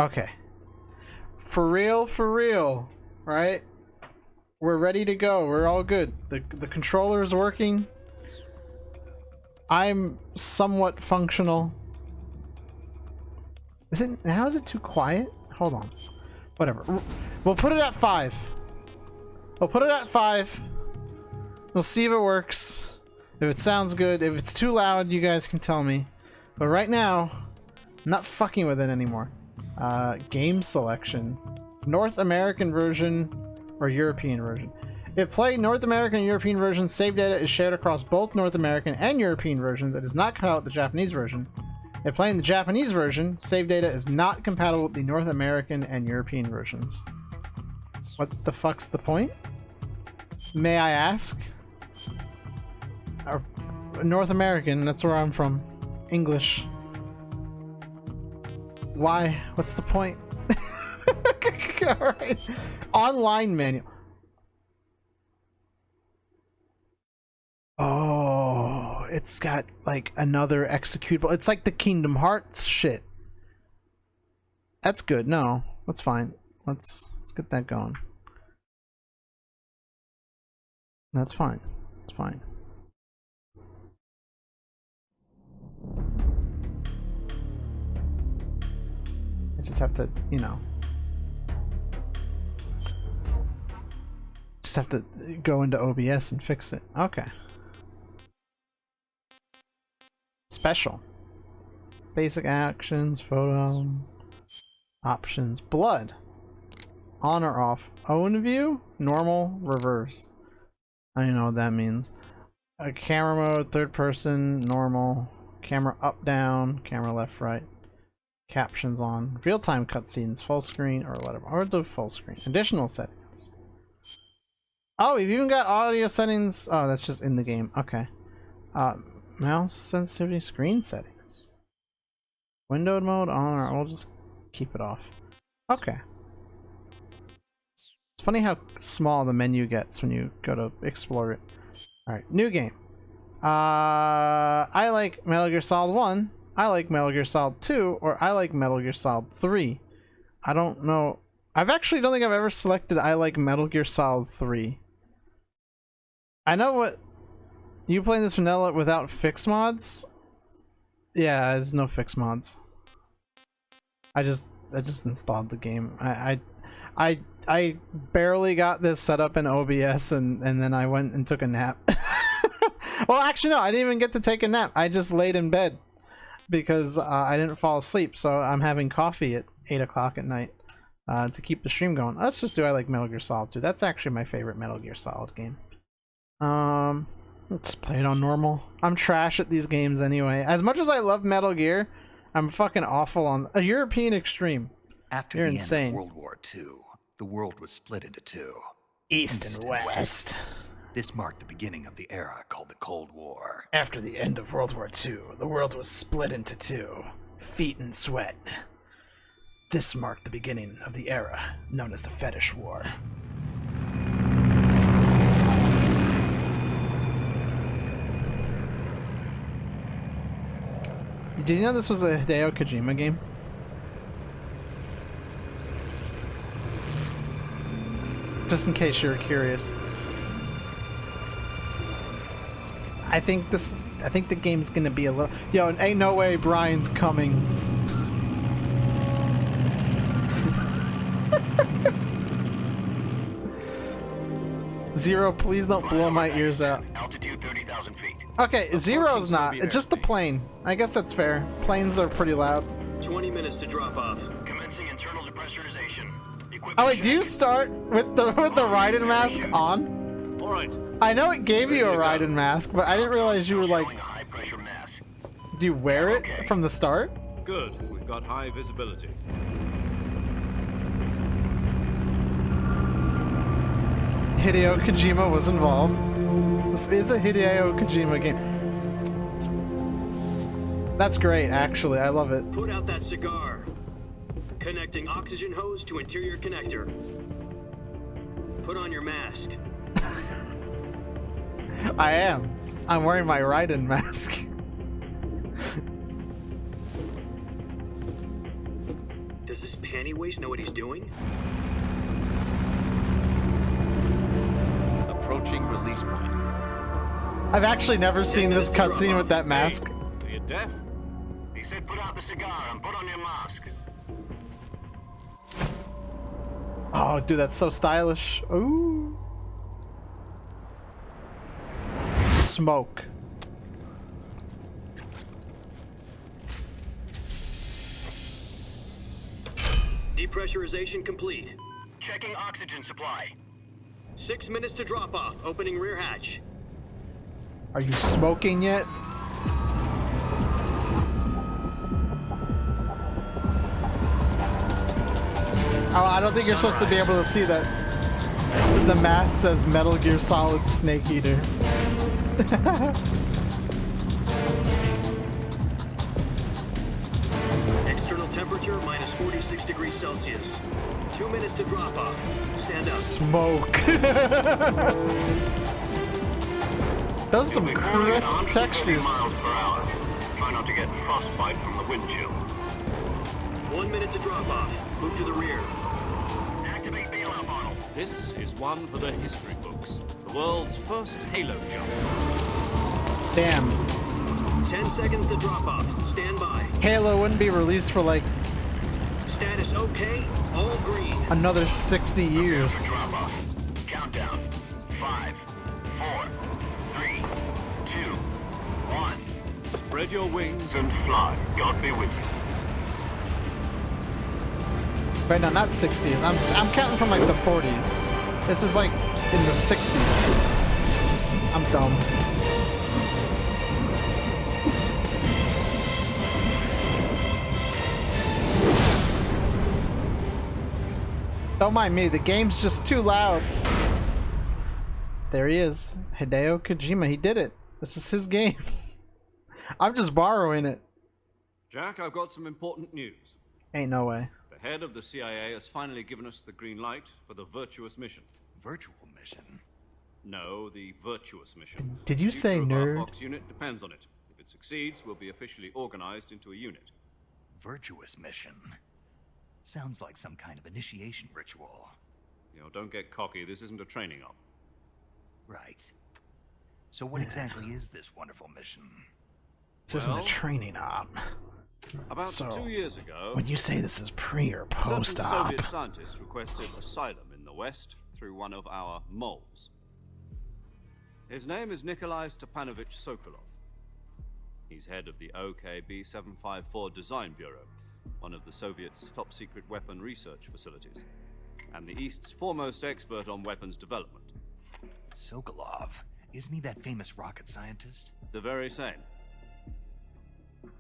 Okay. For real, right? We're ready to go. We're all good. The controller is working. I'm somewhat functional. How is it too quiet? Hold on. Whatever. We'll put it at 5. We'll put it at 5. We'll see if it works. If it sounds good. If it's too loud, you guys can tell me. But right now, I'm not fucking with it anymore. Game selection. North American version or European version. If playing North American and European versions, save data is shared across both North American and European versions. It does not cut out the Japanese version. If playing the Japanese version, save data is not compatible with the North American and European versions. What the fuck's the point? May I ask? North American, that's where I'm from. English. Why? What's the point? Alright. Online manual. Oh, it's got like another executable. It's like the Kingdom Hearts shit. That's good. No, that's fine. Let's get that going. That's fine. It's fine. I just have to, you know. Just have to go into OBS and fix it. Okay. Special. Basic actions, photo, options, blood. On or off. Own view, normal, reverse. I don't know what that means. Camera mode, third person, normal. Camera up, down, camera left, right. Captions on. Real-time cutscenes, full screen, or whatever. Or the full screen. Additional settings. Oh, we've even got audio settings. Oh, that's just in the game. Okay. Mouse sensitivity, screen settings. Windowed mode on, or we'll just keep it off. Okay. It's funny how small the menu gets when you go to explore it. Alright, new game. I like Metal Gear Solid 1. I like Metal Gear Solid 2, or I like Metal Gear Solid 3. I don't know. Don't think I've ever selected I like Metal Gear Solid 3. I know what... You playing this vanilla without fix mods? Yeah, there's no fix mods. I just installed the game. I barely got this set up in OBS and then I went and took a nap. Well, actually no, I didn't even get to take a nap. I just laid in bed because I didn't fall asleep, so I'm having coffee at 8 o'clock at night to keep the stream going. Let's just do I like Metal Gear Solid 2. That's actually my favorite Metal Gear Solid game. Let's play it on normal. I'm trash at these games anyway. As much as I love Metal Gear, I'm fucking awful on a European extreme. After You're the insane. end of World War II, the world was split into two. East and West. This marked the beginning of the era called the Cold War. After the end of World War II, the world was split into two. Feet and sweat. This marked the beginning of the era known as the Fetish War. Did you know this was a Hideo Kojima game? Just in case you were curious. I think the game's gonna be a little... Yo, ain't no way Brian's Cummings. Zero, please don't blow my ears out. Altitude 30,000 feet. Okay, Zero's not. It's just the plane. I guess that's fair. Planes are pretty loud. 20 minutes to drop off. Commencing internal depressurization. Oh wait, do you start with the Raiden mask on? All right. I know it gave you a Raiden mask, but I didn't realize you were like... Showing a high pressure mass. Do you wear it from the start? Good. We've got high visibility. Hideo Kojima was involved. This is a Hideo Kojima game. That's great, actually. I love it. Put out that cigar. Connecting oxygen hose to interior connector. Put on your mask. I am. I'm wearing my Raiden mask. Does this panty waist know what he's doing? Approaching release point. I've actually never seen this cutscene with that mask. Are you deaf? He said put out the cigar and put on your mask. Oh, dude, that's so stylish. Ooh. Smoke. Depressurization complete. Checking oxygen supply. 6 minutes to drop off. Opening rear hatch. Are you smoking yet? Oh, I don't think you're supposed to be able to see that. The mask says Metal Gear Solid Snake Eater. External temperature minus 46 degrees Celsius. 2 minutes to drop off. Stand up. Smoke. Those are some We're currently at crisp 130 textures. miles per hour. Try not to get frostbite from the wind chill. 1 minute to drop off. Move to the rear. Activate bailout model. This is one for the history books. The world's first Halo jump. Damn. 10 seconds to drop off. Stand by. Halo wouldn't be released for like Status okay. All green. another 60 years. Drop off. Countdown. 5, 4, 3, 2, 1. Spread your wings. And fly. God be with you. Right now, not 60 years. I'm counting from like the 40s. This is like in the 60s. I'm dumb. Don't mind me, the game's just too loud. There he is. Hideo Kojima, he did it. This is his game. I'm just borrowing it. Jack, I've got some important news. Ain't no way. The head of the CIA has finally given us the green light for the virtuous mission. Virtual mission? No, the virtuous mission. Did you The say future of our nerd? Fox unit depends on it. If it succeeds, we'll be officially organized into a unit. Virtuous mission? Sounds like some kind of initiation ritual. You know, don't get cocky. This isn't a training op. Right. So what exactly is this wonderful mission? This isn't a Well, training op. About So, 2 years ago, When you say this is pre or certain post op, Soviet scientists requested asylum in the West through one of our moles. His name is Nikolai Stepanovich Sokolov. He's head of the OKB 754 Design Bureau, one of the Soviets' top-secret weapon research facilities, and the East's foremost expert on weapons development. Sokolov. Isn't he that famous rocket scientist? The very same.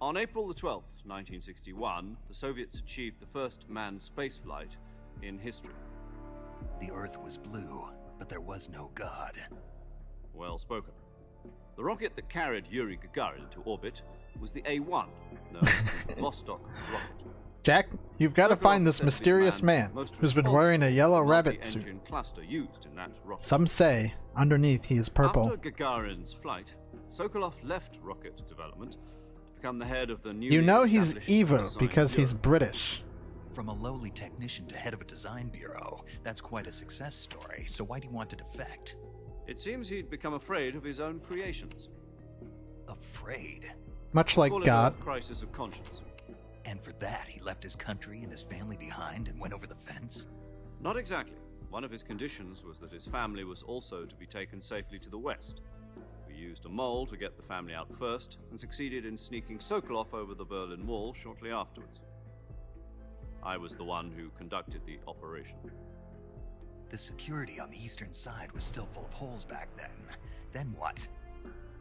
On April the 12th, 1961, the Soviets achieved the first manned spaceflight in history. The Earth was blue, but there was no God. Well spoken. The rocket that carried Yuri Gagarin into orbit was the A-1, known as the Vostok rocket. Jack, you've got to Sokolov find this said the mysterious man most who's been wearing a responsible yellow for the rabbit suit. multi-engine cluster used in that rocket. Some say underneath he is purple. After Gagarin's flight, Sokolov left rocket development to become the head of the new. You know he's evil because he's British. From a lowly technician to head of a design bureau, that's quite a success story. So why do you want to defect? It seems he'd become afraid of his own creations. Afraid. Much like Call it God. a crisis of conscience. And for that, he left his country and his family behind and went over the fence? Not exactly. One of his conditions was that his family was also to be taken safely to the west. We used a mole to get the family out first, and succeeded in sneaking Sokolov over the Berlin Wall shortly afterwards. I was the one who conducted the operation. The security on the eastern side was still full of holes back then. Then what?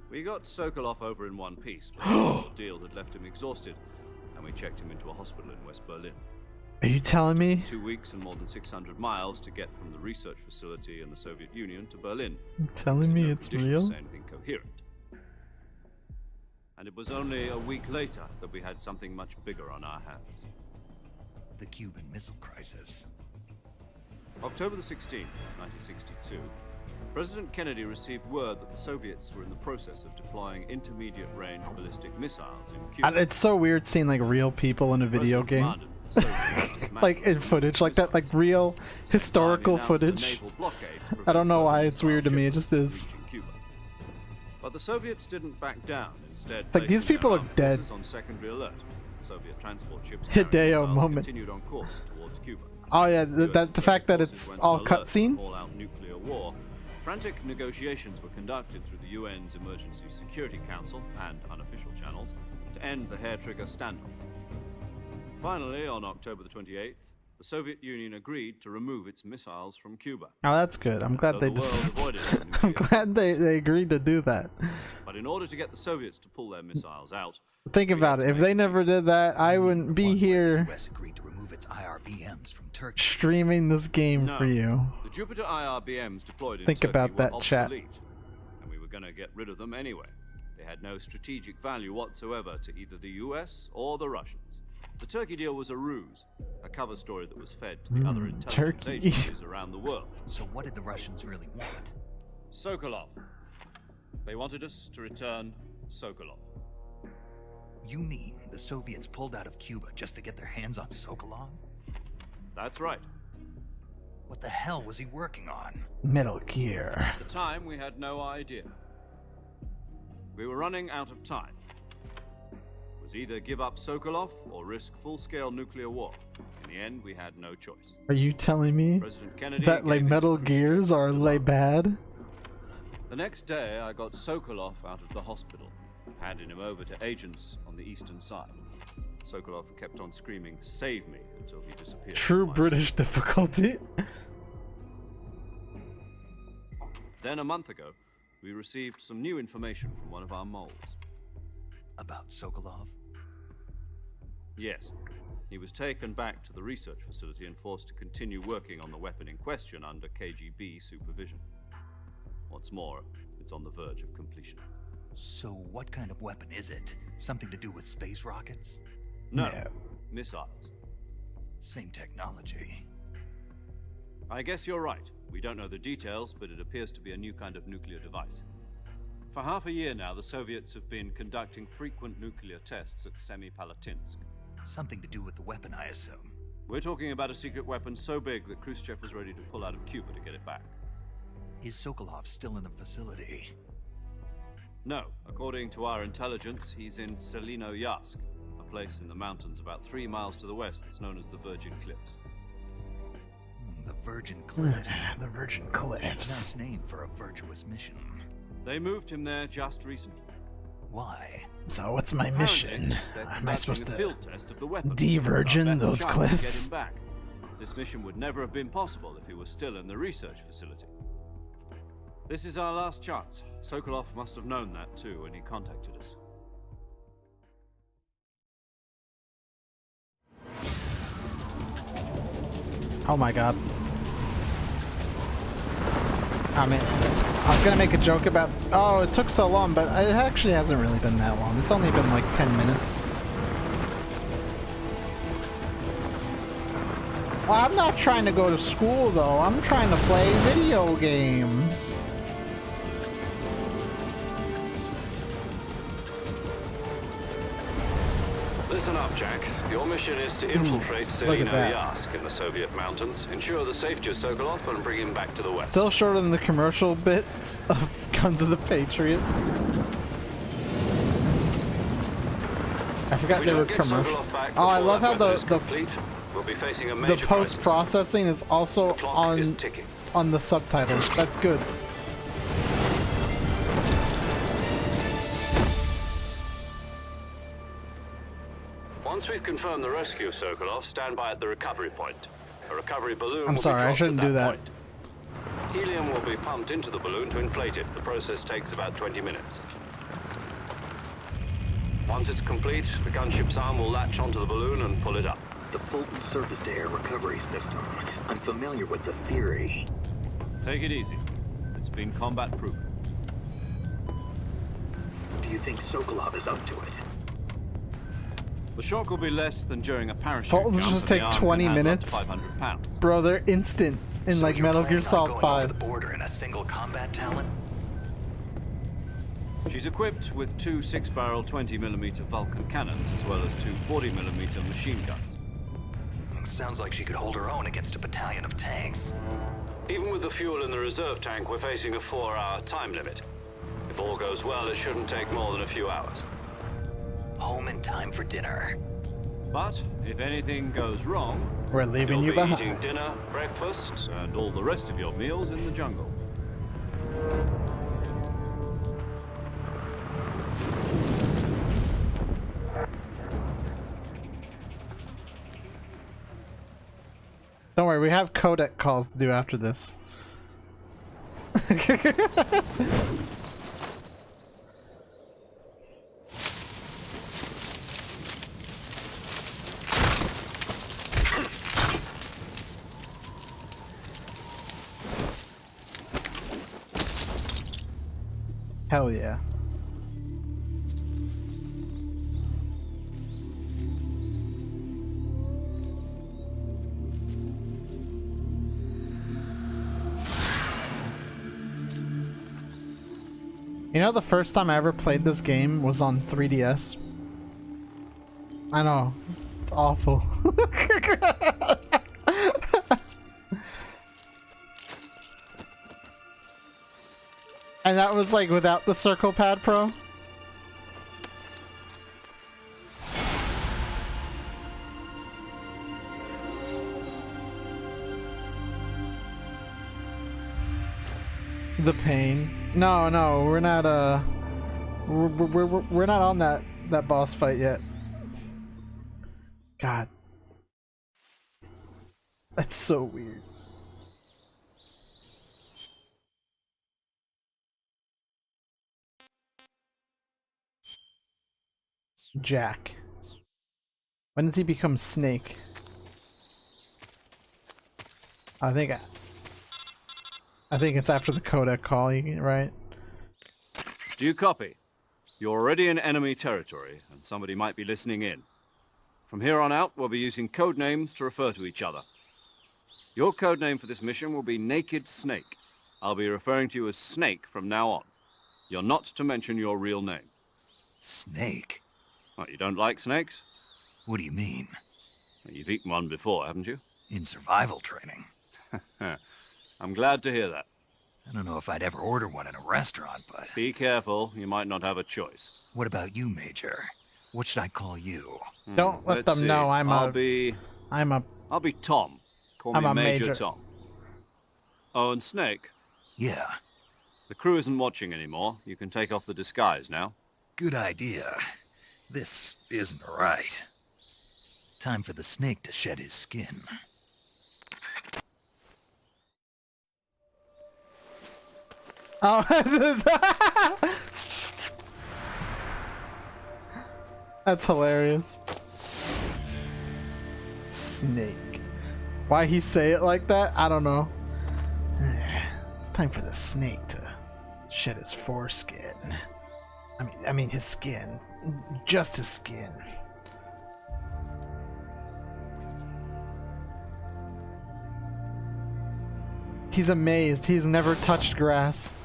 We got Sokolov over in one piece, but the deal had left him exhausted, and we checked him into a hospital in West Berlin. Are you telling me? 2 weeks and more than 600 miles to get from the research facility in the Soviet Union to Berlin. You're telling me No it's condition real? to say anything coherent. And it was only a week later that we had something much bigger on our hands. The Cuban Missile Crisis. October the 16th, 1962, President Kennedy received word that the Soviets were in the process of deploying intermediate-range ballistic missiles in Cuba. It's so weird seeing like real people in a video President game. demanded that the Soviets like in footage like that, like real historical footage. I don't know why it's weird to me, it just is. But the Soviets didn't back down. Instead, It's like these people are dead. on secondary alert. Soviet transport ships Hideo moment. continued on course towards Cuba. Oh yeah, the fact that it's all cutscene. All-out nuclear war. Frantic negotiations were conducted through the UN's Emergency Security Council and unofficial channels to end the hair-trigger standoff. Finally, on October the 28th, the Soviet Union agreed to remove its missiles from Cuba. Oh, that's good. I'm glad So they the world just. avoided a nuclear I'm glad they agreed to do that. But in order to get the Soviets to pull their missiles out, Think about it. If they never did that, I wouldn't be here The US agreed to remove its IRBMs from Turkey. streaming this game no, for you. the Jupiter IRBMs deployed in Think Turkey about were that, chat. obsolete, and we were going to get rid of them anyway. They had no strategic value whatsoever to either the US or the Russians. The Turkey deal was a ruse, a cover story that was fed to the other intelligence Turkey. agencies around the world. So what did the Russians really want? Sokolov. They wanted us to return Sokolov. You mean the Soviets pulled out of Cuba just to get their hands on Sokolov? That's right. What the hell was he working on? Metal Gear. At the time, we had no idea. We were running out of time. It was either give up Sokolov or risk full-scale nuclear war. In the end, we had no choice. Are you telling me President Kennedy that like gave in to Metal Khrushchev's Gears are demand. like bad? The next day, I got Sokolov out of the hospital, handed him over to agents on the eastern side. Sokolov kept on screaming, "Save me," until he disappeared. True from my British sight. difficulty. Then a month ago, we received some new information from one of our moles. About Sokolov? Yes. He was taken back to the research facility and forced to continue working on the weapon in question under KGB supervision. What's more, it's on the verge of completion. So what kind of weapon is it? Something to do with space rockets? No, missiles. Same technology. I guess you're right. We don't know the details, but it appears to be a new kind of nuclear device. For half a year now, the Soviets have been conducting frequent nuclear tests at Semipalatinsk. Something to do with the weapon, I assume. We're talking about a secret weapon so big that Khrushchev was ready to pull out of Cuba to get it back. Is Sokolov still in the facility? No, according to our intelligence, he's in Selino-Yarsk, a place in the mountains about 3 miles to the west that's known as the Virgin Cliffs. The Virgin Cliffs. The Virgin Cliffs. Nice name for a virtuous mission. They moved him there just recently. Why? So what's my Apparently, mission? they're Am I conducting supposed a to field test of the weapon. de-virgin It's our those best chance to cliffs? Get him back. This mission would never have been possible if he was still in the research facility. This is our last chance. Sokolov must have known that too when he contacted us. Oh my god. I mean, I was gonna make a joke about, oh, it took so long, but it actually hasn't really been that long. It's only been like 10 minutes. Well, I'm not trying to go to school though. I'm trying to play video games. Listen up, Jack. Your mission is to infiltrate look at that. Selino-Yarsk in the Soviet mountains, ensure the safety of Sokolov, and bring him back to the west. Still shorter than the commercial bits of Guns of the Patriots. I forgot If we they were don't get commercial. Sokolov back Oh, I before love that how weapon is the complete, we'll be facing a the major crisis. post-processing is also The clock is on ticking. the subtitles. That's good. Once we've confirmed the rescue of Sokolov, stand by at the recovery point. A recovery balloon I'm will sorry, be I dropped shouldn't at do that. point. Helium will be pumped into the balloon to inflate it. The process takes about 20 minutes. Once it's complete, the gunship's arm will latch onto the balloon and pull it up. The Fulton surface-to-air recovery system. I'm familiar with the theory. Take it easy. It's been combat proven. Do you think Sokolov is up to it? The shock will be less than during a parachute. Well, this jump, just and the take arm can 20 handle up to minutes. 500 pounds. Bro, they're instant in So like you're Metal Gear planning on Solid going 5. over the border in a single combat talent? She's equipped with two 6-barrel 20mm Vulcan cannons, as well as two 40mm machine guns. Sounds like she could hold her own against a battalion of tanks. Even with the fuel in the reserve tank, we're facing a 4-hour time limit. If all goes well, it shouldn't take more than a few hours. Home in time for dinner. But if anything goes wrong, We're leaving You'll you be behind. eating dinner, breakfast. and all the rest of your meals in the jungle. Don't worry, we have codec calls to do after this. Hell yeah. You know, the first time I ever played this game was on 3DS. I know. It's awful. And that was like without the Circle Pad Pro. The pain. No, we're not we're not on that boss fight yet. God. That's so weird. Jack. When does he become Snake? I think it's after the codec call, right? Do you copy? You're already in enemy territory, and somebody might be listening in. From here on out, we'll be using code names to refer to each other. Your code name for this mission will be Naked Snake. I'll be referring to you as Snake from now on. You're not to mention your real name. Snake? What, you don't like snakes? What do you mean? Well, you've eaten one before, haven't you? In survival training? I'm glad to hear that. I don't know if I'd ever order one in a restaurant, but... Be careful, you might not have a choice. What about you, Major? What should I call you? Don't let Let's them see. know I'll be Tom. Call I'm me a Major Major. Tom. Oh, and Snake, Yeah, the crew isn't watching anymore. You can take off the disguise now. good idea. This isn't right. Time for the snake to shed his skin. Oh, that's hilarious. Snake. Why he say it like that? I don't know. It's time for the snake to shed his foreskin. I mean his skin. Just his skin. He's amazed. He's never touched grass.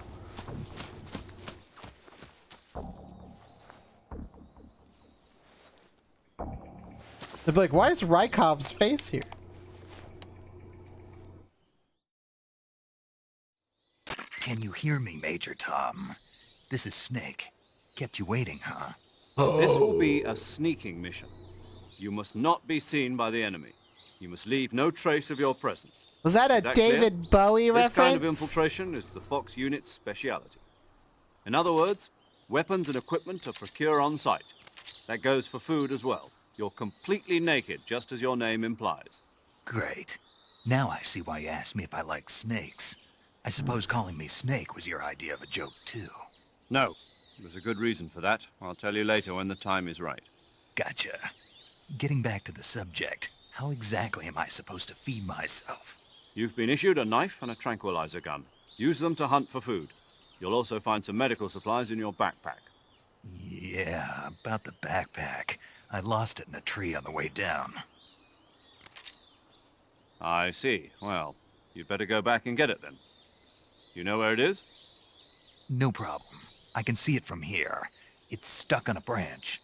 They'd be like, why is Rykov's face here? Can you hear me, Major Tom? This is Snake. Kept you waiting, huh? This will be a sneaking mission. You must not be seen by the enemy. You must leave no trace of your presence. Was that a Is that clear? David Bowie This reference? kind of infiltration is the Fox unit's speciality. In other words, weapons and equipment are procured on site. That goes for food as well. You're completely naked, just as your name implies. Great. Now I see why you asked me if I like snakes. I suppose calling me Snake was your idea of a joke, too. No, there's a good reason for that. I'll tell you later when the time is right. Gotcha. Getting back to the subject, how exactly am I supposed to feed myself? You've been issued a knife and a tranquilizer gun. Use them to hunt for food. You'll also find some medical supplies in your backpack. Yeah, about the backpack. I lost it in a tree on the way down. I see. Well, you'd better go back and get it then. You know where it is? No problem. I can see it from here. It's stuck on a branch.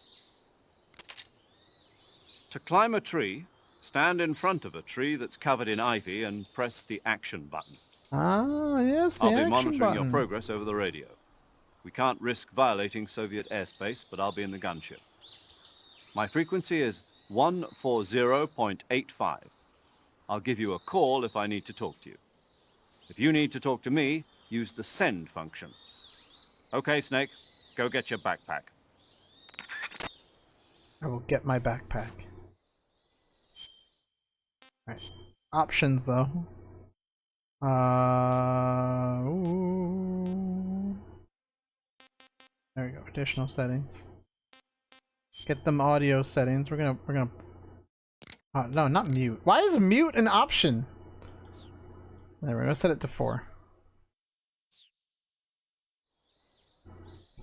To climb a tree, Stand in front of a tree that's covered in ivy and press the action button. Ah, yes, the I'll be action monitoring your button. progress over the radio. We can't risk violating Soviet airspace, but I'll be in the gunship. My frequency is 140.85. I'll give you a call if I need to talk to you. If you need to talk to me, use the send function. Okay, Snake, go get your backpack. I will get my backpack. Alright. Options, though. Ooh. There we go. Additional settings. Get them audio settings. We're gonna. Oh, no, not mute. Why is mute an option? There, we're gonna set it to 4.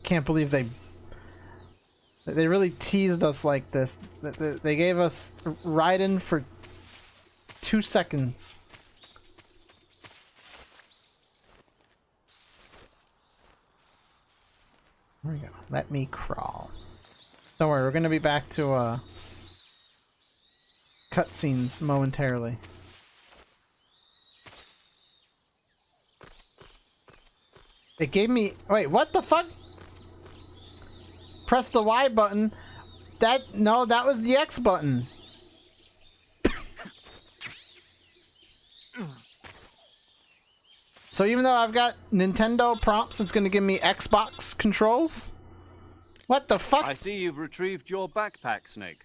Can't believe they really teased us like this. They gave us Raiden for 2 seconds. There we go. Let me crawl. Don't worry, we're gonna be back to cutscenes momentarily. It gave me. Wait, what the fuck? Press the Y button. No, that was the X button. So even though I've got Nintendo prompts, it's gonna give me Xbox controls? What the fuck? I see you've retrieved your backpack, Snake.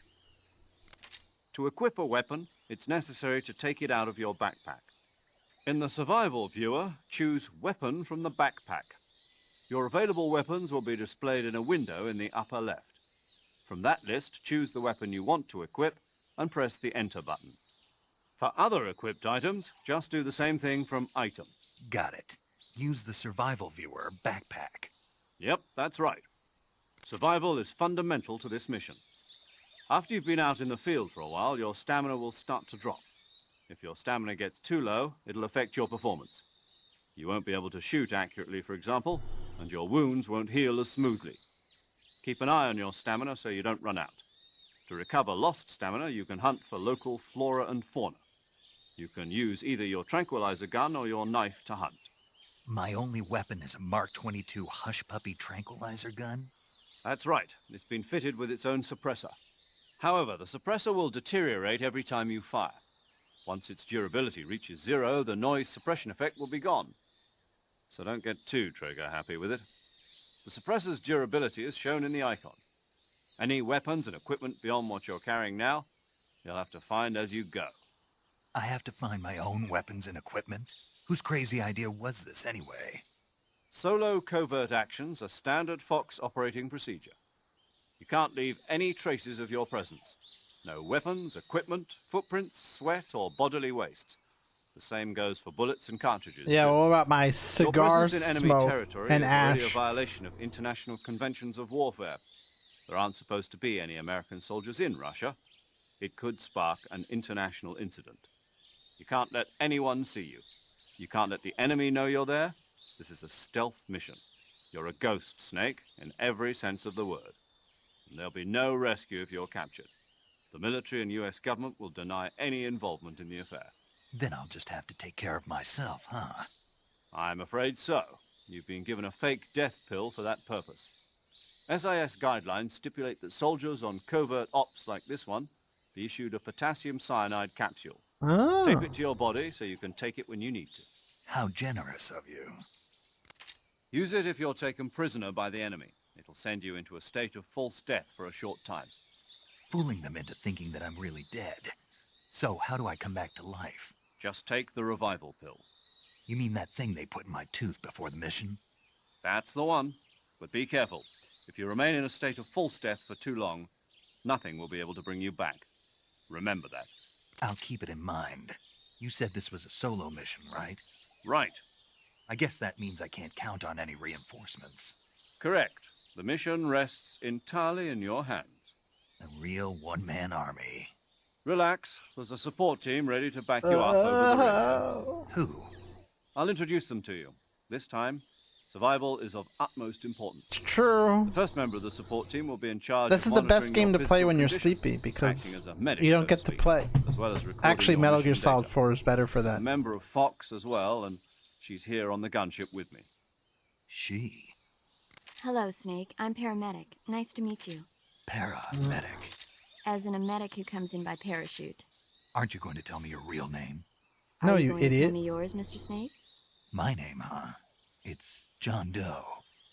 To equip a weapon, it's necessary to take it out of your backpack. In the survival viewer, choose Weapon from the backpack. Your available weapons will be displayed in a window in the upper left. From that list, choose the weapon you want to equip and press the Enter button. For other equipped items, just do the same thing from Item. Got it. Use the survival viewer backpack. Yep, that's right. Survival is fundamental to this mission. After you've been out in the field for a while, your stamina will start to drop. If your stamina gets too low, it'll affect your performance. You won't be able to shoot accurately, for example, and your wounds won't heal as smoothly. Keep an eye on your stamina so you don't run out. To recover lost stamina, you can hunt for local flora and fauna. You can use either your tranquilizer gun or your knife to hunt. My only weapon is a Mark 22 Hush Puppy tranquilizer gun? That's right. It's been fitted with its own suppressor. However, the suppressor will deteriorate every time you fire. Once its durability reaches 0, the noise suppression effect will be gone. So don't get too trigger happy with it. The suppressor's durability is shown in the icon. Any weapons and equipment beyond what you're carrying now, you'll have to find as you go. I have to find my own weapons and equipment? Whose crazy idea was this anyway? Solo covert actions are standard Fox operating procedure. You can't leave any traces of your presence. No weapons, equipment, footprints, sweat, or bodily waste. The same goes for bullets and cartridges. Yeah, too. what about my Your cigar presence in enemy smoke territory and is already a ash? violation of international conventions of warfare. There aren't supposed to be any American soldiers in Russia. It could spark an international incident. You can't let anyone see you. You can't let the enemy know you're there. This is a stealth mission. You're a ghost, Snake, in every sense of the word. And there'll be no rescue if you're captured. The military and US government will deny any involvement in the affair. Then I'll just have to take care of myself, huh? I'm afraid so. You've been given a fake death pill for that purpose. SIS guidelines stipulate that soldiers on covert ops like this one be issued a potassium cyanide capsule. Oh. Tape it to your body so you can take it when you need to. How generous of you. Use it if you're taken prisoner by the enemy. It'll send you into a state of false death for a short time. Fooling them into thinking that I'm really dead. So, how do I come back to life? Just take the revival pill. You mean that thing they put in my tooth before the mission? That's the one. But be careful. If you remain in a state of false death for too long, nothing will be able to bring you back. Remember that. I'll keep it in mind. You said this was a solo mission, right? Right. I guess that means I can't count on any reinforcements. Correct. The mission rests entirely in your hands. A real one-man army. Relax. There's a support team ready to back you up over the radio. Who? I'll introduce them to you. This time, Survival is of utmost importance. It's true. The first member of the support team will be in charge This of is the best monitoring game your to play physical when you're condition, sleepy acting because as a medic, you don't so get to speak, play. as well as recording Actually, your Metal mission Gear Solid data. 4 is better for She's a that. member of Fox as well, and she's here on the gunship with me. She? Hello, Snake. I'm paramedic. Nice to meet you. Paramedic. As in a medic who comes in by parachute. Aren't you going to tell me your real name? No, Are you you going to idiot. tell me yours, Mr. Snake? My name, huh? It's John Doe.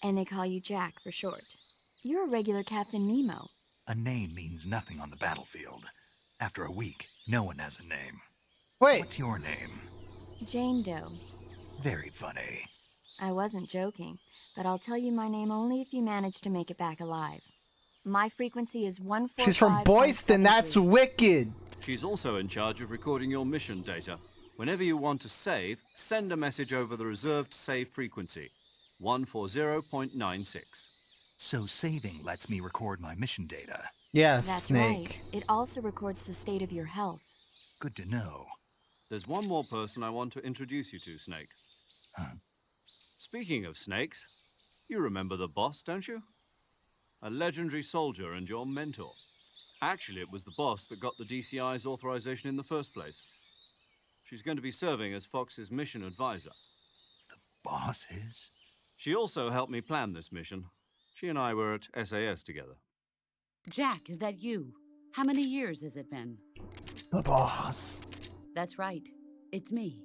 And they call you Jack for short. You're a regular Captain Nemo. A name means nothing on the battlefield. After a week, no one has a name. Wait, What's your name? Jane Doe. Very funny. I wasn't joking, but I'll tell you my name only if you manage to make it back alive. My frequency is 145. she's from Boyston. That's wicked. She's also in charge of recording your mission data. Whenever you want to save, send a message over the reserved save frequency, 140.96. So saving lets me record my mission data. Yes, That's Snake. right. It also records the state of your health. Good to know. There's one more person I want to introduce you to, Snake. Huh? Speaking of snakes, you remember the boss, don't you? A legendary soldier and your mentor. Actually, it was the boss that got the DCI's authorization in the first place. She's going to be serving as Fox's mission advisor. Boss is? She also helped me plan this mission. She and I were at SAS together. Jack, is that you? How many years has it been? The boss. That's right. It's me.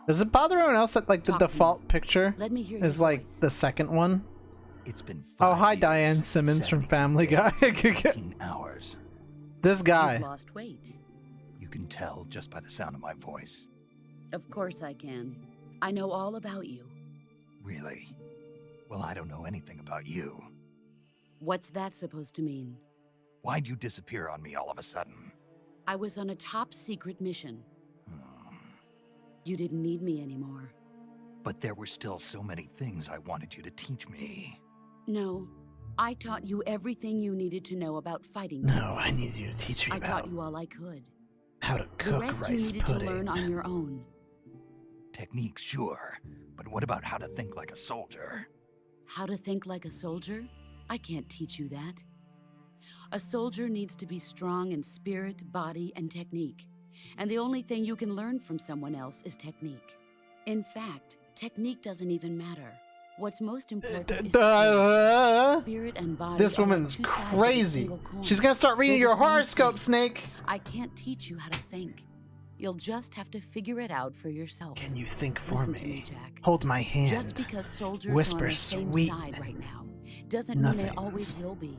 Does it bother anyone else that like the Talk to me. default picture Let me hear your is like voice. the second one? It's been 5 Oh, hi, years, Diane Simmons from 72 Family Guy. days, 18 hours. This guy. You've lost weight. You can tell just by the sound of my voice. Of course I can. I know all about you. Really? Well, I don't know anything about you. What's that supposed to mean? Why'd you disappear on me all of a sudden? I was on a top secret mission. Hmm. You didn't need me anymore. But there were still so many things I wanted you to teach me. No, I taught you everything you needed to know about fighting. No, I need you to teach me I about taught you all I could. how to The cook rest you rice needed pudding. to learn on your own. Techniques, sure. But what about how to think like a soldier? How to think like a soldier? I can't teach you that. A soldier needs to be strong in spirit, body, and technique. And the only thing you can learn from someone else is technique. In fact, technique doesn't even matter. What's most important is spirit and body. This are like woman's 2 sides of a crazy. single coin. She's gonna start reading They're your the same horoscope, thing. Snake. I can't teach you how to think. You'll just have to figure it out for yourself. Can you think for Listen to me? me, Jack. Hold my hand. Just because soldiers Whisper are on the same sweet side right now doesn't mean they nothings. always will be.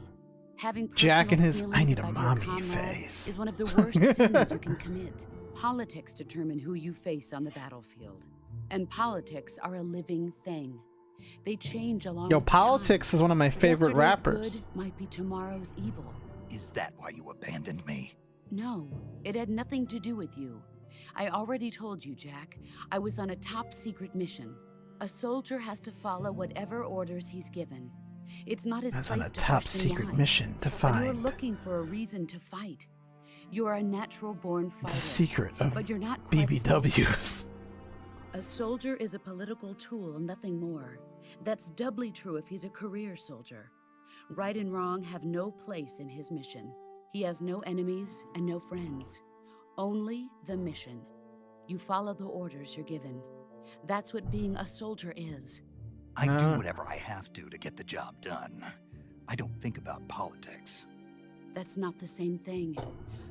Having Jack personal and his, feelings I need a about your mommy comrades face. is one of the worst sins you can commit. Politics determine who you face on the battlefield, and politics are a living thing. They change along Yo, with politics time. is one of my favorite Yesterday's rappers. good might be tomorrow's evil. Is that why you abandoned me? No, it had nothing to do with you. I already told you, Jack. I was on a top secret mission. A soldier has to follow whatever orders he's given. It's not his I was place on a to top question secret why. mission to But you're find looking for a reason to fight. You are a natural-born fighter. the secret of but you're not quite a soldier. BBWs. A soldier is a political tool, nothing more. That's doubly true if he's a career soldier. Right and wrong have no place in his mission. He has no enemies and no friends. Only the mission. You follow the orders you're given. That's what being a soldier is. I do Uh. whatever I have to get the job done. I don't think about politics. That's not the same thing.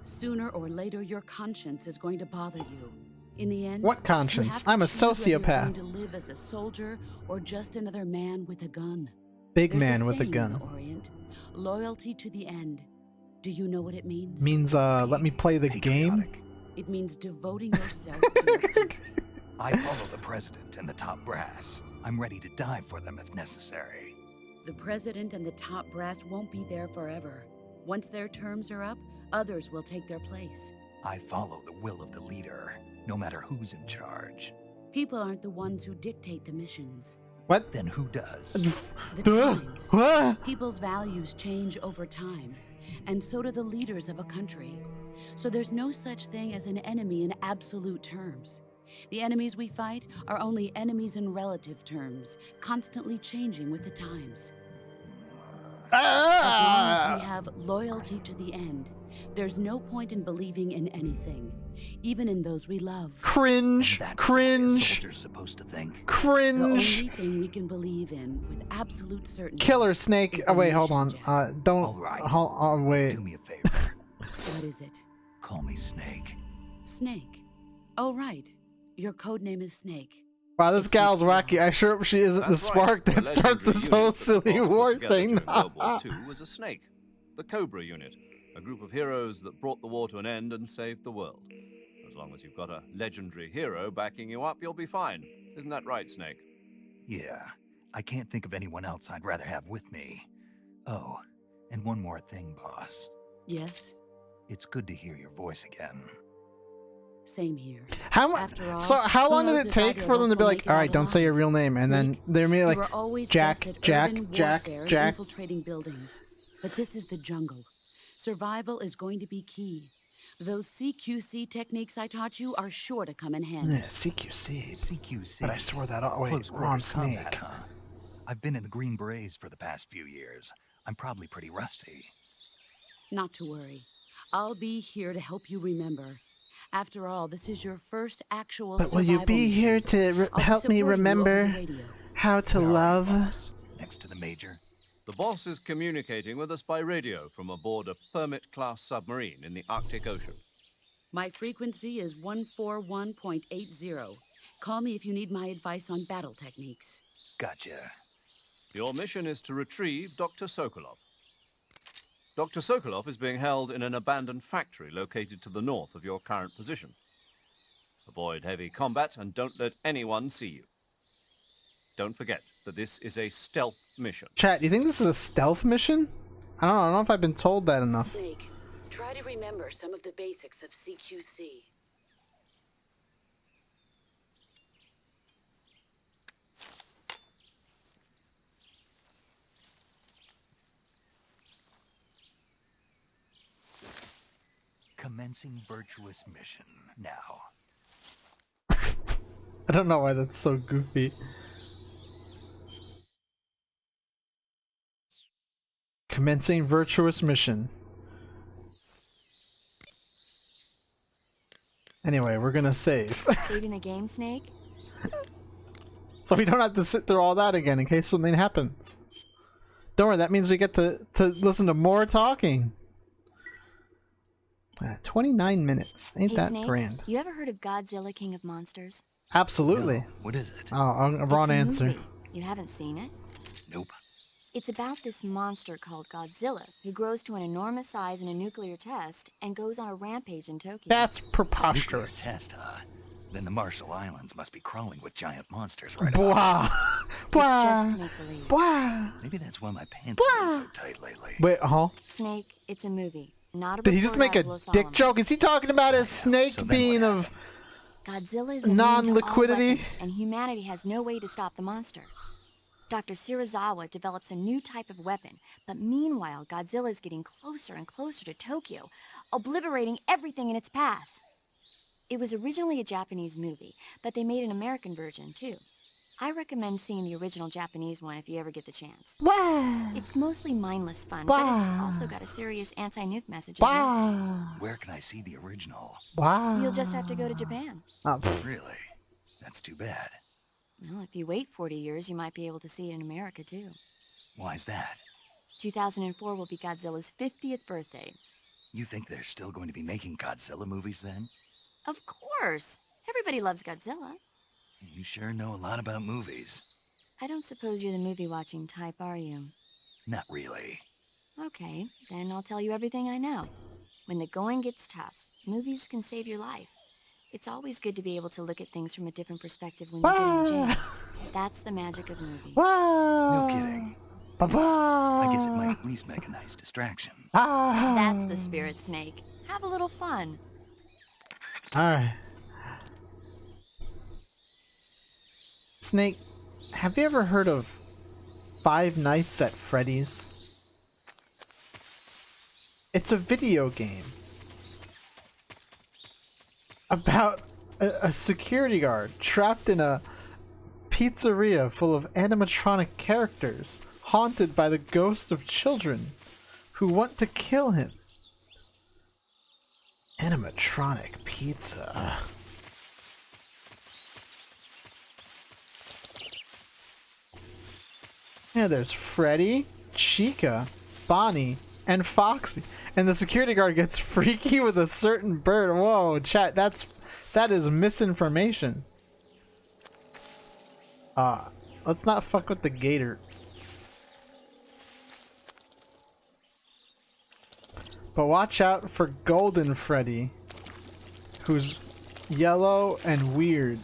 Sooner or later, your conscience is going to bother you. In the end, What you conscience? have to I'm a choose whether you're sociopath. going to live as a soldier or just another man with a gun. Big There's man with a saying in gun. the Orient, loyalty to the end. Do you know what it means? Means let me play the game. Patriotic. It means devoting yourself to your country. I follow the president and the top brass. I'm ready to die for them if necessary. The president and the top brass won't be there forever. Once their terms are up, others will take their place. I follow the will of the leader, no matter who's in charge. People aren't the ones who dictate the missions. What? Then who does? The Duh. times. What? People's values change over time, and so do the leaders of a country. So there's no such thing as an enemy in absolute terms. The enemies we fight are only enemies in relative terms, constantly changing with the times. As long as we have loyalty to the end, there's no point in believing in anything, even in those we love. Cringe. That's Cringe. the way a soldier's supposed to think. The Cringe. only thing we can believe in with absolute certainty. Killer Snake. is Oh the wait, hold mission, on. Jack. Don't. All right. Wait. Do me a favor. What is it? Call me Snake. Snake. Oh, right. Your code name is Snake. Wow, this gal's wacky. I sure hope she isn't the That's spark right. that The starts legendary this unit whole that the silly boss put war together thing. during World War II was a snake. The Cobra Unit, a group of heroes that brought the war to an end and saved the world. As long as you've got a legendary hero backing you up, you'll be fine. Isn't that right, Snake? Yeah, I can't think of anyone else I'd rather have with me. Oh, and one more thing, boss. Yes, It's good to hear your voice again. same here. How After all, So how who long did knows it if take either for of them us to be will like, make it all out right, don't say your alive? real name, and then Snake, they're me you like, were always Jack, best at Jack, urban Jack, warfare and Jack. infiltrating buildings. But this is the jungle. Survival is going to be key. Those CQC techniques I taught you are sure to come in handy. Yeah, CQC. CQC. But I swore that. Oh wait, Close we're on quarters combat, Snake. huh? I've been in the Green Berets for the past few years. I'm probably pretty rusty. Not to worry. I'll be here to help you remember. After all, this is your first actual But will you survival be mission. here to I'll be help me supporting you over the remember radio. how to Where are you, love? boss? Next to the major? The boss is communicating with us by radio from aboard a Permit-class submarine in the Arctic Ocean. My frequency is 141.80. Call me if you need my advice on battle techniques. Gotcha. Your mission is to retrieve Dr. Sokolov. Dr. Sokolov is being held in an abandoned factory located to the north of your current position. Avoid heavy combat and don't let anyone see you. Don't forget that this is a stealth mission. Chat, do you think this is a stealth mission? I don't know if I've been told that enough. Snake, try to remember some of the basics of CQC. Commencing virtuous mission now. I don't know why that's so goofy. Commencing virtuous mission. Anyway, we're gonna save. Saving the game, Snake? So we don't have to sit through all that again in case something happens. Don't worry, that means we get to listen to more talking. 29 minutes. Ain't Hey, that Snake, grand? you ever heard of Godzilla, King of Monsters? Absolutely. No, what is it? Oh, a wrong It's a answer. movie. You haven't seen it? Nope. It's about this monster called Godzilla, who grows to an enormous size in a nuclear test and goes on a rampage in Tokyo. That's Nuclear preposterous. test, huh? Then the Marshall Islands must be crawling with giant monsters right Blah. It's Blah. just make-believe. Blah. Maybe that's why my pants have been so tight lately. Wait, huh? Snake, it's a movie, not a Did he just report make out a of Los dick Alamos. joke? Is he talking about a snake So then being what of... Godzilla is immune non-liquidity? to all weapons, and humanity has no way to stop the monster. Dr. Shirazawa develops a new type of weapon, but meanwhile, Godzilla is getting closer and closer to Tokyo, obliterating everything in its path. It was originally a Japanese movie, but they made an American version too. I recommend seeing the original Japanese one if you ever get the chance. Wow. It's mostly mindless fun, but it's also got a serious anti-nuke message as well. Wow. Where can I see the original? Wow. You'll just have to go to Japan. Oh, pff. Really? That's too bad. Well, if you wait 40 years, you might be able to see it in America too. Why's that? 2004 will be Godzilla's 50th birthday. You think they're still going to be making Godzilla movies then? Of course. Everybody loves Godzilla. You sure know a lot about movies. I don't suppose you're the movie-watching type, are you? Not really. Okay, then I'll tell you everything I know. When the going gets tough, movies can save your life. It's always good to be able to look at things from a different perspective when you're getting jailed. That's the magic of movies. No kidding. Ba-ba. I guess it might at least make a nice distraction. That's the spirit, Snake. Have a little fun. Alright. Snake, have you ever heard of Five Nights at Freddy's? It's a video game about a security guard trapped in a pizzeria full of animatronic characters, haunted by the ghosts of children who want to kill him. Animatronic pizza. Yeah, there's Freddy, Chica, Bonnie, and Foxy. And the security guard gets freaky with a certain bird. Whoa, chat, that is misinformation. Let's not fuck with the gator. But watch out for Golden Freddy, who's yellow and weird.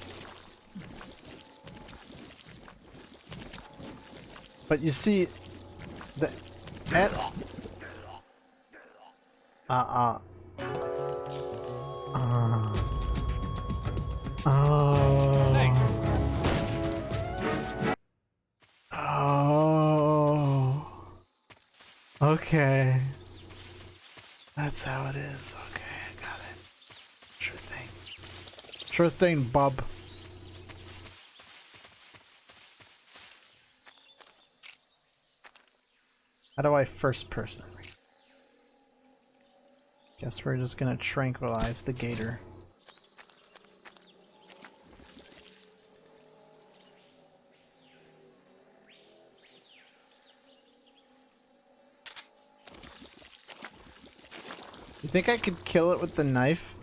But you see, the oh. Oh. Okay. That's how it is. Okay, I got it. Sure thing. Sure thing, bub. How do I first person? Guess we're just gonna tranquilize the gator. You think I could kill it with the knife?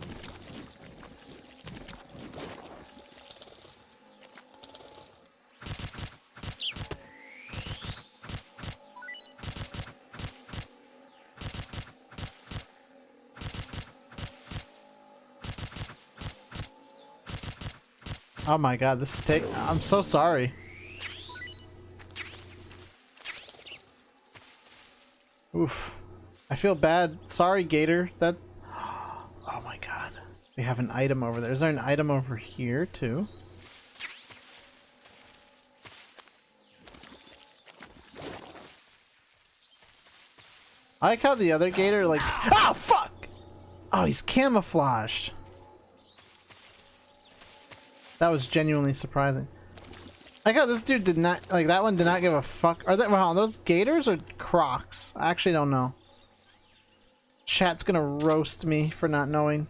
Oh my god, this is I'm so sorry. Oof. I feel bad. Sorry, Gator. That. Oh my god. We have an item over there. Is there an item over here, too? I like how the other Gator, like. Oh, fuck! Oh, he's camouflaged. That was genuinely surprising. I like how this dude did not, like, that one did not give a fuck. Are they, wow, those gators or crocs? I actually don't know. Chat's gonna roast me for not knowing.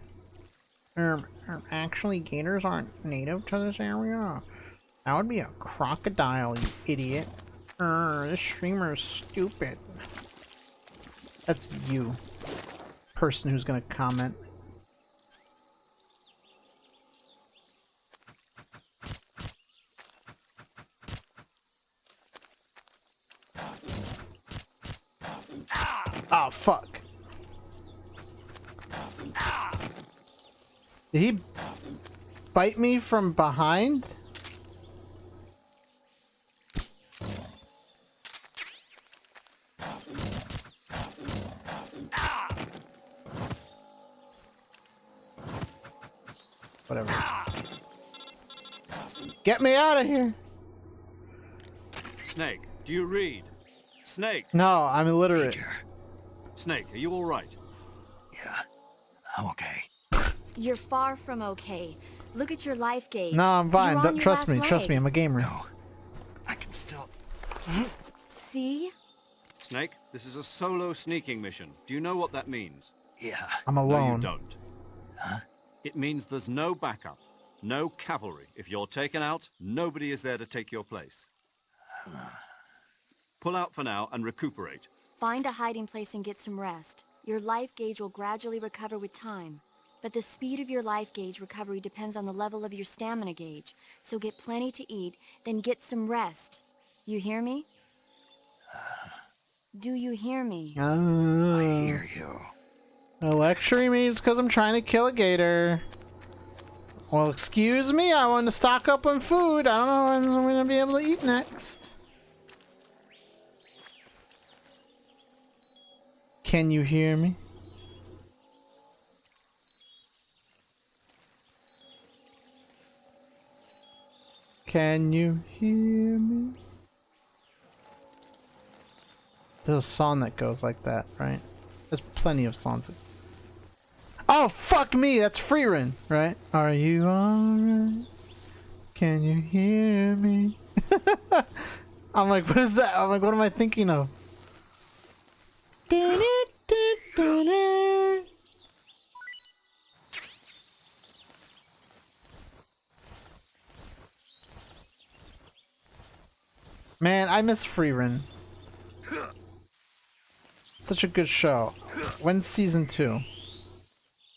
Actually, gators aren't native to this area. That would be a crocodile, you idiot. This streamer is stupid. That's you, person who's gonna comment. Oh, fuck. Did he bite me from behind? Whatever. Get me out of here. Snake, do you read? Snake! No, I'm illiterate. Major. Snake, are you alright? Yeah, I'm okay. You're far from okay. Look at your life gauge. No, I'm fine. You're on Don't your trust last me. Trust me, leg. I'm a gamer. No, I can still... See? Snake, this is a solo sneaking mission. Do you know what that means? Yeah. I'm No, alone. you don't. Huh? It means there's no backup, no cavalry. If you're taken out, nobody is there to take your place. Pull out for now and recuperate. Find a hiding place and get some rest. Your life gauge will gradually recover with time. But the speed of your life gauge recovery depends on the level of your stamina gauge. So get plenty to eat, then get some rest. You hear me? Do you hear me? I hear you. Lecturing me just because I'm trying to kill a gator. Well, excuse me, I want to stock up on food. I don't know when I'm going to be able to eat next. Can you hear me? Can you hear me? There's a song that goes like that, right? There's plenty of songs. Oh, No, fuck me. That's Freerin, right? Are you alright? Can you hear me? I'm like, what is that? I'm like, what am I thinking of? Man, I miss Freerin. Such a good show. When's season 2?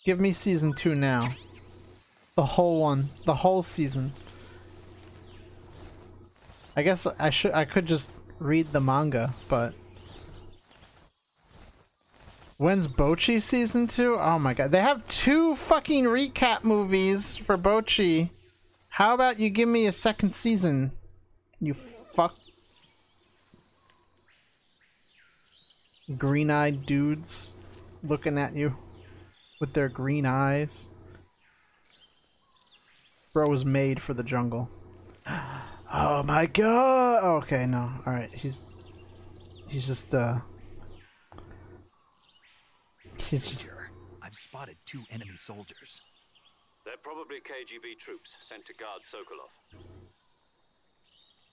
Give me season 2 now. The whole one. The whole season. I guess I could just read the manga, but when's Bocchi season 2? Oh my god. They have 2 fucking recap movies for Bocchi. How about you give me a second season? You fuck. Green-eyed dudes looking at you with their green eyes. Bro was made for the jungle. Oh my god. Okay, no. All right. He's just I've spotted 2 enemy soldiers. They're probably KGB troops sent to guard Sokolov.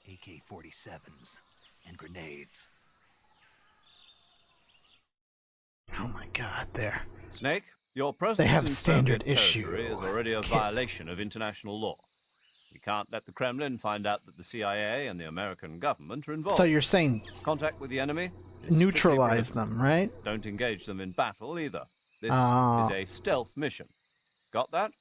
AK-47s and grenades. Oh my god, there. Snake, your presence They have in standard Soviet issue territory is already a kit. violation of international law. We can't let the Kremlin find out that the CIA and the American government are involved. So you're saying Contact with the enemy is neutralize strictly prohibited. them, right? Don't engage them in battle either. This Oh. is a stealth mission. Got that?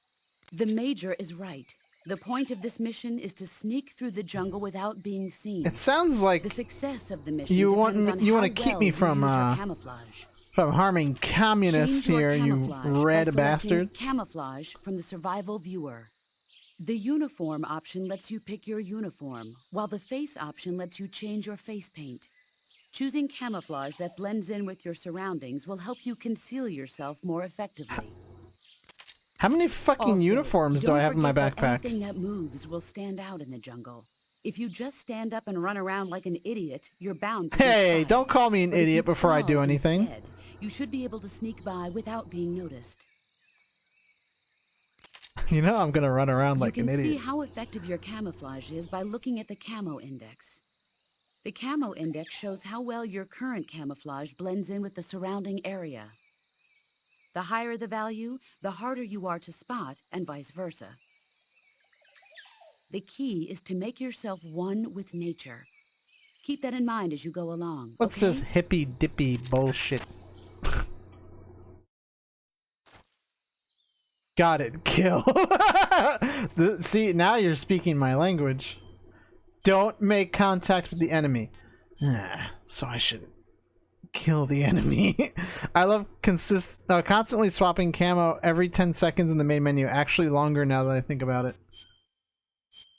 The Major is right. The point of this mission is to sneak through the jungle without being seen. It sounds like The success of the mission you depends want on you how want to keep well me you from use your camouflage. harming communists Change your here, you camouflage by red selecting bastards. Camouflage from the survival viewer. The uniform option lets you pick your uniform, while the face option lets you change your face paint. Choosing camouflage that blends in with your surroundings will help you conceal yourself more effectively. How many fucking Also, uniforms do don't I have in my forget that backpack? anything that moves will stand out in the jungle. If you just stand up and run around like an idiot, you're bound to be Hey, spotted. don't call me an But if you idiot before I do crawl anything. instead, you should be able to sneak by without being noticed. You know I'm gonna run around like You an can see idiot. how effective your camouflage is by looking at the camo index. The camo index shows how well your current camouflage blends in with the surrounding area. The higher the value, the harder you are to spot, and vice versa. The key is to make yourself one with nature. Keep that in mind as you go along. What's okay? this hippy dippy bullshit? Got it. Kill. See, now you're speaking my language. Don't make contact with the enemy. So I should kill the enemy. I love constantly swapping camo every 10 seconds in the main menu. Actually longer now that I think about it.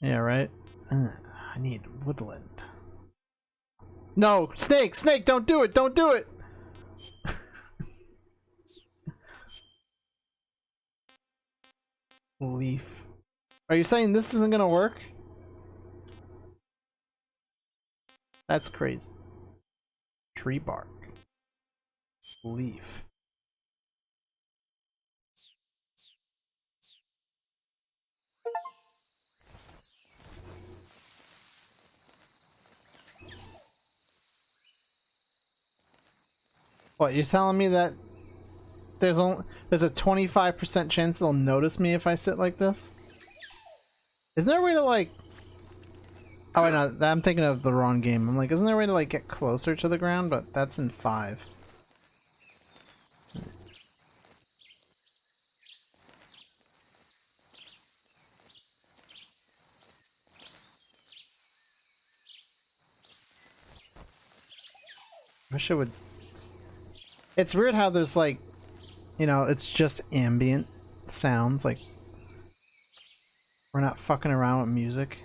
Yeah, right? I need woodland. No! Snake! Snake! Don't do it! Don't do it! Leaf. Are you saying this isn't gonna work? That's crazy. Tree bark. Leaf. What, you're telling me that there's a 25% chance they'll notice me if I sit like this? Isn't there a way to like... Oh wait, no, I'm thinking of the wrong game. I'm like, isn't there a way to like get closer to the ground? But that's in 5. Wish it would... It's weird how there's like, you know, it's just ambient sounds. Like, we're not fucking around with music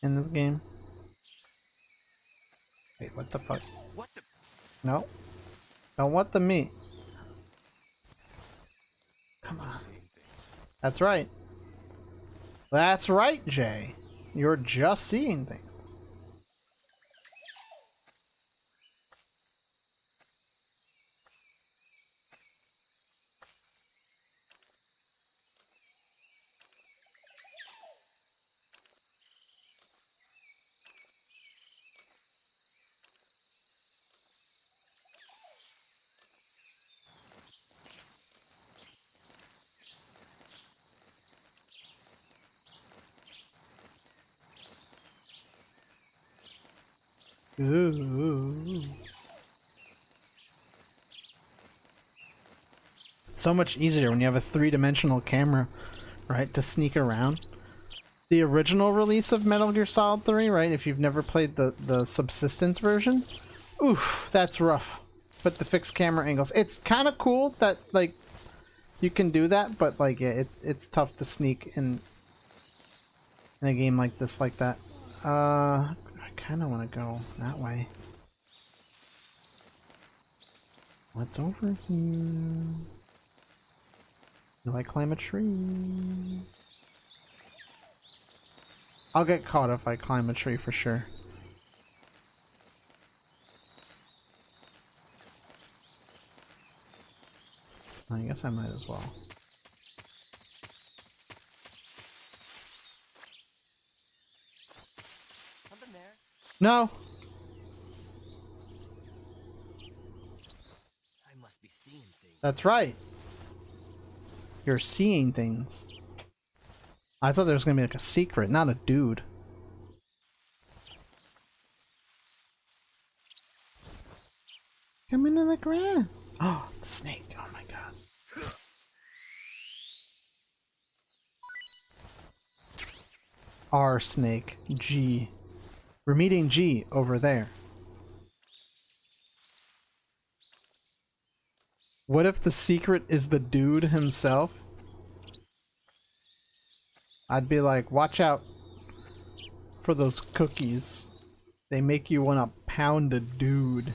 in this game. Wait, what the fuck? What the? No. Don't want the meat. Come on. That's right. That's right, Jay. You're just seeing things. Ooh. It's so much easier when you have a three-dimensional camera, right, to sneak around. The original release of Metal Gear Solid 3, right, if you've never played the subsistence version, oof, that's rough. But the fixed camera angles, it's kind of cool that, like, you can do that, but, like, yeah, it's tough to sneak in a game like this, like that. I kind of want to go that way. What's over here? Do I climb a tree? I'll get caught if I climb a tree for sure. I guess I might as well. Something there. No! I must be seeing things. That's right. You're seeing things. I thought there was gonna be like a secret, not a dude. Come into the ground. Oh, the snake. Oh my god. R snake. G. We're meeting G over there. What if the secret is the dude himself? I'd be like, watch out for those cookies. They make you want to pound a dude.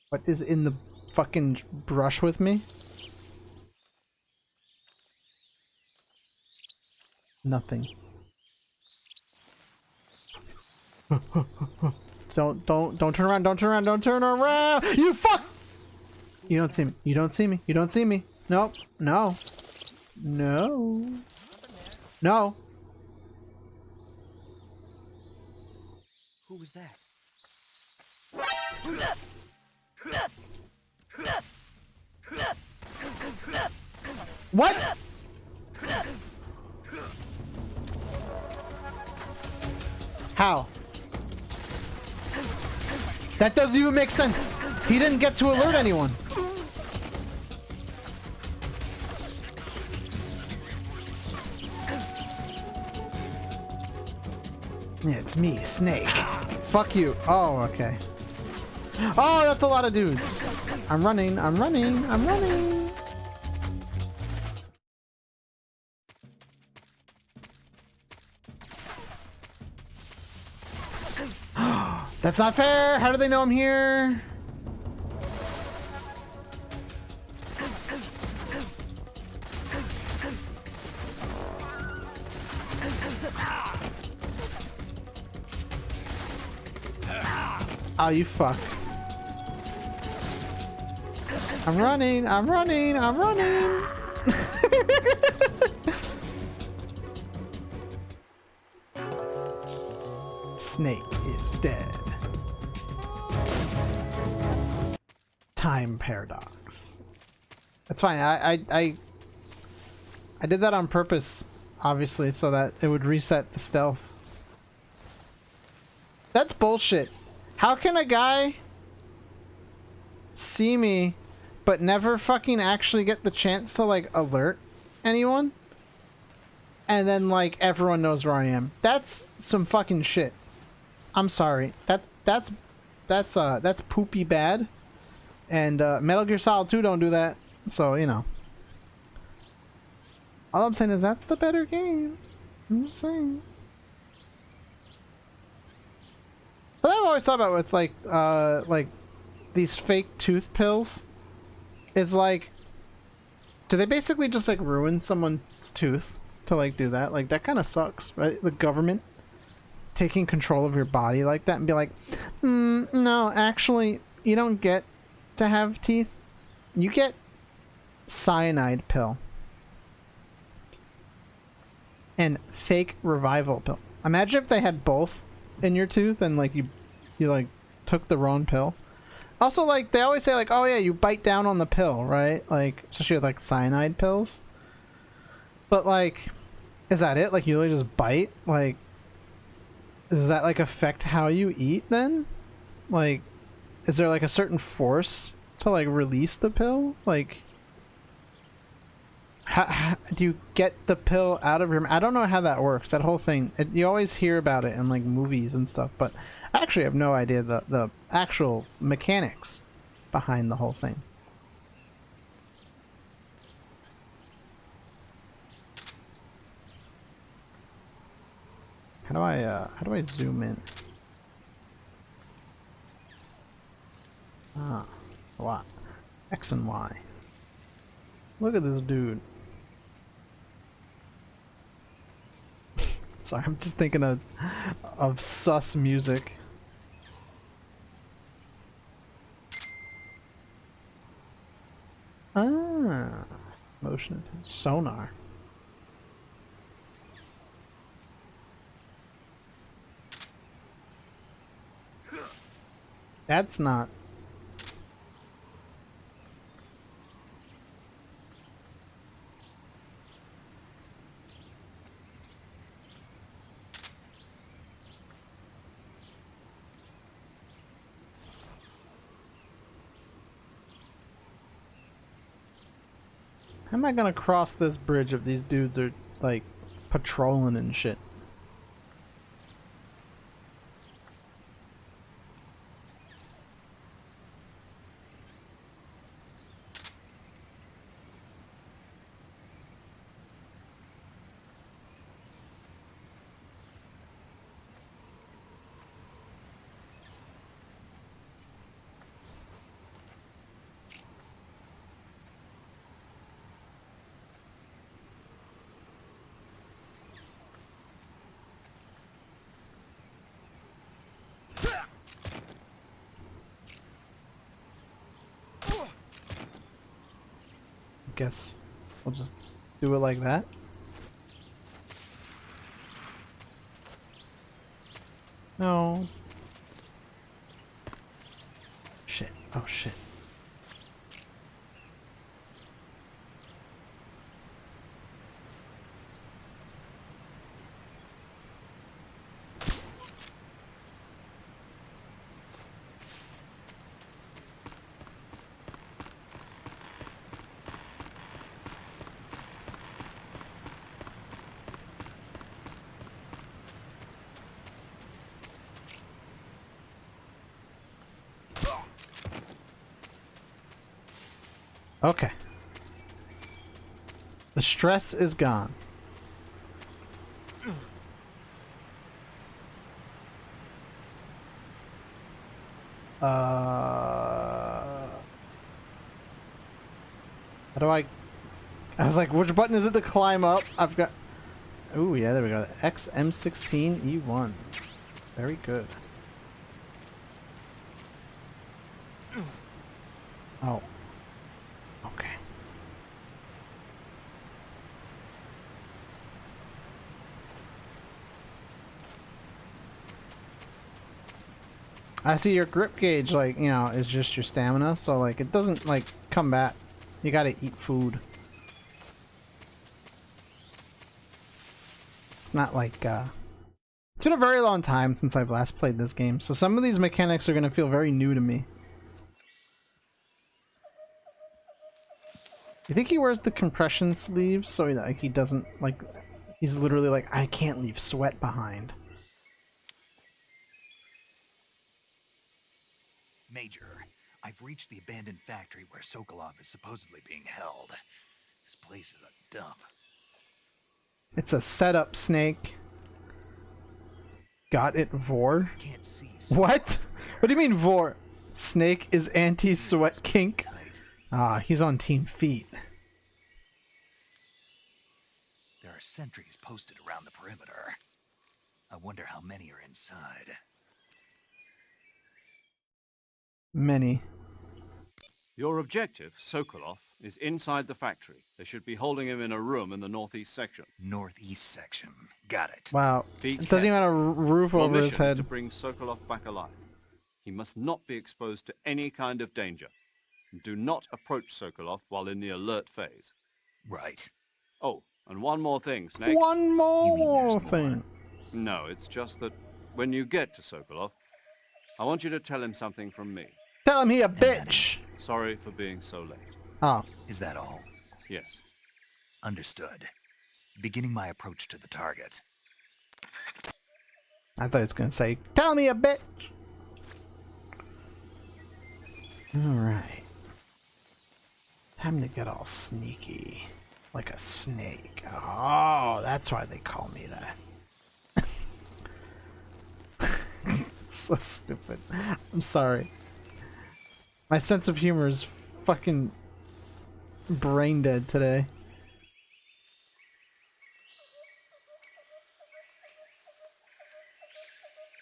What is in the fucking brush with me? Nothing. Don't turn around, don't turn around, don't turn around! You fuck! You don't see me, you don't see me, you don't see me. Nope, no. No. No. Who was that? What? How? That doesn't even make sense. He didn't get to alert anyone. Yeah, it's me, Snake. Fuck you. Oh, okay. Oh, that's a lot of dudes. I'm running, I'm running, I'm running. That's not fair! How do they know I'm here? Oh, you fuck. I'm running, I'm running, I'm running! Snake is dead. Time paradox. That's fine. I did that on purpose, obviously, so that it would reset the stealth. That's bullshit. How can a guy see me but never fucking actually get the chance to like alert anyone? And then like everyone knows where I am. That's some fucking shit. I'm sorry. That's poopy bad. And Metal Gear Solid 2 don't do that. So, you know. All I'm saying is that's the better game. I'm just saying. But I've always thought about with like these fake tooth pills is like, do they basically just like ruin someone's tooth to like do that? Like that kind of sucks, right? The government taking control of your body like that and be like, no, actually, you don't get to have teeth. You get cyanide pill and fake revival pill. Imagine if they had both in your tooth and like you like took the wrong pill. Also, like they always say like, oh yeah, you bite down on the pill, right? Like especially with like cyanide pills. But like, is that it? Like you really just bite? Like, does that like affect how you eat then? Like, is there like a certain force to like release the pill? Like, how do you get the pill out of your? I don't know how that works. That whole thing. You always hear about it in like movies and stuff, but I actually have no idea the actual mechanics behind the whole thing. How do I zoom in? Ah, what? X and Y. Look at this dude. Sorry, I'm just thinking of sus music. Ah, motion attention sonar. That's not. How am I gonna cross this bridge if these dudes are like patrolling and shit? Guess we'll just do it like that. No. Shit. Oh shit. Okay. The stress is gone. How do I was like, which button is it to climb up? I've got. Oh yeah, there we go. XM16E1. Very good. Oh. Okay. I see your grip gauge, like, you know, is just your stamina, so like it doesn't like come back. You gotta eat food. It's not like it's been a very long time since I've last played this game, so some of these mechanics are gonna feel very new to me. You think he wears the compression sleeves so like he doesn't like he's literally like, I can't leave sweat behind. Major, I've reached the abandoned factory where Sokolov is supposedly being held. This place is a dump. It's a setup, Snake. Got it, Vor? Can't see. What? What do you mean, Vor? Snake is anti-sweat kink. Ah, he's on Team Feet. There are sentries posted around the perimeter. I wonder how many are inside. Many. Your objective, Sokolov, is inside the factory. They should be holding him in a room in the northeast section. Northeast section. Got it. Wow. Be It doesn't even have a roof Your over his mission is head. to bring Sokolov back alive. He must not be exposed to any kind of danger. Do not approach Sokolov while in the alert phase. Right. Oh, And one more thing, Snake. One more there's more? thing. No, it's just that when you get to Sokolov, I want you to tell him something from me. Tell him he a that bitch. Sorry for being so late. Oh, Is that all? Yes. Understood. Beginning my approach to the target. I thought he was gonna say, tell me a bitch. Alright. Time to get all sneaky. Like a snake. Oh, that's why they call me that. It's so stupid. I'm sorry. My sense of humor is fucking brain dead today.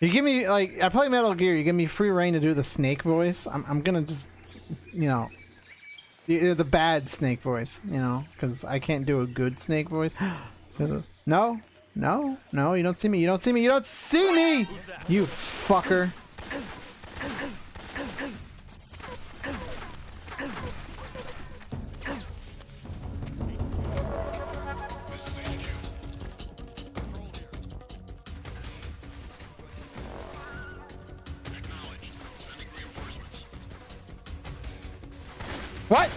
You give me, like, I play Metal Gear, you give me free reign to do the snake voice, I'm gonna just, you know, the bad snake voice, you know, because I can't do a good snake voice. No, no, no, you don't see me, you don't see me, you don't see me! You fucker. What?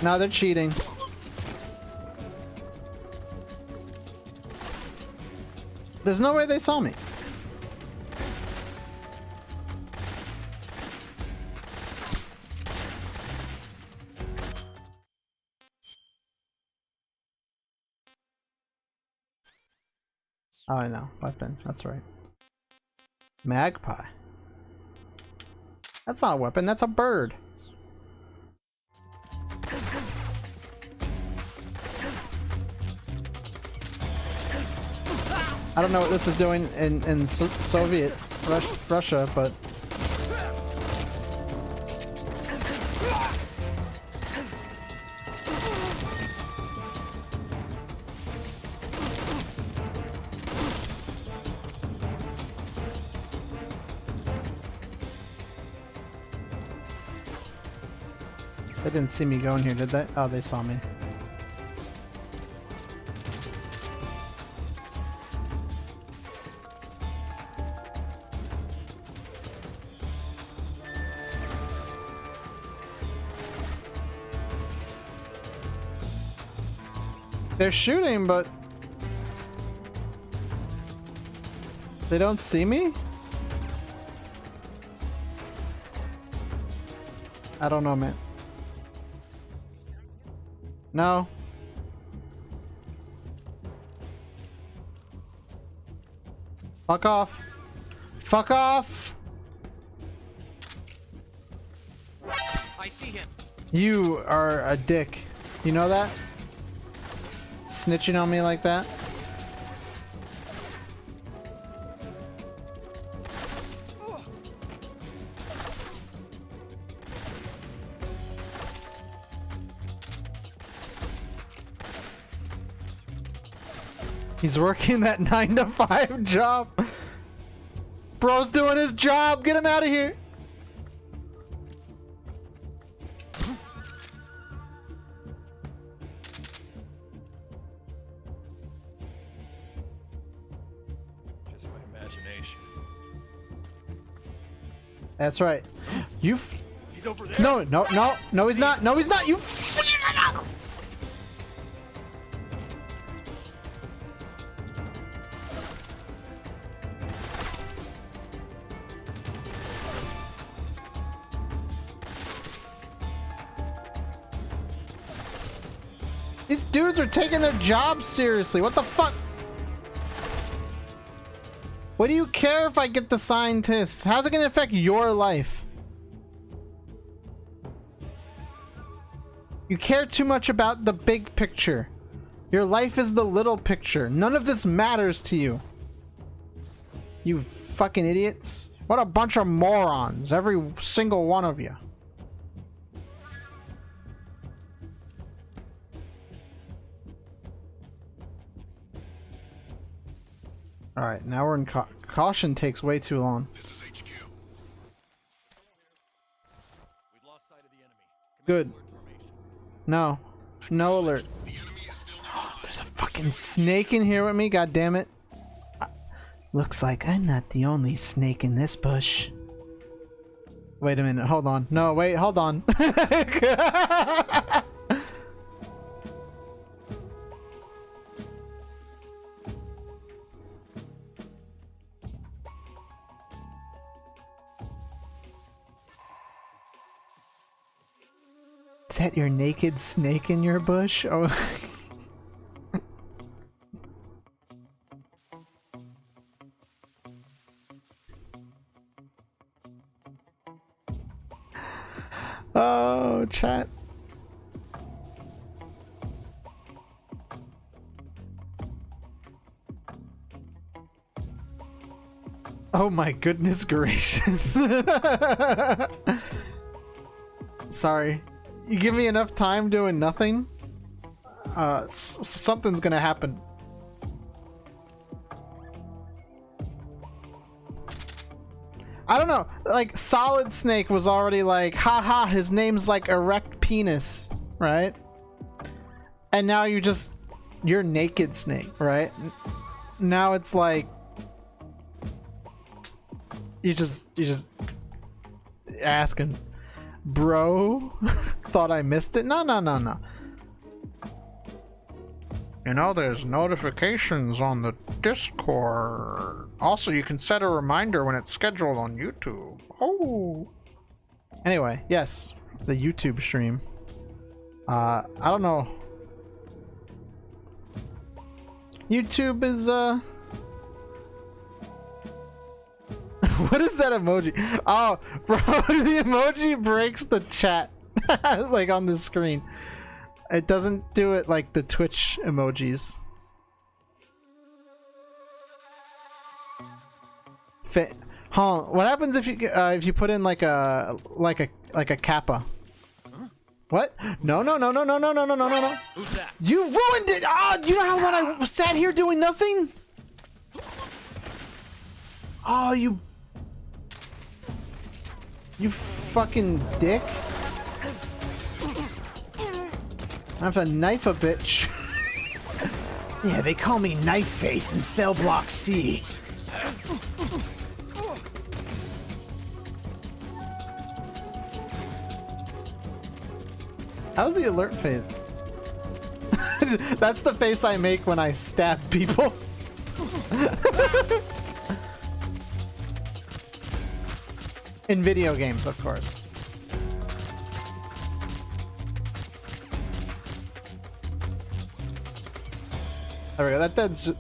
No, they're cheating. There's no way they saw me. Oh, I know. Weapon. That's right. Magpie. That's not a weapon, that's a bird. I don't know what this is doing in Soviet Russia, but... They didn't see me going here, did they? Oh, they saw me. They're shooting, but they don't see me? I don't know, man. No. Fuck off. Fuck off! I see him. You are a dick. You know that? Snitching on me like that? He's working that 9 to 5 job. Bro's doing his job. Get him out of here. Just my imagination. That's right. You. He's over there. No, no, no, no, he's not. No, he's not. You. These dudes are taking their jobs seriously. What the fuck? What do you care if I get the scientists? How's it gonna affect your life? You care too much about the big picture. Your life is the little picture. None of this matters to you. You fucking idiots. What a bunch of morons. Every single one of you. Alright, now we're in caution takes way too long. This is HQ. We've lost sight of the enemy. Good. Command formation. No. No alert. There's a fucking snake in here with me, god damn it. Looks like I'm not the only snake in this bush. Wait a minute, hold on. No, wait, hold on. Is that your naked snake in your bush? Oh. Oh, chat. Oh my goodness gracious. Sorry. You give me enough time doing nothing, something's gonna happen. I don't know, like Solid Snake was already like, haha, his name's like Erect Penis, right? And now you're Naked Snake, right? Now it's like you just asking, bro. Thought I missed it? No. You know, there's notifications on the Discord. Also, you can set a reminder when it's scheduled on YouTube. Oh. Anyway, yes, the YouTube stream. I don't know. YouTube is what is that emoji? Oh, bro, the emoji breaks the chat like on the screen. It doesn't do it like the Twitch emojis. Huh? What happens if you put in like a kappa? Huh? What? No. Who's that? You ruined it! Oh, you know how long I sat here doing nothing? Oh, you fucking dick. I have to knife a bitch. Yeah, they call me Knife Face in Cell Block C. How's the alert face? That's the face I make when I stab people. In video games, of course. There we go.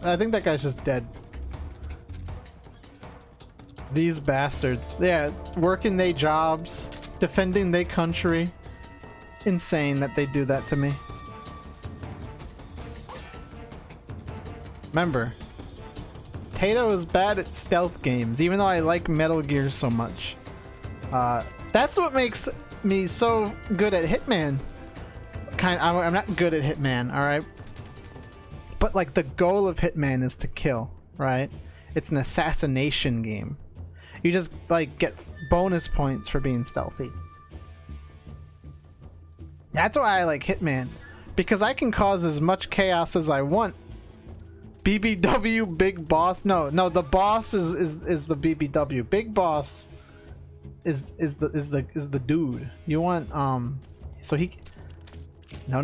I think that guy's just dead. These bastards. Yeah, working their jobs, defending their country. Insane that they do that to me. Remember, Tato is bad at stealth games, even though I like Metal Gear so much. That's what makes me so good at Hitman. I'm not good at Hitman, alright? But like the goal of Hitman is to kill, right? It's an assassination game. You just like get bonus points for being stealthy. That's why I like Hitman, because I can cause as much chaos as I want. BBW, Big Boss. No, the boss is the BBW. Big Boss is the dude. You want so he. No.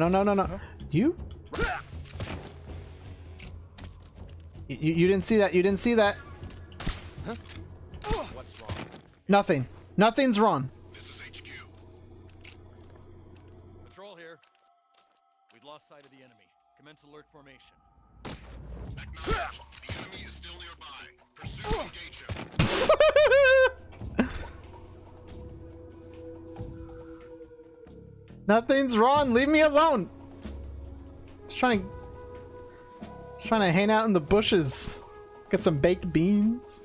You didn't see that. You didn't see that. What's wrong? Nothing. Nothing's wrong. This is HQ. Patrol here. We've lost sight of the enemy. Commence alert formation. Acknowledged. The enemy is still nearby. Pursue and engage him. Nothing's wrong. Leave me alone. Just trying to hang out in the bushes. Get some baked beans.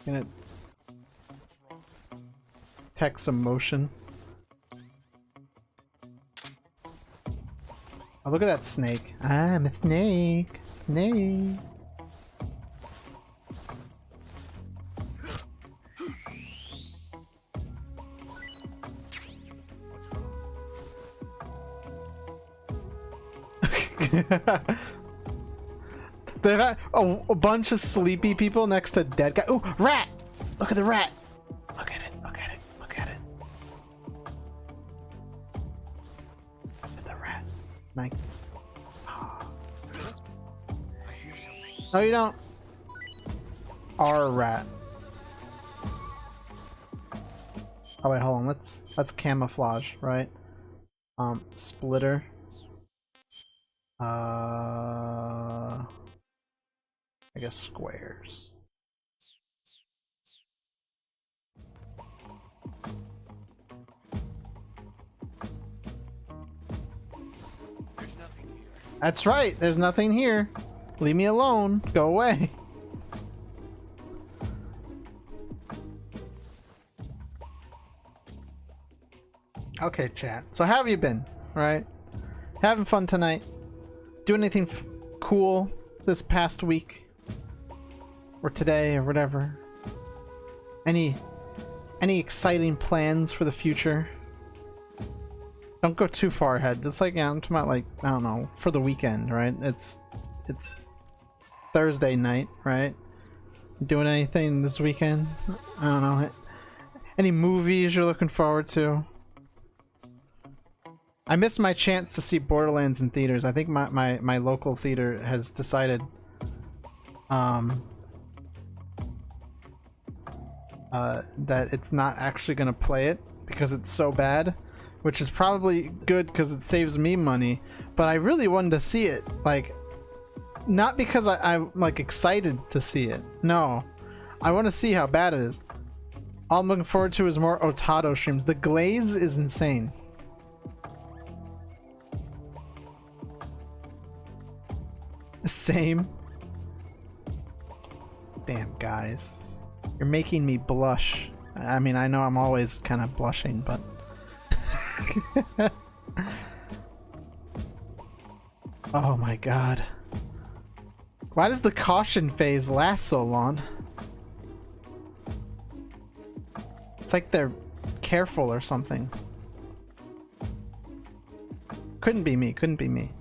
Gonna text some motion. Oh, look at that snake. I'm a snake. Snake. They've had a bunch of sleepy people next to dead guy. Ooh, rat! Look at the rat. Look at it. Look at it. Look at it. Look at the rat. Mike. Oh. No, you don't. Our rat. Oh wait, hold on. Let's camouflage, right? Splitter. I guess squares. There's nothing here. That's right. There's nothing here. Leave me alone. Go away. Okay, chat. So how have you been? Right? Having fun tonight? Do anything cool this past week? Or today or whatever? Any exciting plans for the future? Don't go too far ahead. Just like, yeah, I'm talking about like, I don't know, for the weekend, right? It's Thursday night, right? Doing anything this weekend? I don't know. Any movies you're looking forward to? I missed my chance to see Borderlands in theaters. I think my local theater has decided that it's not actually going to play it because it's so bad, which is probably good because it saves me money. But I really wanted to see it, like, not because I'm like excited to see it. No, I want to see how bad it is. All I'm looking forward to is more Otato streams. The glaze is insane. Same. Damn, guys. You're making me blush. I mean, I know I'm always kind of blushing, but... Oh my god. Why does the caution phase last so long? It's like they're careful or something. Couldn't be me, couldn't be me.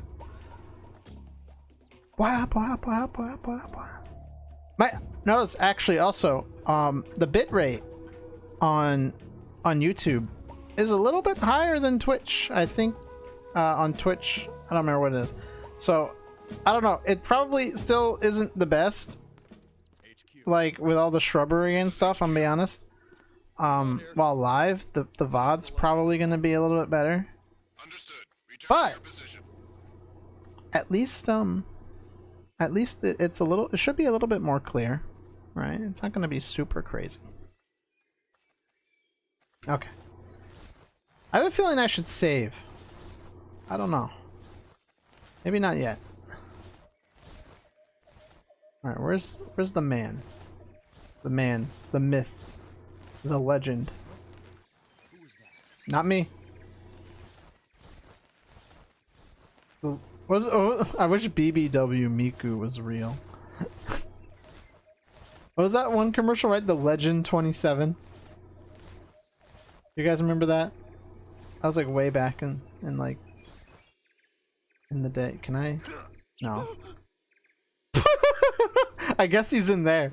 Wap, wap, wap, wap, wap, wap. Notice actually also the bitrate on YouTube is a little bit higher than Twitch. I think on Twitch, I don't remember what it is. So I don't know. It probably still isn't the best, like with all the shrubbery and stuff. I'm gonna be honest. While live, the VOD's probably gonna be a little bit better. But at least it's a little. It should be a little bit more clear, right? It's not gonna be super crazy. Okay. I have a feeling I should save. I don't know. Maybe not yet. All right, where's the man? The man, the myth, the legend. Not me. Oh, I wish BBW Miku was real. What was that one commercial, right? The Legend 27. You guys remember that? I was like way back in like in the day. Can I? No. I guess he's in there.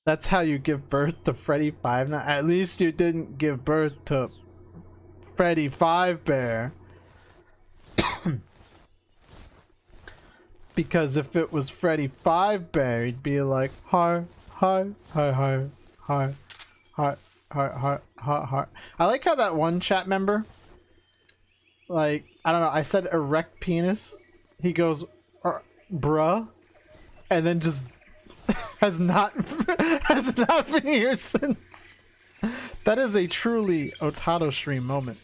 That's how you give birth to Freddy Five Nights. At least you didn't give birth to Freddy Fazbear. Because if it was Freddy Fazbear, he'd be like, hi, hi, hi, hi, hi, hi, hi, hi, hi, hi. I like how that one chat member, like, I don't know, I said erect penis. He goes, bruh, and then just has not been here since. That is a truly Otato stream moment.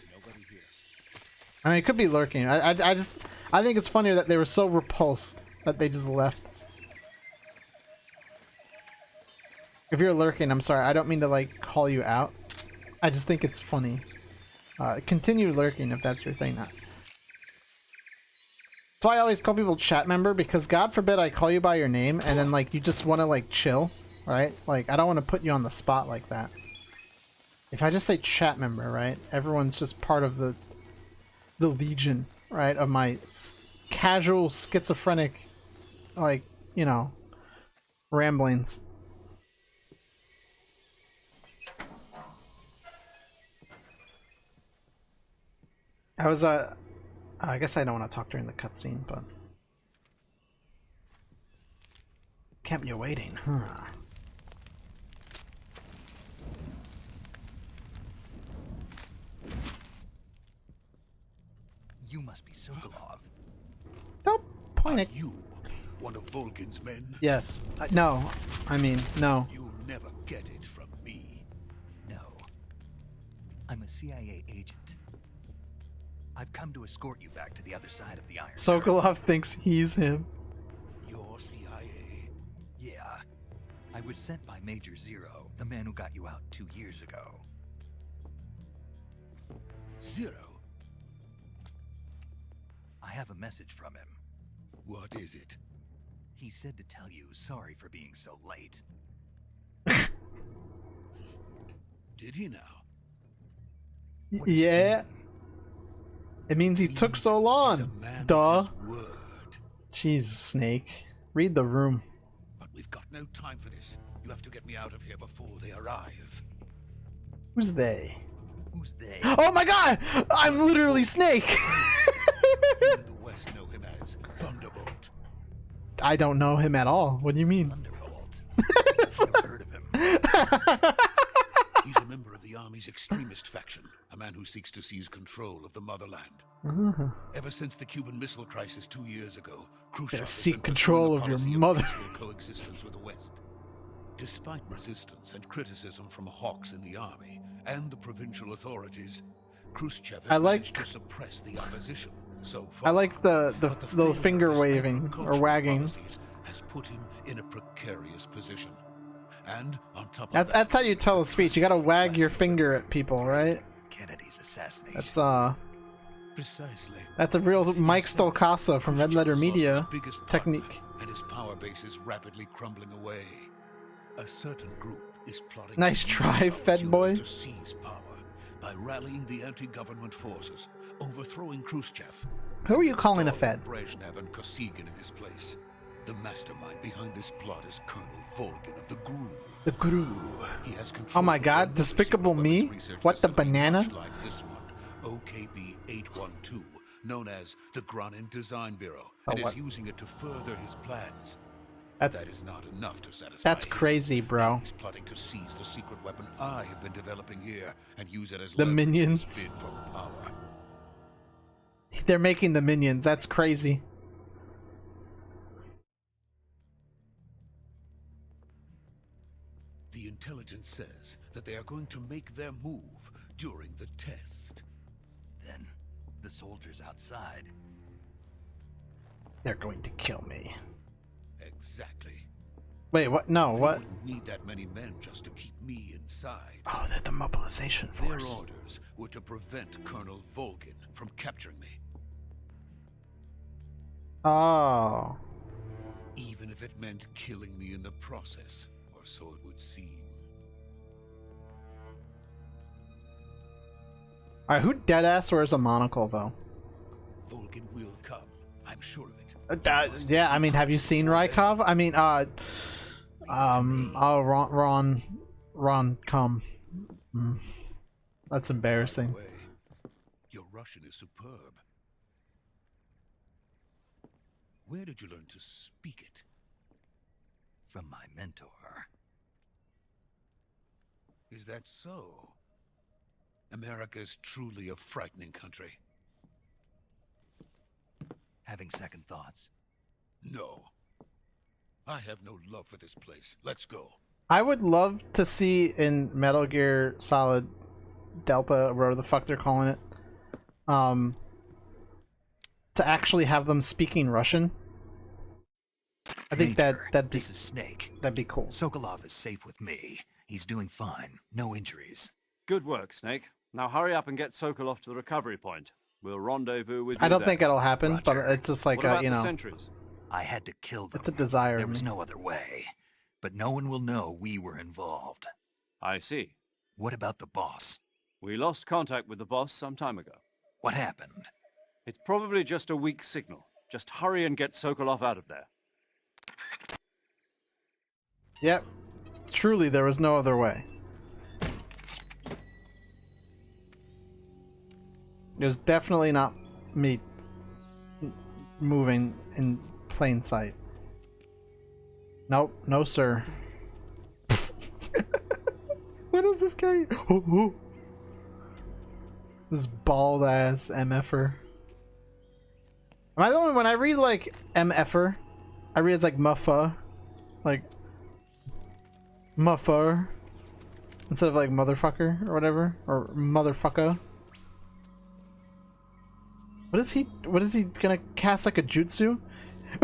I mean, it could be lurking. I I think it's funnier that they were so repulsed that they just left. If you're lurking, I'm sorry. I don't mean to like call you out. I just think it's funny. Continue lurking if that's your thing. That's why I always call people chat member, because God forbid I call you by your name and then like you just want to like chill, right? Like I don't want to put you on the spot like that. If I just say chat member, right? Everyone's just part of the legion, right? Of my casual schizophrenic, like, you know, ramblings. I was I guess I don't want to talk during the cutscene, but kept you waiting, huh? You must be Sokolov. Don't point Are it. you one of Volgin's men? Yes. No. I mean, no. You'll never get it from me. No. I'm a CIA agent. I've come to escort you back to the other side of the Iron Curtain. Sokolov thinks he's him. You're CIA? Yeah. I was sent by Major Zero, the man who got you out 2 years ago. Zero? I have a message from him. What is it? He said to tell you sorry for being so late. Did he now? Yeah. It means he took so long. Duh. Jeez, Snake. Read the room. But we've got no time for this. You have to get me out of here before they arrive. Who's they? Who's they? Oh my god! I'm literally Snake! Even the West know him as Thunderbolt. I don't know him at all. What do you mean? Thunderbolt. Never heard of him. He's a member of the Army's extremist faction, a man who seeks to seize control of the motherland. Ever since the Cuban Missile Crisis 2 years ago, Khrushchev has seek been control pursuing a of your policy mother. peaceful coexistence with the West. Despite resistance and criticism from hawks in the army and the provincial authorities, Khrushchev has managed to suppress the opposition. So far, I like the little finger failure of his waving or agricultural wagging. policies has put him in a precarious position. And on top of That's how you tell a speech. You gotta wag your finger at people, right? Kennedy's assassination. That's precisely. That's a real Mike Stolkasa from Red Letter Media technique. And his power base is rapidly crumbling away. A certain group is plotting Nice to use try, this Fed boy. opportunity to seize power by rallying the anti-government forces, overthrowing Khrushchev. Who are you calling a installing Fed? Brezhnev and Kosygin in his place. The mastermind behind this plot is Colonel Volgin of the GRU. The GRU. He has control Oh my over god, a new Despicable weapons Me? research What the facility banana? much like this one, OKB-812, known as the Granin Design Bureau, and what? is using it to further his plans. That is not enough to satisfy That's him. crazy, bro. He's plotting to seize the secret weapon I have been developing here and use it as The leverage in his minions. bid for power. They're making the minions. That's crazy. The intelligence says that they are going to make their move during the test. Then, the soldiers outside. They're going to kill me. Exactly. Wait, what? No, They what? wouldn't need that many men just to keep me inside. Oh, they're the mobilization Their force. orders were to prevent Colonel Volgin from capturing me, Oh. even if it meant killing me in the process, or so it would seem. Alright, who deadass wears a monocle, though? Volgin will come, I'm sure of it. Yeah, I mean, have you seen Rykov? I mean, Ron, come. That's embarrassing. By the way, your Russian is superb. Where did you learn to speak it? From my mentor. Is that so? America is truly a frightening country. Having second thoughts. No. I have no love for this place. Let's go. I would love to see in Metal Gear Solid Delta, or whatever the fuck they're calling it, to to actually have them speaking Russian. I think that'd be, this is Snake. That'd be cool. Sokolov is safe with me. He's doing fine. No injuries. Good work, Snake. Now hurry up and get Sokolov to the recovery point. We'll rendezvous with you I don't there. think it'll happen, Roger. but it's just like What about you the know, sentries? I had to kill them. it's a desire. There of was me. no other way. But no one will know we were involved. I see. What about the boss? We lost contact with the boss some time ago. What happened? It's probably just a weak signal. Just hurry and get Sokolov out of there. Yep. Truly, there was no other way. There's definitely not me moving in plain sight. Nope, no sir. What is this guy? This bald ass MFer. Am I the only when I read like MFer? I read it's like muffa. Like muffer. Instead of like motherfucker or whatever. Or motherfucker. What is he gonna cast like a jutsu?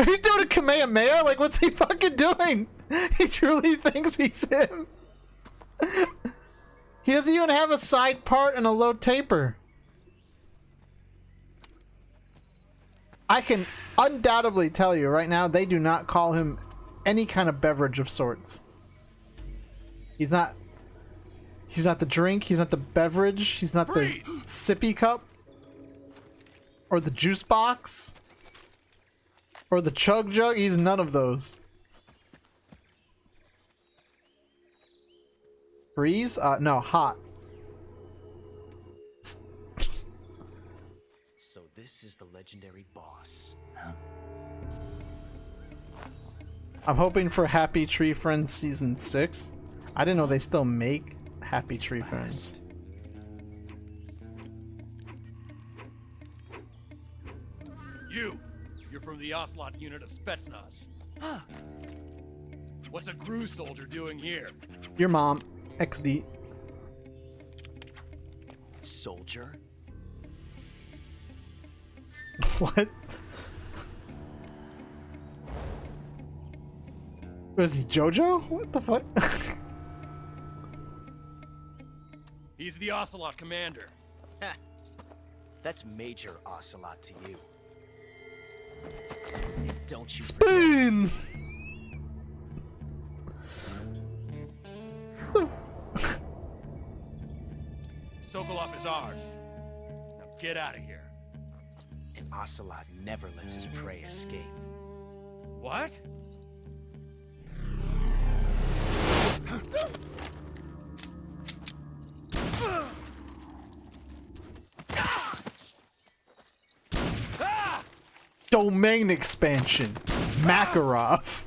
He's doing a Kamehameha? Like what's he fucking doing? He truly thinks he's him. He doesn't even have a side part and a low taper. I can undoubtedly tell you right now, they do not call him any kind of beverage of sorts. He's not the drink, he's not the beverage, he's not the sippy cup. Or the juice box. Or the chug jug, he's none of those. Freeze? No, hot. So this is the legendary boss. I'm hoping for Happy Tree Friends Season 6. I didn't know they still make Happy Tree Friends. You're from the Ocelot unit of Spetsnaz. Huh. What's a GRU soldier doing here? Your mom. XD. Soldier? What? Was he JoJo? What the fuck? He's the Ocelot commander. That's Major Ocelot to you. Don't you Spoon! Sokolov is ours. Now get out of here. And Ocelot never lets his prey escape. What? Domain expansion. Makarov.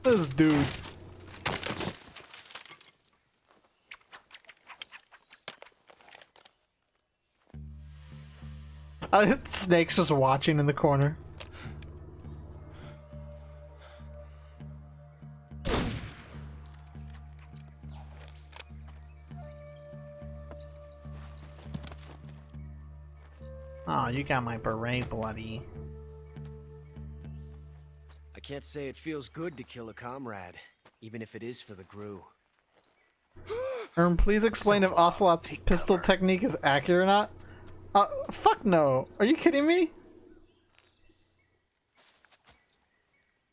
This dude. Snake's just watching in the corner. Oh, you got my beret bloody. I can't say it feels good to kill a comrade, even if it is for the GRU. Please explain if Ocelot's pistol technique is accurate or not. Fuck no. Are you kidding me?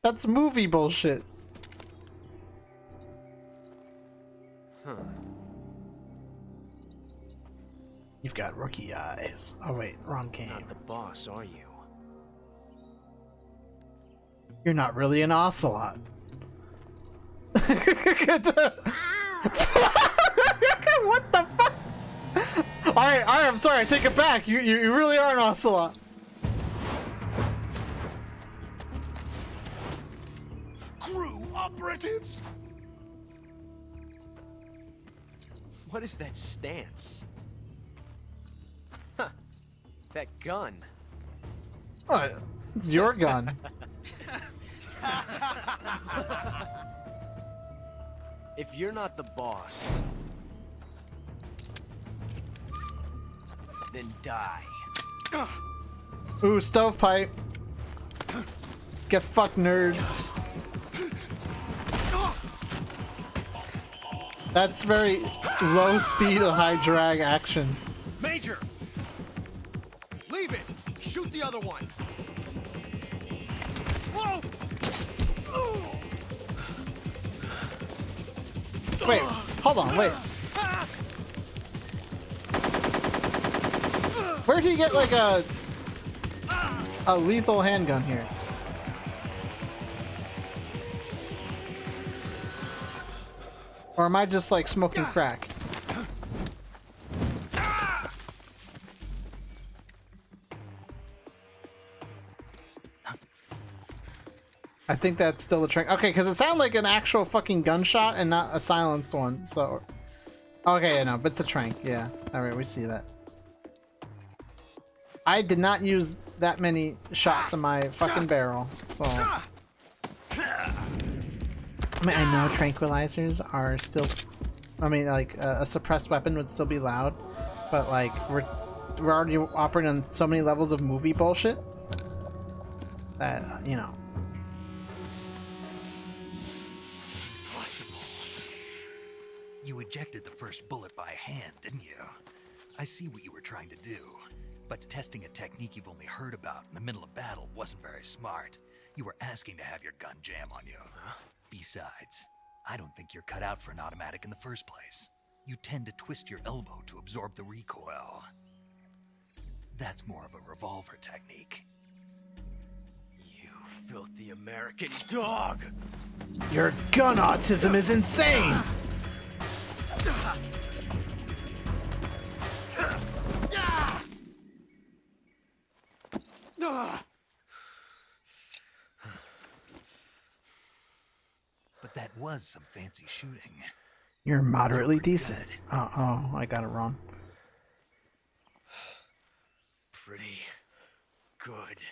That's movie bullshit. Huh. You've got rookie eyes. Oh wait, wrong game. Not the boss, are you? You're not really an Ocelot. What the fuck? Alright, I'm sorry, I take it back. You really are an Ocelot. GRU operatives? What is that stance? Huh. That gun. What? It's your gun. If you're not the boss, then die. Ooh, stovepipe. Get fucked, nerd. That's very low speed, high drag action. Major! Leave it! Shoot the other one! Whoa! Wait, hold on, wait. Where'd he get like a lethal handgun here? Or am I just like smoking crack? I think that's still a trick. Okay, because it sounded like an actual fucking gunshot and not a silenced one. So, okay, yeah, no, but it's a trank. Yeah, all right, we see that. I did not use that many shots in my fucking barrel, so. I mean, I know tranquilizers are still. I mean, like a suppressed weapon would still be loud, but like we're already operating on so many levels of movie bullshit that you know. You ejected the first bullet by hand, didn't you? I see what you were trying to do, but testing a technique you've only heard about in the middle of battle wasn't very smart. You were asking to have your gun jam on you. Besides, I don't think you're cut out for an automatic in the first place. You tend to twist your elbow to absorb the recoil. That's more of a revolver technique. You filthy American dog! Your gun autism is insane! But that was some fancy shooting. You're moderately decent. Oh, I got it wrong. Pretty good.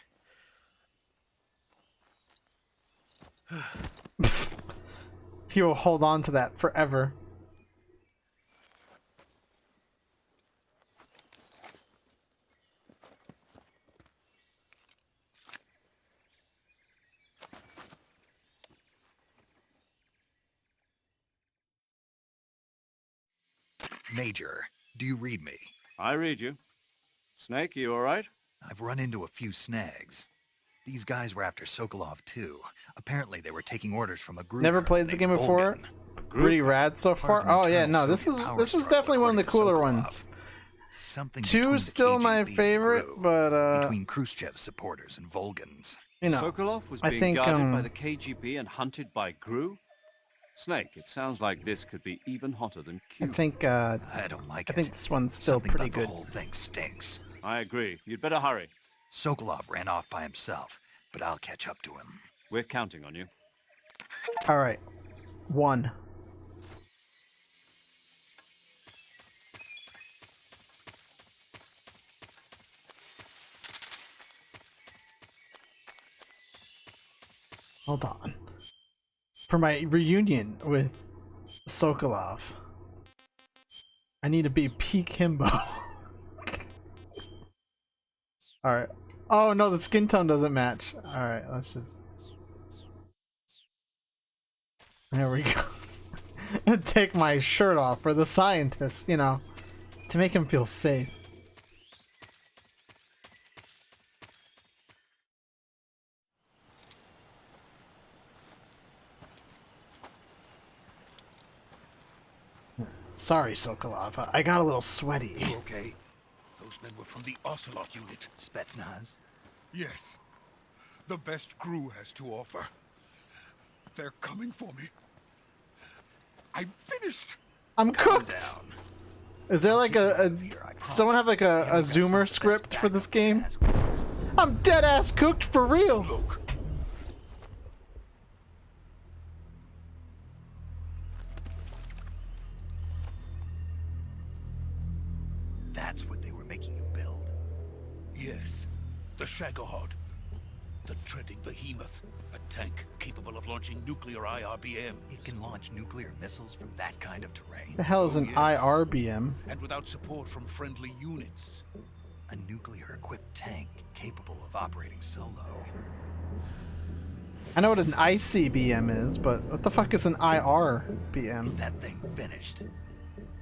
He will hold on to that forever. Major, do you read me? I read you. Snake, you all right? I've run into a few snags. These guys were after Sokolov too. Apparently they were taking orders from a group. Never played the game before. Pretty rad so far. Oh yeah, no, this is definitely one of the cooler ones. Something 2 is still my favorite, but between Khrushchev's supporters and Volgans. You know, Sokolov was I being think guarded by the KGB and hunted by GRU? Snake, it sounds like this could be even hotter than Q. I think I don't like it. I think this one's still Something pretty about good. The whole thing stinks. I agree. You'd better hurry. Sokolov ran off by himself, but I'll catch up to him. We're counting on you. All right, 1. Hold on. For my reunion with Sokolov, I need to be peak himbo. Alright. Oh no, the skin tone doesn't match. Alright, let's just... There we go. Take my shirt off for the scientist, you know, to make him feel safe. Sorry, Sokolov. I got a little sweaty. You okay? Those men were from the Ocelot unit. Spetsnaz? Yes. The best GRU has to offer. They're coming for me. I'm finished. I'm cooked. Is there like someone have like a Zoomer script for this game? I'm dead ass cooked for real. Look. That's what they were making you build. Yes, the Shagohod. The treading behemoth. A tank capable of launching nuclear IRBM. It can launch nuclear missiles from that kind of terrain. The hell is an IRBM? And without support from friendly units. A nuclear-equipped tank capable of operating solo. I know what an ICBM is, but what the fuck is an IRBM? Is that thing finished?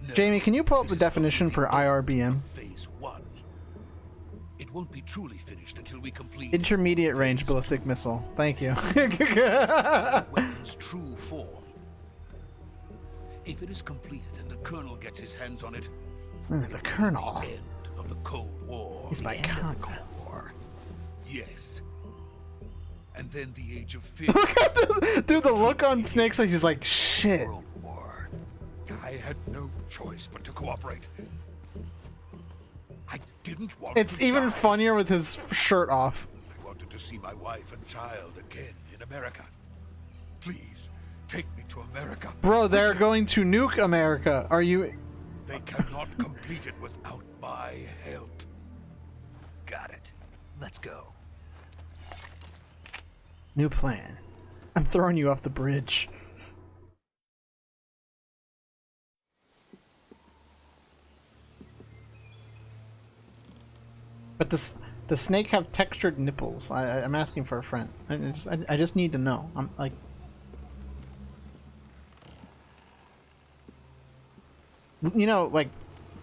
No, Jamie, can you pull up the definition for IRBM? Phase 1. It won't be truly finished until we complete Intermediate range ballistic missile. Thank you. the weapon's true form. If it is completed and the Colonel gets his hands on it, The Colonel. the end of the Cold War. He's my The end of the comrade. Cold War. Yes. And then the age of fear. Look at the look on Snake's face. He's like, shit. World War. I had no choice but to cooperate. I didn't want It's to even die. funnier with his shirt off. I wanted to see my wife and child again in America. Please, take me to America. Bro, they're going to nuke America. Are you... They cannot complete it without my help. Got it. Let's go. New plan. I'm throwing you off the bridge. But does Snake have textured nipples? I'm asking for a friend. I just need to know. I'm like... You know, like,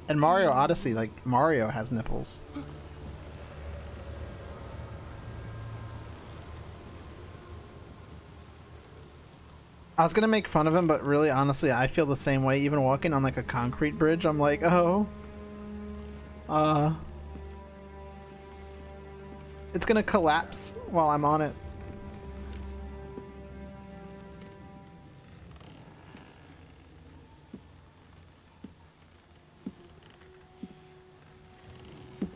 in Mario Odyssey, like, Mario has nipples. I was gonna make fun of him, but really, honestly, I feel the same way. Even walking on, like, a concrete bridge, I'm like, oh... It's gonna collapse while I'm on it.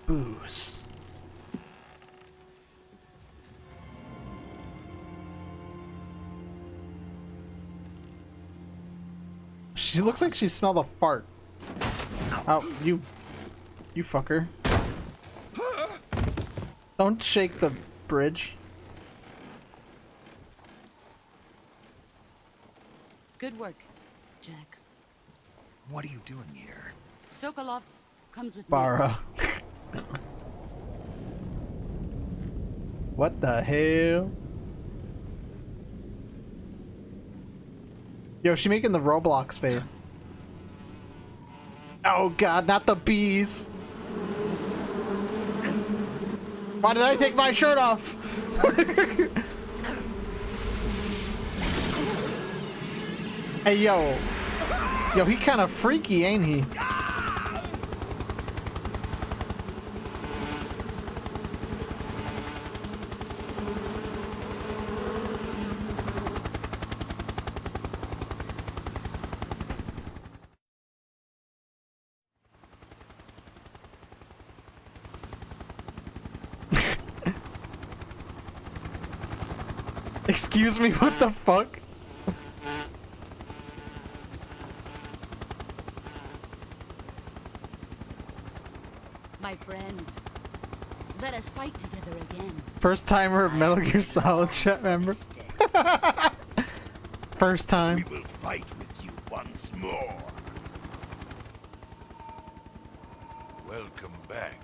Booze. She looks like she smelled a fart. Oh, you fucker. Don't shake the bridge. Good work, Jack. What are you doing here? Sokolov comes with me. Bara. What the hell? Yo, she making the Roblox face. Oh god, not the bees. Why did I take my shirt off? Hey, yo. Yo, he kind of freaky, ain't he? Excuse me, what the fuck? My friends, let us fight together again. First timer Metal Gear Solid chat member. First time. We will fight with you once more. Welcome back,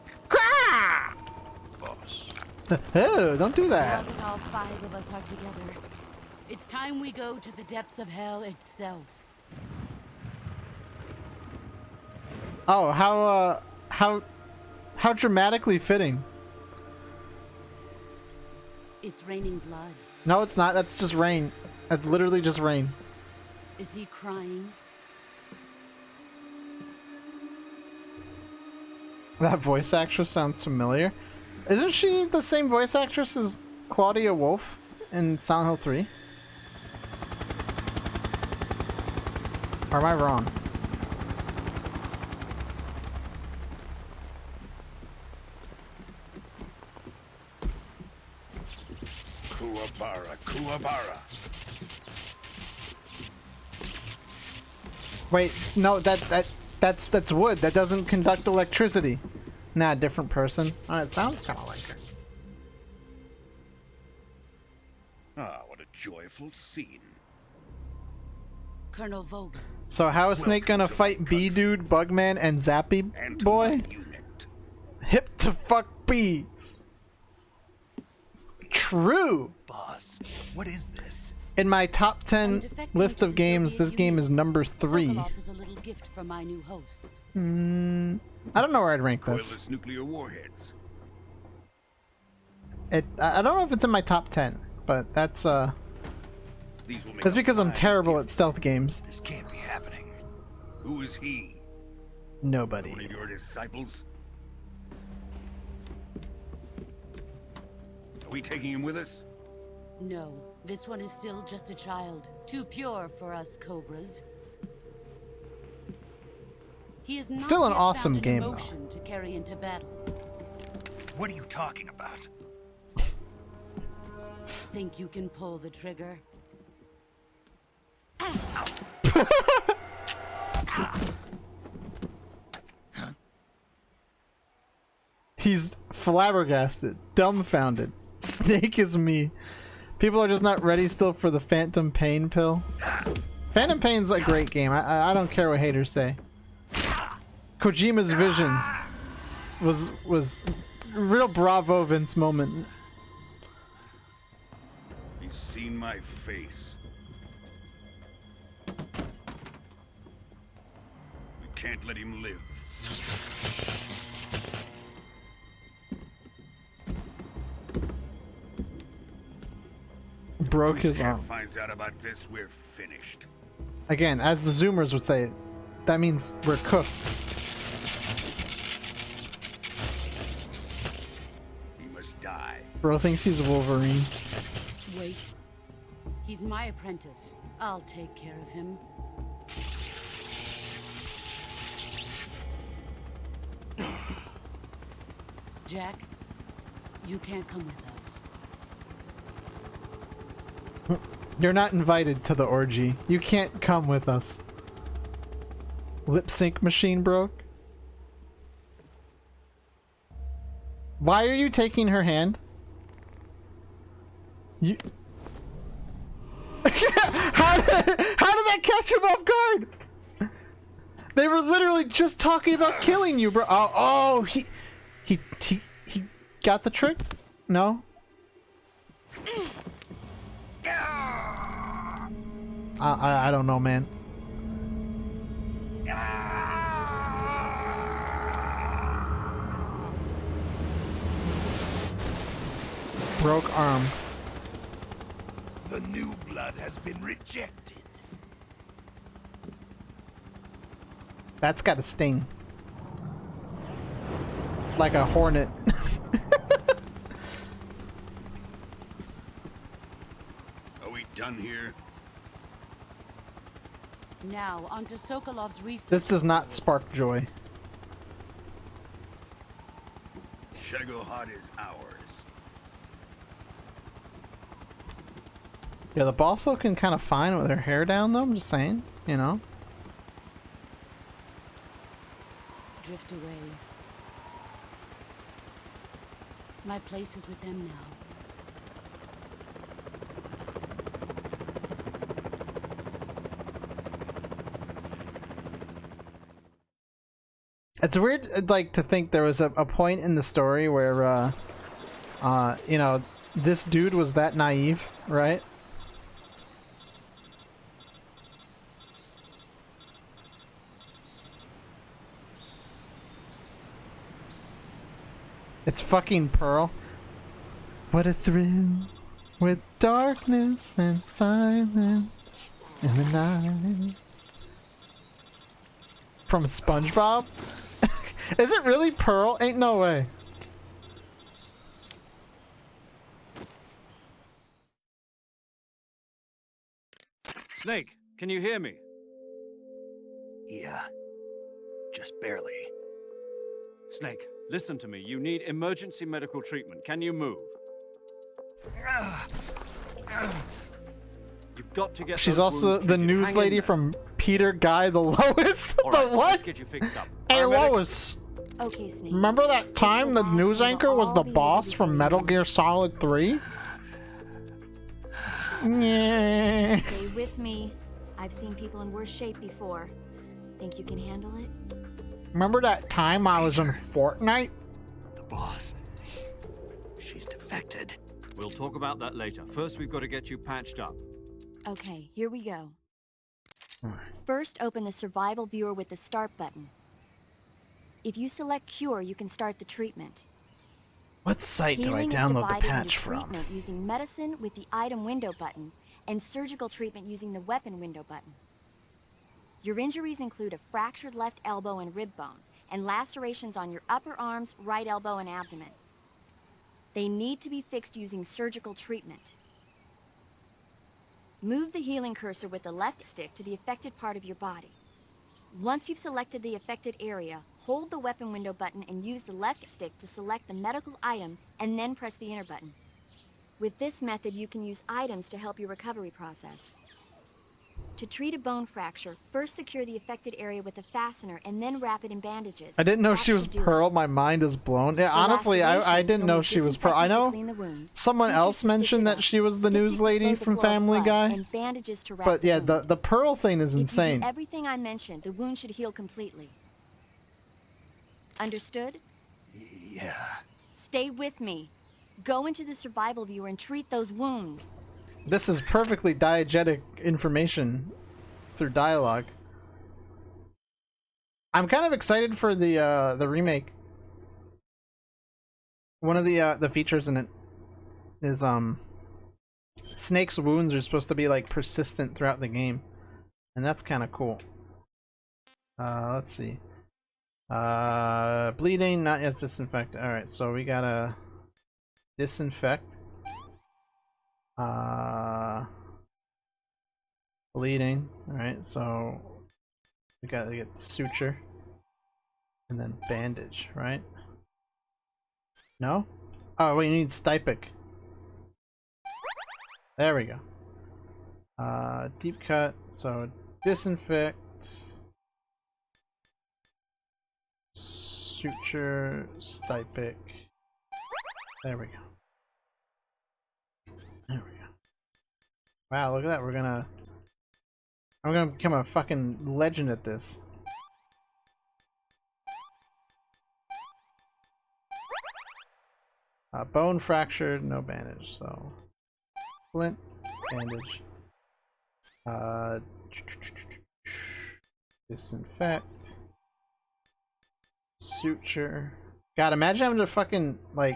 boss. Oh, don't do that. Now that all 5 of us are together, it's time we go to the depths of hell itself. Oh, how dramatically fitting. It's raining blood. No, it's not. That's just rain. That's literally just rain. Is he crying? That voice actress sounds familiar. Isn't she the same voice actress as Claudia Wolf in Silent Hill 3? Or am I wrong? Kuwabara. Wait, no, that That's wood. That doesn't conduct electricity. Nah, different person. Oh, it sounds kind of like her. Ah, what a joyful scene. Colonel Vogel. So how is Snake gonna fight B-Dude, Bugman, and Zappy Boy? Hip to fuck bees. True. Boss, what is this? In my top 10 list of games, this game is number 3. Sokolov is a little gift from my new hosts. I don't know where I'd rank this. Nuclear warheads. I don't know if it's in my top 10, but that's because I'm terrible at stealth games. This can't be happening. Who is he? Nobody. One of your disciples? Are we taking him with us? No, this one is still just a child. Too pure for us Cobras. He is not still an yet awesome found game, emotion to carry into battle. What are you talking about? Think you can pull the trigger? He's flabbergasted, dumbfounded. Snake is me. People are just not ready still for the Phantom Pain pill. Phantom Pain's a great game. I don't care what haters say. Kojima's vision was real bravo Vince moment. He's seen my face. We can't let him live. Broke his arm. Finds out about this, we're finished. Again, as the Zoomers would say, that means we're cooked. He must die. Bro thinks he's Wolverine. Wait. He's my apprentice. I'll take care of him. Jack, you can't come with us. You're not invited to the orgy. You can't come with us. Lip sync machine broke. Why are you taking her hand? You... how did that catch him off guard? They were literally just talking about killing you, bro. Oh, he got the trick? No? I don't know, man. Broke arm. The new blood has been rejected. That's got a sting. Like a hornet. Are we done here? Now, onto Sokolov's research. This does not spark joy. Shagohod is ours. Yeah, the boss looking kind of fine with her hair down, though. I'm just saying, you know. Drift away. My place is with them now. It's weird, like, to think there was a point in the story where, you know, this dude was that naive, right? It's fucking Pearl. What a thrill with darkness and silence in the night. From SpongeBob? Is it really Pearl? Ain't no way. Snake, can you hear me? Yeah. Just barely. Snake, listen to me. You need emergency medical treatment. Can you move? You've got to get. She's those also wounds the treated. news Hang in lady there. from Peter guy, the Lois. All The right, what? let's get you fixed up. Hey, Paramedic? Lois. Okay, Snake. Remember that time the news anchor was the boss from Metal Gear Solid 3? Yeah. Stay with me. I've seen people in worse shape before. Think you can handle it? Remember that time I was in Fortnite? The boss. She's defected. We'll talk about that later. First, we've got to get you patched up. Okay, here we go. First, open the survival viewer with the start button. If you select cure, you can start the treatment. What site do I Healing is download the divided patch into from? treatment using medicine with the item window button, and surgical treatment using the weapon window button. Your injuries include a fractured left elbow and rib bone, and lacerations on your upper arms, right elbow, and abdomen. They need to be fixed using surgical treatment. Move the healing cursor with the left stick to the affected part of your body. Once you've selected the affected area, hold the weapon window button and use the left stick to select the medical item, and then press the enter button. With this method, you can use items to help your recovery process. To treat a bone fracture, first secure the affected area with a fastener and then wrap it in bandages. I didn't know That she was should do it. Pearl. My mind is blown. Yeah, The honestly, I lacerations didn't will know need she was Pearl. I disinfectant to know clean the wound, someone sutures else to stitch mentioned it that up, she was the stitches news to lady slow the from flow of Family blood, Guy. and bandages to wrap But the yeah, wound. the Pearl thing is If you insane. do everything I mentioned, the wound should heal completely. Understood? Yeah. Stay with me. Go into the survival viewer and treat those wounds. This is perfectly diegetic information through dialogue. I'm kind of excited for the remake. One of the features in it is Snake's wounds are supposed to be like persistent throughout the game, and that's kind of cool. Let's see. Bleeding, not yet disinfect. All right, so we gotta disinfect. Bleeding. All right, so we gotta get the suture and then bandage, right? No? Oh, we need Stypic. There we go. Deep cut. So disinfect, suture, Stypic. There we go. There we go. Wow, look at that. I'm gonna become a fucking legend at this. Bone fractured, no bandage, so splint, bandage. Disinfect. Suture. God, imagine having to fucking like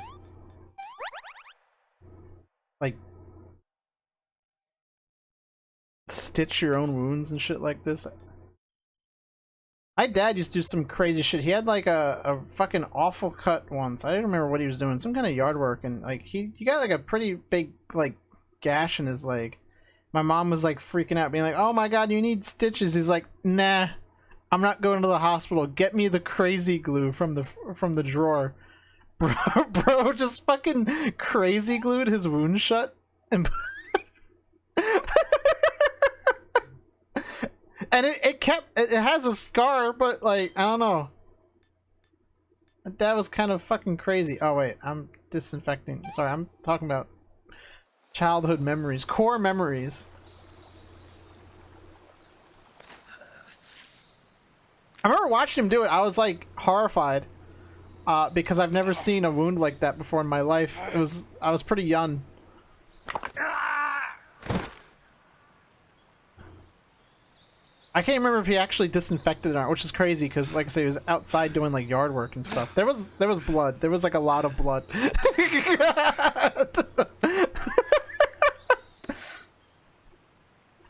stitch your own wounds and shit like this. My dad used to do some crazy shit. He had like a fucking awful cut once. I didn't remember what he was doing. Some kind of yard work, and like he got like a pretty big like gash in his leg. My mom was like freaking out, being like, "Oh my god, you need stitches." He's like, "Nah, I'm not going to the hospital. Get me the crazy glue from the drawer." Bro just fucking crazy glued his wound shut and and it has a scar, but like I don't know. That was kind of fucking crazy. Oh wait, I'm disinfecting. Sorry, I'm talking about childhood memories, core memories. I remember watching him do it. I was like horrified because I've never seen a wound like that before in my life. I was pretty young. I can't remember if he actually disinfected it or not, which is crazy because, like I say, he was outside doing like yard work and stuff. There was blood. There was like a lot of blood.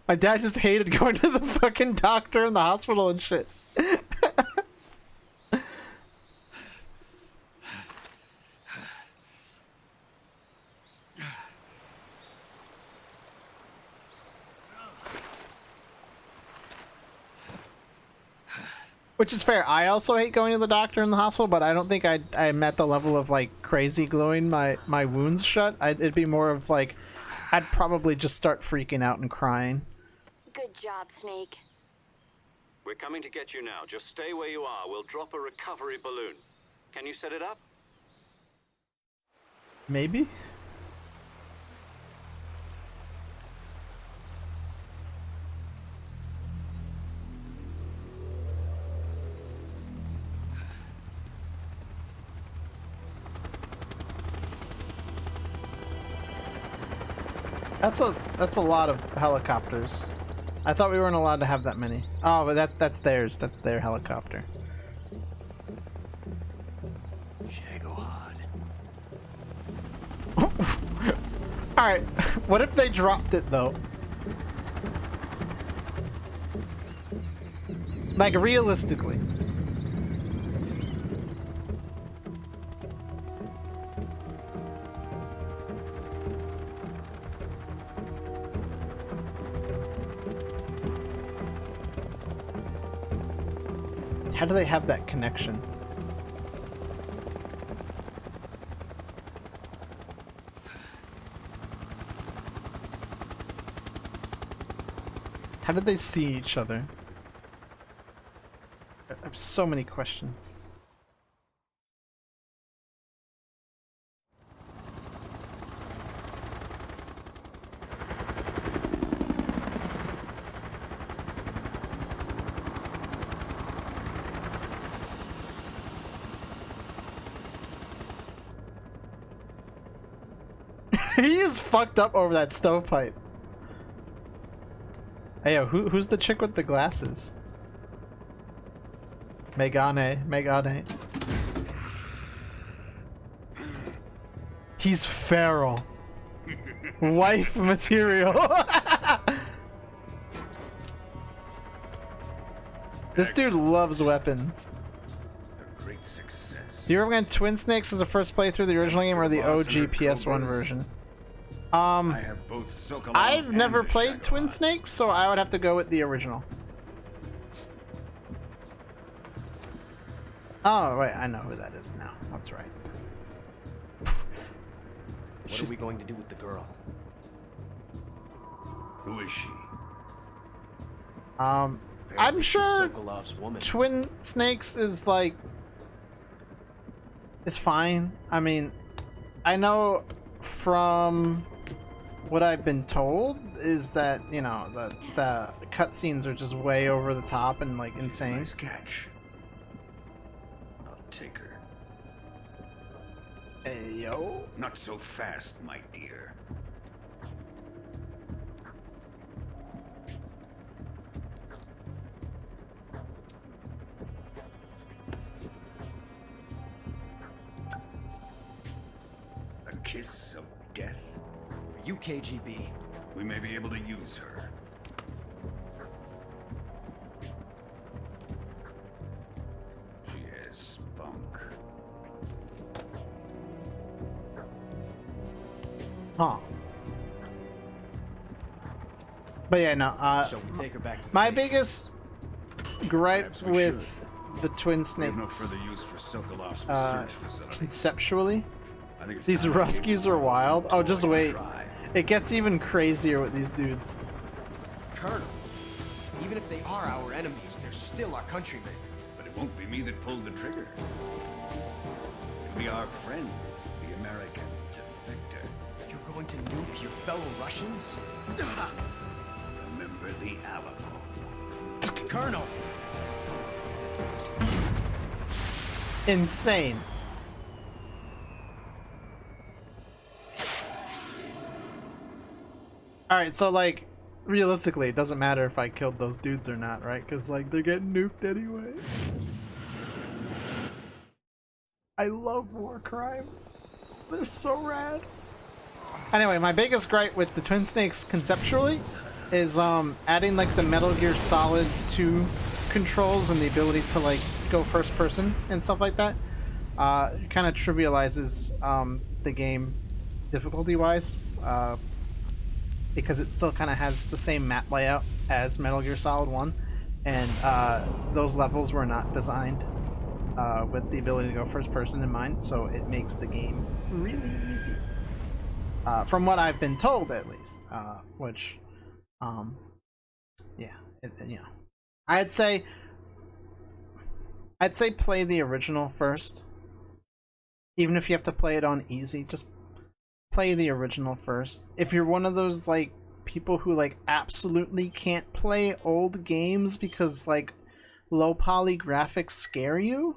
My dad just hated going to the fucking doctor and the hospital and shit. Which is fair. I also hate going to the doctor in the hospital, but I don't think I'm at the level of like crazy gluing my wounds shut. It'd be more of like I'd probably just start freaking out and crying. Good job, Snake. We're coming to get you now. Just stay where you are. We'll drop a recovery balloon. Can you set it up? Maybe? That's a lot of helicopters. I thought we weren't allowed to have that many. Oh, but that's theirs. That's their helicopter. Alright, what if they dropped it though? Like realistically. How do they have that connection? How did they see each other? I have so many questions. He is fucked up over that stovepipe. Hey, yo, who's the chick with the glasses? Megane. He's feral. Wife material. This dude loves weapons. A great success. Do you recommend Twin Snakes as a first playthrough of the original game or the OG PS1 version? I've never played Twin Snakes, so I would have to go with the original. Oh, wait, I know who that is now. That's right. What are we going to do with the girl? Who is she? I'm sure Sokolov's woman. Twin Snakes is like... is fine. I mean, I know from what I've been told is that, you know, the cutscenes are just way over the top and like insane. Nice catch. I'll take her. Hey, yo. Not so fast, my dear. A kiss of death? You KGB. We may be able to use her. She has spunk. Huh. But yeah, no, Shall we take her back to the my base? biggest gripe Perhaps we with the Twin We have no Snakes, further use for Sokolov's research facility. conceptually, I think it's these time to Ruskies give are Sokolov wild. some Oh, just toy to wait. try. It gets even crazier with these dudes. Colonel, even if they are our enemies, they're still our countrymen. But it won't be me that pulled the trigger. It'll be our friend, the American defector. You're going to nuke your fellow Russians? Remember the Alamo. Colonel! Insane. Alright, so like, realistically, it doesn't matter if I killed those dudes or not, right? Because like, they're getting nuked anyway. I love war crimes. They're so rad. Anyway, my biggest gripe with the Twin Snakes conceptually is adding like the Metal Gear Solid 2 controls and the ability to like go first person and stuff like that. It kind of trivializes the game difficulty wise. Because it still kind of has the same map layout as Metal Gear Solid 1, and those levels were not designed with the ability to go first person in mind, so it makes the game really easy. From what I've been told, at least, which, yeah, you know, I'd say play the original first. Even if you have to play it on easy, just play the original first. If you're one of those like people who like absolutely can't play old games because like low poly graphics scare you,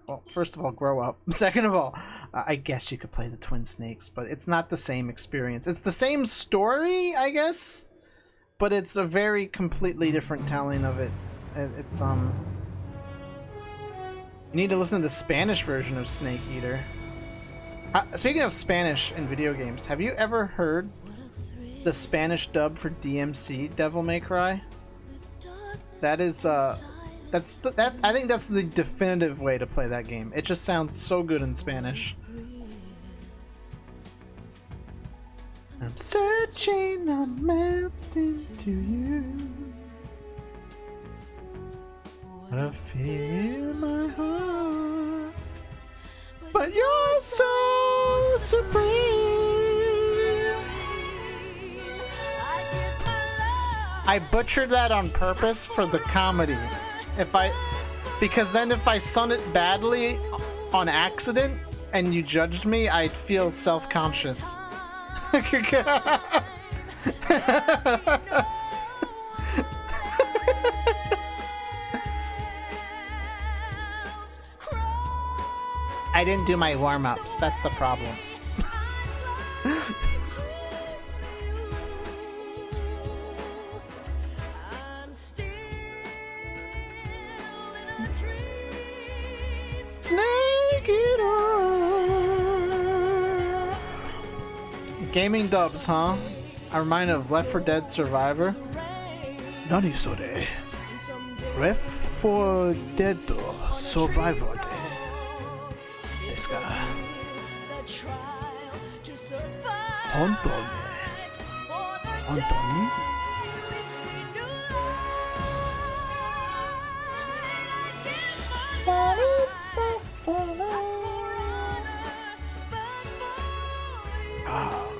well, first of all, grow up. Second of all, I guess you could play the Twin Snakes, but it's not the same experience. It's the same story, I guess, but it's a very completely different telling of it. It's you need to listen to the Spanish version of Snake Eater. Speaking of Spanish in video games, have you ever heard the Spanish dub for DMC Devil May Cry? That is I think that's the definitive way to play that game. It just sounds so good in Spanish. I'm searching, I'm melting to you. But I feel my heart. But you're so supreme. I butchered that on purpose for the comedy. Because then if I sung it badly on accident and you judged me, I'd feel self-conscious. I didn't do my warm-ups, that's the problem. Snake Eater. Gaming dubs, huh? I'm reminded of Left 4 Dead Survivor. Nani sore? Left 4 Dead Survivor desu ka? Hontou ne? Hontou ni?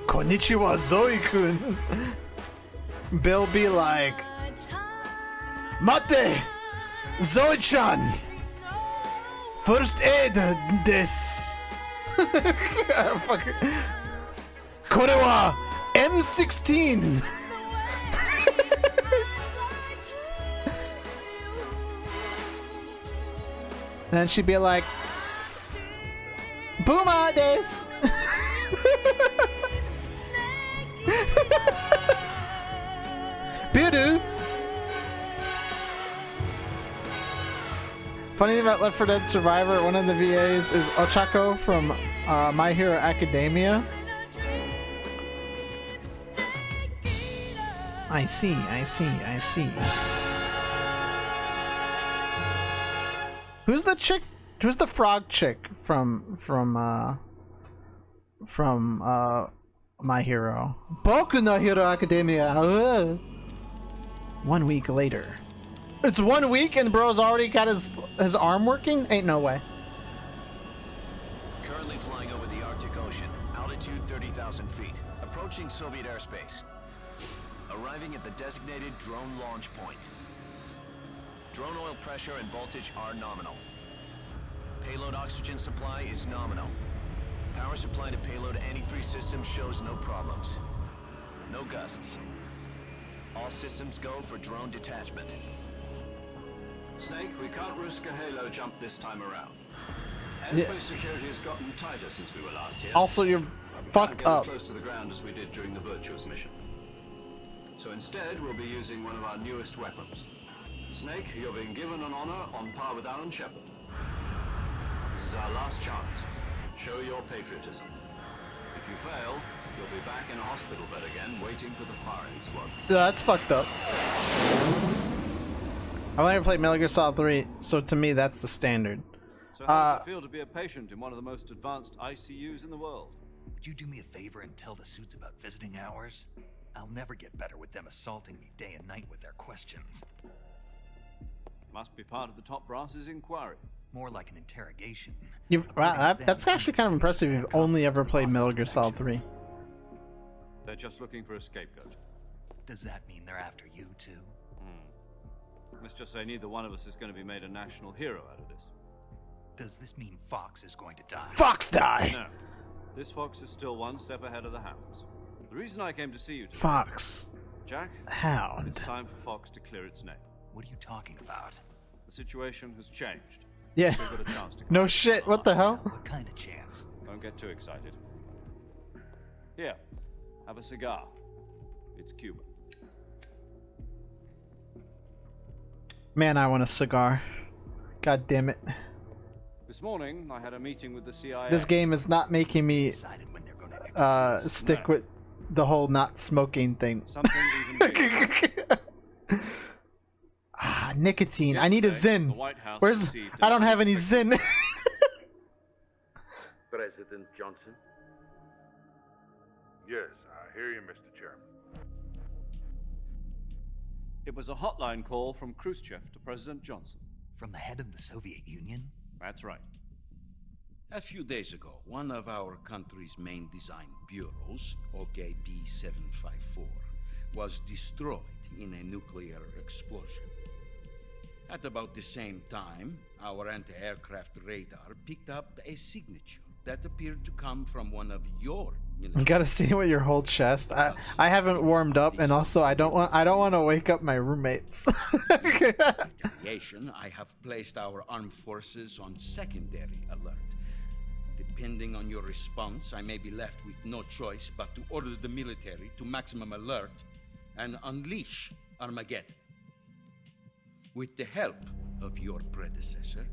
Konnichiwa, Zoe-kun. Bill be like, Mate! Zoe-chan! First aid desu. Kore wa M16! Then she'd be like, Booma desu! Biru! Funny thing about Left 4 Dead Survivor, one of the VAs is Ochako from My Hero Academia. I see. Who's the chick? Who's the frog chick from My Hero? Boku no Hero Academia. 1 week later. It's 1 week and bro's already got his arm working? Ain't no way. Currently flying over the Arctic Ocean, altitude 30,000 feet, approaching Soviet airspace. Arriving at the designated drone launch point. Drone oil pressure and voltage are nominal. Payload oxygen supply is nominal. Power supply to payload antifreeze system shows no problems. No gusts. All systems go for drone detachment. Snake, we can't risk a halo jump this time around. Airspace security has gotten tighter since we were last here. Also, you're fucked up. As close to the ground as we did during the Virtuous mission. So instead, we'll be using one of our newest weapons. Snake, you're being given an honor on par with Alan Shepard. This is our last chance. Show your patriotism. If you fail, you'll be back in a hospital bed again, waiting for the firing squad. Yeah, that's fucked up. I've never played Metal Gear Solid 3, so to me, that's the standard. So how does it feel to be a patient in one of the most advanced ICUs in the world? Would you do me a favor and tell the suits about visiting hours? I'll never get better with them assaulting me day and night with their questions. Must be part of the top brass's inquiry. More like an interrogation. That's actually kind of impressive if you've only ever played Metal Gear Solid 3. They're just looking for a scapegoat. Does that mean they're after you too? Let's just say neither one of us is going to be made a national hero out of this. Does this mean Fox is going to die? Fox die! No. This Fox is still one step ahead of the Hounds. The reason I came to see you today, Fox. Jack, Hound. it's time for Fox to clear its name. What are you talking about? The situation has changed. Yeah. We've got a chance to No shit, what the hell? What kind of chance? Don't get too excited. Here, have a cigar. It's Cuban. Man, I want a cigar. God damn it. This morning, I had a meeting with the CIA. This game is not making me stick with the whole not smoking thing. Something even bigger. Nicotine. I need a Zyn. Where's... I don't have any Zyn. President Johnson? Yes, I hear you, Mr. Chairman. It was a hotline call from Khrushchev to President Johnson. From the head of the Soviet Union? That's right. A few days ago, one of our country's main design bureaus, OKB-754, was destroyed in a nuclear explosion. At about the same time, our anti-aircraft radar picked up a signature that appeared to come from one of your You gotta see with your whole chest. I haven't warmed up, and also I don't want to wake up my roommates. retaliation, I have placed our armed forces on secondary alert. Depending on your response, I may be left with no choice but to order the military to maximum alert and unleash Armageddon. With the help of your predecessor,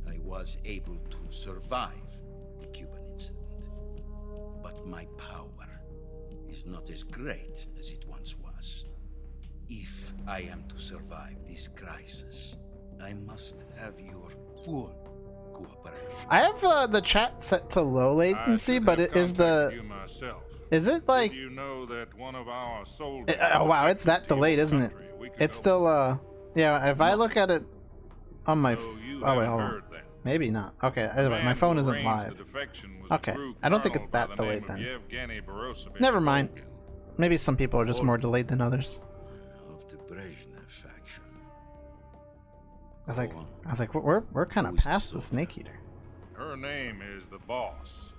I was able to survive the Cuban incident. But my power is not as great as it once was. If I am to survive this crisis, I must have your full cooperation. I have the chat set to low latency, but it is the... Is it like... You know that one of our soldiers... oh wow, it's that delayed, isn't it? It's still, yeah, if I look at it on my... oh wait, hold on. Maybe not. Okay, anyway, my phone isn't live. Okay, I don't think it's that delayed then. Never mind. Maybe some people are just more delayed than others. I was like, we're kind of past the Snake Eater. Her name is the Boss.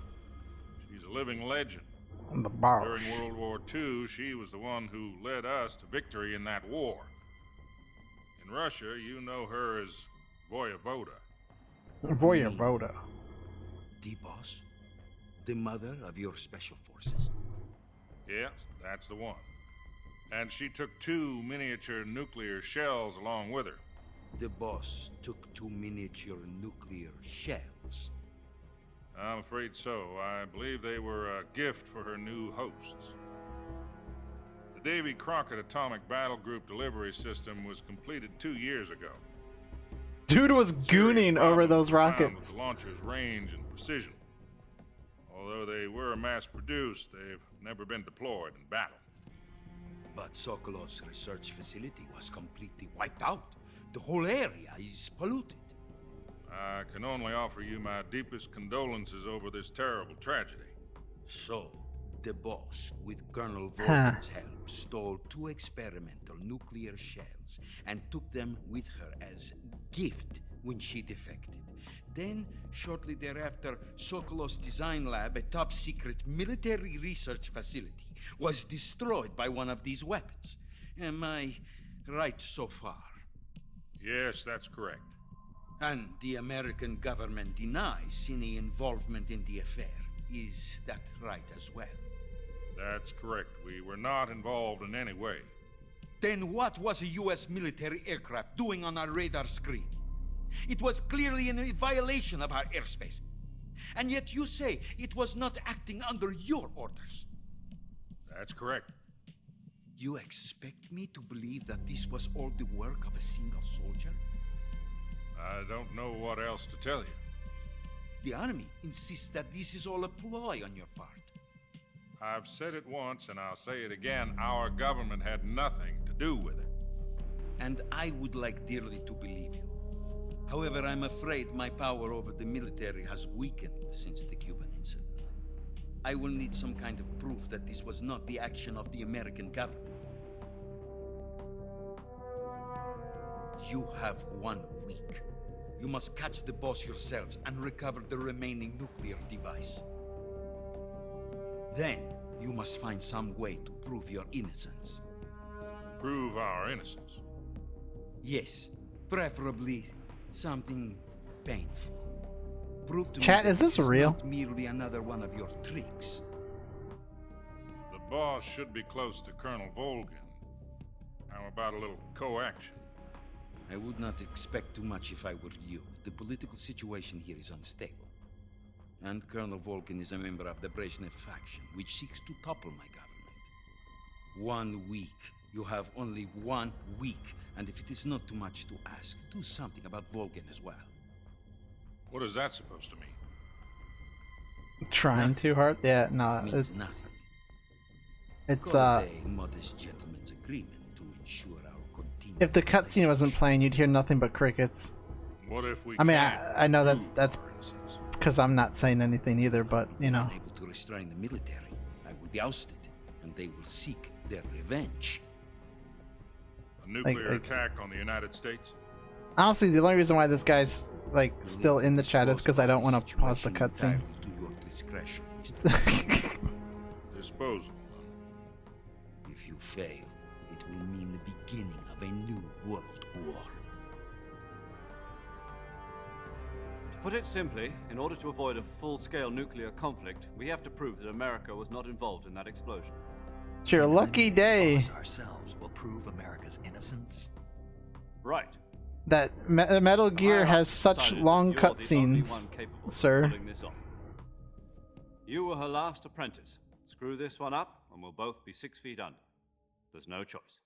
She's a living legend. The Boss. During World War II, she was the one who led us to victory in that war. In Russia, you know her as Voyevoda. Voyevoda. The Boss? The mother of your special forces? Yes, that's the one. And she took 2 miniature nuclear shells along with her. The Boss took 2 miniature nuclear shells? I'm afraid so. I believe they were a gift for her new hosts. The Davy Crockett Atomic Battle Group delivery system was completed 2 years ago. Dude was gooning over those rockets. The launcher's range and precision. Although they were mass-produced, they've never been deployed in battle. But Sokolov's research facility was completely wiped out. The whole area is polluted. I can only offer you my deepest condolences over this terrible tragedy. So, the Boss, with Colonel Volkin's help, stole 2 experimental nuclear shells and took them with her as gift when she defected. Then, shortly thereafter, Sokolov's design lab, a top-secret military research facility, was destroyed by one of these weapons. Am I right so far? Yes, that's correct. And the American government denies any involvement in the affair. Is that right as well? That's correct. We were not involved in any way. Then what was a U.S. military aircraft doing on our radar screen? It was clearly in a violation of our airspace. And yet you say it was not acting under your orders. That's correct. You expect me to believe that this was all the work of a single soldier? I don't know what else to tell you. The Army insists that this is all a ploy on your part. I've said it once, and I'll say it again. Our government had nothing to do with it. And I would like dearly to believe you. However, I'm afraid my power over the military has weakened since the Cuban incident. I will need some kind of proof that this was not the action of the American government. You have 1 week. You must catch the boss yourselves and recover the remaining nuclear device. Then, you must find some way to prove your innocence. Prove our innocence? Yes, preferably something painful. Prove to Chat, me is that this this real? not merely another one of your tricks. The boss should be close to Colonel Volgin. How about a little co-action? I would not expect too much if I were you. The political situation here is unstable. And Colonel Volgin is a member of the Brezhnev faction, which seeks to topple my government. 1 week. You have only 1 week. And if it is not too much to ask, do something about Volgin as well. What is that supposed to mean? Trying too hard? Yeah, no. Means nothing. It's Call it a modest gentleman's agreement to ensure our continued. if the cutscene wasn't playing, you'd hear nothing but crickets. What if we I mean, can't I know that's prove our innocence? because I'm not saying anything either, but you know. Unable to restrain the military, I will be ousted, and they will seek their revenge. A nuclear attack on the United States? Honestly, the only reason why this guy's like still in the chat is because I don't want to pause the cutscene. To your discretion, Mr. Disposal. If you fail, it will mean the beginning of a new world war. To put it simply, in order to avoid a full-scale nuclear conflict, we have to prove that America was not involved in that explosion. It's your lucky day. Us ourselves will prove America's innocence. Right. That Metal Gear has such Decided long that you're the only one cutscenes, capable of sir. pulling this off. You were her last apprentice. Screw this one up, and we'll both be 6 feet under. There's no choice.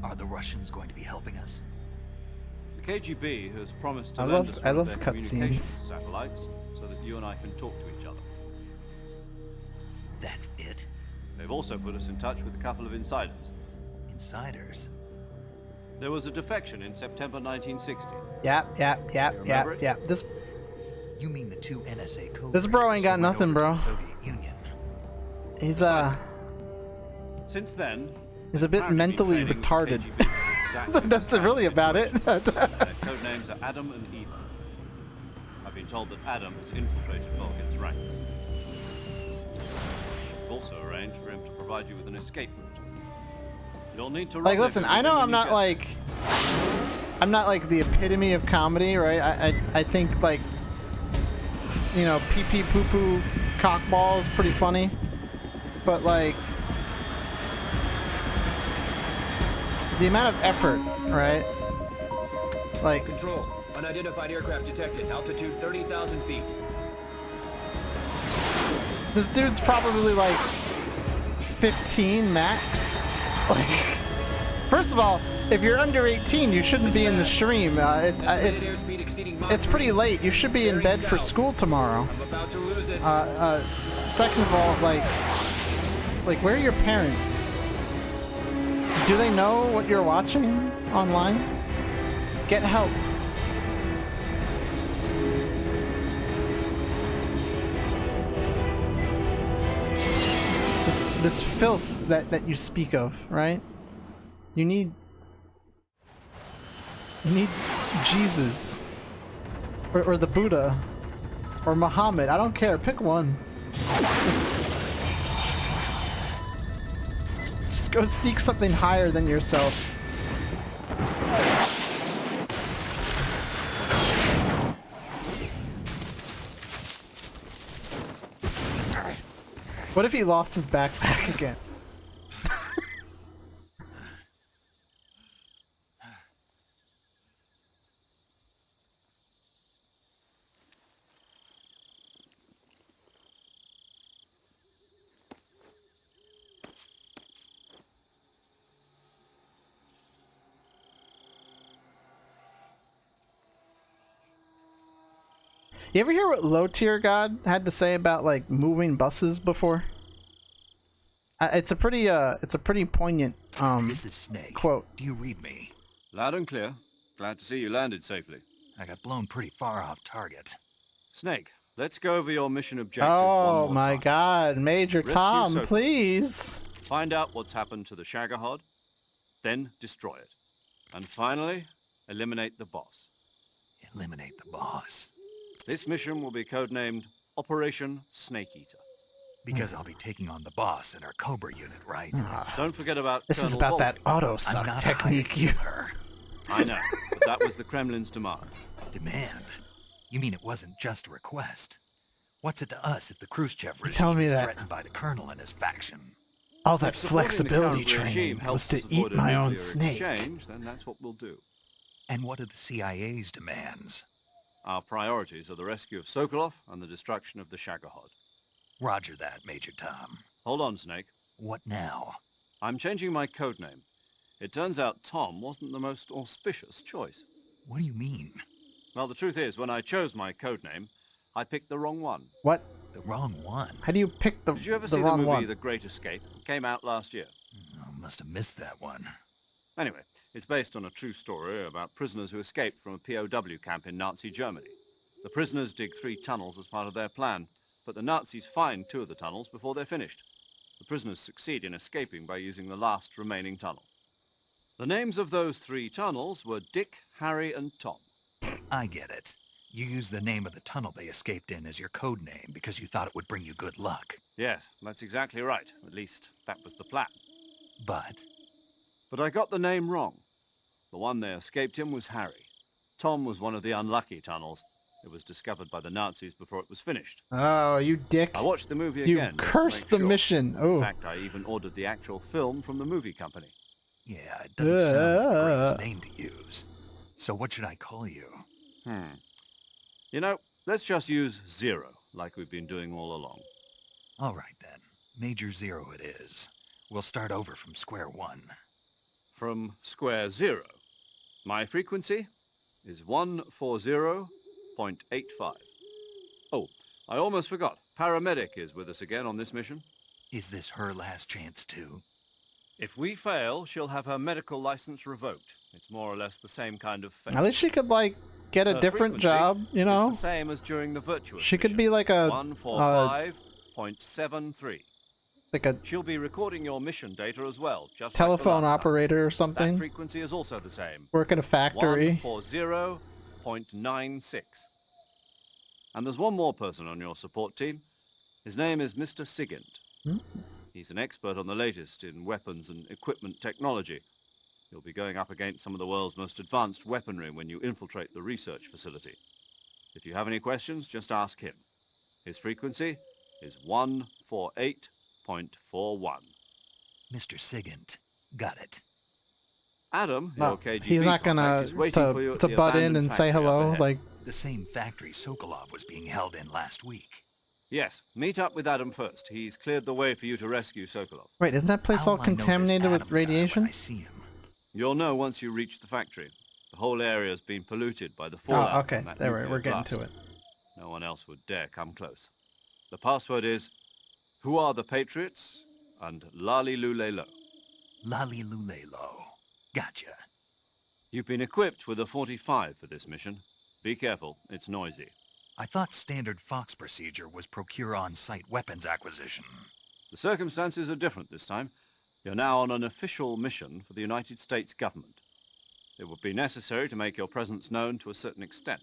Are the Russians going to be helping us? The KGB has promised to I lend love- us I one of love their communications cutscenes. satellites so that you and I can talk to each other. That's it? They've also put us in touch with a couple of insiders. Insiders? There was a defection in September 1960. Yeah. This You mean the 2 NSA code? this bro ain't got nothing, bro. Soviet Union. He's Since then, he's a bit apparently been mentally training with retarded. KGB for exactly That's this really about it. Their code names are Adam and Eva. I've been told that Adam has infiltrated Volgin's ranks. We've also arranged for him to provide you with an escape route. You'll need to Like, listen, I know I'm not like the epitome of comedy, right? I think like, you know, pee pee poo poo cockball is pretty funny, but like the amount of effort, right? Like, Control. Unidentified aircraft detected. Altitude 30,000 feet. this dude's probably like 15 max. Like, first of all, if you're under 18, you shouldn't be in the stream. It's pretty late. You should be in bed for school tomorrow. I'm about to lose it. Second of all, like where are your parents? Do they know what you're watching online? Get help. This filth that you speak of, right? You need Jesus or the Buddha or Muhammad. I don't care. Pick one. Just go seek something higher than yourself. What if he lost his backpack again? You ever hear what Low Tier God had to say about like moving buses before? It's a pretty poignant This is Snake. quote. Do you read me? Loud and clear. Glad to see you landed safely. I got blown pretty far off target. Snake, let's go over your mission objectives one Oh more my time. God, Major Rescue Tom, Sophie. please. Find out what's happened to the Shagohod, then destroy it. And finally, eliminate the boss. Eliminate the boss. This mission will be codenamed Operation Snake Eater. Because I'll be taking on the boss in our Cobra unit, right? Don't forget about This Colonel is about that Volkin. auto suck technique you. I know, but that was the Kremlin's demand. Demand? You mean it wasn't just a request? What's it to us if the Khrushchev regime telling me is that threatened by the colonel and his faction? All that If supporting the flexibility current regime training helps was to avoid eat a my own nuclear snake. exchange, then that's what we'll do. And what are the CIA's demands? Our priorities are the rescue of Sokolov and the destruction of the Shagohod. Roger that, Major Tom. Hold on, Snake. What now? I'm changing my codename. It turns out Tom wasn't the most auspicious choice. What do you mean? Well, the truth is, when I chose my codename, I picked the wrong one. What? The wrong one? How do you pick the Did you ever the see the wrong movie one? The Great Escape? It came out last year. I must have missed that one. Anyway, it's based on a true story about prisoners who escaped from a POW camp in Nazi Germany. The prisoners dig 3 tunnels as part of their plan, but the Nazis find 2 of the tunnels before they're finished. The prisoners succeed in escaping by using the last remaining tunnel. The names of those 3 tunnels were Dick, Harry, and Tom. I get it. You used the name of the tunnel they escaped in as your code name because you thought it would bring you good luck. Yes, that's exactly right. At least, that was the plan. But I got the name wrong. The one they escaped in was Harry. Tom was one of the unlucky tunnels. It was discovered by the Nazis before it was finished. Oh, you dick. I watched the movie You again. cursed the mission. Oh. In fact, I even ordered the actual film from the movie company. yeah, it doesn't sound like the greatest name to use. So what should I call you? You know, let's just use Zero, like we've been doing all along. All right then. Major Zero it is. We'll start over from square one. From square 0. My frequency is 140.85. Oh, I almost forgot. Paramedic is with us again on this mission. Is this her last chance too? If we fail, she'll have her medical license revoked. It's more or less the same kind of fate. At least she could like get a Her different frequency job, you know. is the same as during the virtuous She could mission. be like a 145.73. like a She'll be recording your mission data as well, just telephone like the last operator or time. something. That frequency is also the same. Work in a factory. 140.96. And there's one more person on your support team. His name is Mr. Sigint. He's an expert on the latest in weapons and equipment technology. You'll be going up against some of the world's most advanced weaponry when you infiltrate the research facility. If you have any questions, just ask him. His frequency is 148.41. Mr. Sigint. Got it. Adam, No, your KGB he's not gonna contact, is waiting for you at to the butt in abandoned and say factory up hello. ahead. Like, The same factory Sokolov was being held in last week. Yes, meet up with Adam first. He's cleared the way for you to rescue Sokolov. wait, isn't that place How'll all I know this contaminated Adam with guy when radiation? I see him? You'll know once you reach the factory. The whole area's been polluted by the fallout Oh, okay. from that There nuclear we're getting blast. to it. No one else would dare come close. The password is, who are the Patriots? And Lali Lulelo. Lali Lulelo. Gotcha. You've been equipped with a 45 for this mission. Be careful, it's noisy. I thought standard Fox procedure was procure on-site weapons acquisition. The circumstances are different this time. You're now on an official mission for the United States government. It would be necessary to make your presence known to a certain extent,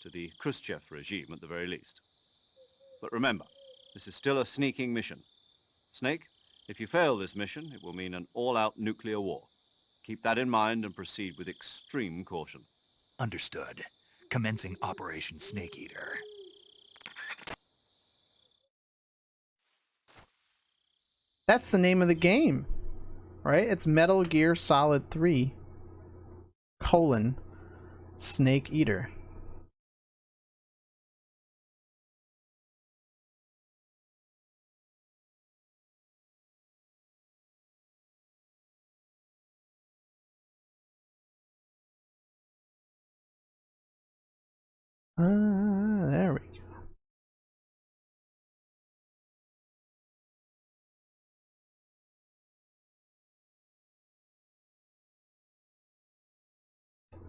to the Khrushchev regime at the very least. But remember, this is still a sneaking mission. Snake, if you fail this mission, it will mean an all-out nuclear war. Keep that in mind and proceed with extreme caution. Understood. Commencing Operation Snake Eater. That's the name of the game, right? It's Metal Gear Solid 3: Snake Eater. There we go.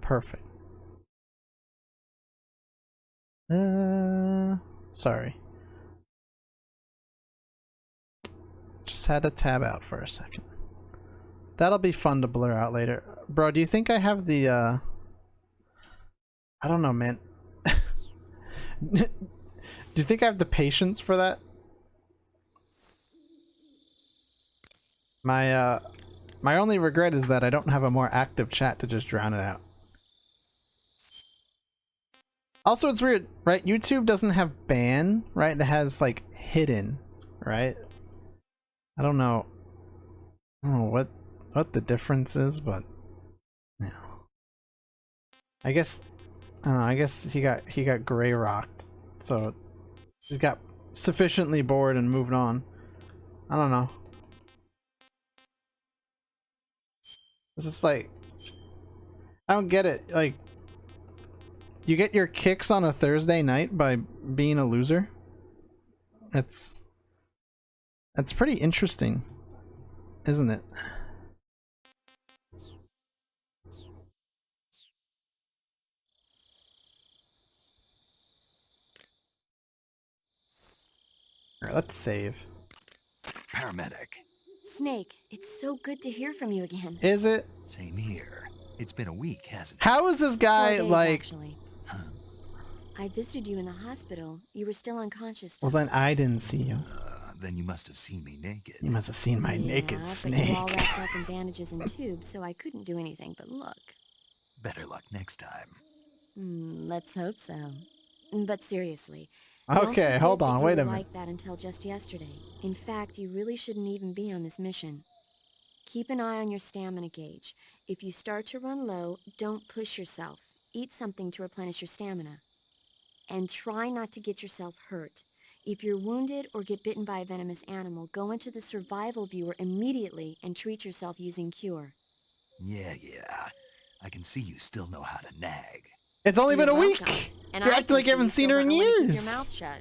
Perfect. Sorry. Just had to tab out for a second. That'll be fun to blur out later. Bro, do you think I have the, I don't know, man. Do you think I have the patience for that? My only regret is that I don't have a more active chat to just drown it out. Also, it's weird, right? YouTube doesn't have ban, right? It has, like, hidden, right? I don't know what the difference is, but yeah. I guess he got gray rocked, so he got sufficiently bored and moved on. I don't know. It's just like, I don't get it. Like, you get your kicks on a Thursday night by being a loser? That's pretty interesting, isn't it? Alright, let's save. Paramedic. Snake, it's so good to hear from you again. Is it? Same here. It's been a week, hasn't it? How is this guy 4 days, like? Actually. I visited you in the hospital. You were still unconscious, though. Well, then I didn't see you. Then you must have seen me naked. You must have seen my naked snake. But you were all wrapped up in bandages and tubes, so I couldn't do anything but look. Better luck next time. Let's hope so. But seriously. Okay, hold on, wait a minute. Like that until just yesterday. In fact, you really shouldn't even be on this mission. Keep an eye on your stamina gauge. If you start to run low, don't push yourself. Eat something to replenish your stamina. And try not to get yourself hurt. If you're wounded or get bitten by a venomous animal, go into the survival viewer immediately and treat yourself using Cure. Yeah. I can see you still know how to nag. It's only been a welcome. week! And You're I acting like you haven't seen her in Keep your years! mouth shut.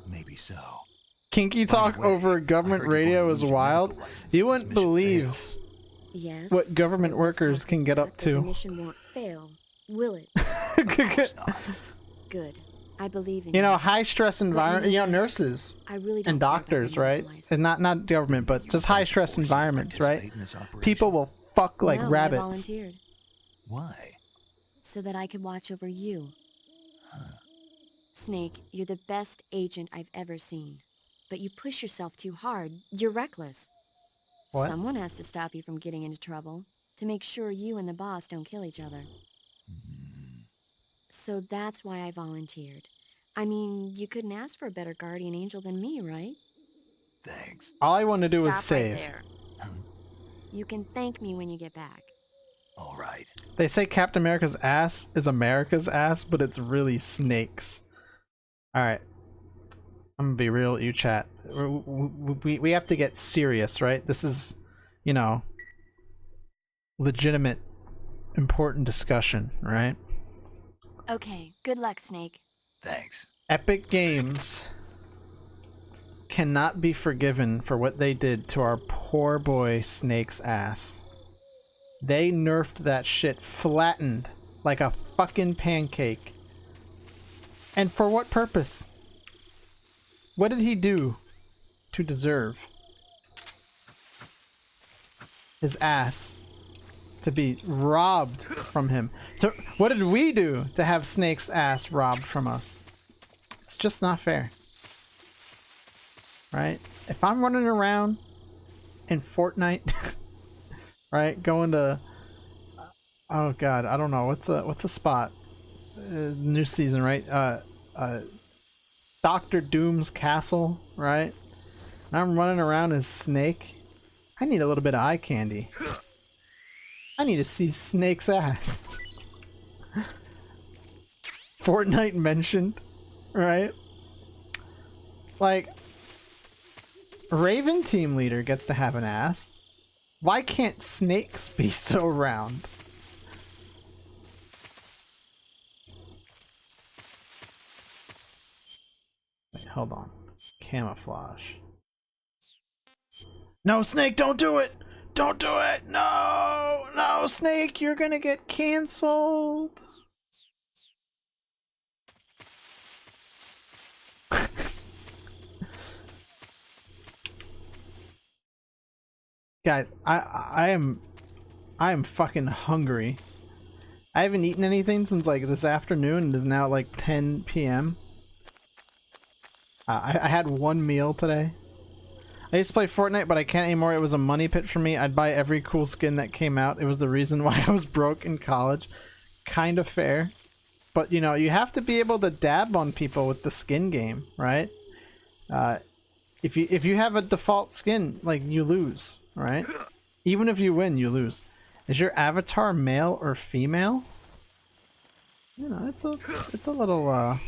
Maybe so. Kinky talk over government radio is wild. You wouldn't believe Yes, what government workers can get up The to. mission won't fail, will it? Good. I believe in You know, high stress environment, you know, nurses I really don't and doctors, right? And not government, but just high stress environments, right? People will fuck like No, rabbits. I volunteered. Why? So that I could watch over you. Snake, you're the best agent I've ever seen. But you push yourself too hard. You're reckless. What? Someone has to stop you from getting into trouble. To make sure you and the boss don't kill each other. So that's why I volunteered. I mean, you couldn't ask for a better guardian angel than me, right? Thanks. All I want to do is Stop save. right there. You can thank me when you get back. All right. They say Captain America's ass is America's ass, but it's really Snake's. Alright. I'm gonna be real with you, chat. We have to get serious, right? This is, you know, legitimate, important discussion, right? Okay, good luck, Snake. Thanks. Epic Games cannot be forgiven for what they did to our poor boy Snake's ass. They nerfed that shit flattened like a fucking pancake. And for what purpose? What did he do to deserve his ass to be robbed from him? What did we do to have Snake's ass robbed from us? It's just not fair. Right? If I'm running around in Fortnite, right, going to, oh god, I don't know, what's a spot? New season, right? Dr. Doom's castle, right? And I'm running around as Snake. I need a little bit of eye candy. I need to see Snake's ass. Fortnite mentioned, right? Like, Raven team leader gets to have an ass. Why can't Snakes be so round? Wait, hold on. Camouflage. No, Snake, don't do it! Don't do it! No! No, Snake, you're gonna get canceled! Guys, I am fucking hungry. I haven't eaten anything since like this afternoon. It is now like 10 p.m. I had one meal today. I used to play Fortnite, but I can't anymore. It was a money pit for me. I'd buy every cool skin that came out. It was the reason why I was broke in college. Kind of fair. But, you know, you have to be able to dab on people with the skin game, right? If you have a default skin, like, you lose, right? Even if you win, you lose. Is your avatar male or female? You know, it's a little,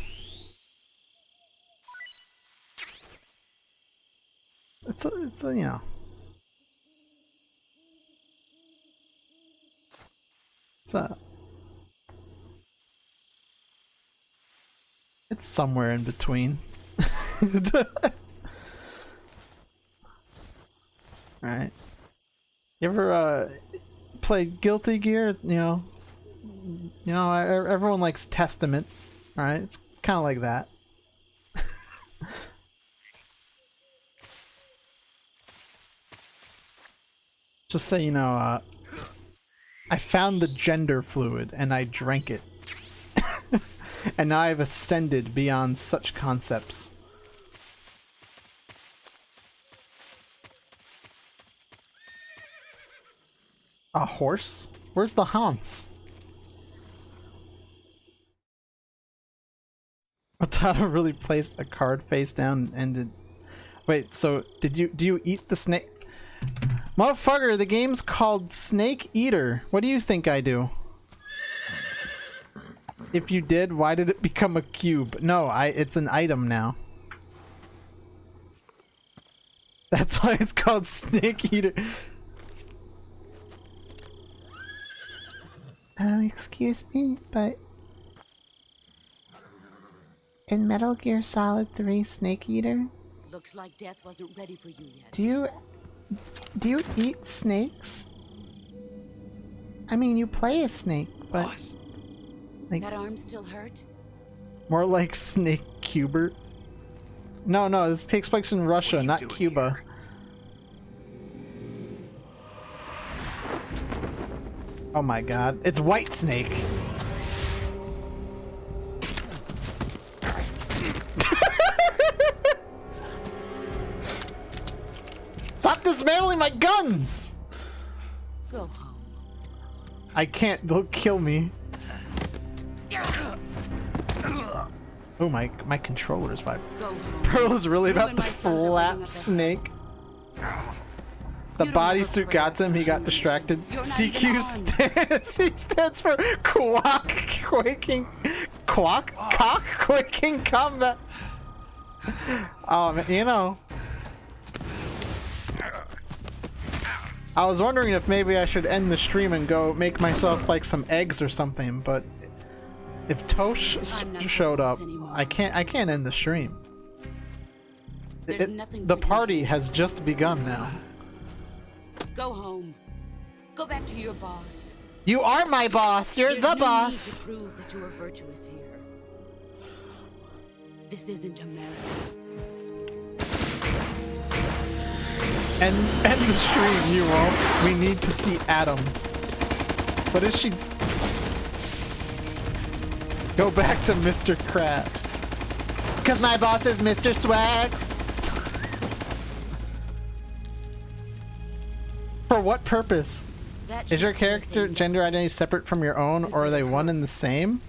it's a, you know. It's somewhere in between. Alright. You ever play Guilty Gear? You know, everyone likes Testament. Alright, it's kind of like that. Just so you know, I found the gender fluid and I drank it. And now I've ascended beyond such concepts. A horse? Where's the Hans? Otato really placed a card face down and ended. Wait, so do you eat the snake? Motherfucker, the game's called Snake Eater. What do you think I do? If you did, why did it become a cube? No, it's an item now. That's why it's called Snake Eater. Excuse me, but in Metal Gear Solid 3 Snake Eater, Looks like death wasn't ready for you yet. do you eat snakes? I mean, you play a snake, but like, That arm still hurt? more like Snake Cuber. No, this takes place in Russia, not Cuba. Oh my god, it's White Snake. Stop dismantling my guns! Go home. I can't, they'll kill me. Oh my controller's vibe. Pearl is really about to flap Snake. The bodysuit got him, he got distracted. CQ stands for quaking combat. You know. I was wondering if maybe I should end the stream and go make myself like some eggs or something, but if Tosh showed up, I can't end the stream. The party has just begun now. Go home. Go back to your boss. You are my boss. You're the boss. There's no need to prove that you are virtuous here. This isn't America. End the stream, you won't. We need to see Adam. What is she? Go back to Mr. Krabs. Cause my boss is Mr. Swags. For what purpose? Is your character gender identity separate from your own, or are they one and the same?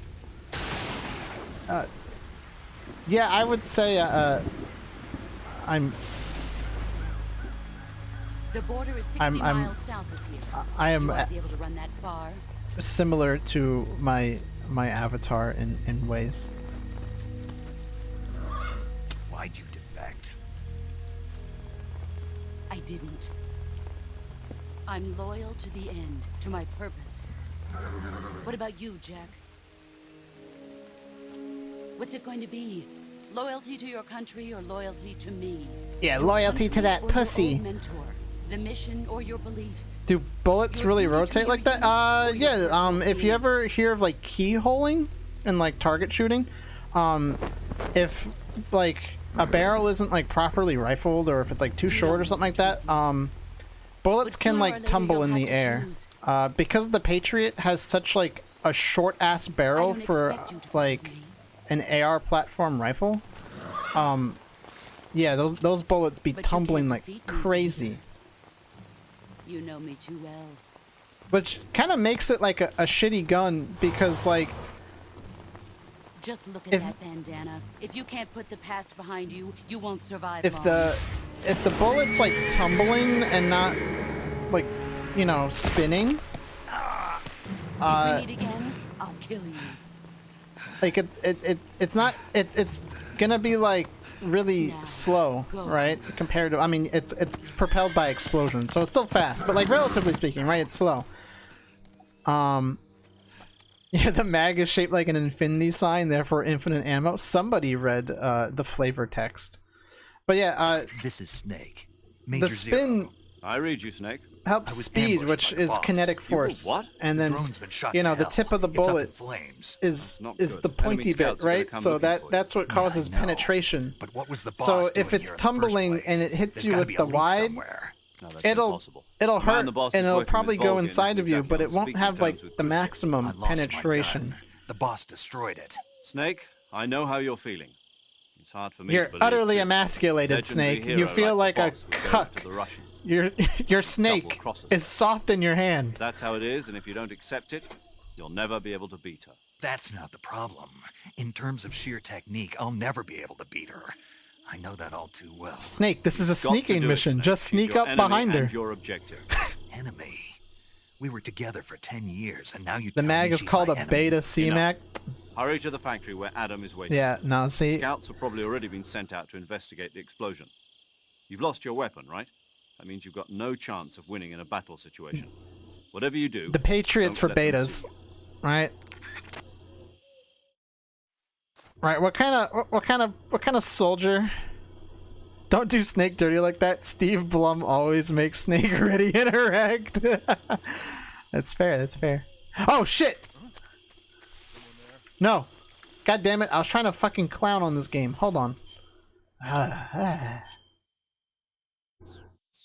Yeah, I would say I'm. The border is 60 miles south of here. I am You won't be able to run that far. similar to my avatar in ways. Why'd you defect? I didn't. I'm loyal to the end, to my purpose. What about you, Jack? What's it going to be? Loyalty to your country or loyalty to me? Yeah, loyalty to that pussy. Mentor, the mission or your beliefs? Do bullets really rotate like that? Yeah, if you ever hear of like keyholing and like target shooting, if like a barrel isn't like properly rifled, or if it's like too short or something like that, bullets But can sooner or like later tumble you'll in have the to air. choose. Because the Patriot has such like a short ass barrel don't for expect you to like an AR platform rifle. Yeah, those bullets be But you tumbling can't like defeat me, crazy. You know me too well. Which kind of makes it like a shitty gun because like Just look at If- that bandana. If you can't put the past behind you, you won't survive if long. the bullet's like tumbling and not like, you know, spinning, if we meet again, I'll kill you. like it's gonna be like really slow, right? Compared to, I mean, it's propelled by explosions, so it's still fast, but like relatively speaking, right? It's slow. Yeah, the mag is shaped like an infinity sign, therefore infinite ammo. Somebody read the flavor text, but yeah, This is Snake. the Major spin Zero. I read you, Snake. helps I was speed, ambushed which by the is boss. kinetic You were force, what? and The then drone's been shot you know to the hell. tip of the It's up in bullet flames. is not is good. the pointy Enemy bit, scouts are gonna right? come So looking for you. that's what causes know. penetration. But what was the boss So doing if it's here in the first tumbling place? and it hits There's you gotta with be a the leak wide, somewhere. No, that's it'll impossible. it'll The man hurt the boss and is it'll working probably with go Vulcan inside isn't of you, exactly but on it won't speaking have terms like with the Khrushchev. maximum I lost my penetration. gun. The boss destroyed it. Snake, I know how you're feeling. It's hard for me You're to believe, utterly too. emasculated, Legendary Snake. hero You feel like the a boss would go to cuck. the Russians. Your snake crosses. is soft in your hand. That's how it is, and if you don't accept it, you'll never be able to beat her. That's not the problem. In terms of sheer technique, I'll never be able to beat her. I know that all too well. Snake, this is a Got to sneaking do it, mission. Snake. Just She's sneak your up enemy behind her. and your objective. Enemy. We were together for 10 years, and now you The tell mag me is she's called my a enemy. beta C-Mac. Hurry to the factory where Adam is waiting. Yeah, no, see. Scouts have probably already been sent out to investigate the explosion. You've lost your weapon, right? That means you've got no chance of winning in a battle situation. Whatever you do, The Patriots for don't let them betas, see. right? Right. What kind of soldier? Don't do Snake dirty like that. Steve Blum always makes Snake ready interact. That's fair. That's fair. Oh shit! No. God damn it! I was trying to fucking clown on this game. Hold on.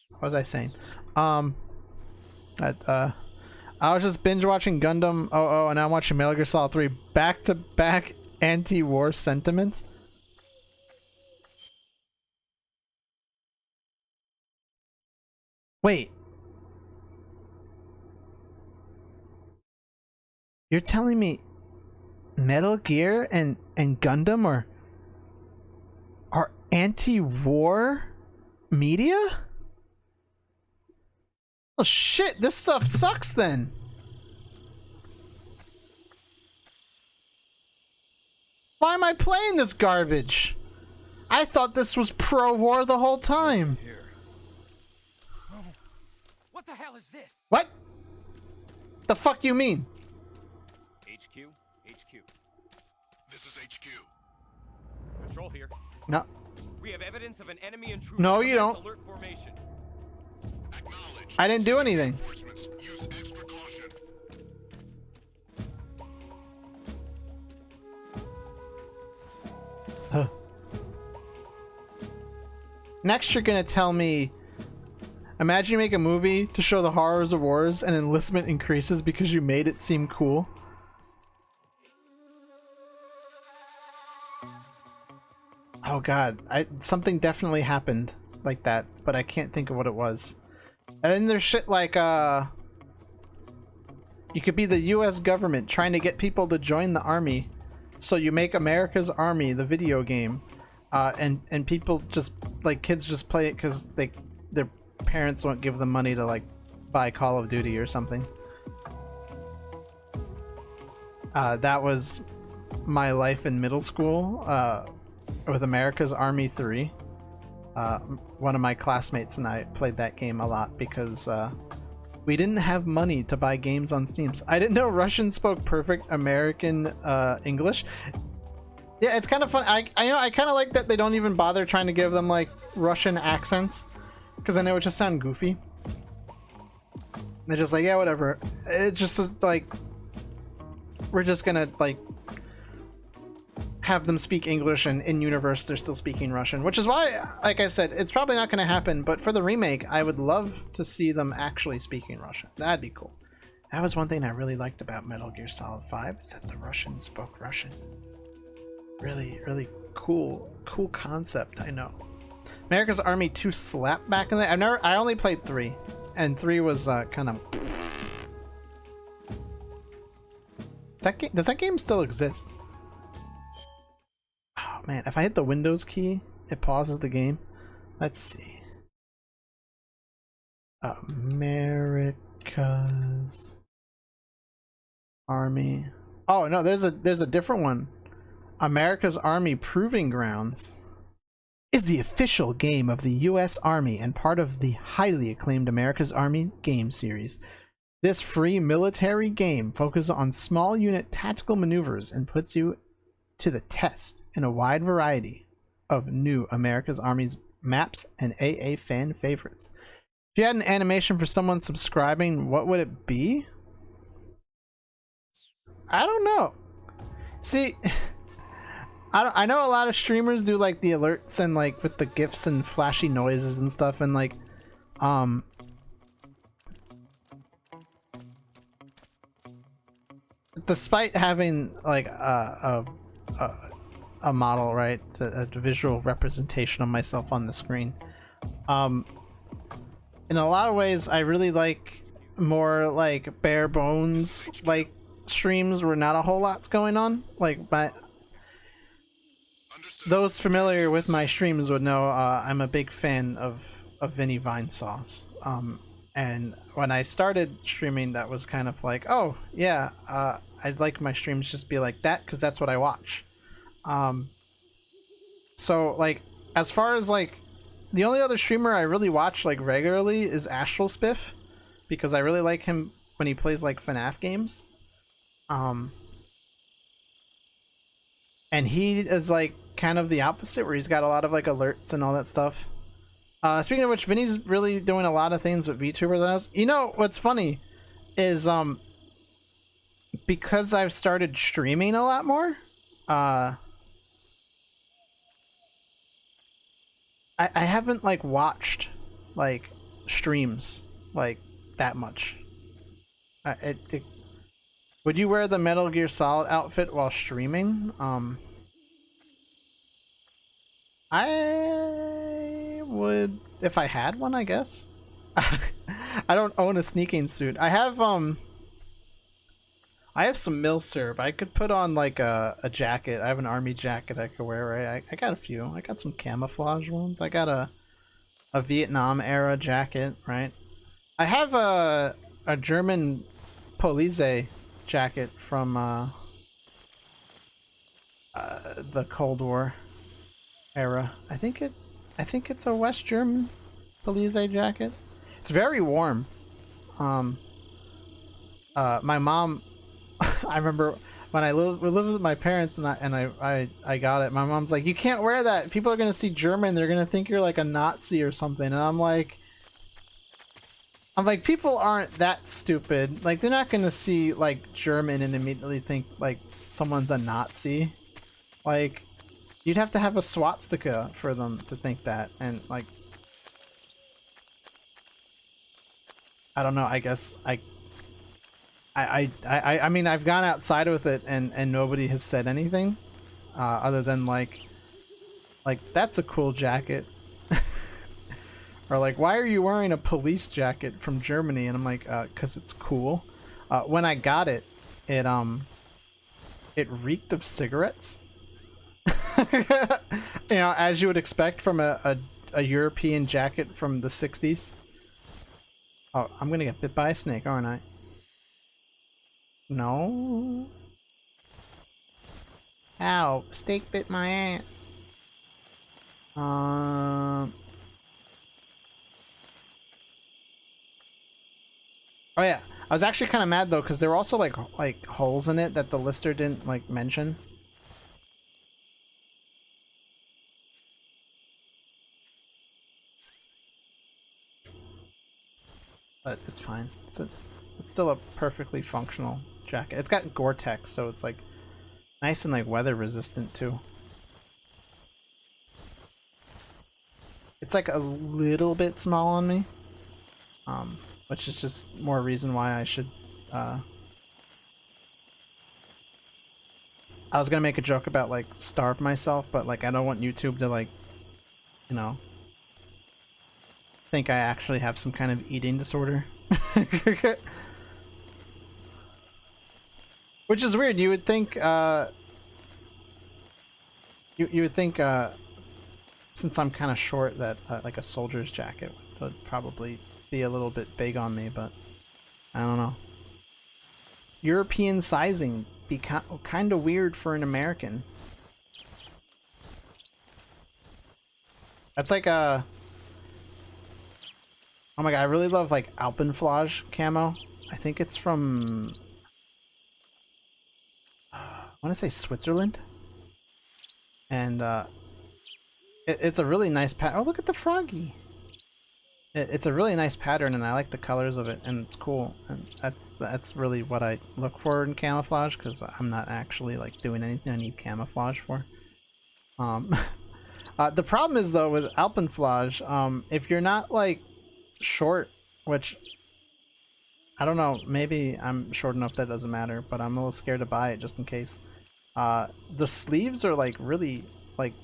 What was I saying? I was just binge watching Gundam. And I'm watching Metal Gear Solid 3 back to back anti-war sentiments. Wait. You're telling me Metal Gear and Gundam are anti-war media? Oh shit, this stuff sucks then. Why am I playing this garbage? I thought this was pro-war the whole time. What the hell is this? What? The fuck you mean? HQ? HQ. This is HQ. Control here. No. We have evidence of an enemy intruder. No, you don't. Alert formation. I didn't do anything. Use extra caution. Huh. Next, you're gonna tell me. Imagine you make a movie to show the horrors of wars and enlistment increases because you made it seem cool. Oh god, something definitely happened like that, but I can't think of what it was. And then there's shit like you could be the US government trying to get people to join the army. So you make America's Army the video game. And people just like kids just play it because their parents won't give them money to like buy Call of Duty or something. That was my life in middle school with America's Army 3. One of my classmates and I played that game a lot because we didn't have money to buy games on Steam. I didn't know Russian spoke perfect American English. Yeah, it's kind of fun. I kind of like that they don't even bother trying to give them like Russian accents because I know it just sound goofy. They're just like, yeah, whatever. It's just like we're just gonna like have them speak English, and in universe they're still speaking Russian, which is why, like I said, it's probably not going to happen, but for the remake I would love to see them actually speaking Russian. That'd be cool. That was one thing I really liked about Metal Gear Solid 5, is that the Russians spoke Russian. Really cool concept. I know. America's Army 2 slapped back in the day. I only played 3, and 3 was kind of. Does that game still exist? Oh man, if I hit the Windows key, it pauses the game. Let's see. America's Army. Oh no, there's a different one. America's Army Proving Grounds is the official game of the U.S. Army and part of the highly acclaimed America's Army game series. This free military game focuses on small unit tactical maneuvers and puts you to the test in a wide variety of new America's Army's maps and AA fan favorites. If you had an animation for someone subscribing, what would it be? I don't know. See, I know a lot of streamers do like the alerts and like with the GIFs and flashy noises and stuff, and like despite having like a model, right, a visual representation of myself on the screen, in a lot of ways I really like more like bare bones like streams where not a whole lot's going on. Like those familiar with my streams would know I'm a big fan of Vinny Vine Sauce. And when I started streaming, that was kind of like, oh yeah, I'd like my streams just be like that because that's what I watch. So like, as far as like, the only other streamer I really watch like regularly is Astral Spiff, because I really like him when he plays like FNAF games. And he is like kind of the opposite, where he's got a lot of like alerts and all that stuff. Speaking of which, Vinny's really doing a lot of things with VTuber. You know what's funny is because I've started streaming a lot more, I haven't like watched like streams like that much. Would you wear the Metal Gear Solid outfit while streaming? I would if I had one, I guess. I don't own a sneaking suit. I have some milsurb. I could put on like a jacket. I have an army jacket I could wear, right? I got a few. I got some camouflage ones. I got a Vietnam era jacket, right? I have a German police jacket from the Cold War era. I think it's a West German police jacket. It's very warm. My mom, I remember when we lived with my parents and I got it. My mom's like, you can't wear that. People are gonna see German. They're gonna think you're like a Nazi or something. And I'm like, people aren't that stupid. Like, they're not gonna see like German and immediately think like someone's a Nazi. Like, you'd have to have a swastika for them to think that. And like, I don't know. I guess I mean, I've gone outside with it and nobody has said anything, other than like that's a cool jacket. Or like, why are you wearing a police jacket from Germany? And I'm like, cause it's cool. When I got it, it reeked of cigarettes. You know, as you would expect from a European jacket from the 60s. Oh, I'm gonna get bit by a snake, aren't I? No. Ow, snake bit my ass. Oh yeah, I was actually kind of mad though, because there were also like holes in it that the lister didn't like mention. But it's fine. It's still a perfectly functional jacket. It's got Gore-Tex, so it's like Nice and like weather resistant too. It's like a little bit small on me, which is just more reason why I should. I was gonna make a joke about like starve myself, but like I don't want YouTube to like, you know, think I actually have some kind of eating disorder. Which is weird. You would think, you would think, since I'm kind of short, that like a soldier's jacket would probably be a little bit big on me, but I don't know. European sizing be kind of weird for an American. That's like a. Oh my god, I really love like Alpenflage camo. I think it's from. I want to say Switzerland. And it's a really nice pattern. Oh, look at the froggy. It's a really nice pattern, and I like the colors of it, and it's cool. And that's really what I look for in camouflage, because I'm not actually like doing anything I need camouflage for. The problem is though with Alpenflage, if you're not like short, which I don't know, maybe I'm short enough that doesn't matter, but I'm a little scared to buy it just in case. The sleeves are like really like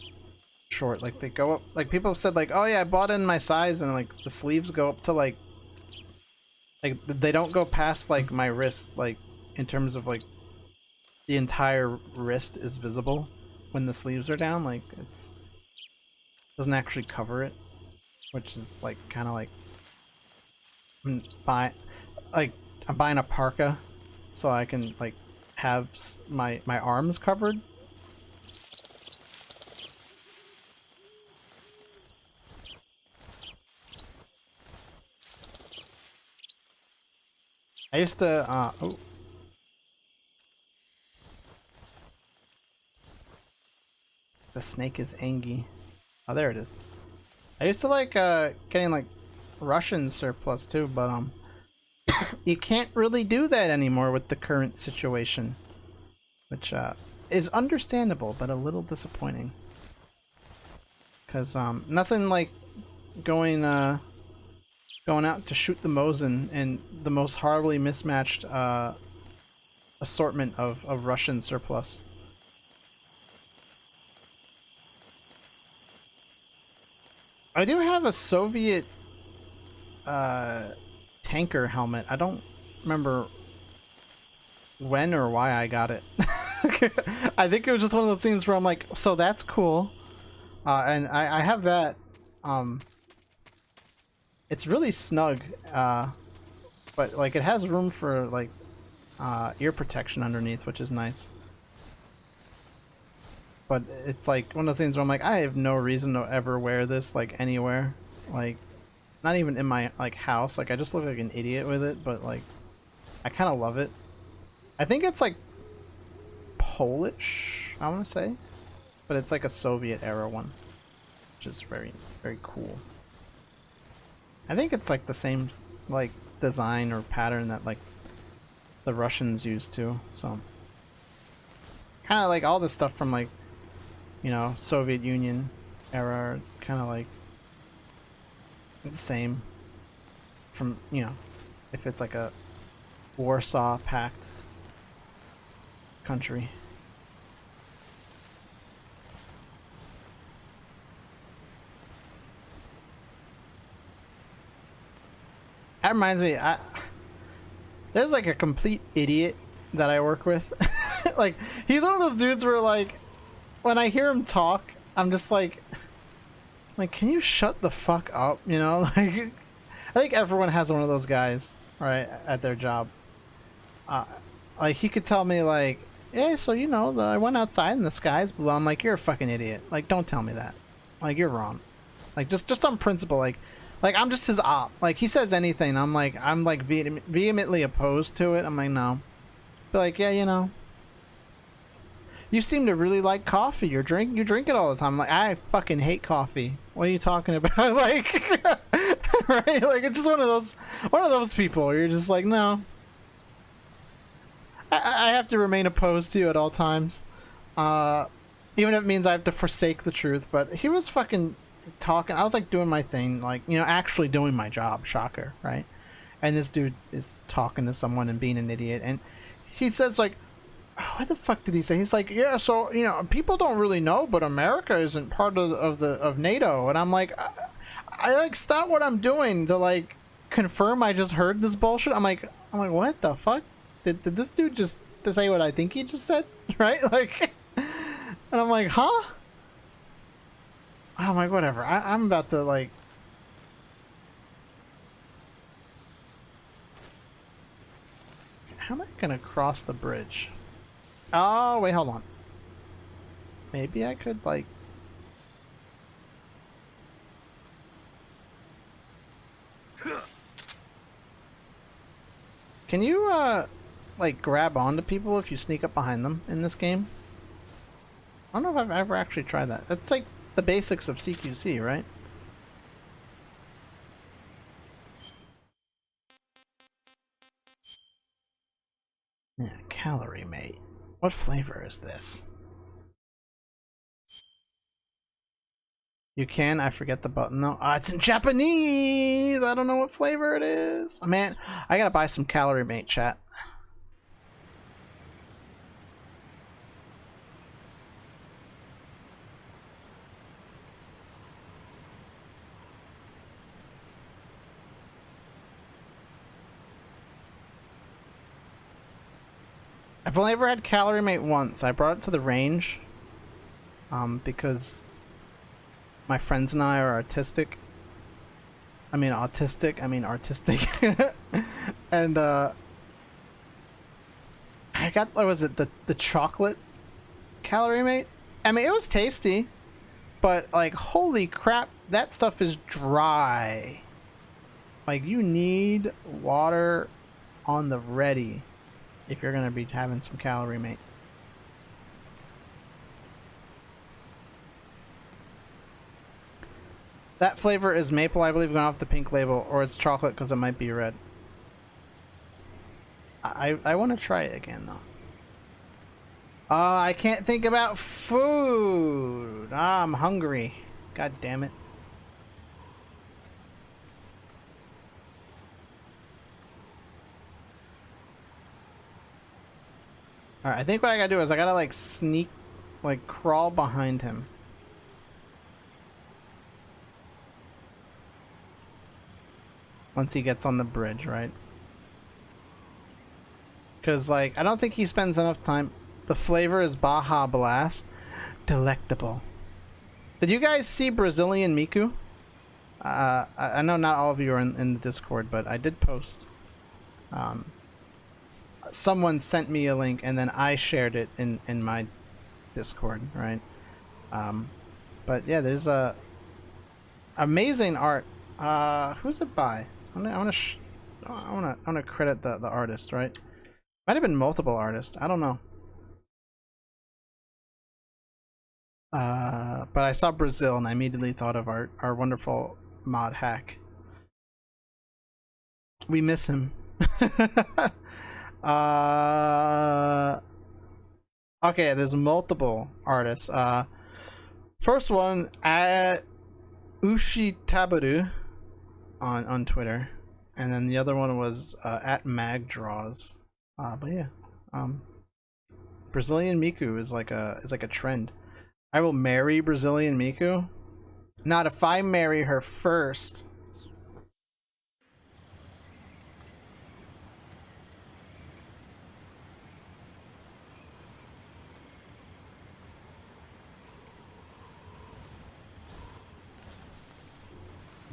short, like they go up, like people have said like, oh yeah, I bought it in my size, and like the sleeves go up to like they don't go past like my wrist, like in terms of like the entire wrist is visible when the sleeves are down, like it's doesn't actually cover it, which is like kind of like I'm buying a parka so I can like have my arms covered. I used to oh. The snake is Angie. Oh, there it is. I used to like getting like Russian surplus too, but you can't really do that anymore with the current situation, which is understandable but a little disappointing. Cause nothing like going out to shoot the Mosin and the most horribly mismatched assortment of Russian surplus. I do have a Soviet tanker helmet. I don't remember when or why I got it. I think it was just one of those things where I'm like, so that's cool. And I have that. It's really snug, but like it has room for like ear protection underneath, which is nice. But it's like one of those things where I'm like, I have no reason to ever wear this like anywhere, like not even in my like house. Like I just look like an idiot with it, but like I kind of love it. I think it's like Polish, I want to say, but it's like a Soviet era one, which is very, very cool. I think it's like the same like design or pattern that like the Russians used to, so kind of like all this stuff from like, you know, Soviet Union era, kind of like the same from, you know, if it's like a Warsaw Pact country. That reminds me, there's like a complete idiot that I work with. Like, he's one of those dudes where like, when I hear him talk, I'm just like, can you shut the fuck up? You know, like, I think everyone has one of those guys, right, at their job. Like, he could tell me like, yeah, so you know, I went outside and the sky's blue. I'm like, you're a fucking idiot. Like, don't tell me that. Like, you're wrong. Like, just on principle, like I'm just his op. Like, he says anything, I'm like vehemently opposed to it. I'm like, no. Be like, yeah, you know, you seem to really like coffee. You drink it all the time. I'm like, I fucking hate coffee. What are you talking about? Like, right? Like, it's just one of those people where you're just like, no. I have to remain opposed to you at all times. Even if it means I have to forsake the truth. But he was fucking talking. I was like doing my thing, like, you know, actually doing my job. Shocker, right? And this dude is talking to someone and being an idiot, and he says like, what the fuck did he say? He's like, yeah, so, you know, people don't really know, but America isn't part of NATO. And I'm like, I like stop what I'm doing to like confirm I just heard this bullshit. I'm like, what the fuck? Did this dude just say what I think he just said? Right? Like, and I'm like, huh? I'm like, whatever. I'm about to like. How am I gonna cross the bridge? Oh, wait, hold on. Maybe I could, like... Can you, like, grab onto people if you sneak up behind them in this game? I don't know if I've ever actually tried that. That's, like, the basics of CQC, right? Yeah, calorie mate. What flavor is this? You can? I forget the button though. Ah, it's in Japanese! I don't know what flavor it is. Oh, man, I gotta buy some calorie mate, chat. I've only ever had calorie mate once. I brought it to the range because my friends and I are artistic. I mean autistic. I mean artistic. And I got, what was it, the chocolate calorie mate? I mean, it was tasty, but like, holy crap, that stuff is dry. Like, you need water on the ready if you're gonna be having some calorie mate. That flavor is maple, I believe, going off the pink label, or it's chocolate because it might be red. I want to try it again though. I can't think about food. I'm hungry. God damn it. Alright, I think what I gotta do is I gotta like sneak, like crawl behind him. Once he gets on the bridge, right? Because, like, I don't think he spends enough time. The flavor is Baja Blast. Delectable. Did you guys see Brazilian Miku? I know not all of you are in the Discord, but I did post. Someone sent me a link, and then I shared it in my Discord, right? But yeah, there's a amazing art. Who's it by? I wanna credit the artist, right? Might have been multiple artists. I don't know. But I saw Brazil and I immediately thought of our wonderful mod hack. We miss him. Okay, there's multiple artists. First one at Ushitabaru on Twitter, and then the other one was at Magdraws. But yeah, Brazilian Miku is like a trend. I will marry Brazilian Miku. Not if I marry her first.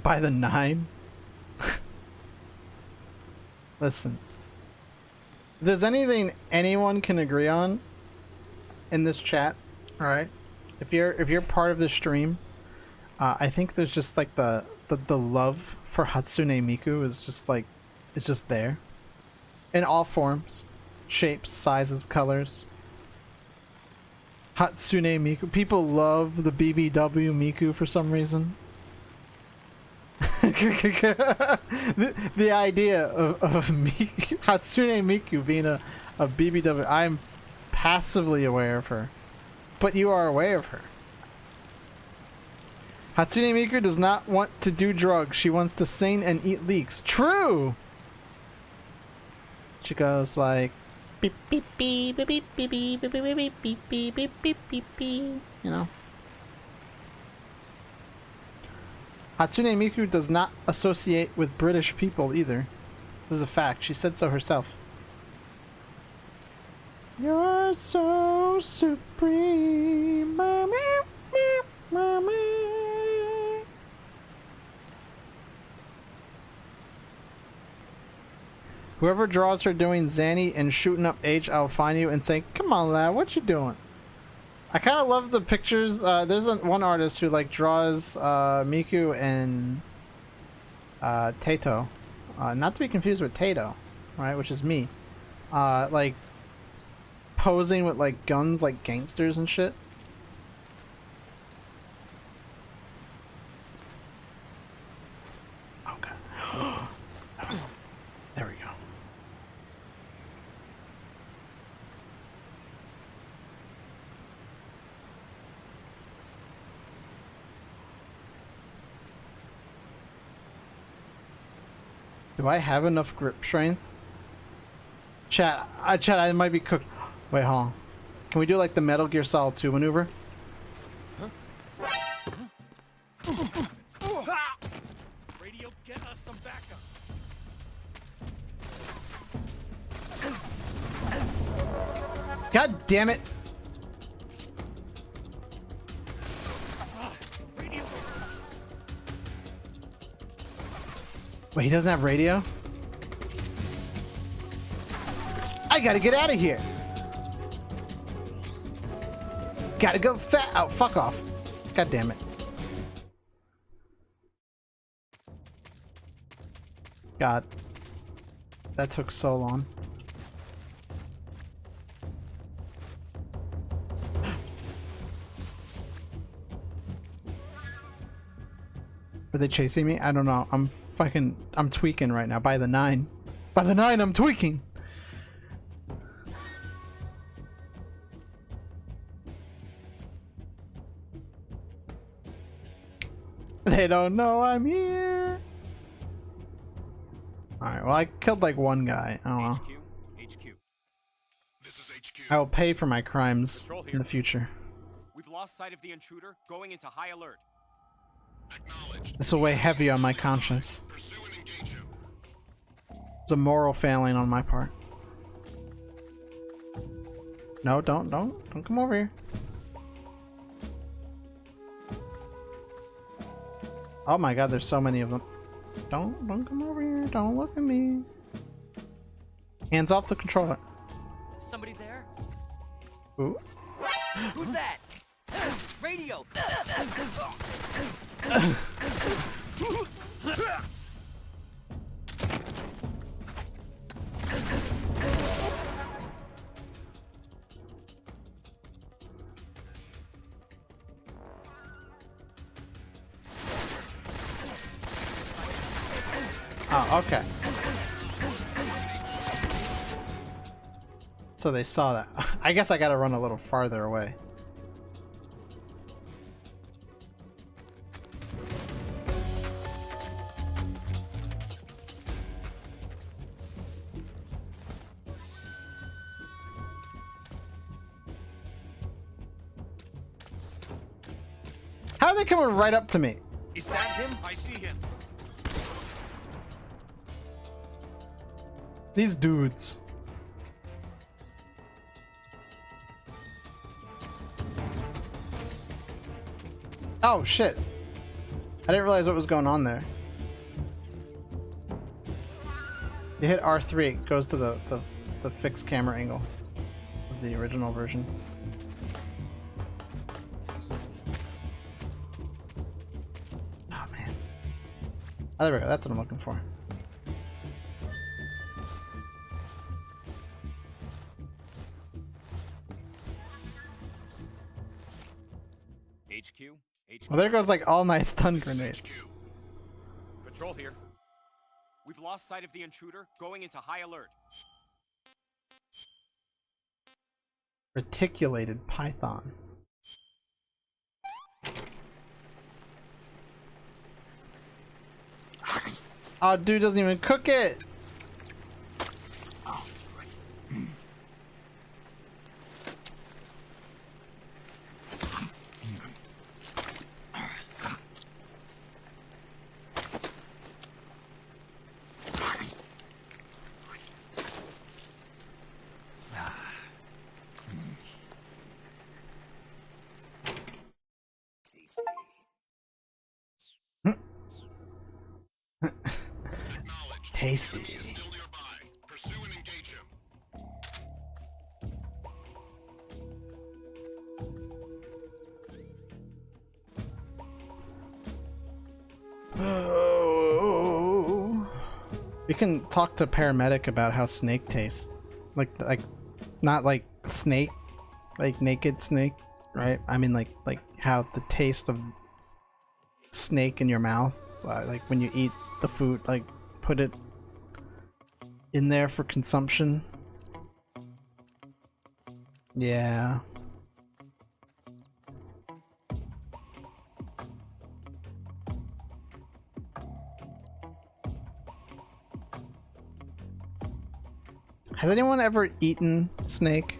By the 9? Listen. If there's anything anyone can agree on in this chat, alright? If you're part of this stream, I think there's just like the love for Hatsune Miku is just like, it's just there. In all forms. Shapes, sizes, colors. Hatsune Miku. People love the BBW Miku for some reason. the idea of Hatsune Miku being a BBW, I'm passively aware of her. But you are aware of her. Hatsune Miku does not want to do drugs. She wants to sing and eat leeks. True! She goes like beep beep beep beep beep beep beep beep beep beep beep beep beep beep beep beep. You know. Hatsune Miku does not associate with British people either. This is a fact. She said so herself. You're so supreme, mommy, mommy. Whoever draws her doing Zanny and shooting up H, I'll find you and say, "Come on, lad, what you doing?" I kind of love the pictures. There's one artist who like draws Miku and Tato, not to be confused with Tato, right? Which is me. Like posing with like guns, like gangsters and shit. Okay. There we go. Do I have enough grip strength? Chat, I might be cooked. Wait, hold on. Can we do like the Metal Gear Solid 2 maneuver? Radio, get us some backup. God damn it! Radio. Wait, he doesn't have radio? I gotta get out of here! Gotta go fat out. Fuck off. God damn it. God. That took so long. Are they chasing me? I don't know. I'm tweaking right now. By the 9. By the 9, I'm tweaking! They don't know I'm here. Alright, well I killed like one guy. I don't know. HQ. This is HQ. I will pay for my crimes in the future. We've lost sight of the intruder, going into high alert. This will weigh heavy on my conscience. It's a moral failing on my part. No, don't come over here. Oh my god, there's so many of them. Don't come over here. Don't look at me. Hands off the controller. Somebody there? Ooh. Who's that? Radio. Oh, okay. So they saw that. I guess I gotta run a little farther away. How are they coming right up to me? Is that him? I see him. These dudes. Oh shit. I didn't realize what was going on there. You hit R3, it goes to the fixed camera angle of the original version. Oh man. Oh, there we go, that's what I'm looking for. HQ. Well, there goes like all my stun grenades. Patrol here. We've lost sight of the intruder, going into high alert. Reticulated python. Oh, dude doesn't even cook it. Tasty. Oh. We can talk to paramedic about how snake tastes. Like not like snake, like naked snake, right? I mean like how the taste of snake in your mouth, like when you eat the food, like put it in there for consumption. Yeah. Has anyone ever eaten snake?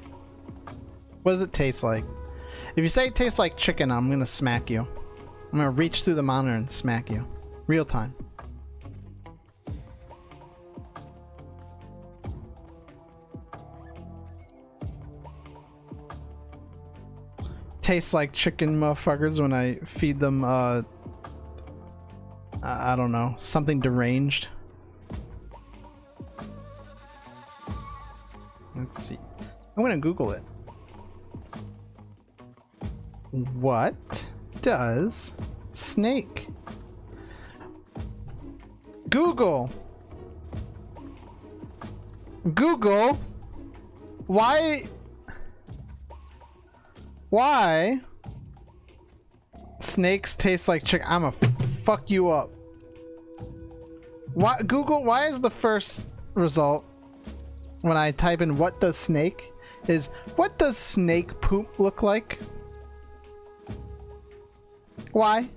What does it taste like? If you say it tastes like chicken, I'm gonna smack you. I'm gonna reach through the monitor and smack you. Real time. Tastes like chicken, motherfuckers, when I feed them, I don't know, something deranged. Let's see. I'm gonna Google it. What does snake? Google. Google. Why snakes taste like chicken? I'ma fuck you up. Why, Google, why is the first result when I type in what does snake is what does snake poop look like? Why?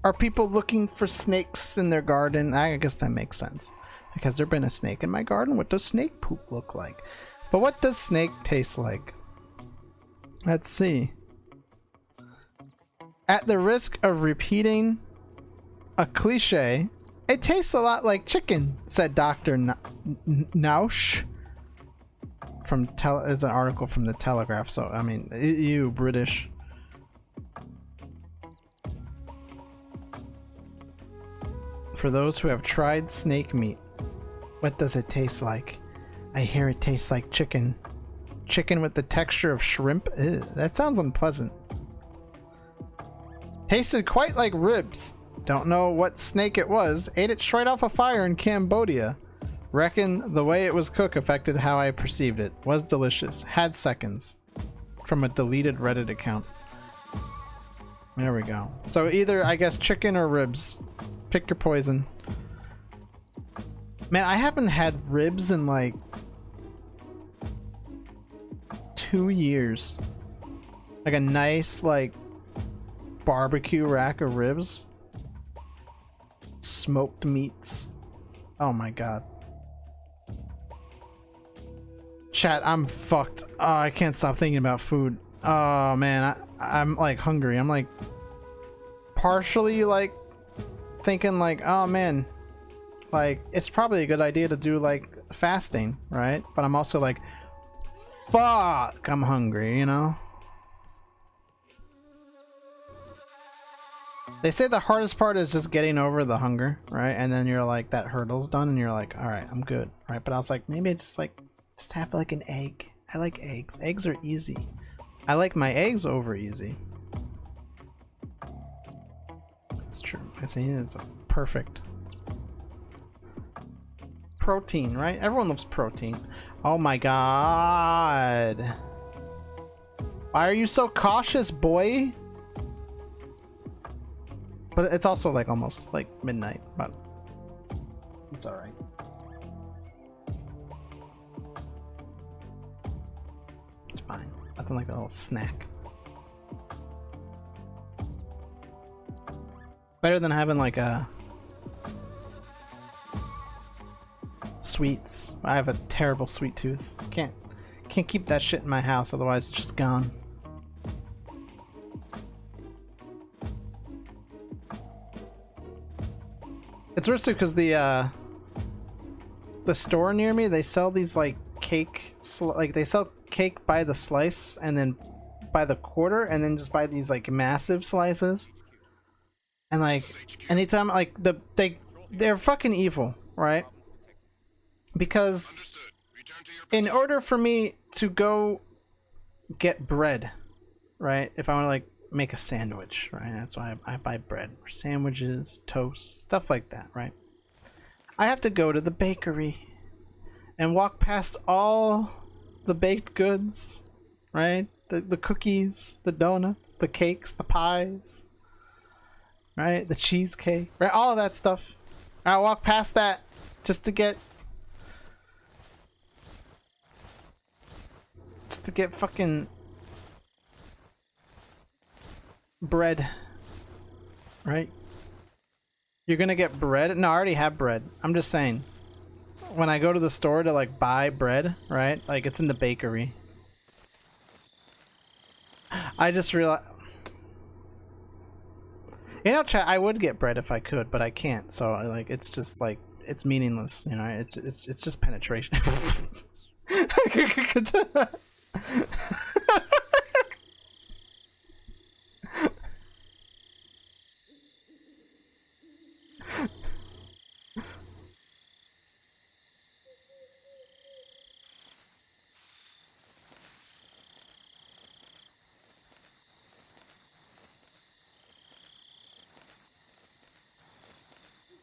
Are people looking for snakes in their garden? I guess that makes sense. Because there's been a snake in my garden. What does snake poop look like? But what does snake taste like? Let's see. At the risk of repeating a cliche, it tastes a lot like chicken, said Dr. Nausch. Is an article from the Telegraph, so I mean, you British. For those who have tried snake meat, what does it taste like? I hear it tastes like chicken. Chicken with the texture of shrimp? Ew, that sounds unpleasant. Tasted quite like ribs. Don't know what snake it was. Ate it straight off a fire in Cambodia. Reckon the way it was cooked affected how I perceived it. Was delicious. Had seconds. From a deleted Reddit account. There we go. So either, I guess, chicken or ribs. Pick your poison. Man, I haven't had ribs in like 2 years. Like a nice, like, barbecue rack of ribs. Smoked meats. Oh my god. Chat, I'm fucked. Oh, I can't stop thinking about food. Oh man, I'm like hungry. I'm like partially like thinking like, oh man, like it's probably a good idea to do like fasting, right? But I'm also like, fuck, I'm hungry, you know? They say the hardest part is just getting over the hunger, right? And then you're like, that hurdle's done and you're like, all right, I'm good, right? But I was like, maybe I just have like an egg. I like eggs. Eggs are easy. I like my eggs over easy. That's true. I see it's perfect. It's protein, right? Everyone loves protein. Oh my god. Why are you so cautious, boy? But it's also like almost like midnight, but it's alright. It's fine. Nothing like a little snack. Better than having like a sweets. I have a terrible sweet tooth. Can't keep that shit in my house, otherwise it's just gone. It's weird too because the store near me, they sell these like cake, like they sell cake by the slice and then by the quarter, and then just buy these like massive slices. And like anytime like they're fucking evil, right? Because in order for me to go get bread, right? If I want to like make a sandwich, right? That's why I buy bread for sandwiches, toast, stuff like that, right? I have to go to the bakery and walk past all the baked goods, right? The cookies, the donuts, the cakes, the pies, right? The cheesecake, right? All of that stuff. I walk past that just to get fucking bread, right? You're gonna get bread? No, I already have bread. I'm just saying, when I go to the store to like buy bread, right? Like it's in the bakery. I just realized, you know, chat, I would get bread if I could, but I can't. So like, it's just like, it's meaningless, you know. It's just penetration.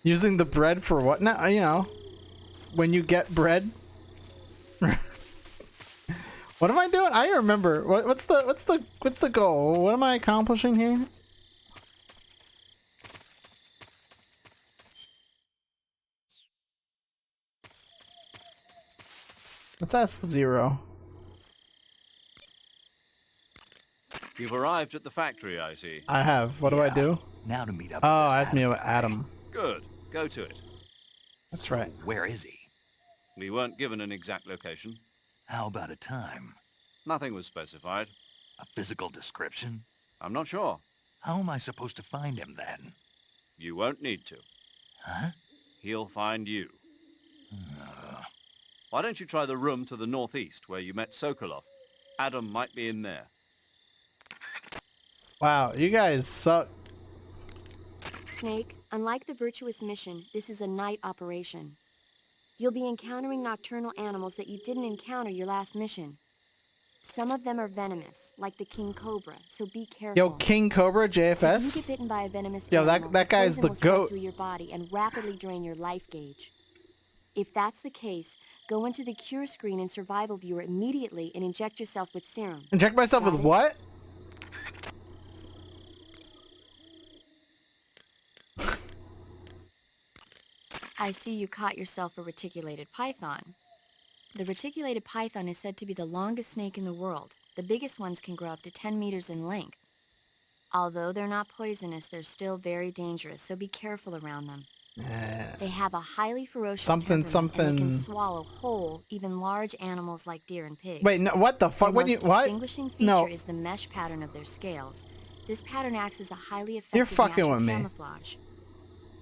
Using the bread for what now? You know, when you get bread. What am I doing? I don't remember. What's the goal? What am I accomplishing here? Let's ask Zero. You've arrived at the factory, I see. I have. What do I do? Now to meet up Oh, with this I'd meet with Adam. Good. Go to it. That's right. Where is he? We weren't given an exact location. How about a time? Nothing was specified. A physical description? I'm not sure. How am I supposed to find him then? You won't need to. Huh? He'll find you. Why don't you try the room to the northeast where you met Sokolov? Adam might be in there. Wow, you guys suck. Snake, unlike the Virtuous mission, this is a night operation. You'll be encountering nocturnal animals that you didn't encounter your last mission. Some of them are venomous, like the king cobra, so be careful. Yo, King Cobra, JFS? If you get bitten by a venomous Yo, animal, that guy's poison the will spread goat. through your body and rapidly drain your life gauge. If that's the case, go into the cure screen and survival viewer immediately and inject yourself with serum. Inject myself Got with it? what? I see you caught yourself a reticulated python. The reticulated python is said to be the longest snake in the world. The biggest ones can grow up to 10 meters in length. Although they're not poisonous, they're still very dangerous, so be careful around them. They have a highly ferocious temperament, and they can swallow whole, even large animals like deer and pigs. Wait, no, what the fuck? Their What do you, most what? distinguishing feature No, is the mesh pattern of their scales. This pattern acts as a highly effective you're fucking natural with me. camouflage.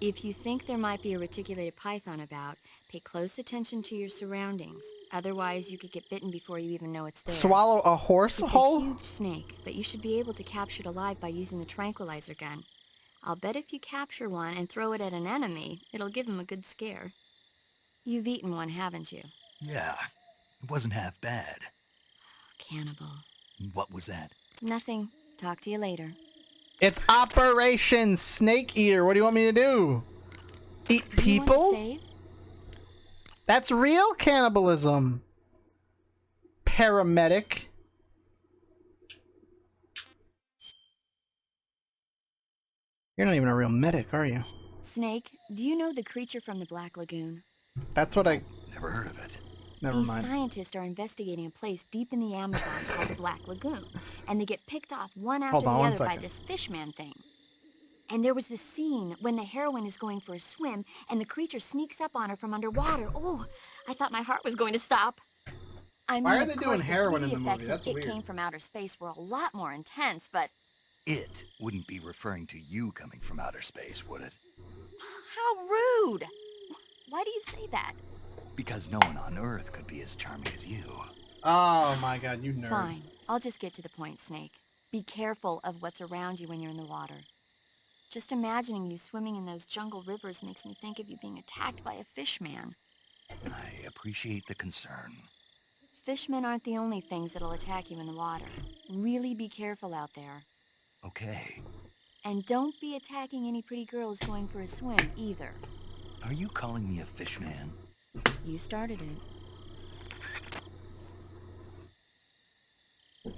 If you think there might be a reticulated python about, pay close attention to your surroundings. Otherwise, you could get bitten before you even know it's there. Swallow a horse It's hole? a huge snake, but you should be able to capture it alive by using the tranquilizer gun. I'll bet if you capture one and throw it at an enemy, it'll give him a good scare. You've eaten one, haven't you? Yeah, it wasn't half bad. Cannibal. What was that? Nothing. Talk to you later. It's Operation Snake Eater. What do you want me to do? Eat people? Save? That's real cannibalism. Paramedic. You're not even a real medic, are you? Snake, do you know the creature from the Black Lagoon? That's what I... Never heard of it. Never These mind. scientists are investigating a place deep in the Amazon called the Black Lagoon, and they get picked off one after Hold the on one other by second. this fishman thing. And there was this scene when the heroine is going for a swim and the creature sneaks up on her from underwater. Oh, I thought my heart was going to stop. I mean, Why are of they course, doing the heroin 3D in the movie? effects That's of It weird. Came from Outer Space were a lot more intense, but It wouldn't be referring to you coming from outer space, would it? how rude! Why do you say that? Because no one on Earth could be as charming as you. Oh my god, you nerd. Fine, I'll just get to the point, Snake. Be careful of what's around you when you're in the water. Just imagining you swimming in those jungle rivers makes me think of you being attacked by a fish man. I appreciate the concern. Fishmen aren't the only things that'll attack you in the water. Really be careful out there. Okay. And don't be attacking any pretty girls going for a swim, either. Are you calling me a fish man? You started it.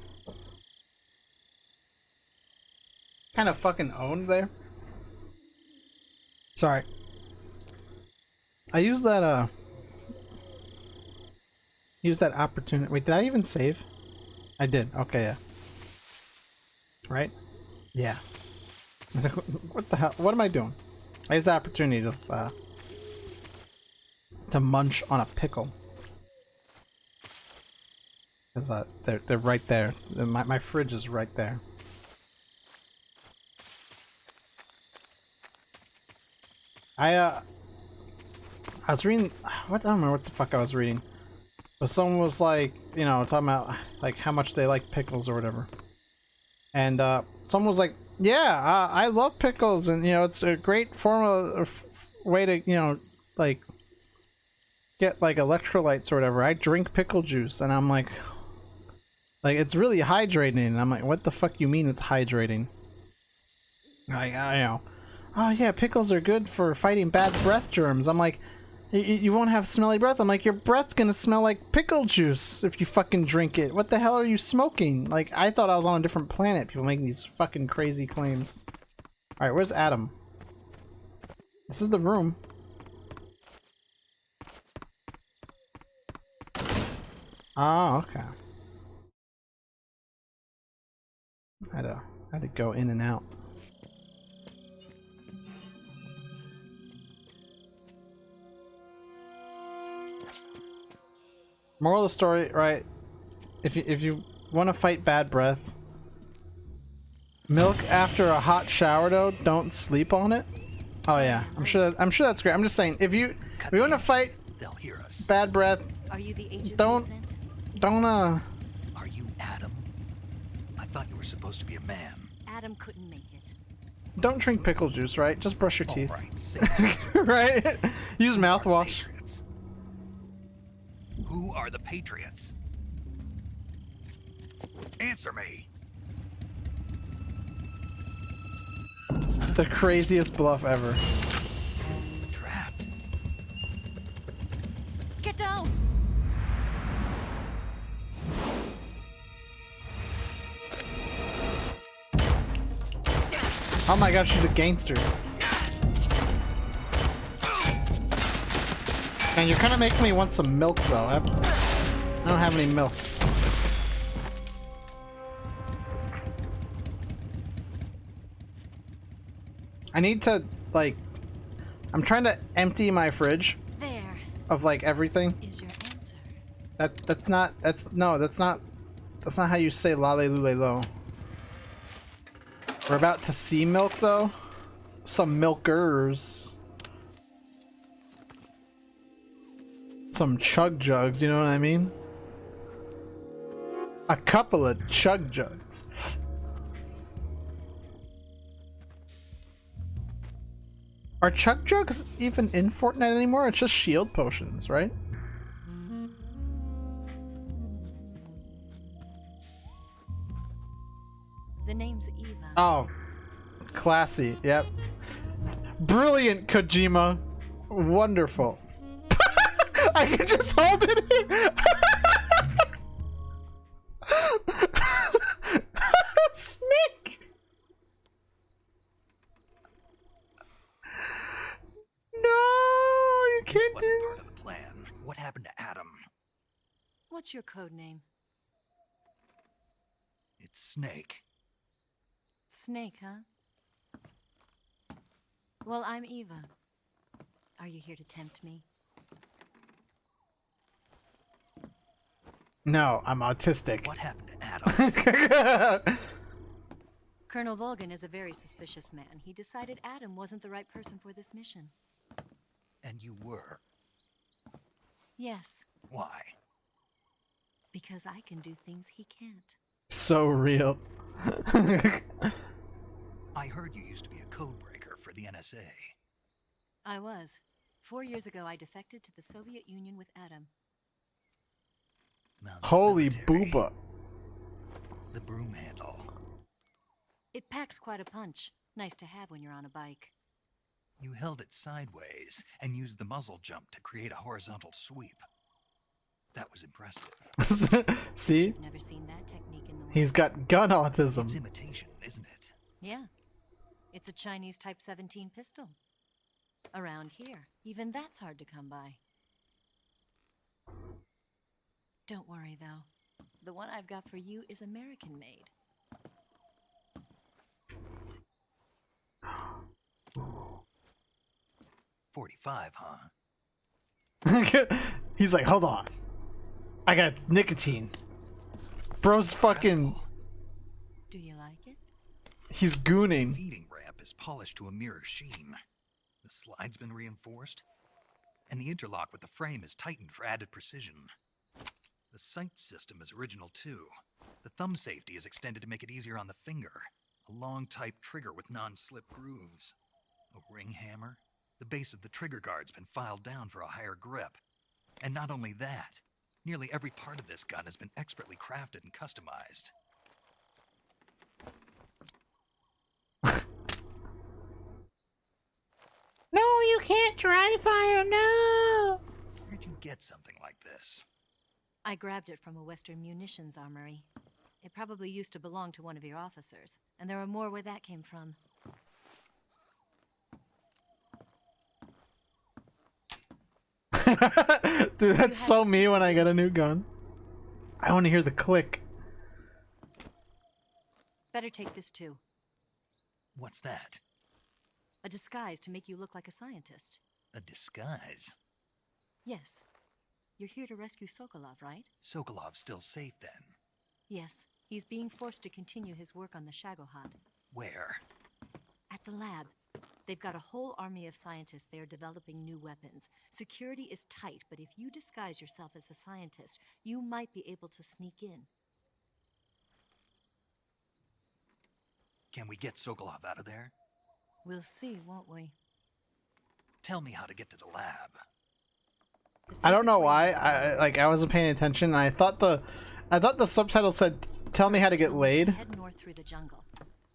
Kind of fucking owned there. Sorry. I used that opportunity. Wait, did I even save? I did. Okay, yeah. Right? Yeah. I was like, what the hell? What am I doing? I used the opportunity just to munch on a pickle. Cause they're right there. My fridge is right there. I was reading, I don't remember what the fuck I was reading, but someone was like, you know, talking about like how much they like pickles or whatever, and someone was like, yeah, I love pickles, and you know, it's a great form of way to, you know, like get like electrolytes or whatever. I drink pickle juice, and I'm like it's really hydrating, and I'm like, what the fuck you mean it's hydrating? Like, I know. Oh yeah, pickles are good for fighting bad breath germs. I'm like, you won't have smelly breath. I'm like, your breath's gonna smell like pickle juice if you fucking drink it. What the hell are you smoking? Like, I thought I was on a different planet. People making these fucking crazy claims. Alright, where's Adam? This is the room. Oh, okay. I had to go in and out. Moral of the story, right? If you want to fight bad breath, milk after a hot shower though, don't sleep on it. Oh yeah, I'm sure that's great. I'm just saying, if you want to fight bad breath, Are you the agent don't Are you Adam? I thought you were supposed to be a man. Adam couldn't make it. don't drink pickle juice, right? Just brush your teeth. Right, right? Use mouthwash. Who are the Patriots? Answer me. The craziest bluff ever. Trapped. Get down! Oh my god, she's a gangster. And you're kind of making me want some milk, though. I don't have any milk. I need to, like... I'm trying to empty my fridge. There. Of, like, everything. Is your answer. That's not how you say lale lule lo. We're about to see milk, though. Some milkers. Some chug jugs, you know what I mean? A couple of chug jugs. Are chug jugs even in Fortnite anymore? It's just shield potions, right? The name's Eva. Oh, classy. Yep. Brilliant, Kojima. Wonderful. I can just hold it here. Snake. No, you can't This wasn't part of the plan. What happened to Adam? What's your code name? It's Snake. Snake, huh? Well, I'm Eva. Are you here to tempt me? No, I'm autistic. What happened to Adam? Colonel Volgan is a very suspicious man. He decided Adam wasn't the right person for this mission. And you were? Yes. Why? Because I can do things he can't. So real. I heard you used to be a codebreaker for the NSA. I was. 4 years ago, I defected to the Soviet Union with Adam. Holy booba. The broom handle. It packs quite a punch. Nice to have when you're on a bike. You held it sideways and used the muzzle jump to create a horizontal sweep. That was impressive. See? You've never seen that technique in the West. He's got gun autism. It's imitation, isn't it? Yeah. It's a Chinese Type 17 pistol. Around here, even that's hard to come by. Don't worry, though. The one I've got for you is American-made. .45, huh? He's like, hold on. I got nicotine. Bro's fucking... Do you like it? He's gooning. The feeding ramp is polished to a mirror sheen. The slide's been reinforced, and the interlock with the frame is tightened for added precision. The sight system is original too. The thumb safety is extended to make it easier on the finger. A long type trigger with non-slip grooves. A ring hammer. The base of the trigger guard's been filed down for a higher grip. And not only that, nearly every part of this gun has been expertly crafted and customized. No, you can't dry fire, no! Where'd you get something like this? I grabbed it from a Western munitions armory. It probably used to belong to one of your officers, and there are more where that came from. Dude, that's so me when I get a new gun. I want to hear the click. Better take this too. What's that? A disguise to make you look like a scientist. A disguise? Yes. You're here to rescue Sokolov, right? Sokolov's still safe then? Yes. He's being forced to continue his work on the Shagohod. Where? At the lab. They've got a whole army of scientists there developing new weapons. Security is tight, but if you disguise yourself as a scientist, you might be able to sneak in. Can we get Sokolov out of there? We'll see, won't we? Tell me how to get to the lab. I don't know why. I wasn't paying attention. And I thought the subtitle said, "Tell me how to get laid." Head north through the jungle.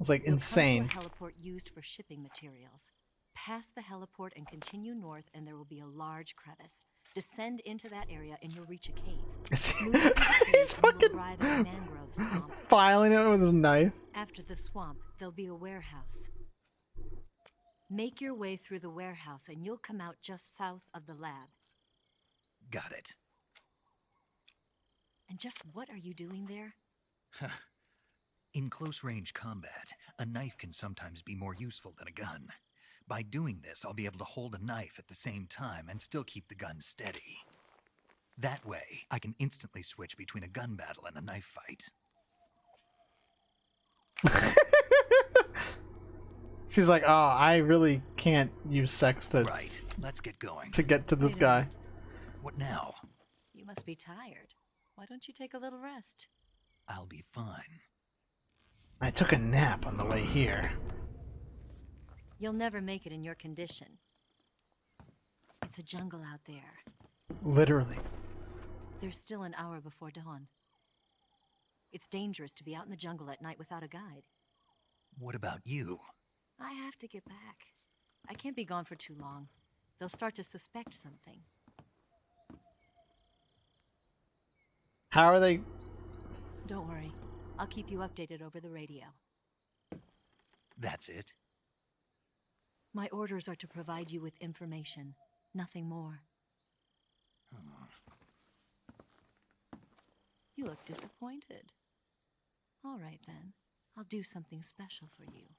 It's like insane. You'll come to a heliport used for shipping materials. Pass the heliport and continue north, and there will be a large crevice. Descend into that area, and you'll reach a cave. He's fucking filing it with his knife. After the swamp, there'll be a warehouse. Make your way through the warehouse, and you'll come out just south of the lab. Got it. And just what are you doing there? In close-range combat, a knife can sometimes be more useful than a gun. By doing this, I'll be able to hold a knife at the same time and still keep the gun steady. That way, I can instantly switch between a gun battle and a knife fight. She's like, "Oh, I really can't use sex to Right. Let's get going. to get to this guy." What now? You must be tired. Why don't you take a little rest? I'll be fine. I took a nap on the way here. You'll never make it in your condition. It's a jungle out there. Literally. There's still an hour before dawn. It's dangerous to be out in the jungle at night without a guide. What about you? I have to get back. I can't be gone for too long. They'll start to suspect something. How are they? Don't worry. I'll keep you updated over the radio. That's it? My orders are to provide you with information, nothing more. You look disappointed. All right then. I'll do something special for you.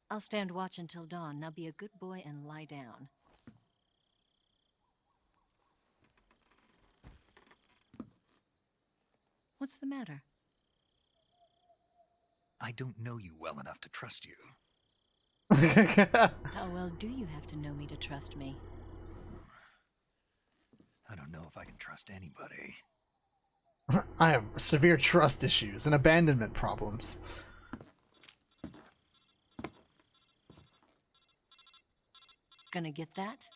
I'll stand watch until dawn. Now be a good boy and lie down. What's the matter? I don't know you well enough to trust you. How well do you have to know me to trust me? I don't know if I can trust anybody. I have severe trust issues and abandonment problems. Gonna get that?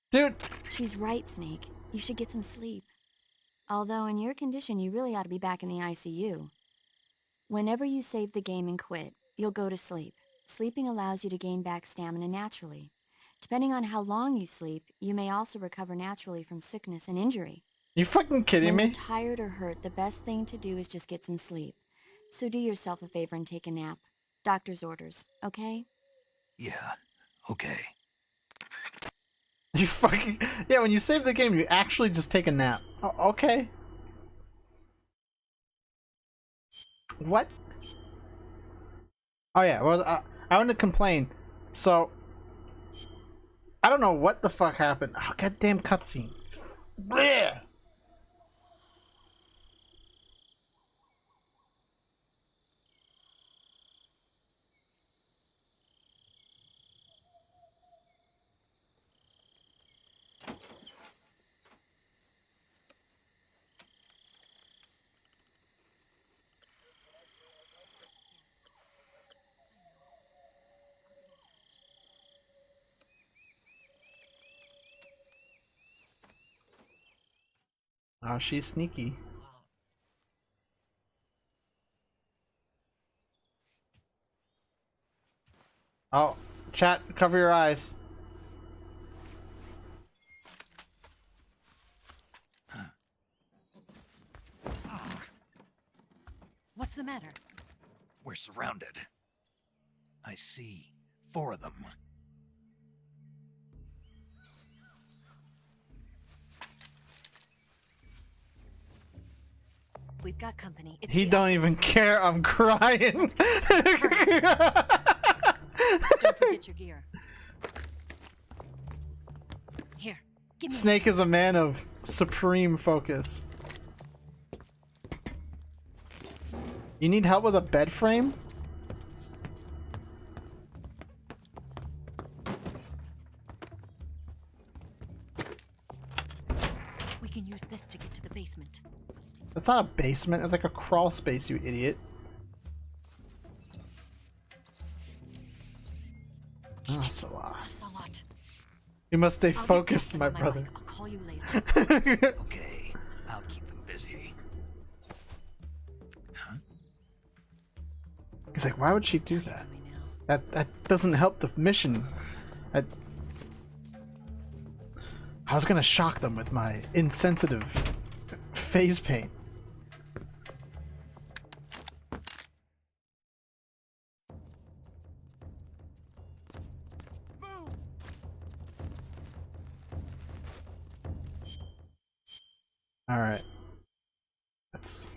Dude! She's right, Snake. You should get some sleep. Although in your condition, you really ought to be back in the ICU. Whenever you save the game and quit, you'll go to sleep. Sleeping allows you to gain back stamina naturally. Depending on how long you sleep, you may also recover naturally from sickness and injury. You fucking kidding When me? you're tired or hurt, the best thing to do is just get some sleep. So do yourself a favor and take a nap. Doctor's orders, okay? Yeah, okay. You fucking... Yeah, when you save the game, you actually just take a nap. Okay. What? Oh yeah, well, I want to complain. So... I don't know what the fuck happened. Oh, goddamn cutscene. Blech! Oh, she's sneaky. Oh, chat, cover your eyes. What's the matter? We're surrounded. I see 4 of them. We've got company. It's He the don't even care. I'm crying. Don't forget your gear. Here, give me. Snake is a man of supreme focus. You need help with a bed frame? We can use this to get to the basement. That's not a basement. That's like a crawl space, you idiot. Ah, Salah. Salat. You must stay focused, my brother. I'll call you later. Okay, I'll keep them busy. He's like, why would she do that? That doesn't help the mission. I was gonna shock them with my insensitive phase paint. All right. That's.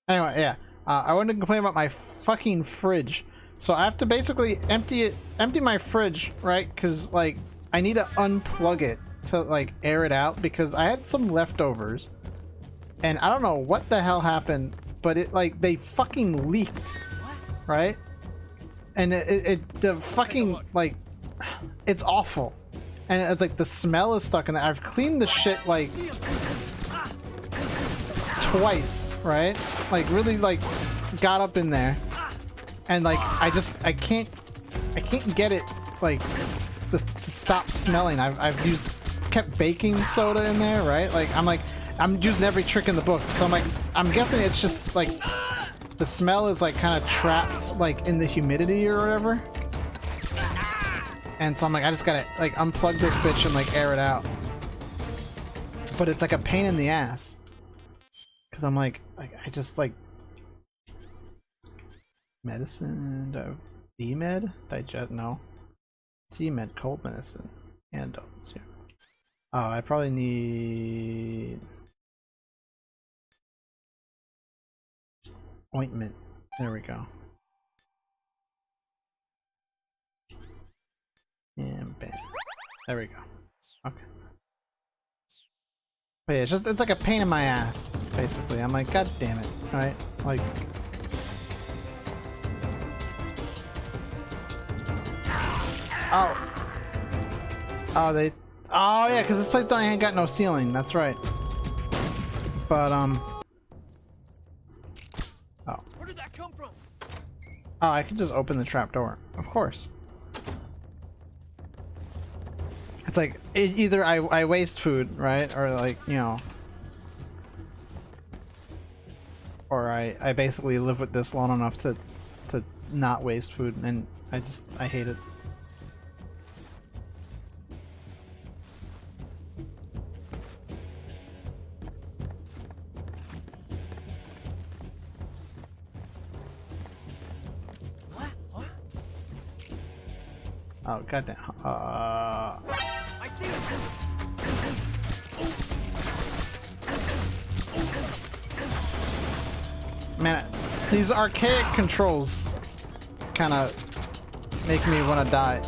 Anyway, yeah. I wanted to complain about my fucking fridge. So I have to basically empty my fridge, right? Because like I need to unplug it to like air it out because I had some leftovers, and I don't know what the hell happened, but it like they fucking leaked, right? And the fucking like it's awful, and it's like the smell is stuck in there. I've cleaned the shit like twice, right? Like really like got up in there, and like I can't get it like to stop smelling. I've kept baking soda in there, right? Like I'm using every trick in the book, so I'm guessing it's just like the smell is like kind of trapped like in the humidity or whatever. And so I'm like, I just gotta like unplug this bitch and like air it out. But it's like a pain in the ass. Cause I'm like I just like medicine, B med, digest, no. C med, cold medicine, antidotes here. Oh, I probably need ointment. There we go. And bam. There we go. Okay. But yeah, it's like a pain in my ass, basically. I'm like, god damn it, right? Like, oh. Oh, oh yeah, because this place ain't got no ceiling. That's right. But oh. Where did that come from? Oh, I can just open the trap door. Of course. It's like either I waste food, right, or like, you know, or I basically live with this long enough to not waste food, and I hate it. Oh goddamn! I see it. Man, these archaic controls kind of make me want to die.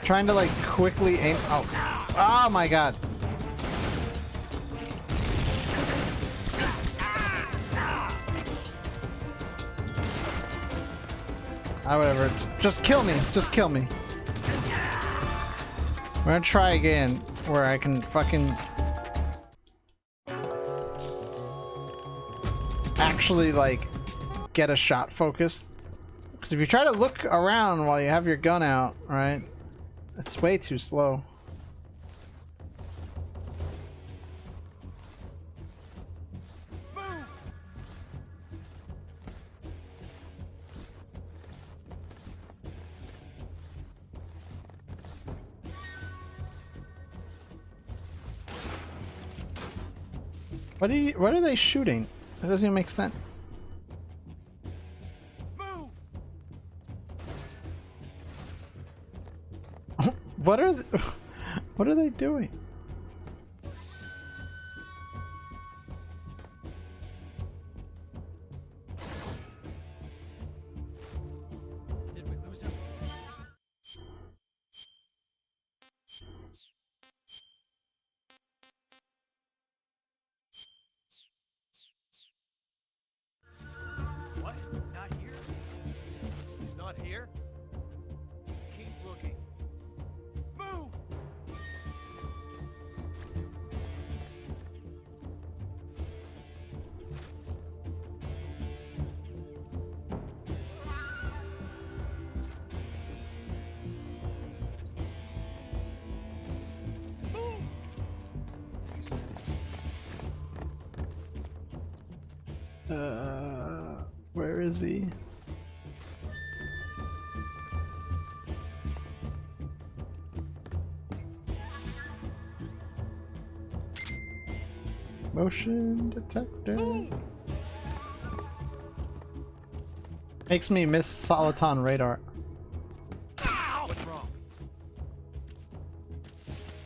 Trying to like quickly aim. Oh, oh my god! Whatever. Just kill me. Just kill me. We're gonna try again where I can fucking actually like get a shot focused. Because if you try to look around while you have your gun out, right, it's way too slow. What are they shooting? That doesn't even make sense. What are they doing? Did we lose him? What? Not here? He's not here? Keep looking. Move! Where is he? Motion detector. Makes me miss Soliton radar. What's wrong?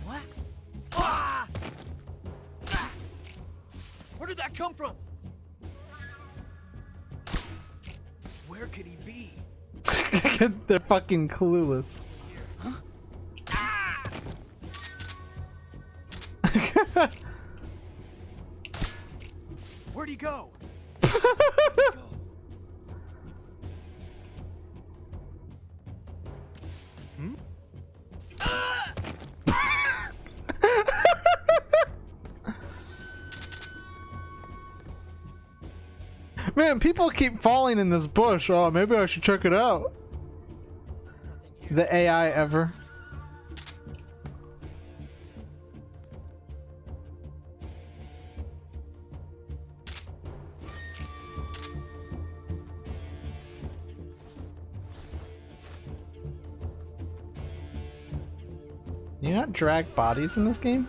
What? Ah! Where did that come from? Where could he be? They're fucking clueless. Huh? Where'd he go? Man, people keep falling in this bush. Oh, maybe I should check it out. The AI ever. You not drag bodies in this game?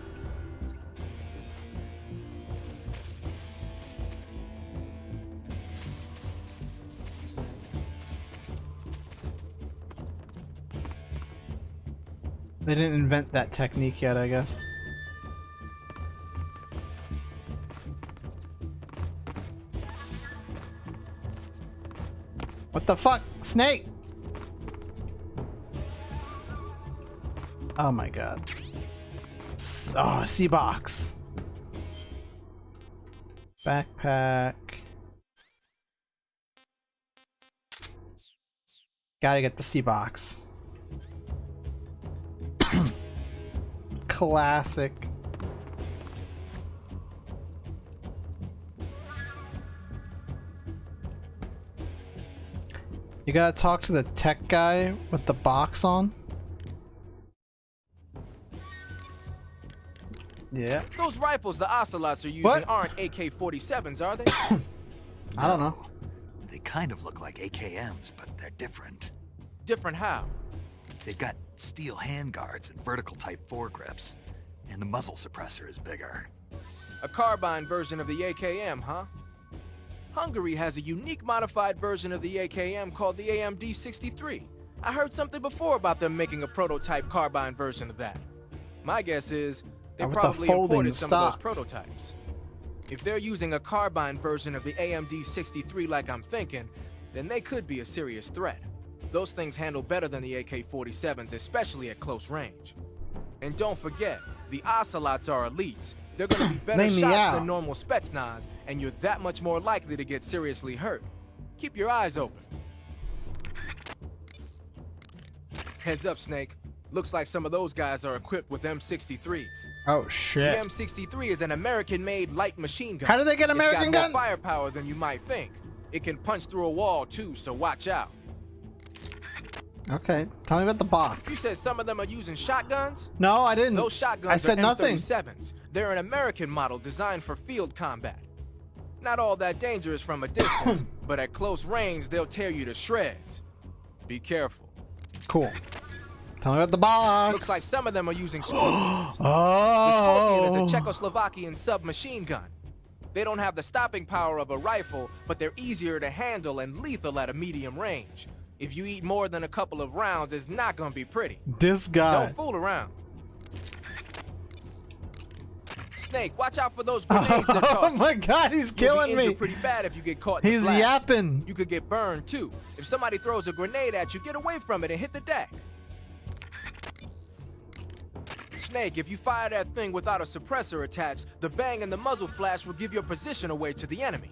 They didn't invent that technique yet, I guess. What the fuck? Snake! Oh my god. Oh, sea box. Backpack. Gotta get the sea box. Classic. You gotta talk to the tech guy with the box on. Yeah. Those rifles the Ocelots are using aren't AK-47s, are they? I don't know. They kind of look like AKMs, but they're different. Different how? They've got steel handguards and vertical type foregrips, and the muzzle suppressor is bigger. A carbine version of the AKM, huh? Hungary has a unique modified version of the AKM called the AMD-63. I heard something before about them making a prototype carbine version of that. My guess is they probably imported some of those prototypes. If they're using a carbine version of the AMD-63 like I'm thinking, then they could be a serious threat. Those things handle better than the AK-47s, especially at close range. And don't forget, the Ocelots are elites. They're gonna be better shots than normal Spetsnaz, and you're that much more likely to get seriously hurt. Keep your eyes open. Heads up, Snake. Looks like some of those guys are equipped with M63s. Oh shit. The M63 is an American-made light machine gun. How do they get American guns? It's got more firepower than you might think. It can punch through a wall too, so watch out. Okay, tell me about the box. You said some of them are using shotguns? No, I didn't. Those shotguns I said are nothing. M37s. They're an American model designed for field combat. Not all that dangerous from a distance, but at close range, they'll tear you to shreds. Be careful. Cool. Tell me about the box. Looks like some of them are using Scorpions. Oh. The Scorpion is a Czechoslovakian submachine gun. They don't have the stopping power of a rifle, but they're easier to handle and lethal at a medium range. If you eat more than a couple of rounds, it's not gonna be pretty. This guy. Don't fool around. Snake, watch out for those grenades they're tossing. Oh my god, he's killing me. Pretty bad if you get caught in He's the blast. yapping. You could get burned too. If somebody throws a grenade at you, get away from it and hit the deck. Snake, if you fire that thing without a suppressor attached, the bang and the muzzle flash will give your position away to the enemy.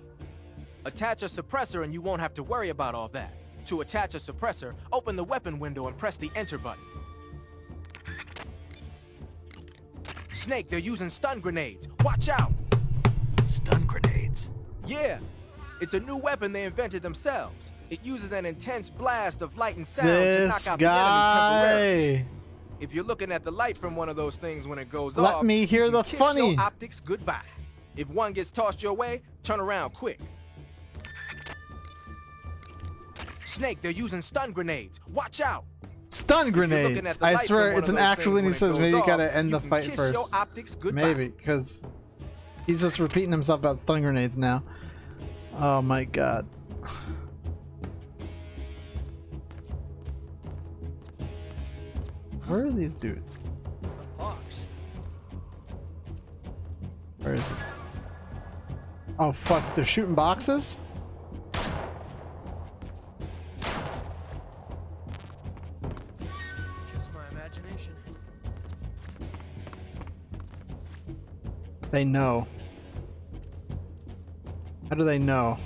Attach a suppressor and you won't have to worry about all that. To attach a suppressor, open the weapon window and press the enter button. Snake, they're using stun grenades. Watch out! Stun grenades? Yeah. It's a new weapon they invented themselves. It uses an intense blast of light and sound to knock out the enemy temporarily. If you're looking at the light from one of those things when it goes off, let me hear the kiss funny. your optics goodbye. If one gets tossed your way, turn around quick. Snake, they're using stun grenades. Watch out! Stun grenades. I swear it's an actual thing he says. Maybe you gotta end the fight first. Maybe, because he's just repeating himself about stun grenades now. Oh my god. Where are these dudes? Where is it? Oh fuck, they're shooting boxes? Just my imagination. They know. How do they know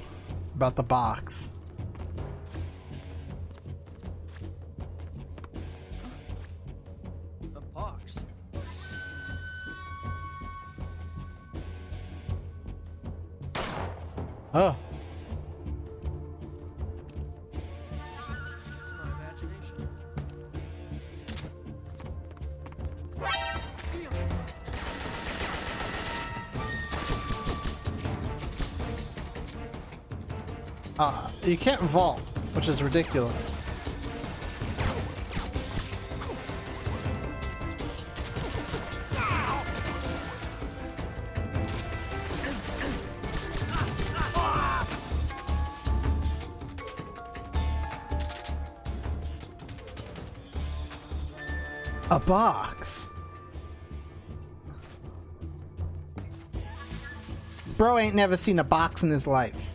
about the box? A box. Oh. Just my imagination. You can't vault, which is ridiculous. A box. Bro ain't never seen a box in his life.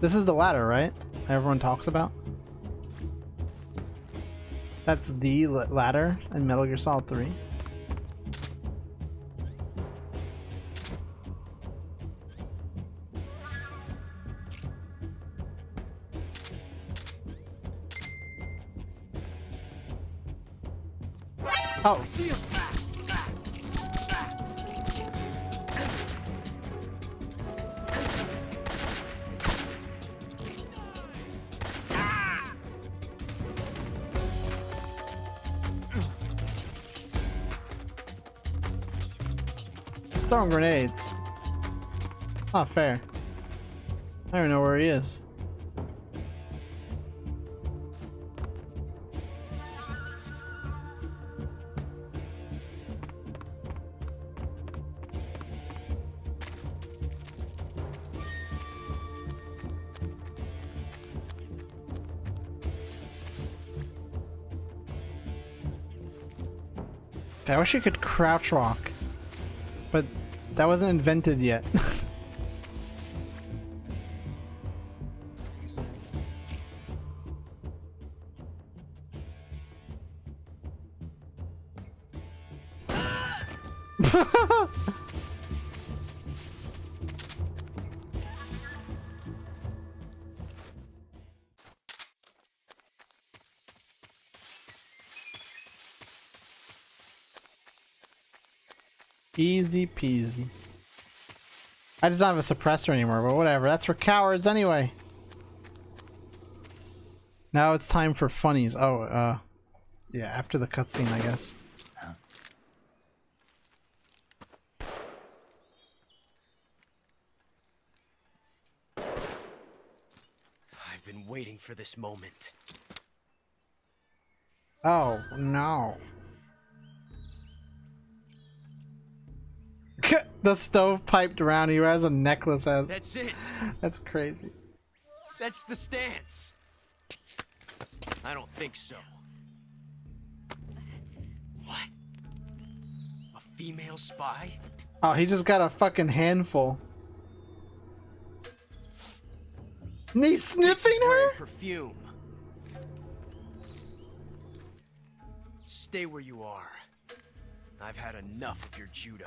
This is the ladder, right? Everyone talks about. That's the ladder in Metal Gear Solid 3. Oh. He's throwing grenades. Not fair. I don't even know where he is. I wish you could crouch walk, but that wasn't invented yet. Easy peasy. I just don't have a suppressor anymore, but whatever. That's for cowards anyway. Now it's time for funnies. Oh, yeah, after the cutscene, I guess. I've been waiting for this moment. Oh, no. The stove piped around. He has a necklace as. That's it. That's crazy. That's the stance. I don't think so. What? A female spy? Oh, he just got a fucking handful. And he's sniffing her? Perfume. Stay where you are. I've had enough of your judo.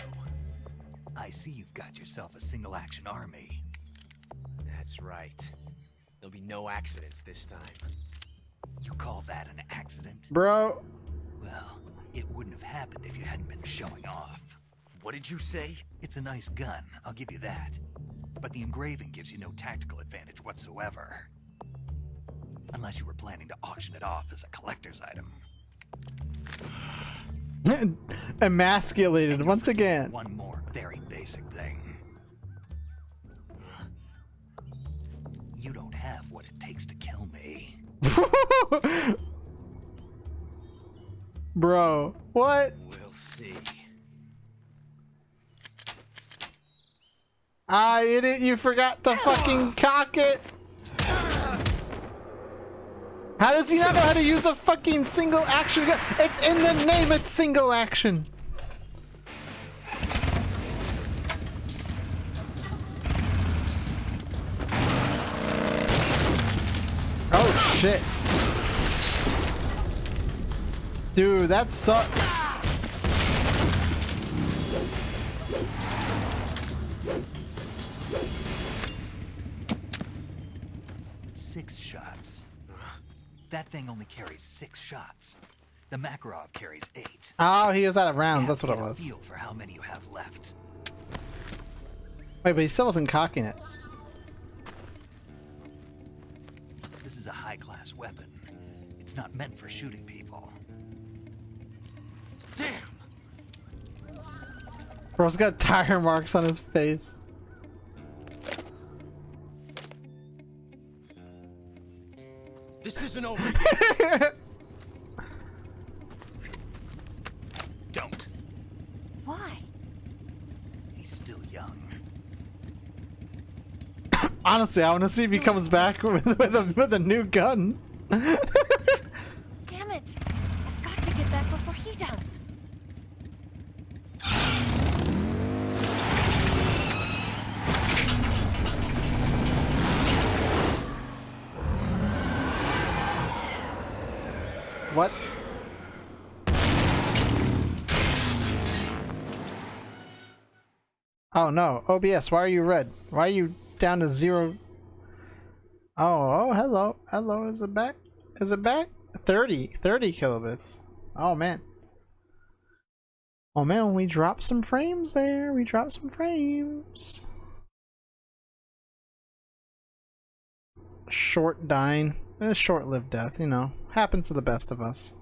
I see you've got yourself a single-action army. That's right. There'll be no accidents this time. You call that an accident? Bro. Well, it wouldn't have happened if you hadn't been showing off. What did you say? It's a nice gun, I'll give you that. But the engraving gives you no tactical advantage whatsoever. Unless you were planning to auction it off as a collector's item. Emasculated once again. One more very basic thing. You don't have what it takes to kill me. Bro, what? We'll see. Ah, idiot, you forgot to fucking cock it. How does he not know how to use a fucking single action gun? It's in the name, it's single action. Oh shit. Dude, that sucks. Six shots. That thing only carries 6 shots. The Makarov carries 8. Oh, he was out of rounds. That's what it was. Feel for how many you have left. Wait, but he still wasn't cocking it. This is a high-class weapon. It's not meant for shooting people. Damn! Bro's got tire marks on his face. This isn't over yet. Don't. Why? He's still young. Honestly, I want to see if he comes back with a new gun. Damn it! I've got to get back before he does. What? Oh no, OBS, why are you red? Why are you down to 0? Oh, hello. Hello, is it back? Is it back? 30 kilobits. Oh man. Oh man, we dropped some frames there. We dropped some frames. Short dying. A short-lived death, you know. Happens to the best of us.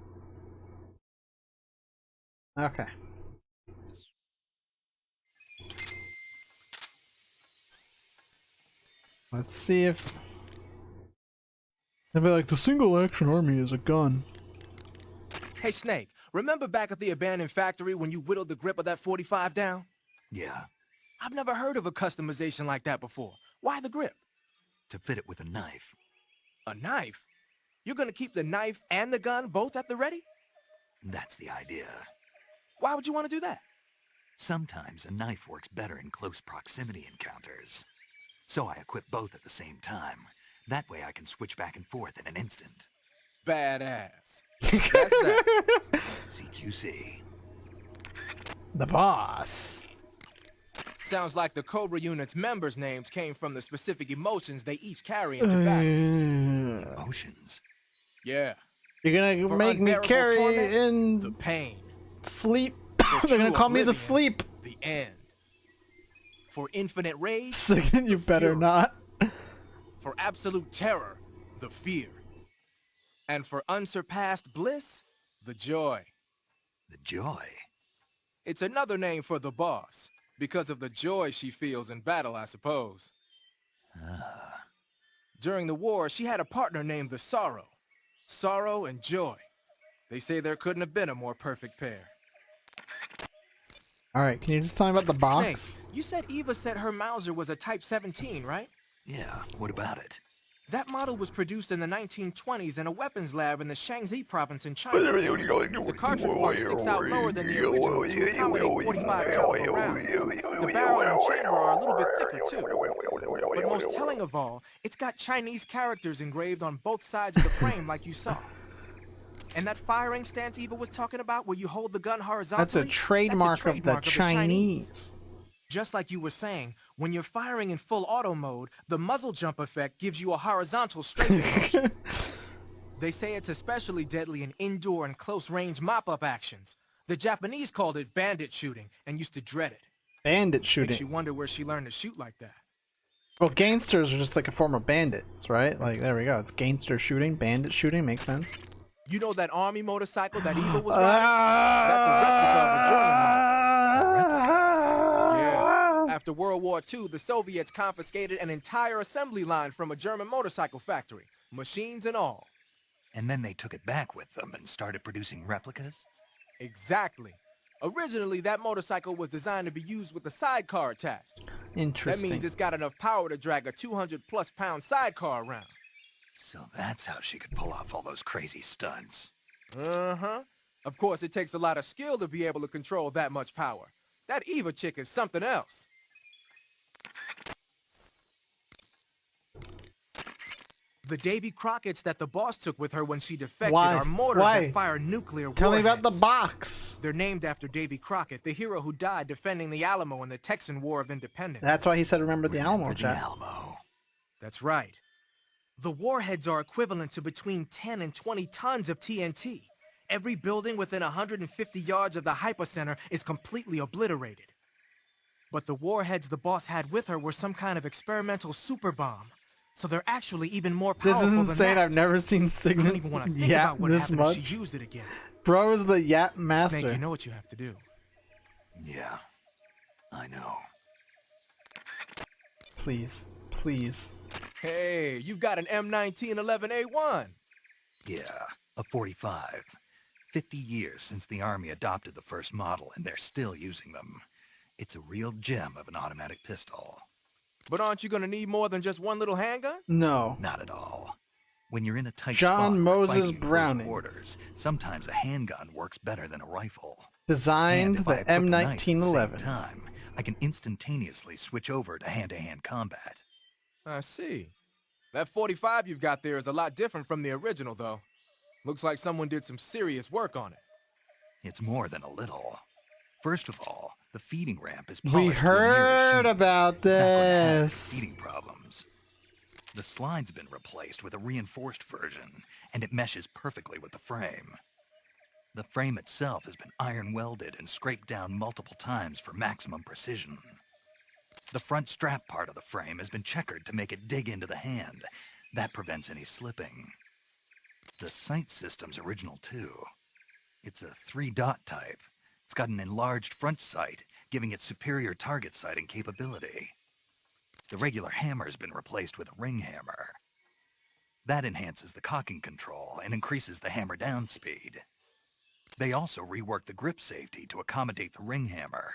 Okay. Let's see if... They'll be like, the single-action army is a gun. Hey, Snake, remember back at the abandoned factory when you whittled the grip of that 45 down? Yeah, I've never heard of a customization like that before. Why the grip? to fit it with a knife. A knife? You're gonna keep the knife and the gun both at the ready? That's the idea. Why would you want to do that? Sometimes a knife works better in close proximity encounters. So I equip both at the same time. That way I can switch back and forth in an instant. Badass. That's that. CQC. The boss. Sounds like the Cobra unit's members' names came from the specific emotions they each carry into battle. Emotions? Yeah. You're gonna For make me unbearable carry torment, in the pain. sleep. For They're gonna true call me the oblivion, sleep. The end. For infinite rage, Second, you the better fury. not. For absolute terror, the fear. And for unsurpassed bliss, the joy. The joy? It's another name for the boss, because of the joy she feels in battle, I suppose. During the war, she had a partner named the Sorrow. Sorrow and joy. They say there couldn't have been a more perfect pair. Alright, can you just tell me about the box? Snake, you said Eva said her Mauser was a Type 17, right? Yeah, what about it? That model was produced in the 1920s in a weapons lab in the Shaanxi province in China. The cartridge part sticks out lower than the original to accommodate 45 caliber rounds. The barrel and chamber are a little bit thicker too. But most telling of all, it's got Chinese characters engraved on both sides of the frame like you saw. And that firing stance Eva was talking about where you hold the gun horizontally? That's a trademark of the Chinese. Just like you were saying, when you're firing in full auto mode, the muzzle jump effect gives you a horizontal strafing motion. They say it's especially deadly in indoor and close-range mop-up actions. The Japanese called it bandit shooting and used to dread it. Bandit Makes you shooting. wonder where she learned to shoot like that. Well, gangsters are just like a form of bandits, right? Like, there we go. It's gangster shooting, bandit shooting, makes sense. You know that army motorcycle that Eva was riding? That's a replica of a German model. Yeah. After World War II, the Soviets confiscated an entire assembly line from a German motorcycle factory, machines and all. And then they took it back with them and started producing replicas? Exactly. Originally, that motorcycle was designed to be used with a sidecar attached. Interesting. That means it's got enough power to drag a 200-plus pound sidecar around. So that's how she could pull off all those crazy stunts. Uh-huh. Of course, it takes a lot of skill to be able to control that much power. That Eva chick is something else. The Davy Crockett's that the boss took with her when she defected are mortars that fire nuclear warheads. Tell me about the box. They're named after Davy Crockett, the hero who died defending the Alamo in the Texan War of Independence. That's why he said remember the Alamo, chat. Alamo. That's right. The warheads are equivalent to between 10 and 20 tons of TNT. Every building within 150 yards of the hypocenter is completely obliterated. But the warheads the boss had with her were some kind of experimental super bomb. So they're actually even more powerful This is than insane. that. I've never seen I don't even want to think Yap about what this happened if much. she used it again. Bro is the Yap master. Snake, you know what you have to do. Yeah, I know. Please, please. Hey, you've got an M1911A1. Yeah, a 45. 50 years since the Army adopted the first model, and they're still using them. It's a real gem of an automatic pistol. But aren't you gonna need more than just one little handgun? No. Not at all. When you're in a tight John spot or Moses fighting in close Browning. quarters, sometimes a handgun works better than a rifle. Designed And if I the equip a knife at the same M1911. time, I can instantaneously switch over to hand-to-hand combat. I see. That 45 you've got there is a lot different from the original, though. Looks like someone did some serious work on it. It's more than a little. First of all, the feeding ramp is We polished to a mere heard sheen. about It's not going to have any this. feeding problems. The slide's been replaced with a reinforced version, and it meshes perfectly with the frame. The frame itself has been iron welded and scraped down multiple times for maximum precision. The front strap part of the frame has been checkered to make it dig into the hand. That prevents any slipping. The sight system's original too. It's a 3-dot type. It's got an enlarged front sight, giving it superior target sighting capability. The regular hammer's been replaced with a ring hammer. That enhances the cocking control and increases the hammer down speed. They also reworked the grip safety to accommodate the ring hammer.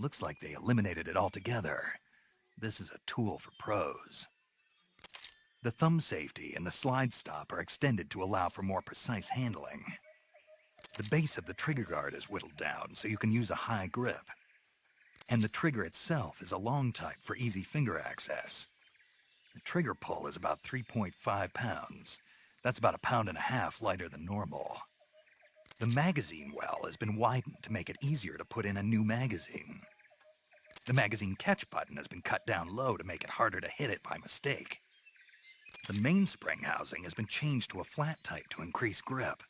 Looks like they eliminated it altogether. This is a tool for pros. The thumb safety and the slide stop are extended to allow for more precise handling. The base of the trigger guard is whittled down so you can use a high grip. And the trigger itself is a long type for easy finger access. The trigger pull is about 3.5 pounds. That's about 1.5 pounds lighter than normal. The magazine well has been widened to make it easier to put in a new magazine. The magazine catch button has been cut down low to make it harder to hit it by mistake. The mainspring housing has been changed to a flat type to increase grip.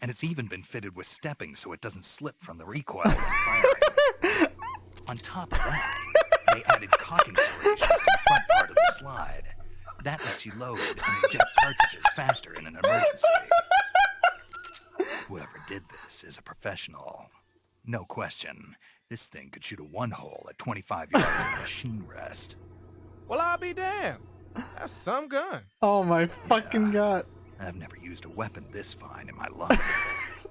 And it's even been fitted with stepping so it doesn't slip from the recoil when firing. On top of that, they added cocking serrations to the front part of the slide. That lets you load and eject cartridges faster in an emergency. Whoever did this is a professional. No question, this thing could shoot a one-hole at 25 yards of machine rest. Well, I'll be damned. That's some gun. Oh my fucking god. I've never used a weapon this fine in my life.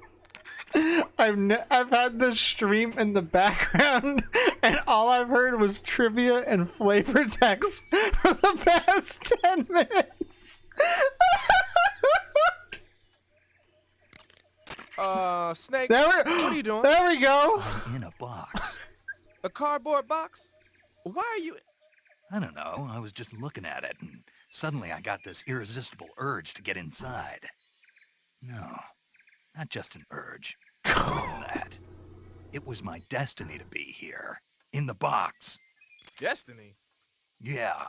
I've had this stream in the background, and all I've heard was trivia and flavor text for the past 10 minutes. Snake, There what are you doing? There we go. I'm in a box. A cardboard box? Why are you... I don't know, I was just looking at it, and suddenly I got this irresistible urge to get inside. No, not just an urge. More than that. It was my destiny to be here, in the box. Destiny? Yeah,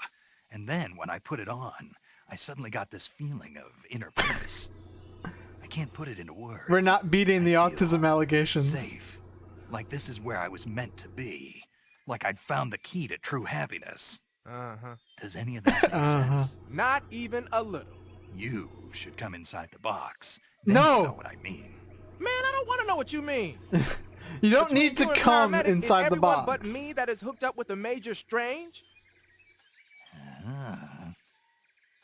and then when I put it on, I suddenly got this feeling of inner peace. I can't put it into words. We're not beating the autism allegations. Safe. Like this is where I was meant to be. Like I'd found the key to true happiness. Uh-huh. Does any of that make sense? Not even a little. You should come inside the box. Then No! You know what I mean. Man, I don't want to know what you mean. You don't need to come inside the everyone box. but me that is hooked up with a Major Strange?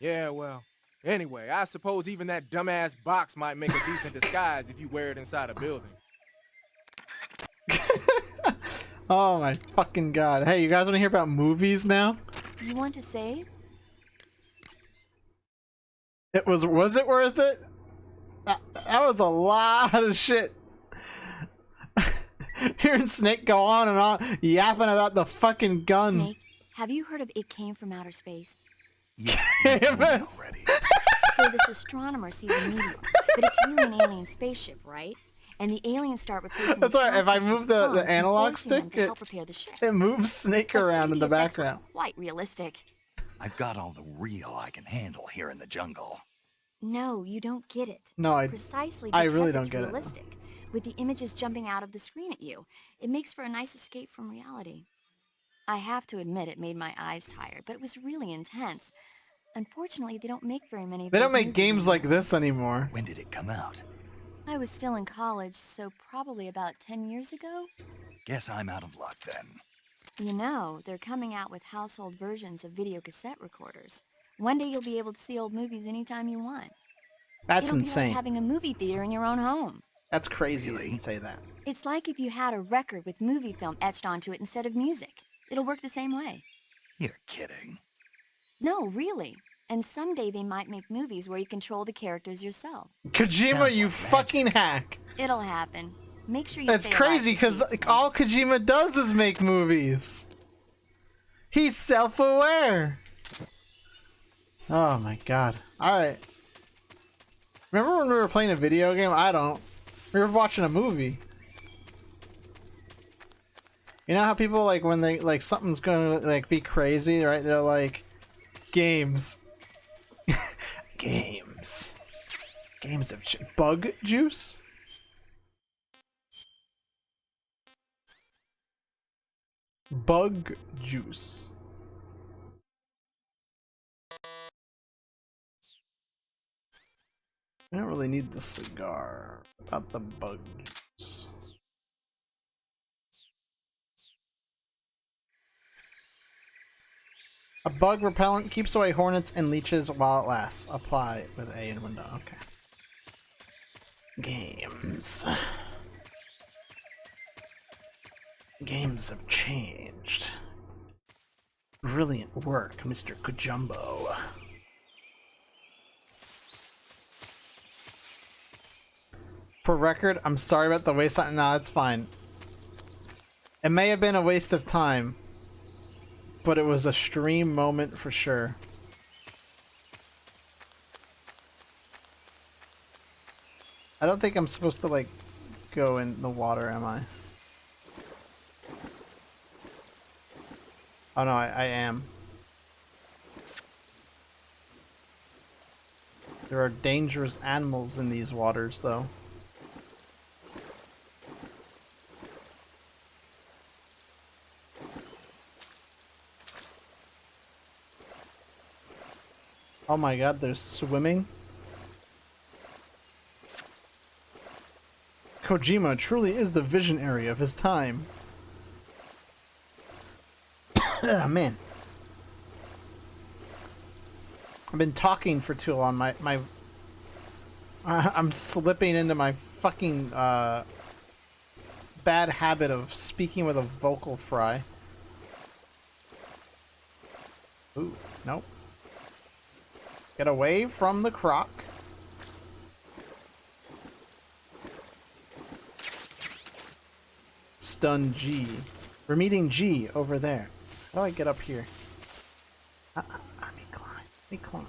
Yeah, well. Anyway, I suppose even that dumbass box might make a decent disguise if you wear it inside a building. Oh my fucking god. Hey, you guys want to hear about movies now? You want to save? Was it worth it? That was a lot of shit. Hearing Snake go on and on, yapping about the fucking gun. Snake, have you heard of It Came From Outer Space? Yeah, already. So this astronomer sees a meteor, but it's really an alien spaceship, right? And the aliens start replacing. That's why if I move the pawns and analog forcing them stick, to help repair the ship. it moves Snake around in the background. Quite realistic. I've got all the real I can handle here in the jungle. No, you don't get it. No, Precisely I because really it's don't get it. realistic. With the images jumping out of the screen at you, it makes for a nice escape from reality. I have to admit it made my eyes tired, but it was really intense. Unfortunately, they don't make very many of They don't those make movies games anymore. like this anymore. When did it come out? I was still in college, so probably about 10 years ago. Guess I'm out of luck then. You know, they're coming out with household versions of video cassette recorders. One day you'll be able to see old movies anytime you want. That's It'll be insane. like having a movie theater in your own home. That's crazy that you say that. It's like if you had a record with movie film etched onto it instead of music. It'll work the same way. You're kidding. No, really. And someday they might make movies where you control the characters yourself. Kojima, you fucking hack. It'll happen. Make sure you That's stay alive crazy to see because it, Snake. all Kojima does is make movies. He's self-aware. Oh my god. Alright. Remember when we were playing a video game? I don't. We were watching a movie. You know how people like when they like something's gonna like be crazy, right? They're like games. Games. Games of bug juice? Bug juice. I don't really need the cigar. About the bug juice. A bug repellent keeps away hornets and leeches while it lasts. Apply with A in window. Okay. Games. Games have changed. Brilliant work, Mr. Kojumbo. For record, I'm sorry about the waste of time. No, it's fine. It may have been a waste of time, but it was a stream moment for sure. I don't think I'm supposed to, like, go in the water, am I? Oh no, I am. There are dangerous animals in these waters, though. Oh my god, there's swimming. Kojima truly is the visionary of his time. Ah, man. I've been talking for too long. I'm slipping into my fucking bad habit of speaking with a vocal fry. Ooh, nope. Get away from the croc. Stun G. We're meeting G over there. How do I get up here? Let me climb. Let me climb.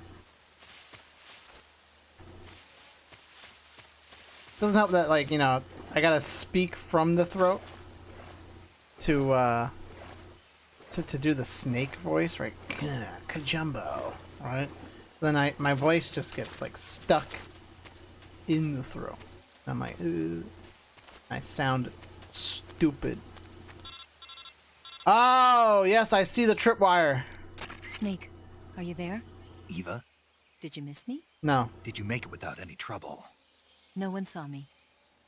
Doesn't help that, like, you know, I gotta speak from the throat to do the snake voice, right? Kajumbo, right? Then my voice just gets like stuck in the throat. I'm like, I sound stupid. Oh, yes, I see the tripwire. Snake, are you there? Eva? Did you miss me? No. Did you make it without any trouble? No one saw me.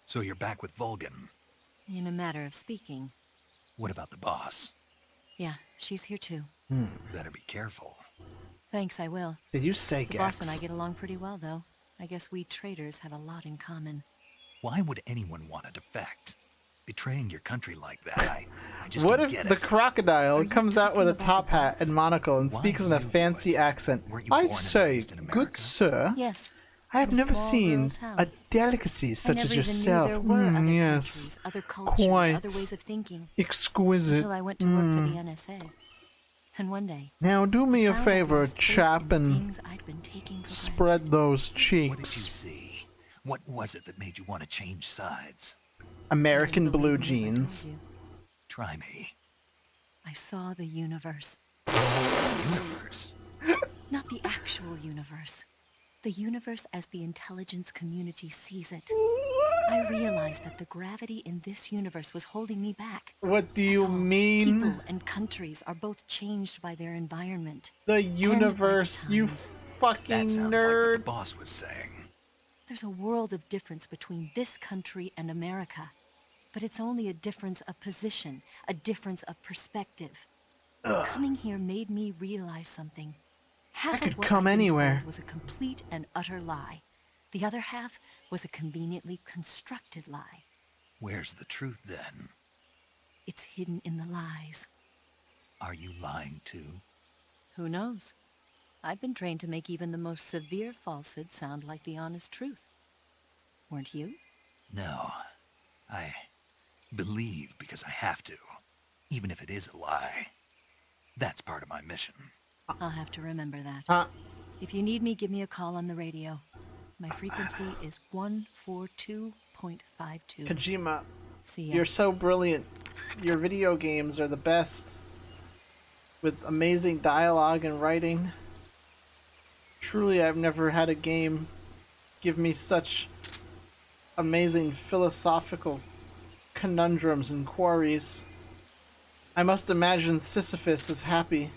So you're back with Vulcan? In a matter of speaking. What about the boss? Yeah, she's here too. Better be careful. Thanks, I will. Did you say The boss and I get along pretty well, though. I guess we traders have a lot in common. Why would anyone want to defect? Betraying your country like that, I just What don't if get the it. crocodile comes out with a top hat and monocle and speaks in a fancy accent? I say, good sir, yes, I have in a never small seen rural town. a delicacy such I as never even knew yourself. there were other Yes, countries, other cultures, quite other ways of thinking. exquisite. Until I went to work for the NSA. And one day, Now do me a found I'd favor, lost faith chap, in the and things I'd been taking for spread those What did you cheeks. see? What was it that made you want to change sides? American blue jeans. Try me. I saw the universe. Universe? Not the actual universe. The universe as the intelligence community sees it. I realized that the gravity in this universe was holding me back. What do you mean? People and countries are both changed by their environment. The universe, you fucking That sounds nerd. like what the boss was saying. There's a world of difference between this country and America. But it's only a difference of position, a difference of perspective. Coming here made me realize something. Half I of could what come I'd been anywhere. told was a complete and utter lie. The other half was a conveniently constructed lie. Where's the truth then? It's hidden in the lies. Are you lying too? Who knows? I've been trained to make even the most severe falsehood sound like the honest truth. Weren't you? No. I believe because I have to, even if it is a lie. That's part of my mission. I'll have to remember that. If you need me, give me a call on the radio. My frequency is 142.52. Kojima, See ya. you're so brilliant. Your video games are the best. With amazing dialogue and writing. Truly, I've never had a game give me such amazing philosophical conundrums and quarries. I must imagine Sisyphus is happy.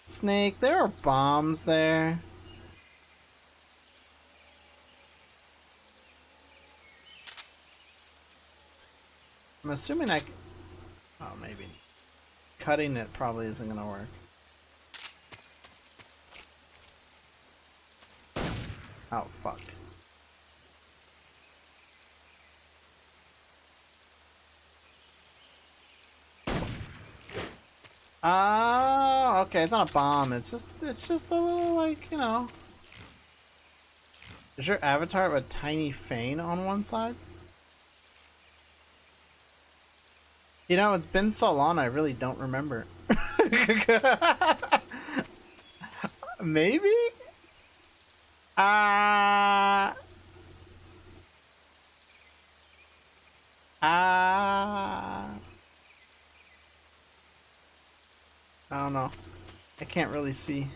Snake, there are bombs there. I'm assuming oh, maybe. Cutting it probably isn't gonna work. Oh, fuck. Oh, okay, it's not a bomb, it's just a little, like, you know. Is your avatar of a tiny fane on one side? You know, it's been so long, I really don't remember. Maybe? I don't know. I can't really see.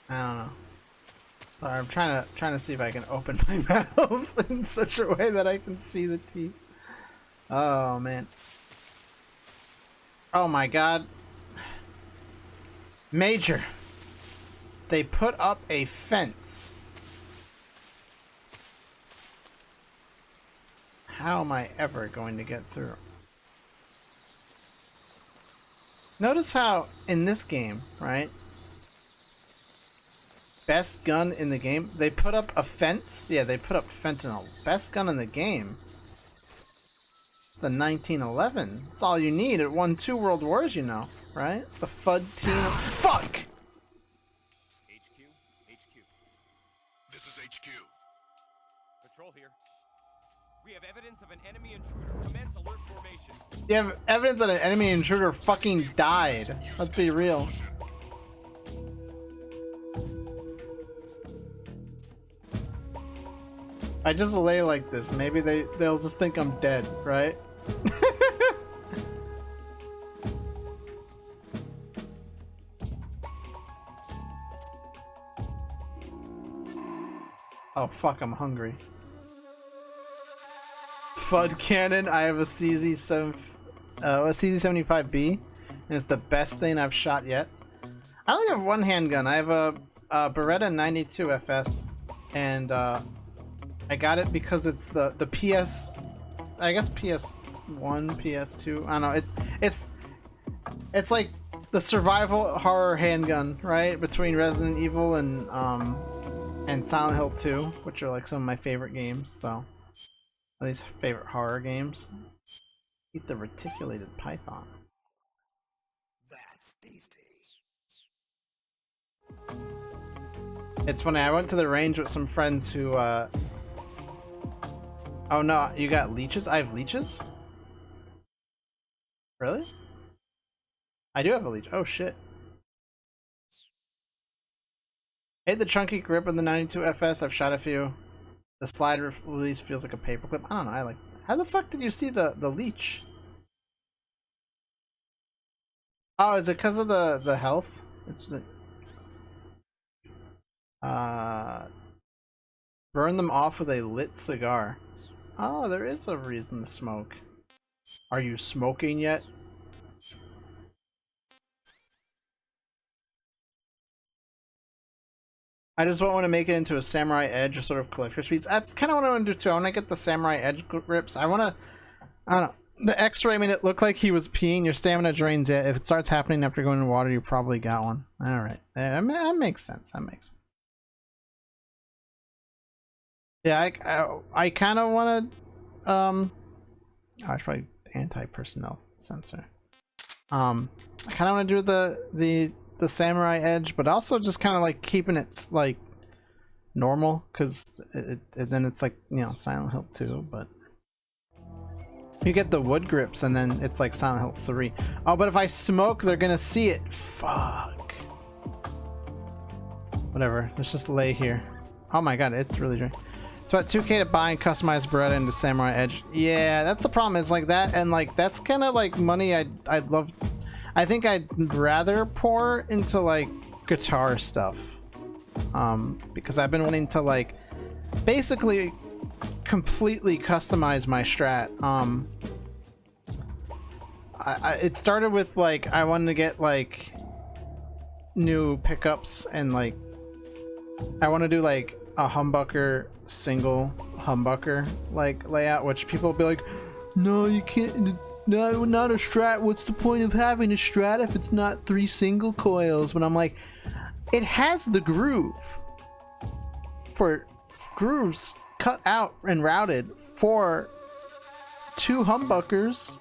I don't know. Sorry, I'm trying to see if I can open my mouth in such a way that I can see the teeth. Oh man. Oh my god. Major. They put up a fence. How am I ever going to get through? Notice how in this game, right? Best gun in the game. They put up a fence. Yeah, they put up fentanyl. Best gun in the game. It's the 1911. That's all you need. It won 2 world wars, you know, right? The FUD team. Fuck! HQ. This is HQ. Patrol here. We have evidence of an enemy intruder. Commence alert formation. You have evidence that an enemy intruder fucking died. Let's be real. I just lay like this. Maybe they'll just think I'm dead, right? Oh fuck, I'm hungry. FUD cannon. I have a CZ75B, and it's the best thing I've shot yet. I only have one handgun. I have a Beretta 92 FS, and I got it because it's the PS, I guess PS1, PS2. I don't know. It's like the survival horror handgun, right? Between Resident Evil and Silent Hill 2, which are like some of my favorite games. So, at least favorite horror games. Eat the reticulated python. That's tasty. It's funny. I went to the range with some friends who. Oh no, you got leeches? I have leeches? Really? I do have a leech. Oh shit. Hate the chunky grip of the 92 FS. I've shot a few. The slide release feels like a paperclip. I don't know. I like. How the fuck did you see the leech? Oh, is it because of the health? It's the. Burn them off with a lit cigar. Oh, there is a reason to smoke. Are you smoking yet? I just want to make it into a samurai edge or sort of collector's piece. That's kind of what I want to do too. I want to get the samurai edge grips. I don't know. The X-ray made it look like he was peeing. Your stamina drains. Yeah, if it starts happening after going in water, you probably got one. All right, that makes sense. That makes sense. Yeah, I kind of want to. Oh, it's probably anti-personnel sensor. I kind of want to do the samurai edge, but also just kind of like keeping it like normal, because then it's like, you know, Silent Hill 2, but you get the wood grips and then it's like Silent Hill 3. Oh, but if I smoke, they're gonna see it. Fuck. Whatever. Let's just lay here. Oh my god, it's really dry. It's about 2K to buy and customize Beretta into Samurai Edge. Yeah, that's the problem, is like that, and like that's kind of like money I'd love. I think I'd rather pour into like guitar stuff, because I've been wanting to like basically completely customize my strat. It started with like I wanted to get like new pickups, and like I want to do like a humbucker, single humbucker like layout, which people will be like, no, you can't, no, not a strat. What's the point of having a strat if it's not 3 single coils? But I'm like, it has the groove for grooves cut out and routed for 2 humbuckers.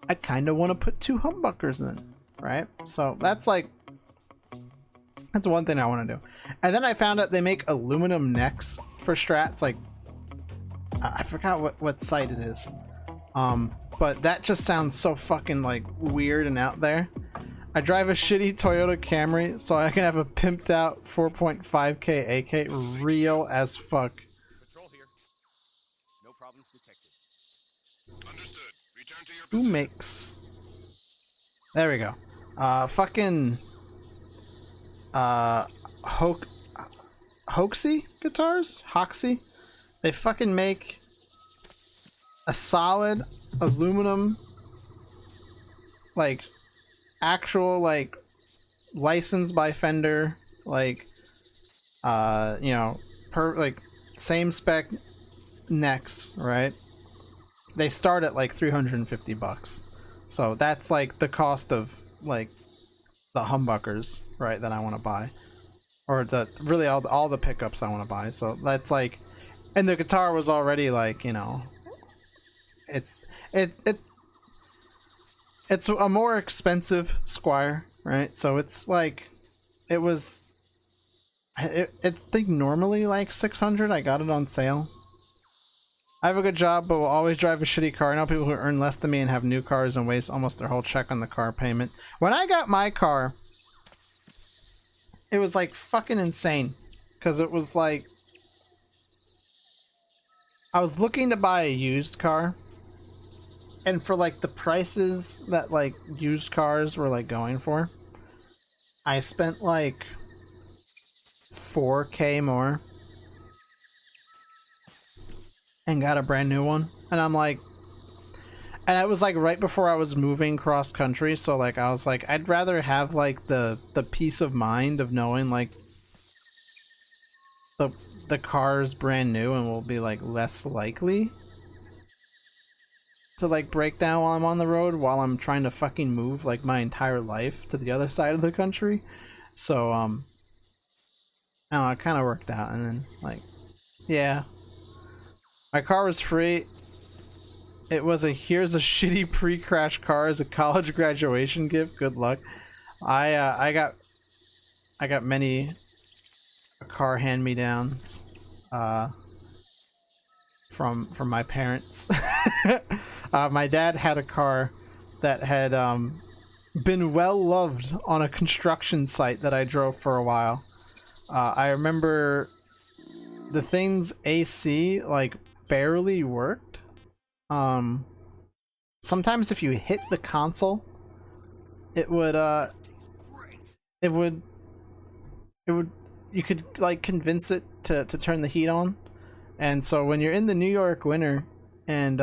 I kind of want to put 2 humbuckers in, right? So that's like, that's one thing I want to do. And then I found out they make aluminum necks for strats. Like, I forgot what site it is. But that just sounds so fucking like weird and out there. I drive a shitty Toyota Camry, so I can have a pimped out 4.5K AK, real as fuck. Patrol here. No problems detected. Understood. Return to your Who makes? There we go. Fucking Hoaxy guitars? Hoxie? They fucking make a solid aluminum, like actual like licensed by Fender, like you know, per like same spec necks, right? They start at like $350. So that's like the cost of like the humbuckers, right, that I want to buy, or the really all the pickups I want to buy. So that's like, and the guitar was already like, you know, it's a more expensive Squire, right? So it's like, it's I think normally like 600. I got it on sale. I have a good job, but will always drive a shitty car. I know people who earn less than me and have new cars and waste almost their whole check on the car payment. When I got my car, it was like fucking insane, because it was like I was looking to buy a used car, and for like the prices that like used cars were like going for, I spent like 4K more and got a brand new one. And I'm like, and it was like right before I was moving cross country, so like I was like, I'd rather have like the peace of mind of knowing like the car's brand new and will be like less likely to like break down while I'm on the road, while I'm trying to fucking move like my entire life to the other side of the country. So I don't know, it kind of worked out. And then like, yeah, my car was free. It was a here's a shitty pre-crash car as a college graduation gift. Good luck. I got many car hand-me-downs from my parents. My dad had a car that had been well loved on a construction site that I drove for a while. I remember the thing's AC like barely worked. Sometimes if you hit the console, it would you could like convince it to turn the heat on. And so when you're in the New York winter and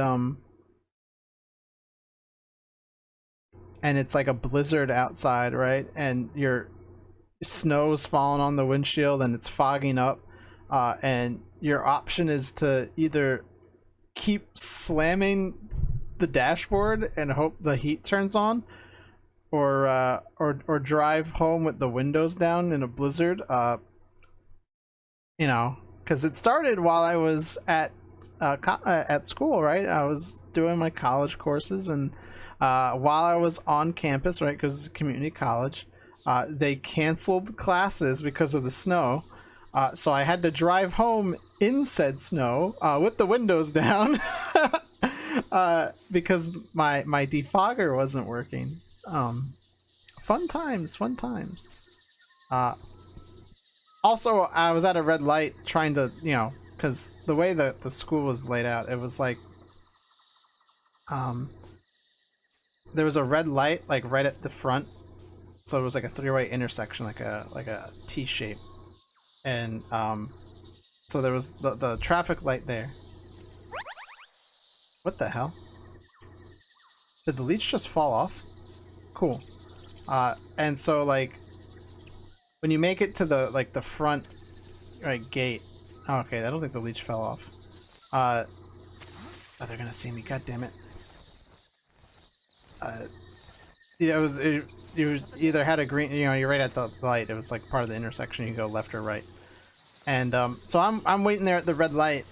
it's like a blizzard outside, right, and your snow's falling on the windshield and it's fogging up, and your option is to either keep slamming the dashboard and hope the heat turns on, or drive home with the windows down in a blizzard. You know, because it started while I was at school, right? I was doing my college courses, and while I was on campus, right, because it's a community college, they canceled classes because of the snow. So I had to drive home in said snow with the windows down because my defogger wasn't working. Fun times, fun times. Also, I was at a red light trying to, you know, because the way that the school was laid out, it was like, there was a red light like right at the front, so it was like a three-way intersection, like a T shape, and so there was the traffic light there. What the hell? Did the leech just fall off? Cool. And so like when you make it to the front gate. Oh, okay, I don't think the leech fell off. Oh, they're gonna see me. God damn it. Yeah, you either had a green, you know, you're right at the light. It was like part of the intersection. You go left or right. And so I'm waiting there at the red light,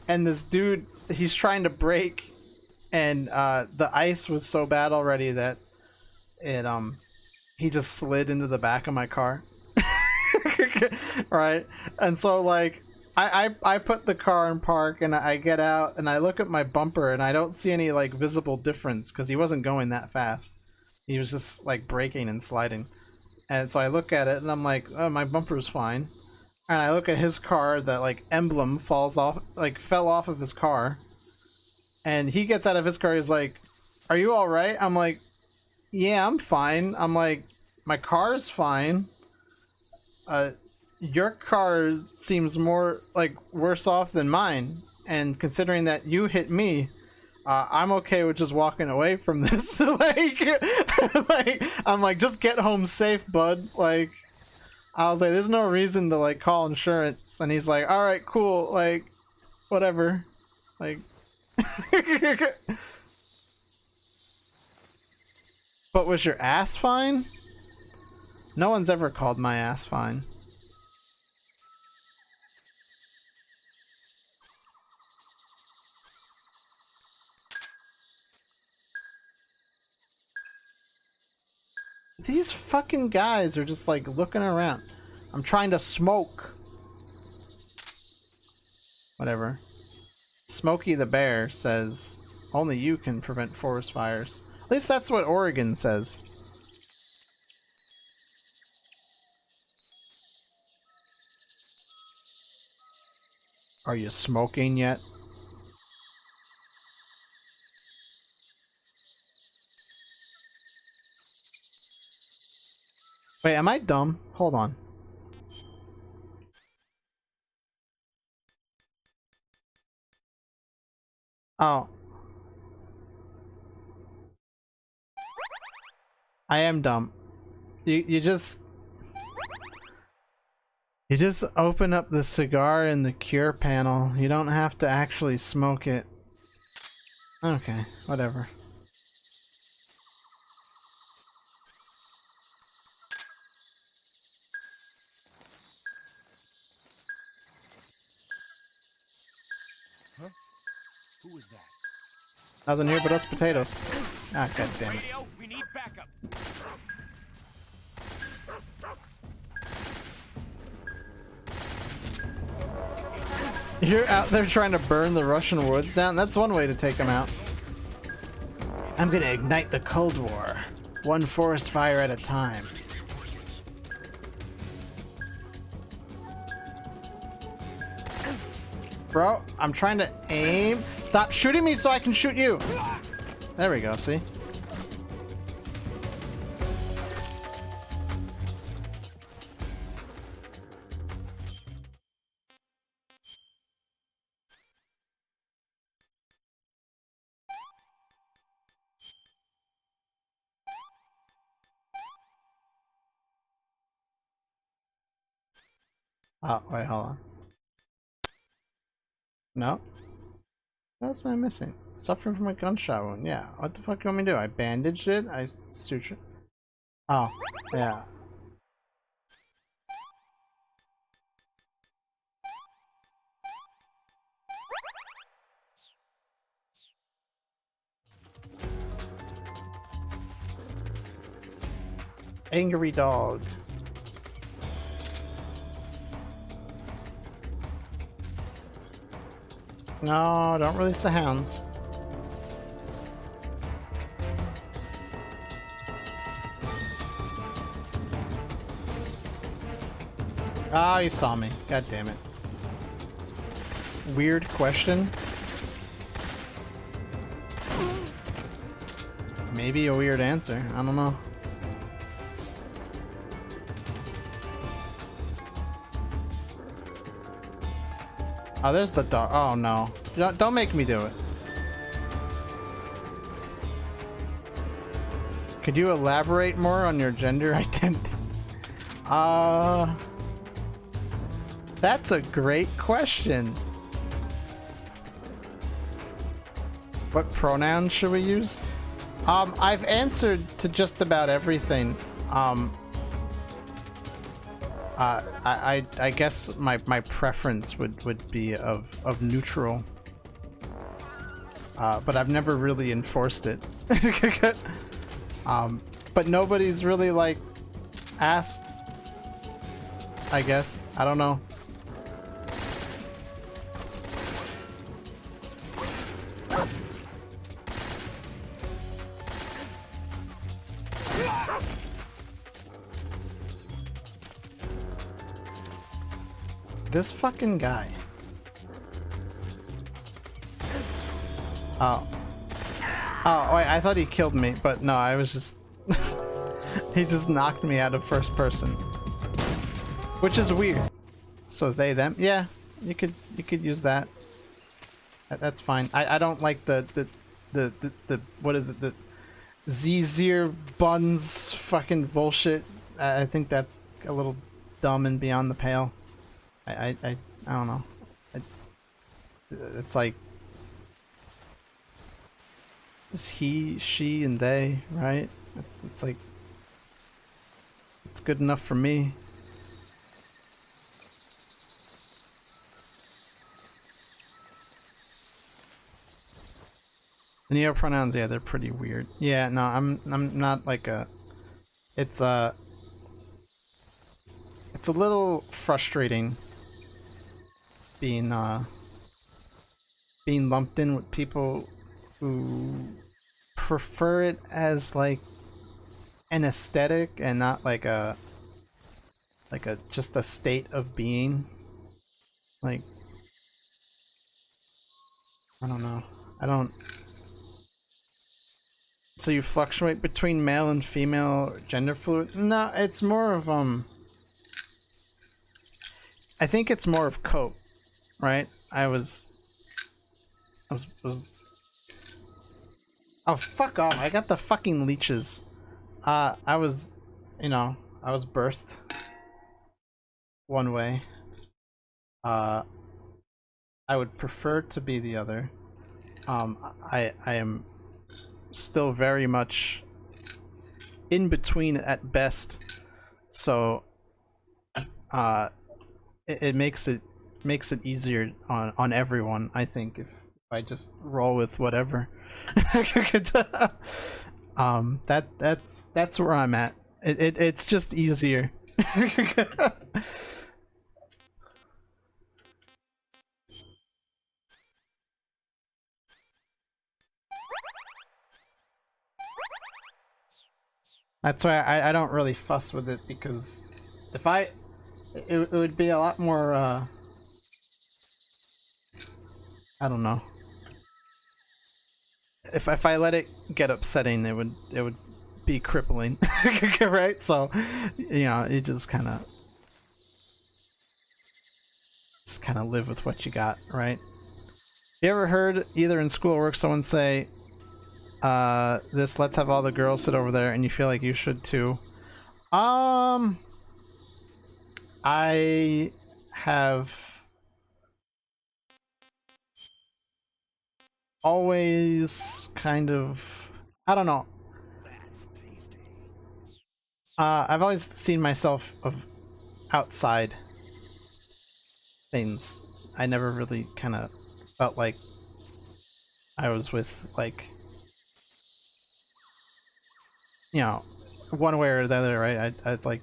and this dude, he's trying to brake, and the ice was so bad already that it he just slid into the back of my car. Right? And so like I put the car in park, and I get out and I look at my bumper, and I don't see any like visible difference because he wasn't going that fast. He was just like braking and sliding. And so I look at it and I'm like, oh, my bumper's fine. And I look at his car, that like emblem falls off, like fell off of his car. And he gets out of his car, he's like, are you all right? I'm like, yeah, I'm fine. I'm like, my car's fine. Your car seems more like worse off than mine. And considering that you hit me, I'm okay with just walking away from this. like, I'm like, just get home safe, bud. Like, I was like, there's no reason to like call insurance. And he's like, all right, cool. Like, whatever. Like, but was your ass fine? No one's ever called my ass fine. These fucking guys are just like looking around. I'm trying to smoke. Whatever. Smokey the Bear says only you can prevent forest fires. At least that's what Oregon says. Are you smoking yet? Wait, am I dumb? Hold on. Oh. I am dumb. You just open up the cigar in the cure panel. You don't have to actually smoke it. Okay, whatever. Huh? Who was that? Nothing here but us potatoes. Ah, god damn it. We need backup. You're out there trying to burn the Russian woods down? That's one way to take them out. I'm gonna ignite the Cold War. One forest fire at a time. Bro, I'm trying to aim. Stop shooting me so I can shoot you. There we go, see? Oh, wait, hold on. No? What else am I missing? Suffering from a gunshot wound. Yeah. What the fuck do you want me to do? I bandaged it? I sutured. Oh, yeah. Angry dog. No, don't release the hounds. Ah, you saw me. God damn it. Weird question. Maybe a weird answer. I don't know. Oh, there's the dog. Oh no. Don't make me do it. Could you elaborate more on your gender identity? That's a great question. What pronouns should we use? I've answered to just about everything. I guess my preference would be of neutral. But I've never really enforced it. But nobody's really like asked, I guess. I don't know. This fucking guy. Oh. Oh, wait, I thought he killed me, but no, I was just... he just knocked me out of first person. Which is weird. So they, them? Yeah, you could use that. That's fine. I don't like the what is it? The Zir buns fucking bullshit. I think that's a little dumb and beyond the pale. I don't know. It's like it's he, she, and they, right? It's like it's good enough for me. The neopronouns, yeah, they're pretty weird. Yeah, no, I'm not like a. It's a little frustrating being lumped in with people who prefer it as like an aesthetic and not like a just a state of being. Like, I don't know. I don't. So you fluctuate between male and female, gender fluid? No, it's more of I think it's more of cope, right? I was oh, fuck off. I got the fucking leeches. I was, I was birthed one way. I would prefer to be the other. I am still very much in between at best. So, it makes it easier on everyone, I think, if I just roll with whatever. That's where I'm at. It's just easier. That's why I don't really fuss with it, because if it would be a lot more I don't know. If I let it get upsetting, it would be crippling. Right? So, you just kind of live with what you got, right? You ever heard, either in school or work, someone say, this let's have all the girls sit over there, and you feel like you should too? I have always kind of, I don't know. I've always seen myself of outside things. I never really kind of felt like I was with, like, you know, one way or the other, right? It's like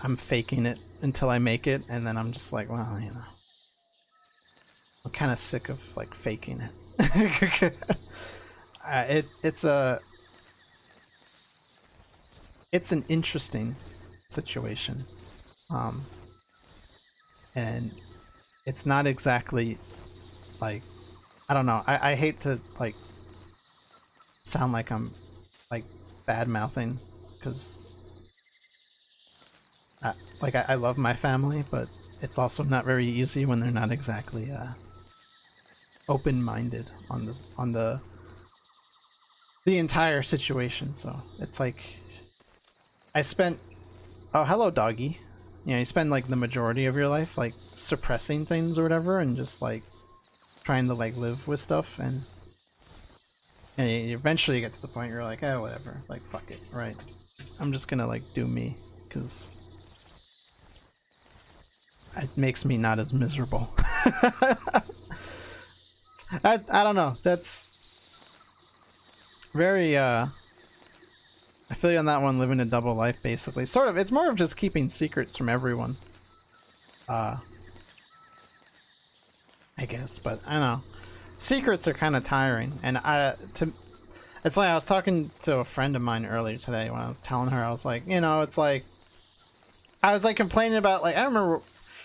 I'm faking it until I make it, and then I'm just like, well, you know, I'm kind of sick of like faking it. It's an interesting situation, and it's not exactly like, I don't know. I hate to like sound like I'm like bad mouthing, because I love my family, but it's also not very easy when they're not exactly open-minded on the entire situation. So it's like I spent, oh, hello doggy, you know, you spend like the majority of your life like suppressing things or whatever, and just like trying to like live with stuff, and eventually you get to the point where you're like, oh, whatever, like fuck it, right? I'm just gonna like do me, because it makes me not as miserable. I don't know, that's very I feel you on that one, living a double life basically. Sort of, it's more of just keeping secrets from everyone. I guess, but I don't know. Secrets are kind of tiring, and it's like I was talking to a friend of mine earlier today when I was telling her, I was like, you know, it's like I was like complaining about, like, I remember we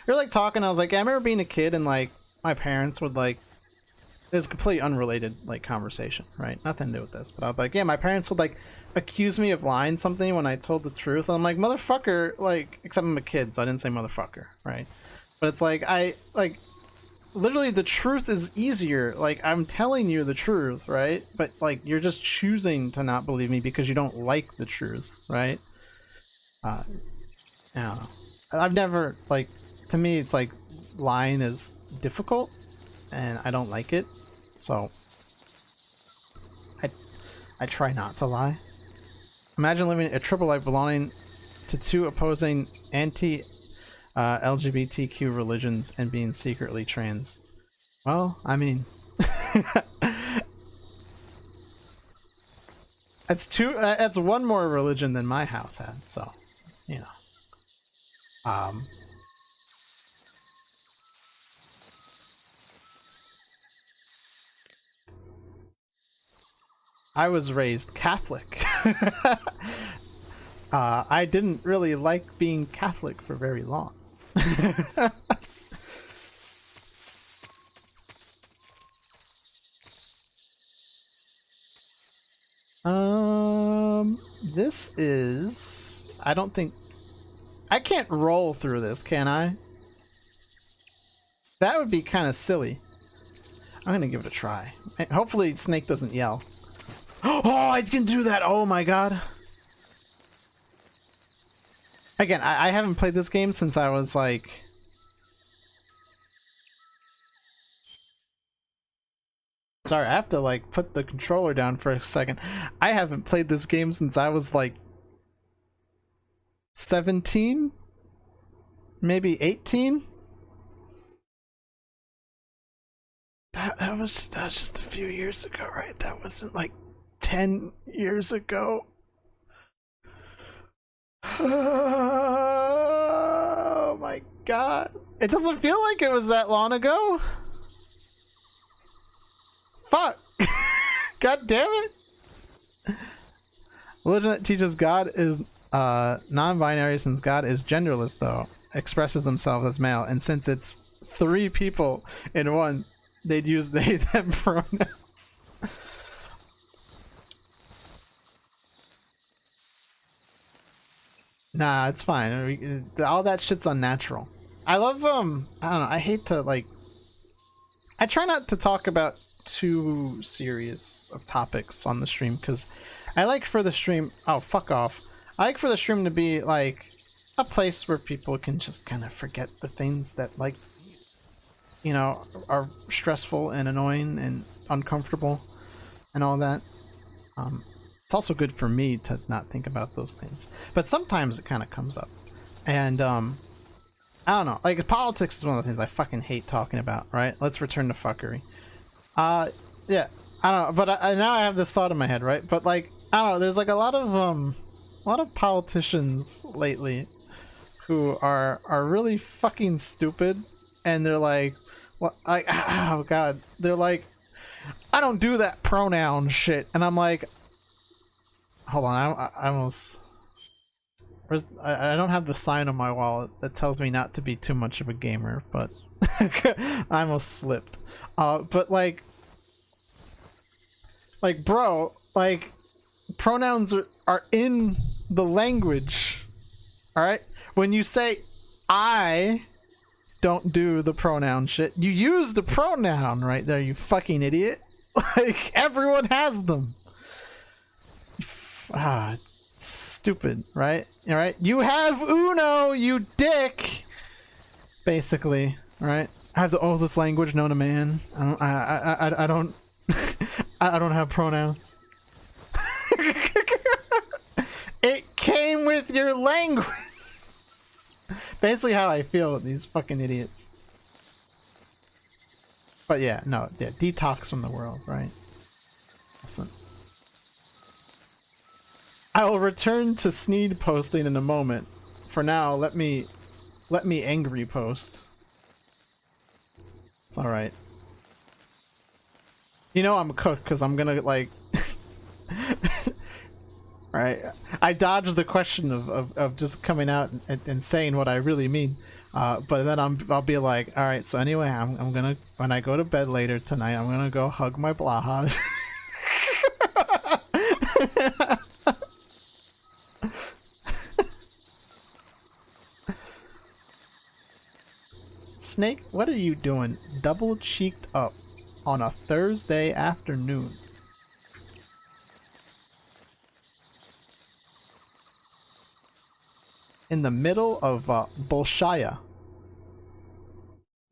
were like talking, I was like, yeah, I remember being a kid and like my parents would like, it was a completely unrelated like conversation, right? Nothing to do with this, but I was like, yeah, my parents would like accuse me of lying something when I told the truth. And I'm like, motherfucker, like, except I'm a kid, so I didn't say motherfucker, right? But it's like, I like, literally the truth is easier. Like, I'm telling you the truth, right? But like, you're just choosing to not believe me because you don't like the truth, right? I don't know. I've never, like, to me, it's like lying is difficult and I don't like it. So I try not to lie. Imagine living a triple life belonging to two opposing LGBTQ religions and being secretly trans. Well, I mean, that's one more religion than my house had, so, you know. I was raised Catholic. I didn't really like being Catholic for very long. This is, I don't think, I can't roll through this, can I? That would be kind of silly. I'm gonna give it a try. Hopefully Snake doesn't yell. Oh, I can do that! Oh my god. Again, I haven't played this game since I was like... Sorry, I have to like put the controller down for a second. I haven't played this game since I was like 17? Maybe 18? That was just a few years ago, right? That wasn't like 10 years ago. Oh my god. It doesn't feel like it was that long ago. Fuck. God damn it. Religion that teaches God is non-binary, since God is genderless though, expresses himself as male, and since it's 3 people in one, they'd use they them pronouns. Nah, it's fine. All that shit's unnatural. I love I don't know, I hate to like, I try not to talk about too serious of topics on the stream, because I like for the stream, oh fuck off, I like for the stream to be like a place where people can just kind of forget the things that, like, you know, are stressful and annoying, and uncomfortable and all that. It's also good for me to not think about those things. But sometimes it kind of comes up. And I don't know. Like, politics is one of the things I fucking hate talking about, right? Let's return to fuckery. Yeah, I don't know. But now I have this thought in my head, right? But like, I don't know. There's like a lot of politicians lately who are really fucking stupid, and they're like, what? Like, oh god, they're like, I don't do that pronoun shit, and I'm like, hold on, I almost, I don't have the sign on my wallet that tells me not to be too much of a gamer, but I almost slipped. But like, bro, like, pronouns are in the language, all right? When you say I don't do the pronoun shit, you use the pronoun right there, you fucking idiot. Like, everyone has them. Stupid, right? All right, you have Uno, you dick. Basically, right? I have the oldest language known to man. I don't I don't have pronouns. It came with your language. Basically how I feel with these fucking idiots. But yeah, no, yeah, detox from the world, right? Listen. I will return to Sneed posting in a moment. For now, let me angry post. It's alright. You know I'm cooked because I'm gonna like right, I dodged the question of just coming out and saying what I really mean, but then I'll be like, all right, so anyway, I'm gonna, when I go to bed later tonight, I'm gonna go hug my Blaha. Snake, what are you doing double cheeked up on a Thursday afternoon? In the middle of Bolshaya.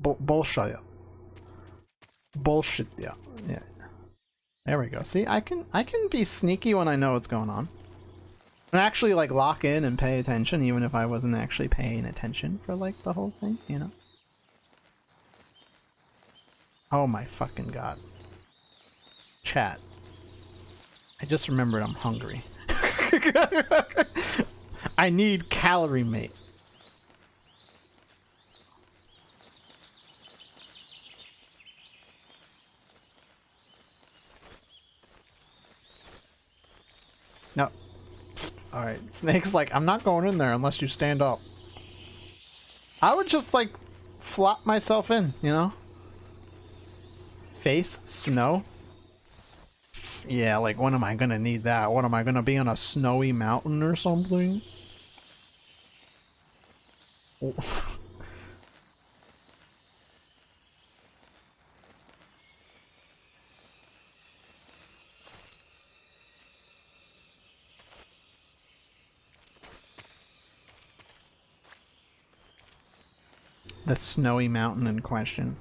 Bolshaya. Bullshit, yeah. There we go. See, I can be sneaky when I know what's going on. And actually like lock in and pay attention even if I wasn't actually paying attention for like the whole thing, you know? Oh my fucking god. Chat. I just remembered I'm hungry. I need calorie mate. No. Alright, Snake's like, I'm not going in there unless you stand up. I would just like flop myself in, you know? Face snow? Yeah, like when am I gonna need that? What am I gonna be on a snowy mountain or something? The snowy mountain in question.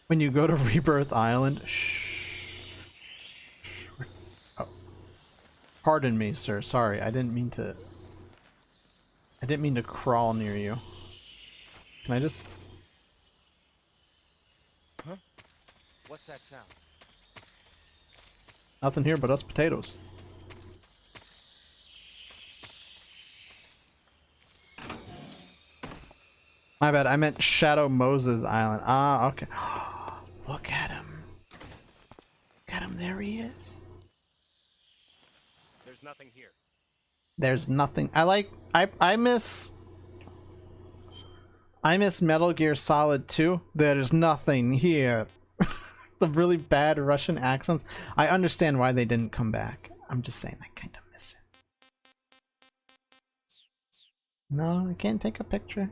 When you go to Rebirth Island, shh. Oh. Pardon me, sir. Sorry, I didn't mean to crawl near you. Can I just... Huh? What's that sound? Nothing here but us potatoes. My bad, I meant Shadow Moses Island. Ah, okay. Look at him. Look at him, there he is. There's nothing here. There's nothing. I miss Metal Gear Solid 2. There's nothing here. The really bad Russian accents. I understand why they didn't come back. I'm just saying I kind of miss it. No, I can't take a picture.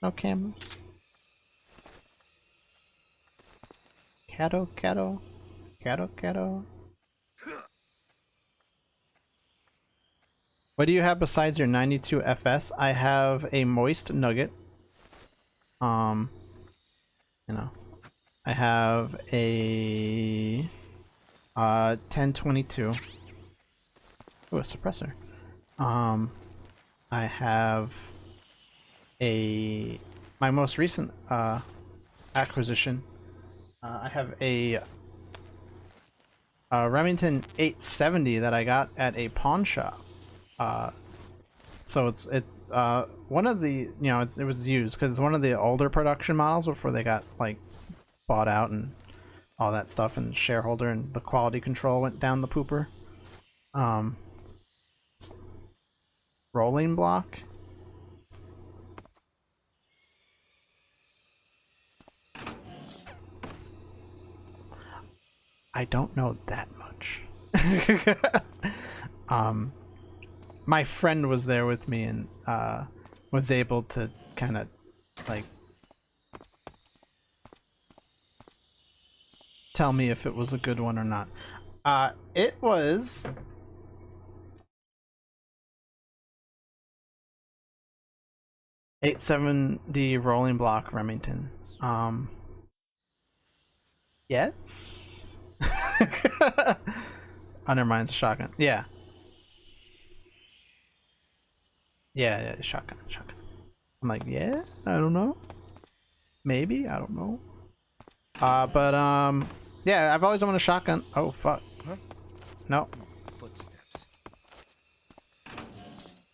No cameras. Catto. What do you have besides your 92 FS? I have a moist nugget. you know. I have a 1022. Ooh, a suppressor. I have my most recent acquisition. I have a Remington 870 that I got at a pawn shop. So it's one of the, you know, it was used because it's one of the older production models before they got like bought out and all that stuff, and shareholder and the quality control went down the pooper. Rolling block. I don't know that much. My friend was there with me and was able to kind of like tell me if it was a good one or not. It was .870 rolling block Remington. Yes. Undermines shotgun. Yeah. Yeah, shotgun. I'm like, yeah, I don't know. Maybe, I don't know. But yeah, I've always wanted a shotgun. Oh fuck. Huh? No. Footsteps.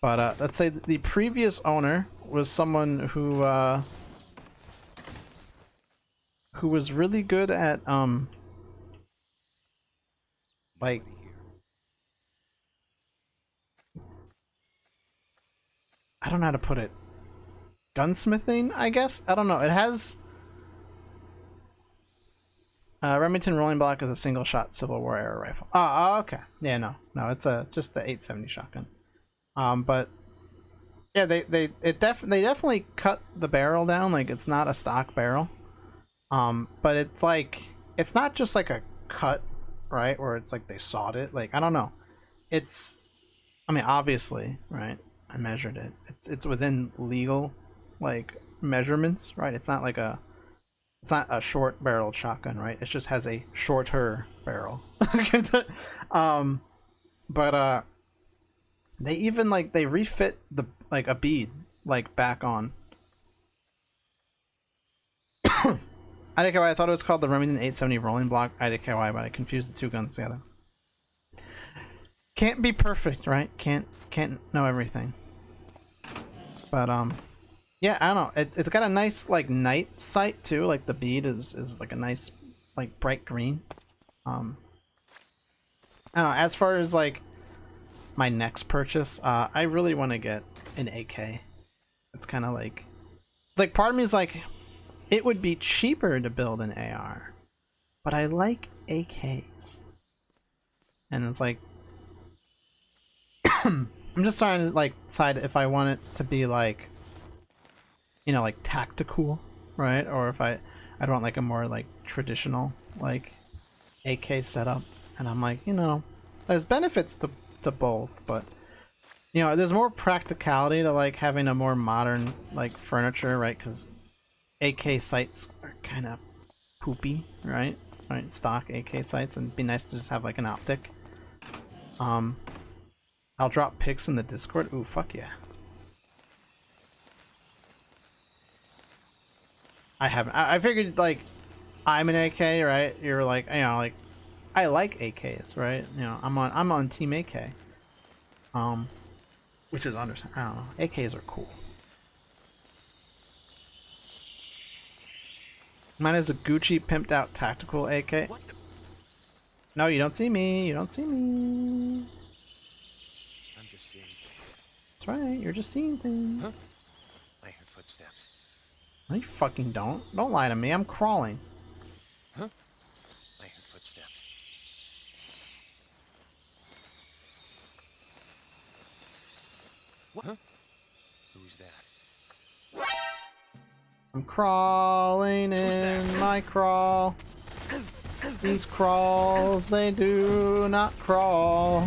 But let's say the previous owner was someone who was really good at like I don't know how to put it. Gunsmithing, I guess? I don't know. It has Remington rolling block is a single shot Civil War era rifle. Oh, okay. Yeah, no, it's just the 870 shotgun. But yeah, they definitely cut the barrel down. Like it's not a stock barrel. But it's like it's not just like a cut, right? Or it's like they sawed it. Like I don't know. It's, I mean, obviously, right? I measured it. It's within legal like measurements, right? It's not a short barreled shotgun, right? It just has a shorter barrel. But they even like they refit the like a bead like back on. IDKY, I thought it was called the Remington 870 rolling block IDKY, but I confused the two guns together. Can't be perfect, right? Can't know everything. But yeah, I don't know. It's got a nice like night sight too. Like the bead is like a nice like bright green. I don't know. As far as like my next purchase, I really want to get an AK. It's kind of like it's like part of me is like it would be cheaper to build an AR, but I like AKs, and it's like I'm just trying to like decide if I want it to be like, you know, like tactical, right? Or if I'd want like a more like traditional like AK setup. And I'm like, you know, there's benefits to both, but you know, there's more practicality to like having a more modern like furniture, right? Because AK sights are kind of poopy, right? Right, stock AK sights, and it'd be nice to just have like an optic. I'll drop pics in the Discord. Ooh, fuck yeah. I haven't. I figured like I'm an AK, right? You're like, you know, like I like AKs, right? You know, I'm on Team AK. Which is understand. I don't know. AKs are cool. Mine is a Gucci pimped out tactical AK. No, you don't see me. You don't see me. I'm just seeing things. That's right. You're just seeing things. Huh? I hear footsteps. No, you fucking don't. Don't lie to me. I'm crawling. Huh? I hear footsteps. What? Huh? Who's that? I'm crawling in my crawl. These crawls, they do not crawl.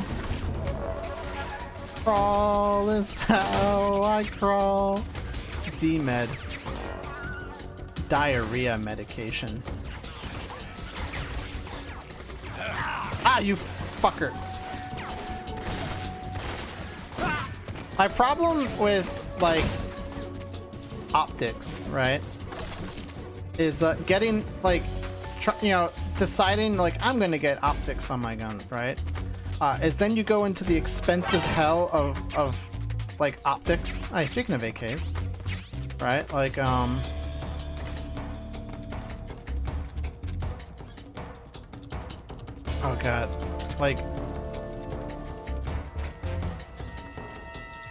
Crawl is how I crawl. D-med. diarrhea medication. Ah, you fucker. My problem with, like, optics, right, is getting, like, you know, deciding, like, I'm gonna get optics on my gun, right, is then you go into the expensive hell of like, optics. Hey, speaking of AKs, right, like, oh god, like,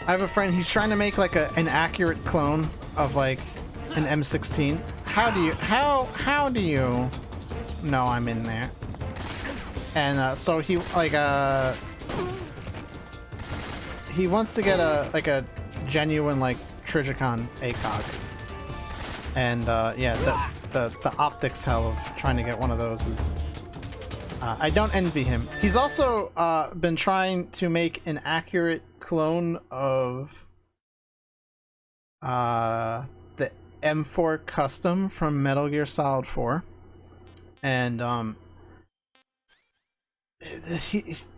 I have a friend, he's trying to make like an accurate clone of like an M16. How do you know I'm in there? And so he like he wants to get a genuine like Trigicon ACOG. And yeah, the optics hell of trying to get one of those is I don't envy him. He's also been trying to make an accurate clone of the M4 Custom from Metal Gear Solid 4, and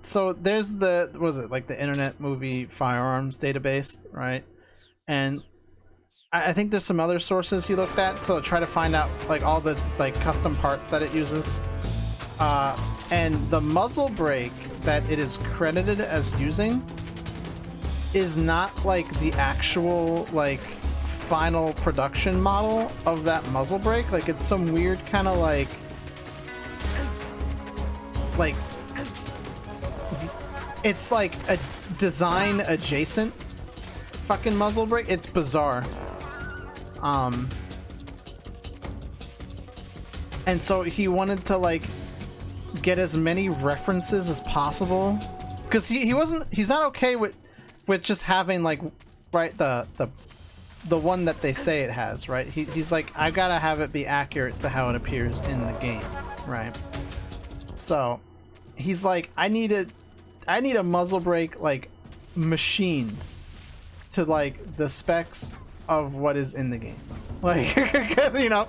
so there's the, what was it, like the Internet Movie Firearms database, right? And I think there's some other sources he looked at to try to find out like all the like custom parts that it uses. And the muzzle brake that it is credited as using is not like the actual like final production model of that muzzle brake. Like it's some weird kind of like it's like a design adjacent fucking muzzle brake. It's bizarre. And so he wanted to like get as many references as possible, because he's not okay with just having like, right, the one that they say it has, right? He's like, I gotta have it be accurate to how it appears in the game, right? So he's like, I need a muzzle brake like machined to like the specs of what is in the game, like, because you know,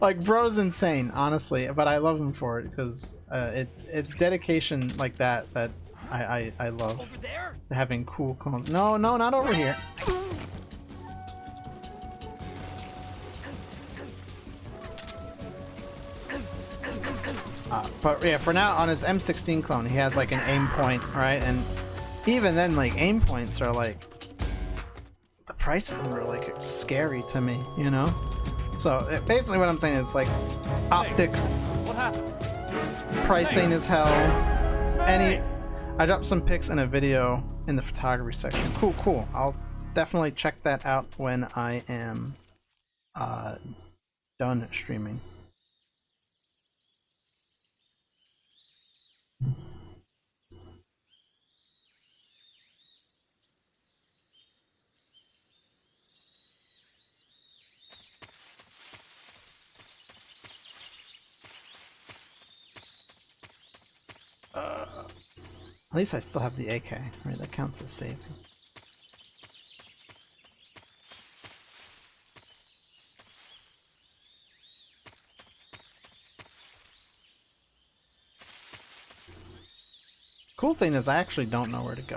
like bro's insane, honestly, but I love him for it because it's dedication like that I love. Over there? Having cool clones. No, not over here. But yeah, for now on his M16 clone, he has like an aim point, right? And even then, like aim points are like, the price of them are like scary to me, you know? So basically what I'm saying is like optics, pricing is hell. I dropped some pics and a video in the photography section. Cool. I'll definitely check that out when I am done streaming. At least I still have the AK, right? That counts as saving. Cool thing is I actually don't know where to go.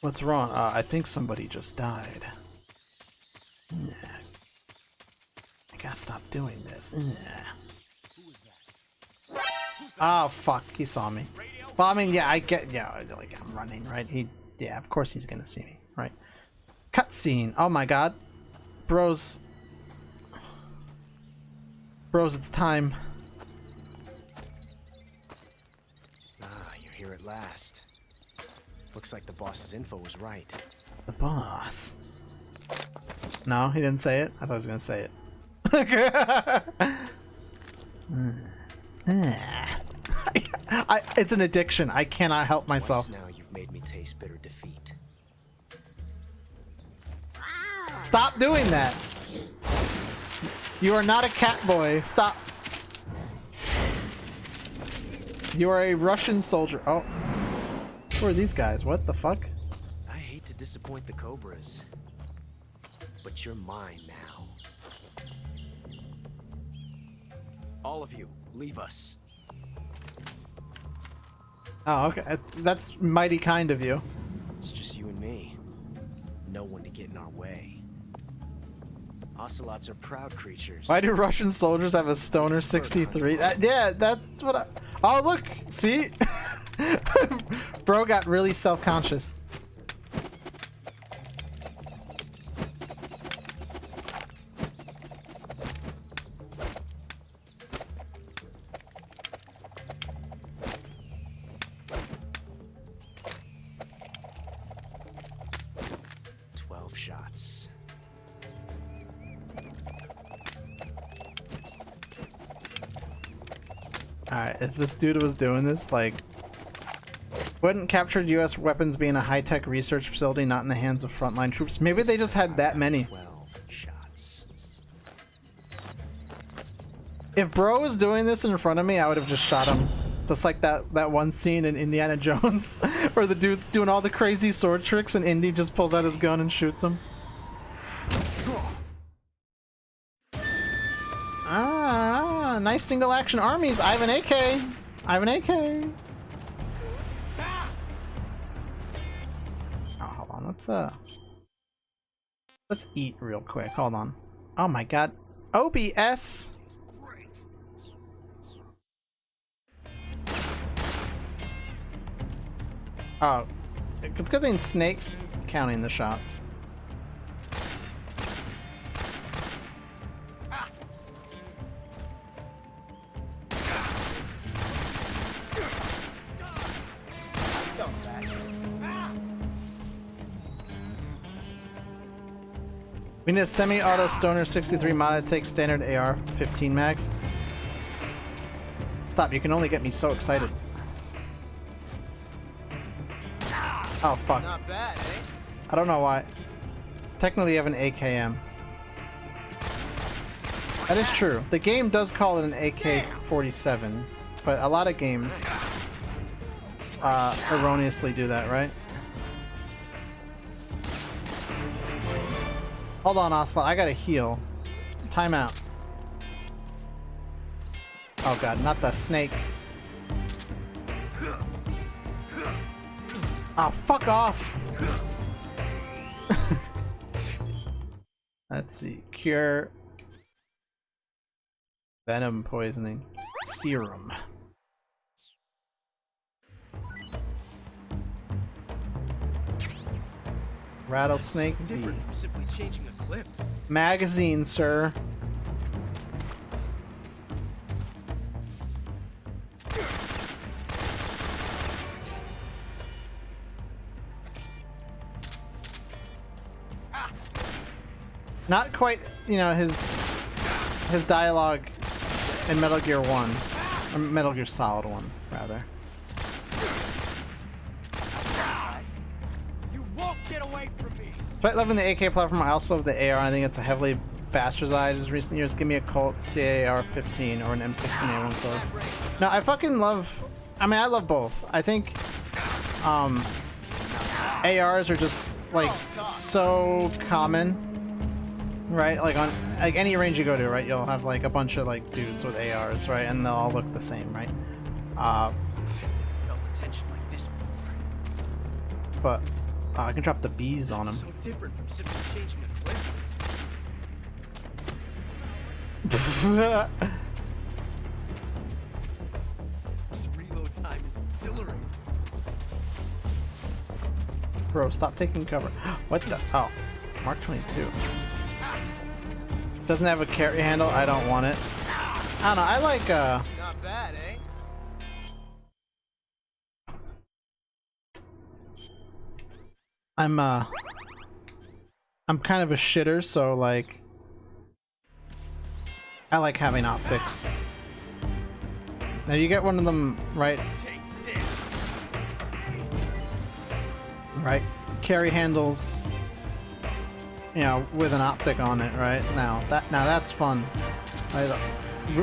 What's wrong? I think somebody just died. Nah. I gotta stop doing this. Nah. Oh fuck, he saw me. Well, I mean, yeah, I get, yeah, like I'm running, right? Yeah, of course he's gonna see me, right? Cutscene. Oh my god. Bros, it's time. Ah, you're here at last. Looks like the boss's info was right. The boss? No, he didn't say it. I thought he was gonna say it. It's an addiction. I cannot help myself. Once now you've made me taste bitter defeat. Stop doing that. You are not a cat boy. Stop. You are a Russian soldier. Oh. Who are these guys? What the fuck? I hate to disappoint the Cobras, but you're mine now. All of you, leave us. Oh, okay. That's mighty kind of you. It's just you and me. No one to get in our way. Ocelots are proud creatures. Why do Russian soldiers have a stoner 63? Yeah, that's what I... Oh, look! See? Bro got really self-conscious. Shots. Alright, if this dude was doing this, like... Wouldn't captured US weapons be in a high-tech research facility not in the hands of frontline troops? Maybe they just had that many. 12 shots. If bro was doing this in front of me, I would have just shot him. Just like that one scene in Indiana Jones where the dude's doing all the crazy sword tricks and Indy just pulls out his gun and shoots him. Ah, nice single action armies. I have an AK. I have an AK. Oh, hold on. Let's eat real quick. Hold on. Oh my god. OBS. Oh, it's good thing Snake's counting the shots. We need a semi-auto stoner 63 mod to take standard AR 15 mags. Stop, you can only get me so excited. Oh fuck. Not bad, eh? I don't know why. Technically you have an AKM. That is true. The game does call it an AK-47, but a lot of games erroneously do that, right? Hold on, Ocelot. I gotta heal. Time out. Oh god, not the snake. Oh, fuck off! Let's see. Cure venom poisoning. Serum. Rattlesnake V. Simply changing a clip. Magazine, sir. Not quite, you know, his dialogue in Metal Gear 1. Or Metal Gear Solid 1, rather. You won't get away from me. Despite loving the AK platform, I also love the AR. I think it's a heavily bastardized in recent years. Give me a Colt CAR-15 or an M16A1 Club. No, I fucking love... I mean, I love both. I think ARs are just, like, so common. Right, like on like any range you go to, right, you'll have like a bunch of like dudes with ARs, right, and they'll all look the same, right? Felt a tension like this before. But I can drop the bees on them. So different from simply changing a clip. This reload time is exhilarating. Bro, stop taking cover. What the? Oh, Mark 22. Doesn't have a carry handle. I don't want it. I don't know. I like Not bad, eh? I'm kind of a shitter, so like I like having optics. Now you get one of them, right? Right? Carry handles, you know, with an optic on it, right? Now that's fun. Like,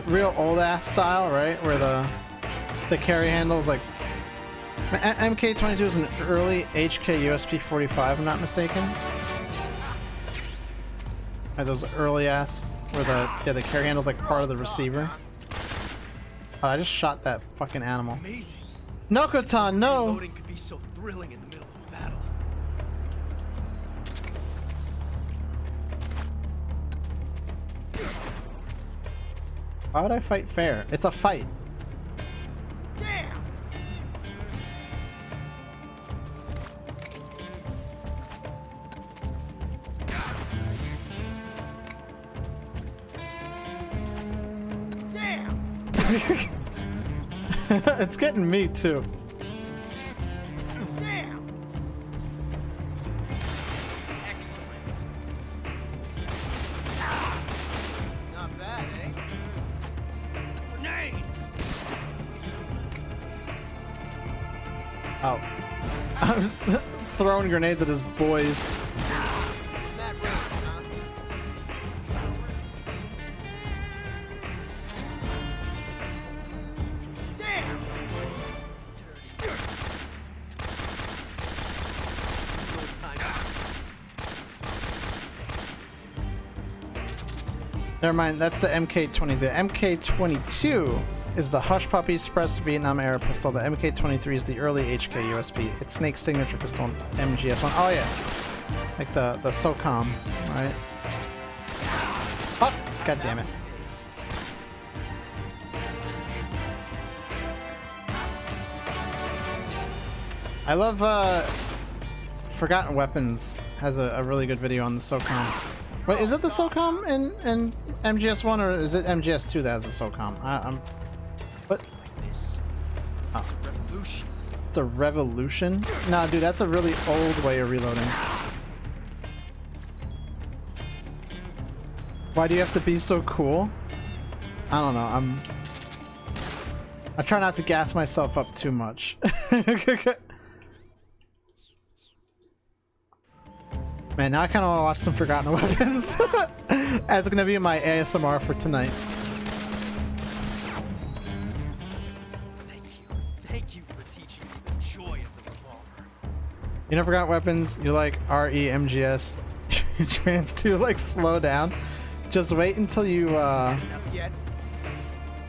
real old ass style, right? Where the the carry handles like MK22 is an early HK USP 45, if I'm not mistaken. Those early ass where the carry handle's like part of the receiver. Oh, I just shot that fucking animal. Amazing. No, Kotan, no. Reloading could be so thrilling in the middle of a battle. Why would I fight fair? It's a fight. It's getting me too. Damn. Excellent. Not bad, eh? Grenade. Oh. I was throwing grenades at his boys. Never mind, that's the MK-20. The MK-22 is the Hush Puppy Express Vietnam era pistol. The MK-23 is the early HK USB. It's Snake's signature pistol, MGS1. Oh yeah, like the SOCOM, right? Oh, god damn it! I love Forgotten Weapons has a really good video on the SOCOM. Wait, is it the SOCOM in MGS1 or is it MGS2 that has the SOCOM? I'm... What? Oh. It's a revolution. It's a revolution? Nah, dude, that's a really old way of reloading. Why do you have to be so cool? I don't know, I try not to gas myself up too much. Man, now I kind of want to watch some Forgotten Weapons. That's going to be my ASMR for tonight. Thank you for teaching me the joy of the revolver. You know Forgotten Weapons, you like REMGS. Trans 2, like, slow down. Just wait until you,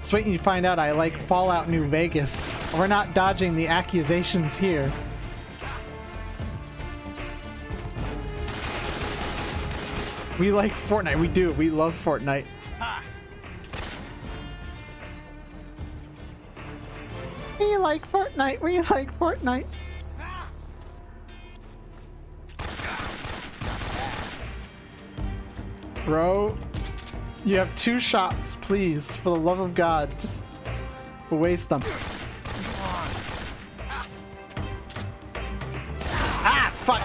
just wait until you find out I like Fallout New Vegas. We're not dodging the accusations here. We like Fortnite. We do. We love Fortnite. We like Fortnite. We like Fortnite. Bro, you have 2 shots. Please, for the love of God, just waste them. Ah, fuck.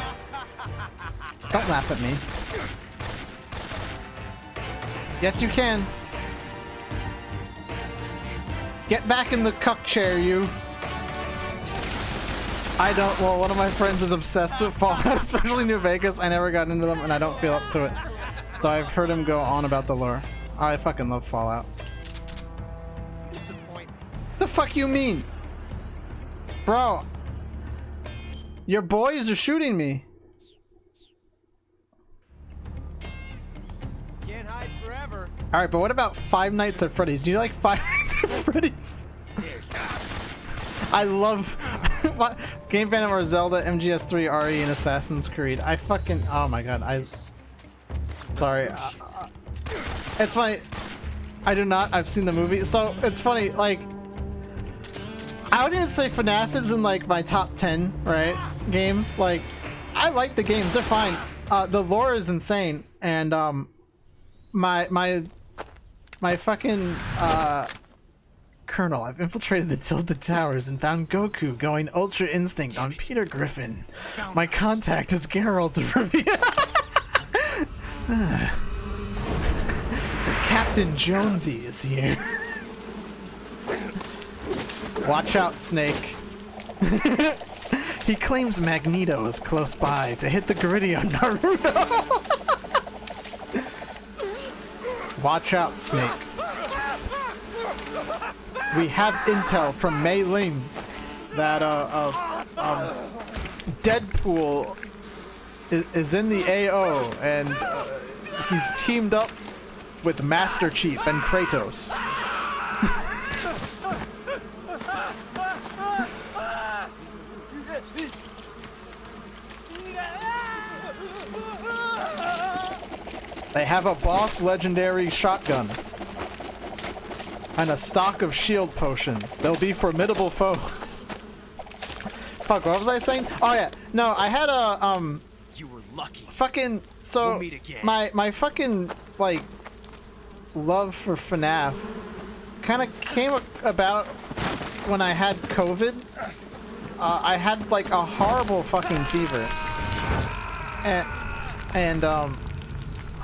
Don't laugh at me. Yes, you can. Get back in the cuck chair, you. I don't. Well, one of my friends is obsessed with Fallout, especially New Vegas. I never got into them, and I don't feel up to it. Though I've heard him go on about the lore. I fucking love Fallout. The fuck you mean? Bro. Your boys are shooting me. Can't hide forever. Alright, but what about Five Nights at Freddy's? Do you like Five Nights at Freddy's? I love Game Phantom or Zelda, MGS3, RE, and Assassin's Creed. I fucking... Oh my god, Sorry. It's funny. I do not. I've seen the movie. So, it's funny, like... I wouldn't even say FNAF is in, like, my top 10, right? Games. Like, I like the games. They're fine. The lore is insane. And, my fucking, Colonel, I've infiltrated the Tilted Towers and found Goku going Ultra Instinct on Peter Griffin. My contact is Geralt of Rivia. Captain Jonesy is here. Watch out, Snake. He claims Magneto is close by to hit the gritty on Naruto. Watch out, Snake. we have intel from Mei Ling that Deadpool is in the AO, and he's teamed up with Master Chief and Kratos. They have a boss legendary shotgun and a stock of shield potions. They'll be formidable foes. Fuck, what was I saying? Oh yeah, no, I had a You were lucky. fucking so We'll meet again. my fucking like love for FNAF kind of came about when I had COVID. I had like a horrible fucking fever, and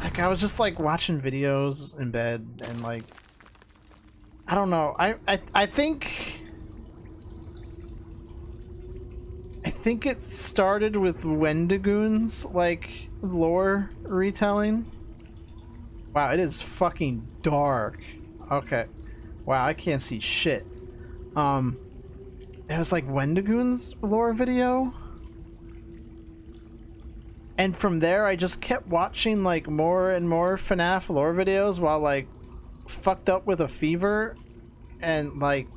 like I was just like watching videos in bed and like I don't know. I think it started with Wendigoon's like lore retelling. Wow, it is fucking dark. Okay. Wow, I can't see shit. It was like Wendigoon's lore video. And from there, I just kept watching like more and more FNAF lore videos while like fucked up with a fever. And like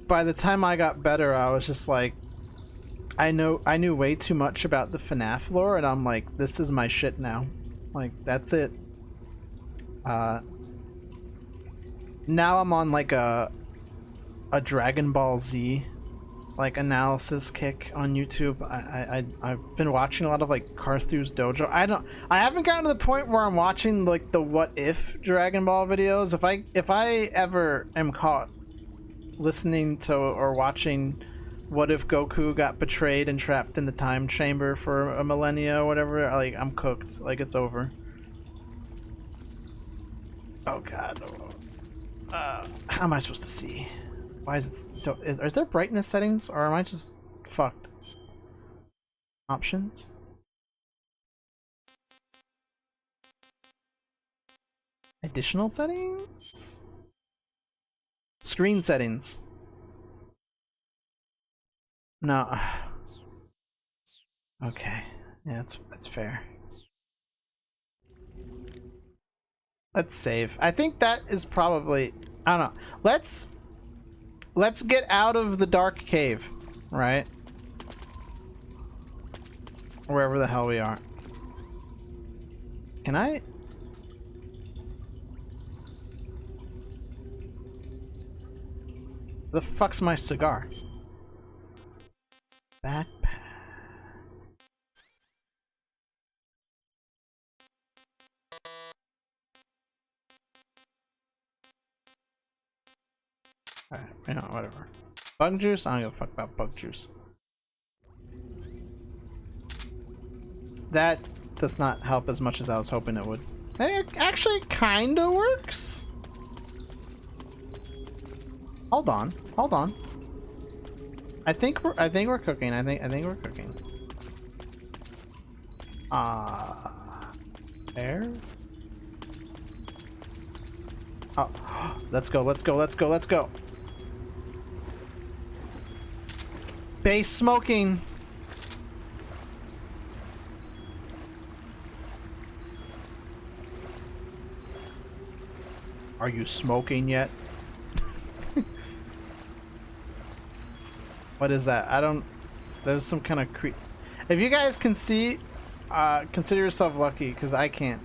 by the time I got better, I was just like, I knew way too much about the FNAF lore, and I'm like, this is my shit now. Like, that's it. Now I'm on like a Dragon Ball Z like analysis kick on YouTube. I've been watching a lot of like Carthu's Dojo. I haven't gotten to the point where I'm watching like the what if Dragon Ball videos. If I ever am caught listening to or watching what if Goku got betrayed and trapped in the time chamber for a millennia or whatever, like I'm cooked. Like it's over. Oh god. How am I supposed to see? Why is it is there brightness settings, or am I just fucked? Options? Additional settings? Screen settings. No. Okay. Yeah, that's fair. Let's save. I think that is probably, I don't know. Let's get out of the dark cave, right? Wherever the hell we are. Can I? The fuck's my cigar? Backpack. Alright, you know, whatever. Bug juice? I don't give a fuck about bug juice. That does not help as much as I was hoping it would. It actually kinda works. Hold on, hold on. I think we're cooking. I think we're cooking. There. Oh, let's go, let's go, let's go, let's go. Base smoking. Are you smoking yet? What is that? I don't... There's some kind of creep. If you guys can see, consider yourself lucky, because I can't.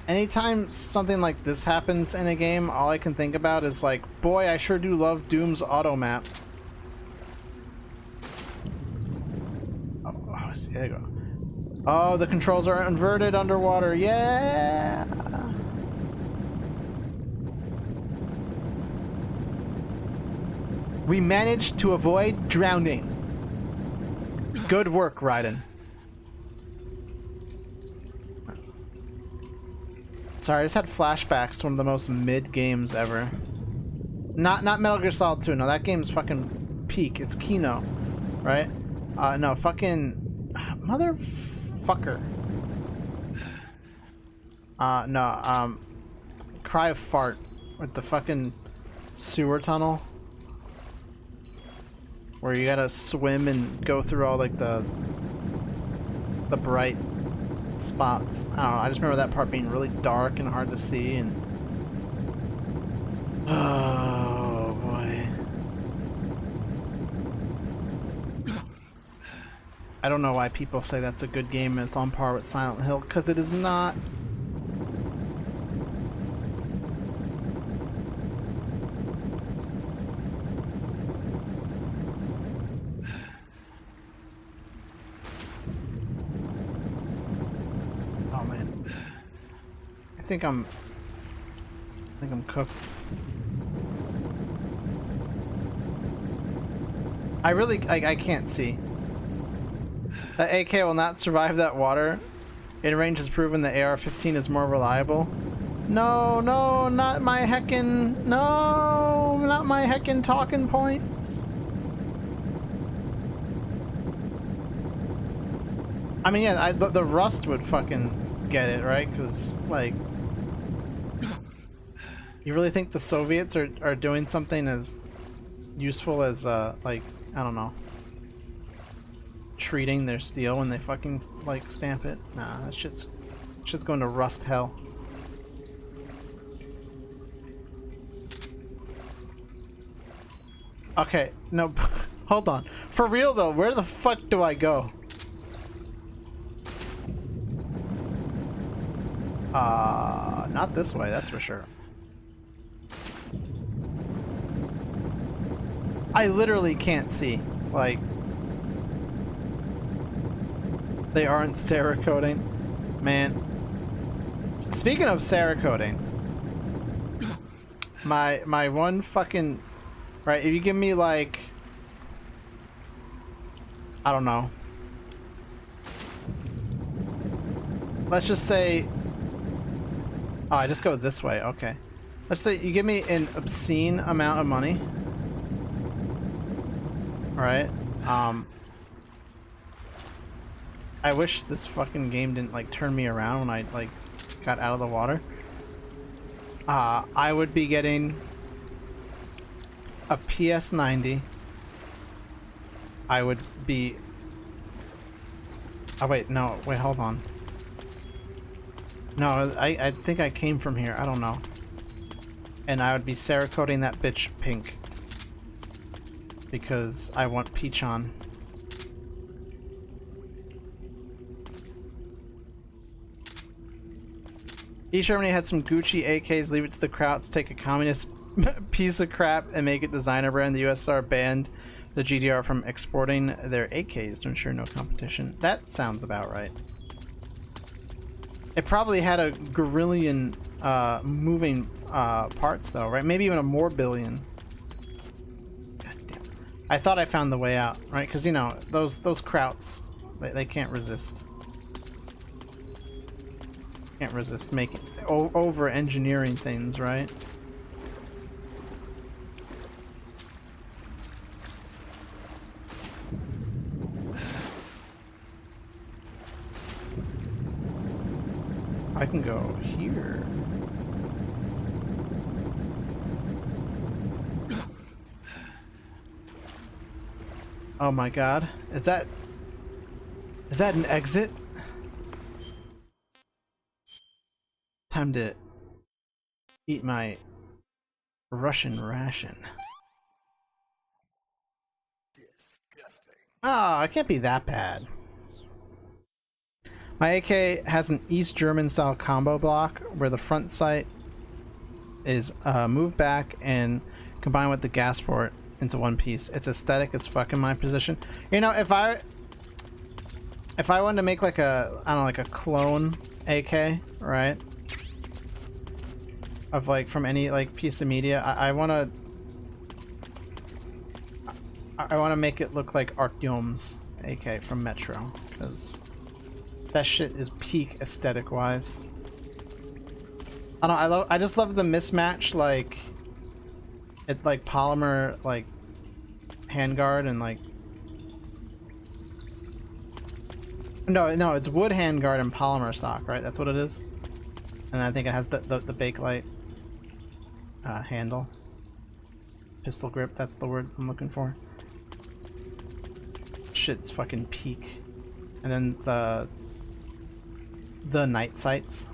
Anytime something like this happens in a game, all I can think about is like, boy, I sure do love Doom's auto map. Oh, see, there you go. Oh, the controls are inverted underwater. Yeah. We managed to avoid drowning. Good work, Raiden. Sorry, I just had flashbacks to one of the most mid games ever. Not Metal Gear Solid 2. No, that game's fucking peak. It's Kino, right? No, fucking motherfucker. No, Cry of Fart with the fucking sewer tunnel where you gotta swim and go through all like the bright spots. I don't know, I just remember that part being really dark and hard to see, and oh boy. I don't know why people say that's a good game and it's on par with Silent Hill, because it is not. Oh man. I think I'm cooked. I can't see. The AK will not survive that water. In range has proven the AR-15 is more reliable. No, no, not my heckin', no, not my heckin' talking points. I mean, yeah, the rust would fucking get it, right? Because, like, you really think the Soviets are doing something as useful as, like, I don't know, treating their steel when they fucking like stamp it? Nah, that shit's going to rust hell. Okay, no, hold on. For real though, where the fuck do I go? Not this way, that's for sure. I literally can't see. Like, they aren't Cerakoting. Man. Speaking of Cerakoting, my one fucking, right, if you give me like, I don't know, let's just say, oh, I just go this way, okay. Let's say you give me an obscene amount of money. Alright, I wish this fucking game didn't like turn me around when I like got out of the water. I would be getting a PS90. I would be, oh wait, no, wait, hold on. No, I think I came from here, I don't know. And I would be Cerakoting that bitch pink. Because I want peach on. East Germany had some Gucci AKs, leave it to the Krauts, take a communist piece of crap and make it designer brand. The USSR banned the GDR from exporting their AKs to ensure no competition. That sounds about right. It probably had a gorillion moving parts though, right? Maybe even a more billion. I thought I found the way out, right? Because, you know, those Krauts, they can't resist. Can't resist making over-engineering things, right? I can go here. Oh my god. Is that an exit? Time to eat my Russian ration. Disgusting. Ah, it can't be that bad. My AK has an East German style combo block where the front sight is moved back and combined with the gas port into one piece. It's aesthetic as fuck in my position. You know, if I wanted to make like a, I don't know, like a clone AK, right? Of like from any like piece of media, I wanna make it look like Artyom's AK from Metro, because that shit is peak aesthetic wise. I don't, I just love the mismatch, like it like polymer like handguard and like no, it's wood handguard and polymer stock, right? That's what it is. And I think it has the Bakelite handle. Pistol grip, that's the word I'm looking for. Shit's fucking peak. And then the night sights.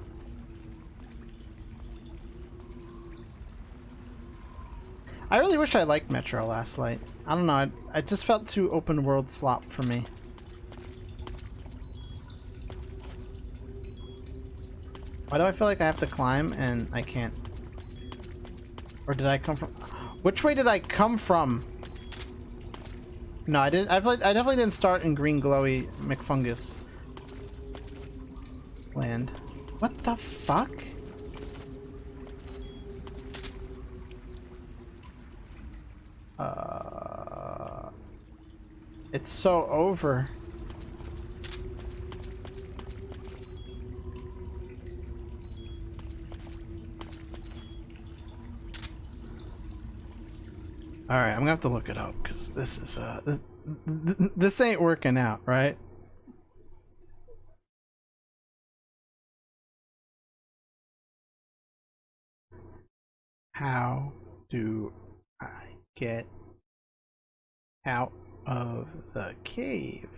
I really wish I liked Metro Last Light. I don't know, I just felt too open world slop for me. Why do I feel like I have to climb and I can't? Or did I come from? Which way did I come from? No, I didn't. I definitely didn't start in green glowy McFungus land. What the fuck? It's so over. All right, I'm gonna have to look it up because this is this ain't working out, right? How do I get out of the cave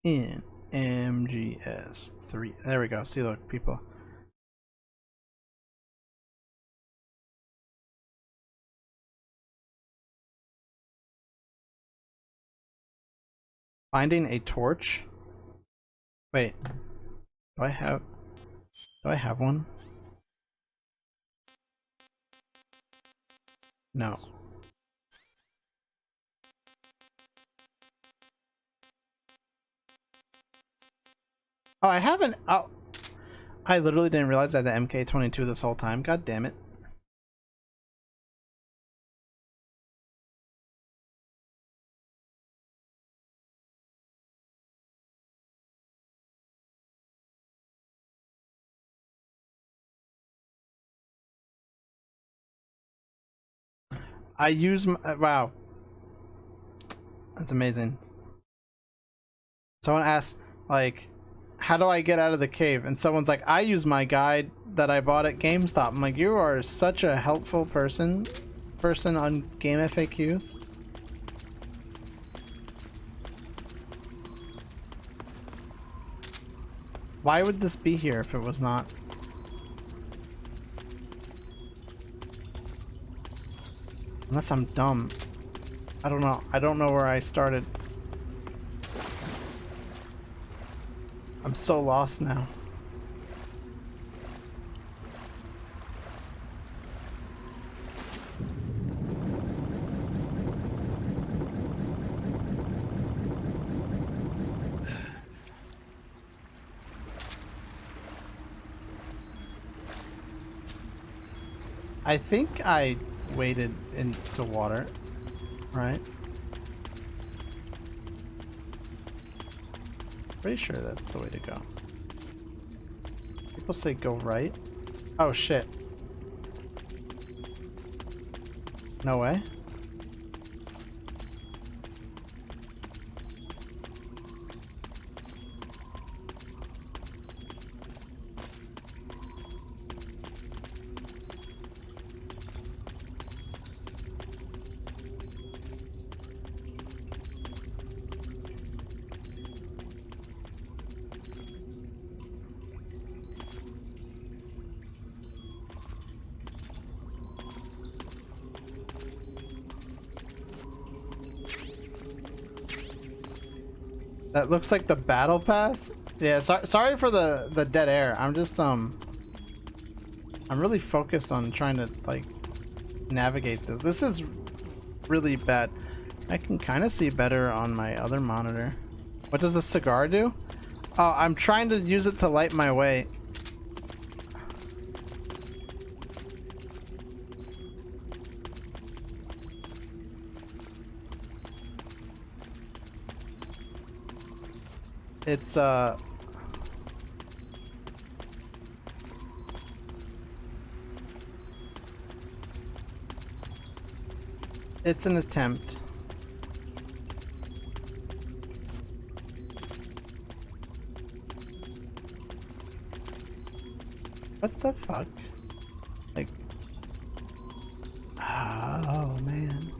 in MGS3? There we go. See, look, people. Finding a torch? Wait. Do I have one? No. Oh, I haven't. Oh, I literally didn't realize I had the MK22 this whole time. God damn it. I use my, wow. That's amazing. Someone asked, like, how do I get out of the cave? And someone's like, I use my guide that I bought at GameStop. I'm like, you are such a helpful person on Game FAQs. Why would this be here if it was not? Unless I'm dumb. I don't know. I don't know where I started. I'm so lost now. I think I waded into water, right? Pretty sure that's the way to go. People say go right. Oh shit. No way. That looks like the battle pass. Yeah, sorry for the dead air. I'm just I'm really focused on trying to like navigate this. This is really bad. I can kind of see better on my other monitor. What does the cigar do? Oh, I'm trying to use it to light my way. It's it's an attempt. What the fuck? Like, oh man.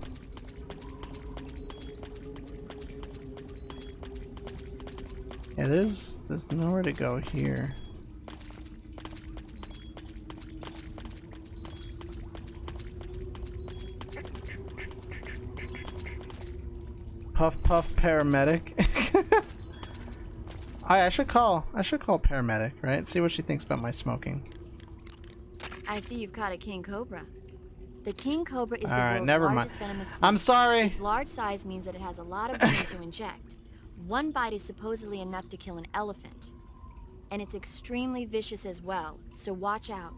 Yeah, there's nowhere to go here. Puff puff paramedic. I should call paramedic, right? See what she thinks about my smoking. I see you've caught a king cobra. The king cobra is All right, the world's never mind. largest venomous snake. I'm sorry. Its large size means that it has a lot of venom to inject. One bite is supposedly enough to kill an elephant. And it's extremely vicious as well, so watch out.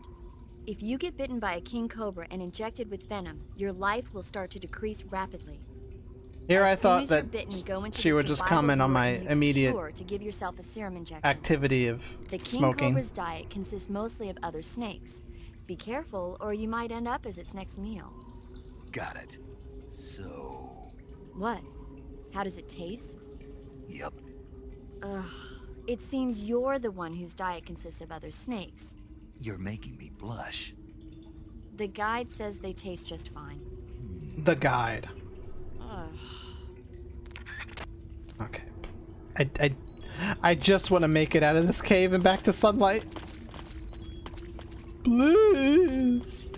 If you get bitten by a king cobra and injected with venom, your life will start to decrease rapidly. Here I thought that she would just comment on my immediate to give yourself a serum injection. activity of The king smoking. cobra's diet consists mostly of other snakes. Be careful, or you might end up as its next meal. Got it. So... What? How does it taste? Yep. Ugh. It seems you're the one whose diet consists of other snakes. You're making me blush. The guide says they taste just fine. The guide. Ugh. Okay. I just want to make it out of this cave and back to sunlight. Please.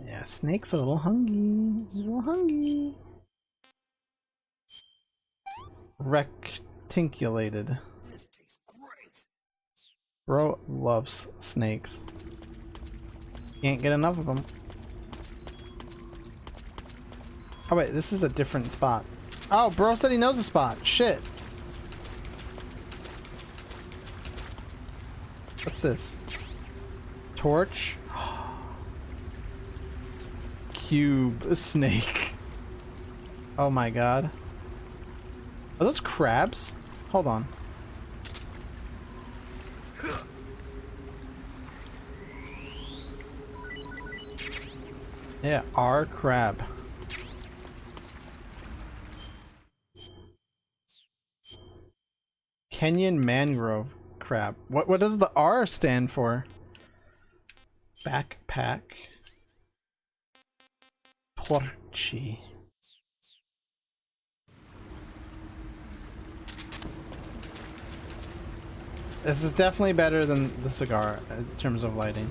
Yeah, Snake's a little hungry. He's a little hungry. Rectinculated. This tastes great. Bro loves snakes. Can't get enough of them. Oh wait, this is a different spot. Oh, bro said he knows a spot. Shit. What's this? Torch? Cube snake. Oh my god. Are those crabs? Hold on. Yeah, R crab. Kenyan mangrove crab. What does the R stand for? Backpack. Torchy. This is definitely better than the cigar in terms of lighting.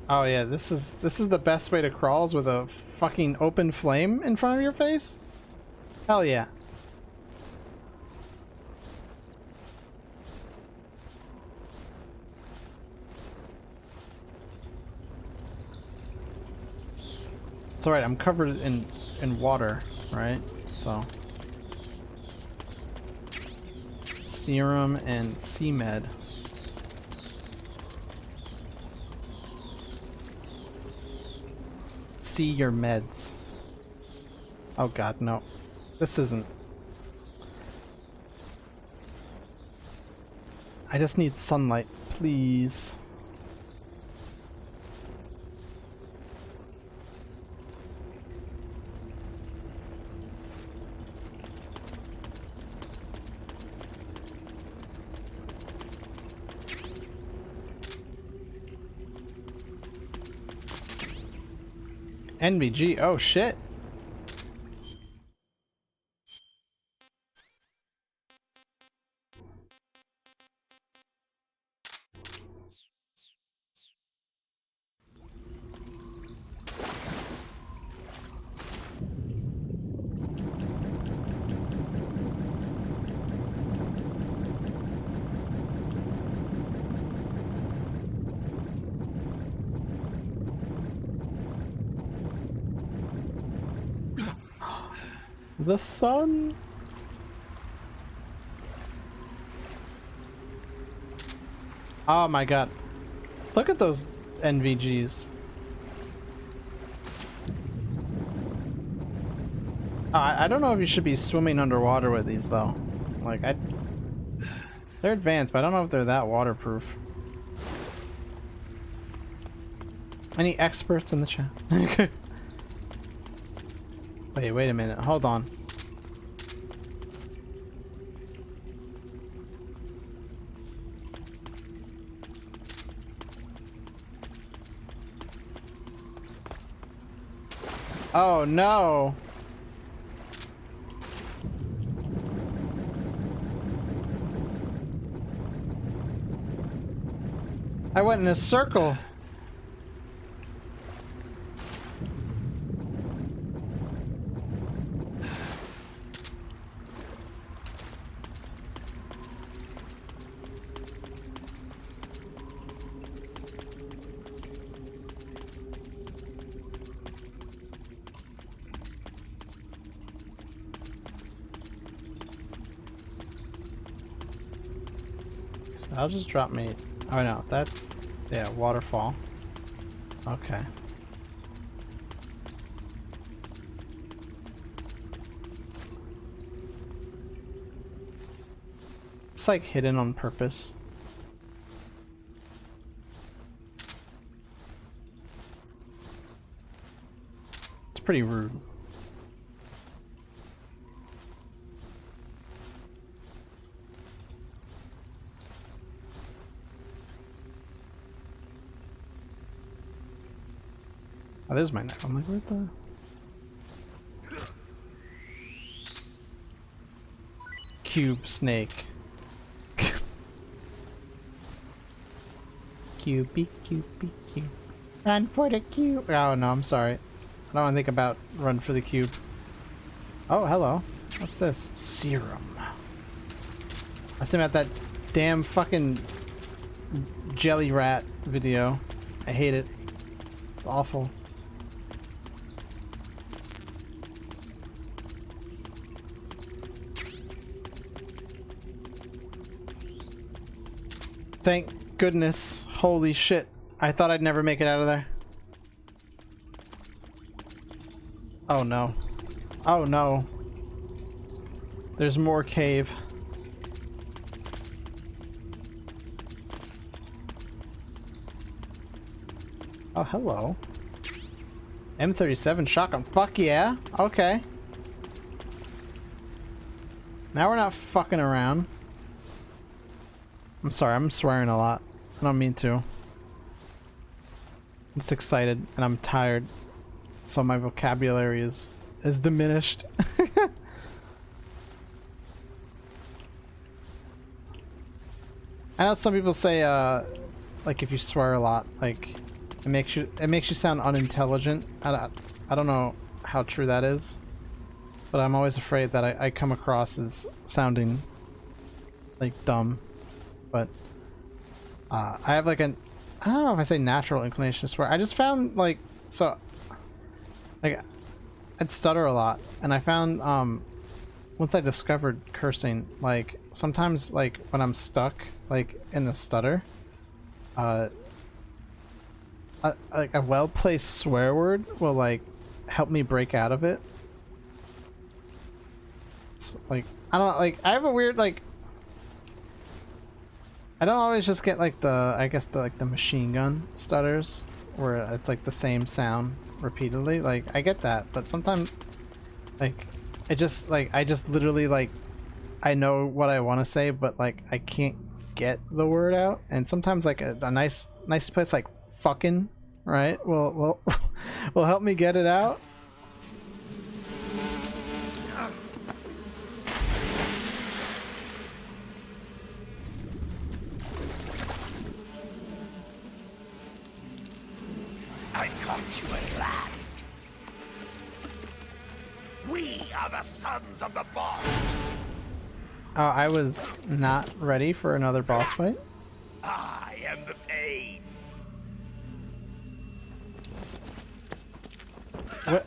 Oh yeah, this is the best way to crawl is with a fucking open flame in front of your face? Hell yeah. It's alright, I'm covered in water, right? So serum and C-med. See your meds. Oh god, no. This isn't. I just need sunlight, please. NVG, oh shit. The sun. Oh my god. Look at those NVGs. I don't know if you should be swimming underwater with these though. Like they're advanced, but I don't know if they're that waterproof. Any experts in the chat? Wait a minute. Hold on. Oh no. I went in a circle. I'll just drop me. Oh no, that's yeah, waterfall. Okay. It's like hidden on purpose. It's pretty rude. Oh, there's my knife. I'm like, what the? Cube snake. Cubey, cubey, cube. Run for the cube. Oh no, I'm sorry. I don't want to think about run for the cube. Oh, hello. What's this? Serum. I was thinking about that damn fucking jelly rat video. I hate it. It's awful. Thank goodness. Holy shit. I thought I'd never make it out of there. Oh no. Oh no. There's more cave. Oh, hello. M37 shotgun. Fuck yeah. Okay. Now we're not fucking around. I'm sorry, I'm swearing a lot. I don't mean to. I'm just excited and I'm tired. So my vocabulary is diminished. I know some people say like if you swear a lot, like it makes you sound unintelligent. I don't know how true that is. But I'm always afraid that I come across as sounding like dumb. But I have like an, I don't know if I say natural inclination to swear. I just found like, so like I'd stutter a lot, and I found once I discovered cursing, like sometimes like when I'm stuck like in the stutter, like a well-placed swear word will like help me break out of it. It's, like I don't know, like I have a weird like, I don't always just get like the, I guess the like the machine gun stutters where it's like the same sound repeatedly. Like I get that, but sometimes like it just like I just literally like I know what I want to say, but like I can't get the word out. And sometimes like a nice place like fucking, right, will will help me get it out. I caught you at last. We are the sons of the boss. I was not ready for another boss fight. I am the pain. What?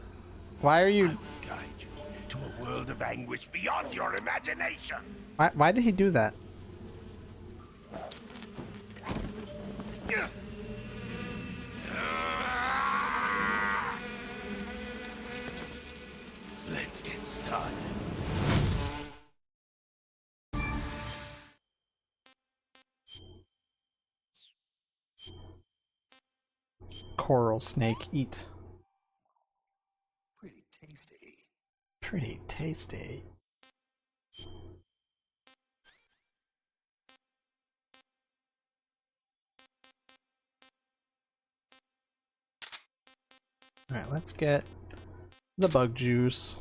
Why are you? I will guide you to a world of anguish beyond your imagination. Why did he do that? Let's get started. Coral snake, eat. Pretty tasty. Pretty tasty. Alright, let's get the bug juice.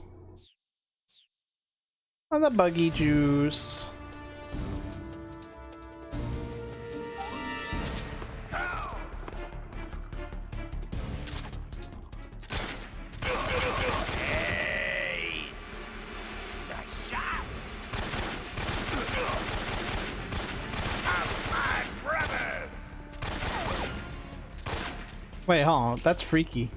Or the buggy juice. Wait, hold on. That's freaky.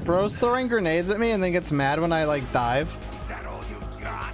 Bro's throwing grenades at me and then gets mad when I like dive. Is that all you got?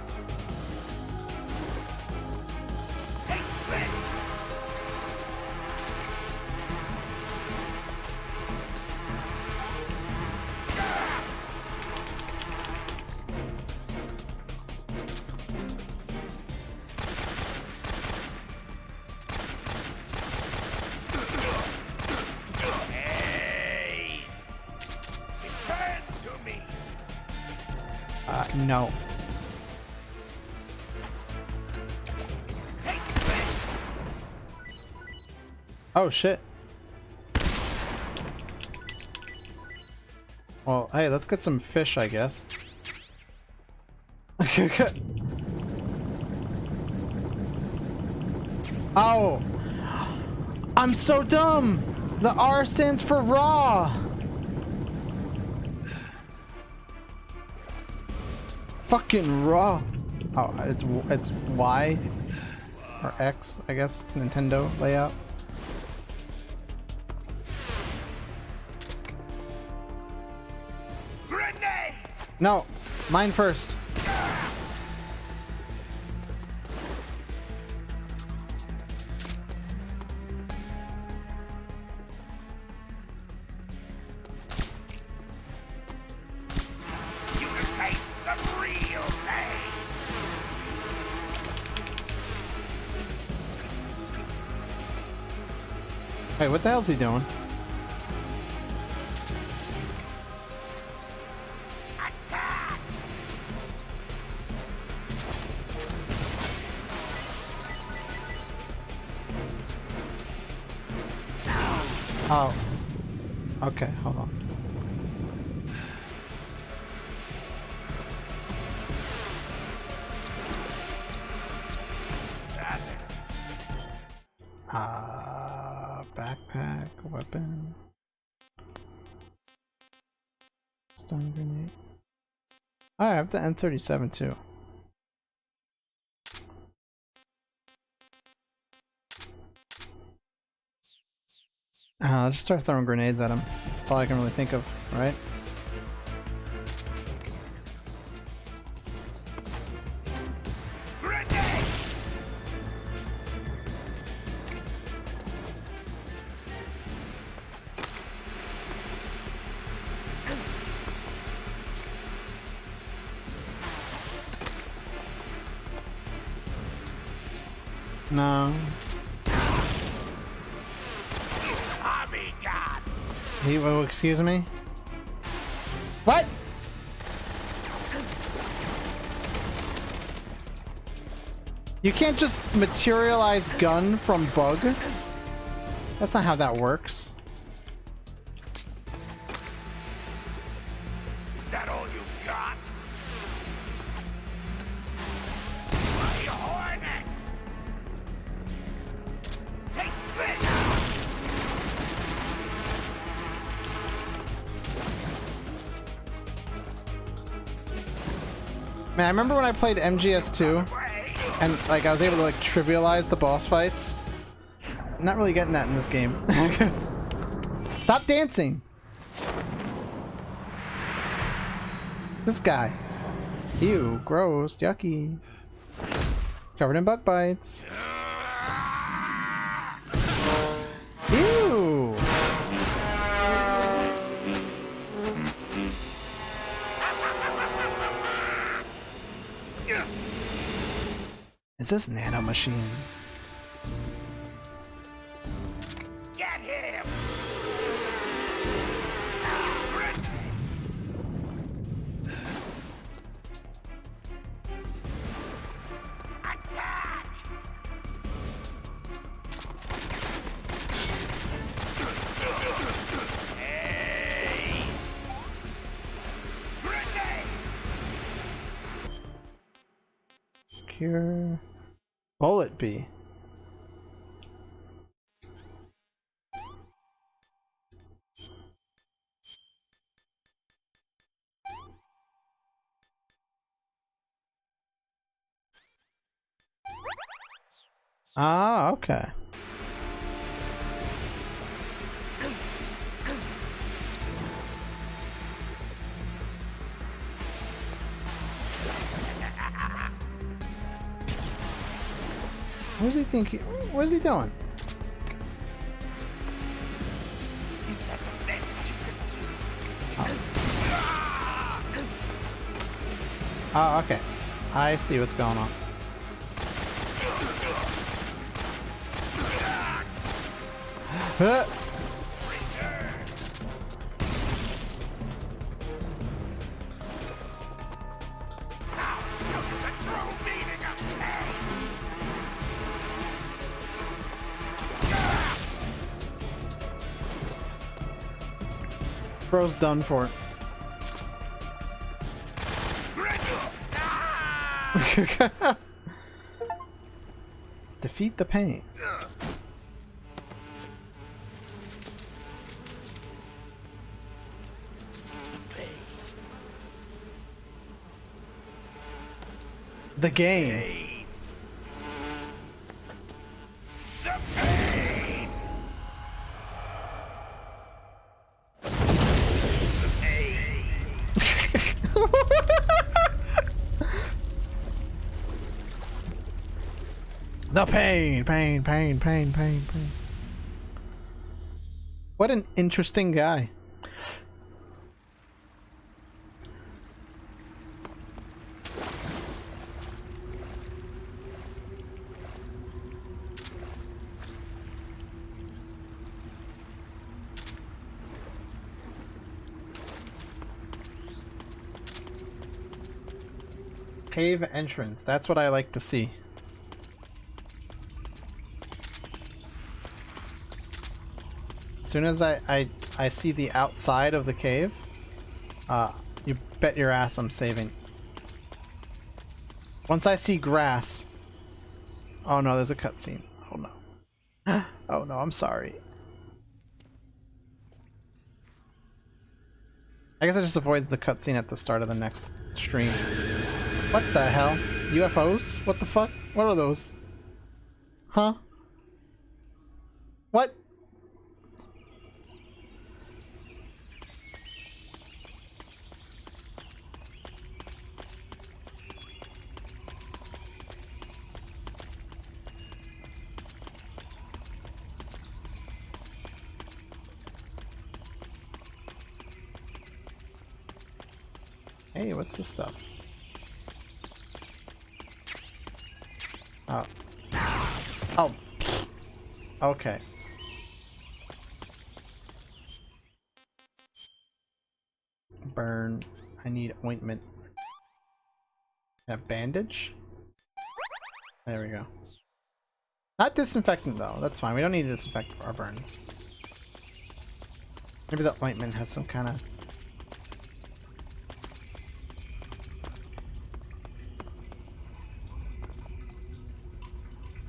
No. Oh shit. Well, hey, let's get some fish, I guess. Oh! I'm so dumb! The R stands for raw! Fucking raw. Oh, it's Y or X, I guess. Nintendo layout. Grenade! No, mine first. Hey, what the hell's he doing? Attack! Oh. Okay, hold on. Backpack, weapon. Stun grenade. Oh, I have the M37 too. I'll just start throwing grenades at him. That's all I can really think of, right? No. He, oh, excuse me? What? You can't just materialize gun from bug? That's not how that works. Is that all you got? Man, I remember when I played MGS2 and like I was able to like trivialize the boss fights. I'm not really getting that in this game. Stop dancing. This guy. Ew, gross, yucky. Covered in bug bites. Ew! Is this nanomachines? Get him! Attack! Hey! Grenade! Cure. Bullet bee. Ah, okay. What does he think? What is he doing? Is that the best you can do? Oh, okay. I see what's going on. Huh. Bro's done for it. Defeat the pain. The game. The pain! The pain, pain, pain, pain, pain, pain. What an interesting guy. Cave entrance. That's what I like to see. As soon as I see the outside of the cave, you bet your ass I'm saving. Once I see grass. Oh no, there's a cutscene. Oh no. Oh no, I'm sorry. I guess it just avoids the cutscene at the start of the next stream. What the hell? UFOs? What the fuck? What are those? Huh? What? Hey, what's this stuff? Oh. Oh. Okay. Burn. I need ointment. A bandage? There we go. Not disinfectant though. That's fine. We don't need to disinfect our burns. Maybe the ointment has some kind of...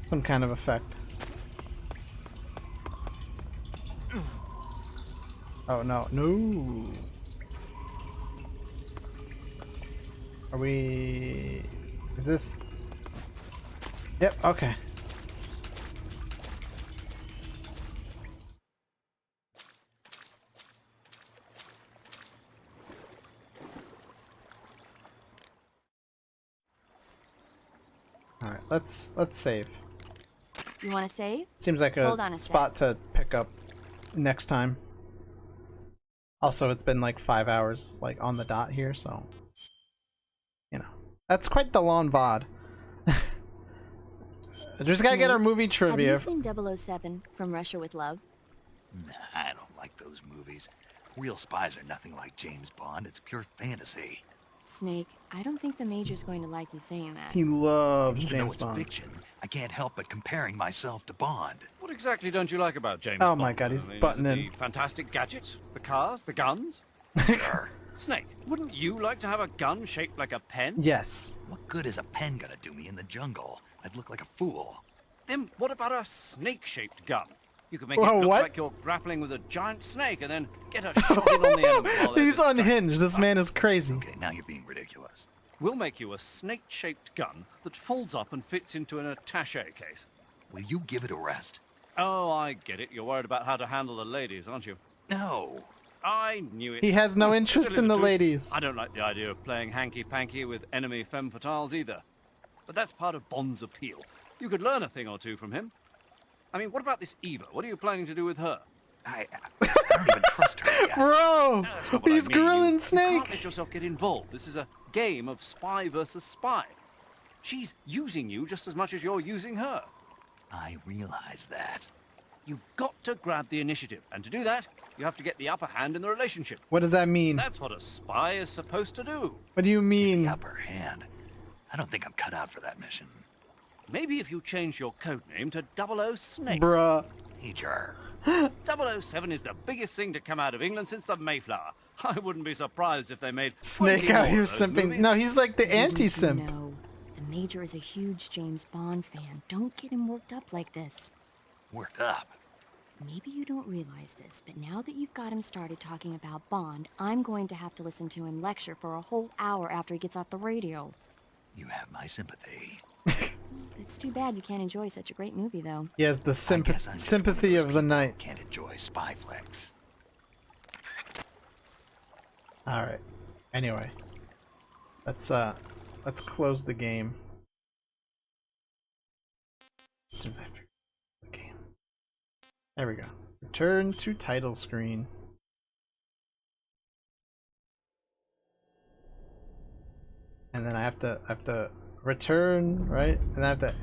some kind of effect. Oh no. No! Are we... is this... yep, okay. let's save. You want to save? Seems like Hold on a a spot to pick up next time. Also, it's been like 5 hours, like on the dot here, so you know that's quite the long VOD. Just gotta get our movie trivia. Have you seen 007 From Russia with Love? Nah, I don't like those movies. Real spies are nothing like James Bond. It's pure fantasy. Snake, I don't think the Major's going to like you saying that. He loves Even though James it's Bond. fiction, I can't help but comparing myself to Bond. What exactly don't you like about James Oh Bond? my God, he's I mean, butting is it in. the fantastic gadgets, the cars, the guns? Sure. Snake, wouldn't you like to have a gun shaped like a pen? Yes. What good is a pen gonna do me in the jungle? I'd look like a fool. Then what about a snake-shaped gun? You could make Whoa, it look what? like you're grappling with a giant snake and then get a shot in on the enemy while they're He's distracted. unhinged. This man is crazy. Okay, now you're being ridiculous. We'll make you a snake-shaped gun that folds up and fits into an attaché case. Will you give it a rest? Oh, I get it. You're worried about how to handle the ladies, aren't you? No. I knew it. He has no To interest tell you in the truth, ladies. I don't like the idea of playing hanky-panky with enemy femme fatales either. But that's part of Bond's appeal. You could learn a thing or two from him. I mean, what about this Eva? What are you planning to do with her? I don't even trust her yet. Bro, That's not what I he's mean. grilling You Snake. can't let yourself get involved. This is a game of spy versus spy. She's using you just as much as you're using her. I realize that. You've got to grab the initiative, and to do that, you have to get the upper hand in the relationship. What does that mean? That's what a spy is supposed to do. What do you mean? The upper hand. I don't think I'm cut out for that mission. Maybe if you change your code name to 00 Snake. Bruh. Major. 007 is the biggest thing to come out of England since the Mayflower. I wouldn't be surprised if they made Snake 20 out more here of those simping. movies. No, he's like the anti-simp. No, the Major is a huge James Bond fan. Don't get him worked up like this. Worked up. Maybe you don't realize this, but now that you've got him started talking about Bond, I'm going to have to listen to him lecture for a whole hour after he gets off the radio. You have my sympathy. It's too bad you can't enjoy such a great movie, though. He has the sympathy of the night. Can't enjoy spy flicks. All right. Anyway, let's close the game. As soon as I figure out the game. There we go. Return to title screen. And then I have to return, right? And I have to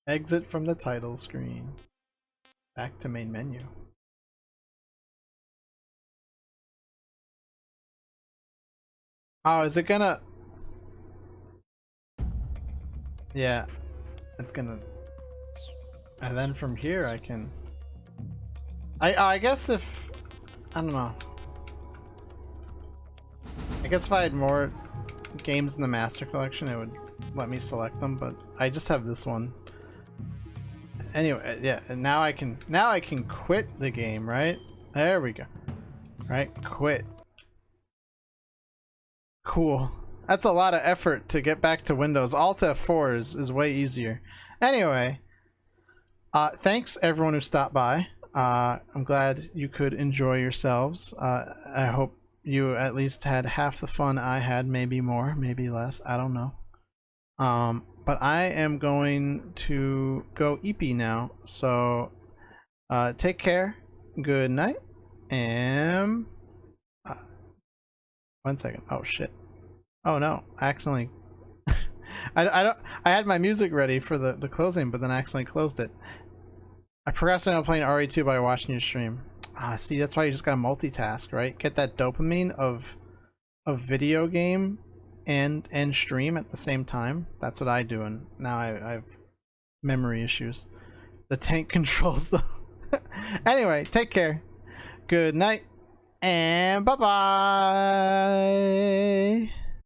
exit from the title screen. Back to main menu. Oh, is it gonna? Yeah, it's gonna. And then from here I can. I guess if I don't know. I guess if I had more games in the Master Collection, it would let me select them. But I just have this one. Anyway, yeah. And now I can quit the game, right? There we go. Right, quit. Cool. That's a lot of effort to get back to Windows. Alt F4 is way easier. Anyway, thanks everyone who stopped by. I'm glad you could enjoy yourselves. I hope you at least had half the fun I had, maybe more, maybe less. I don't know. But I am going to go EP now. So take care. Good night. And 1 second. Oh shit. Oh no, I accidentally I had my music ready for the closing, but then I accidentally closed it. I procrastinated on playing RE2 by watching your stream. See, that's why you just gotta multitask, right? Get that dopamine of video game and stream at the same time. That's what I do, and now I have memory issues. The tank controls though. Anyway, take care. Good night. And bye-bye.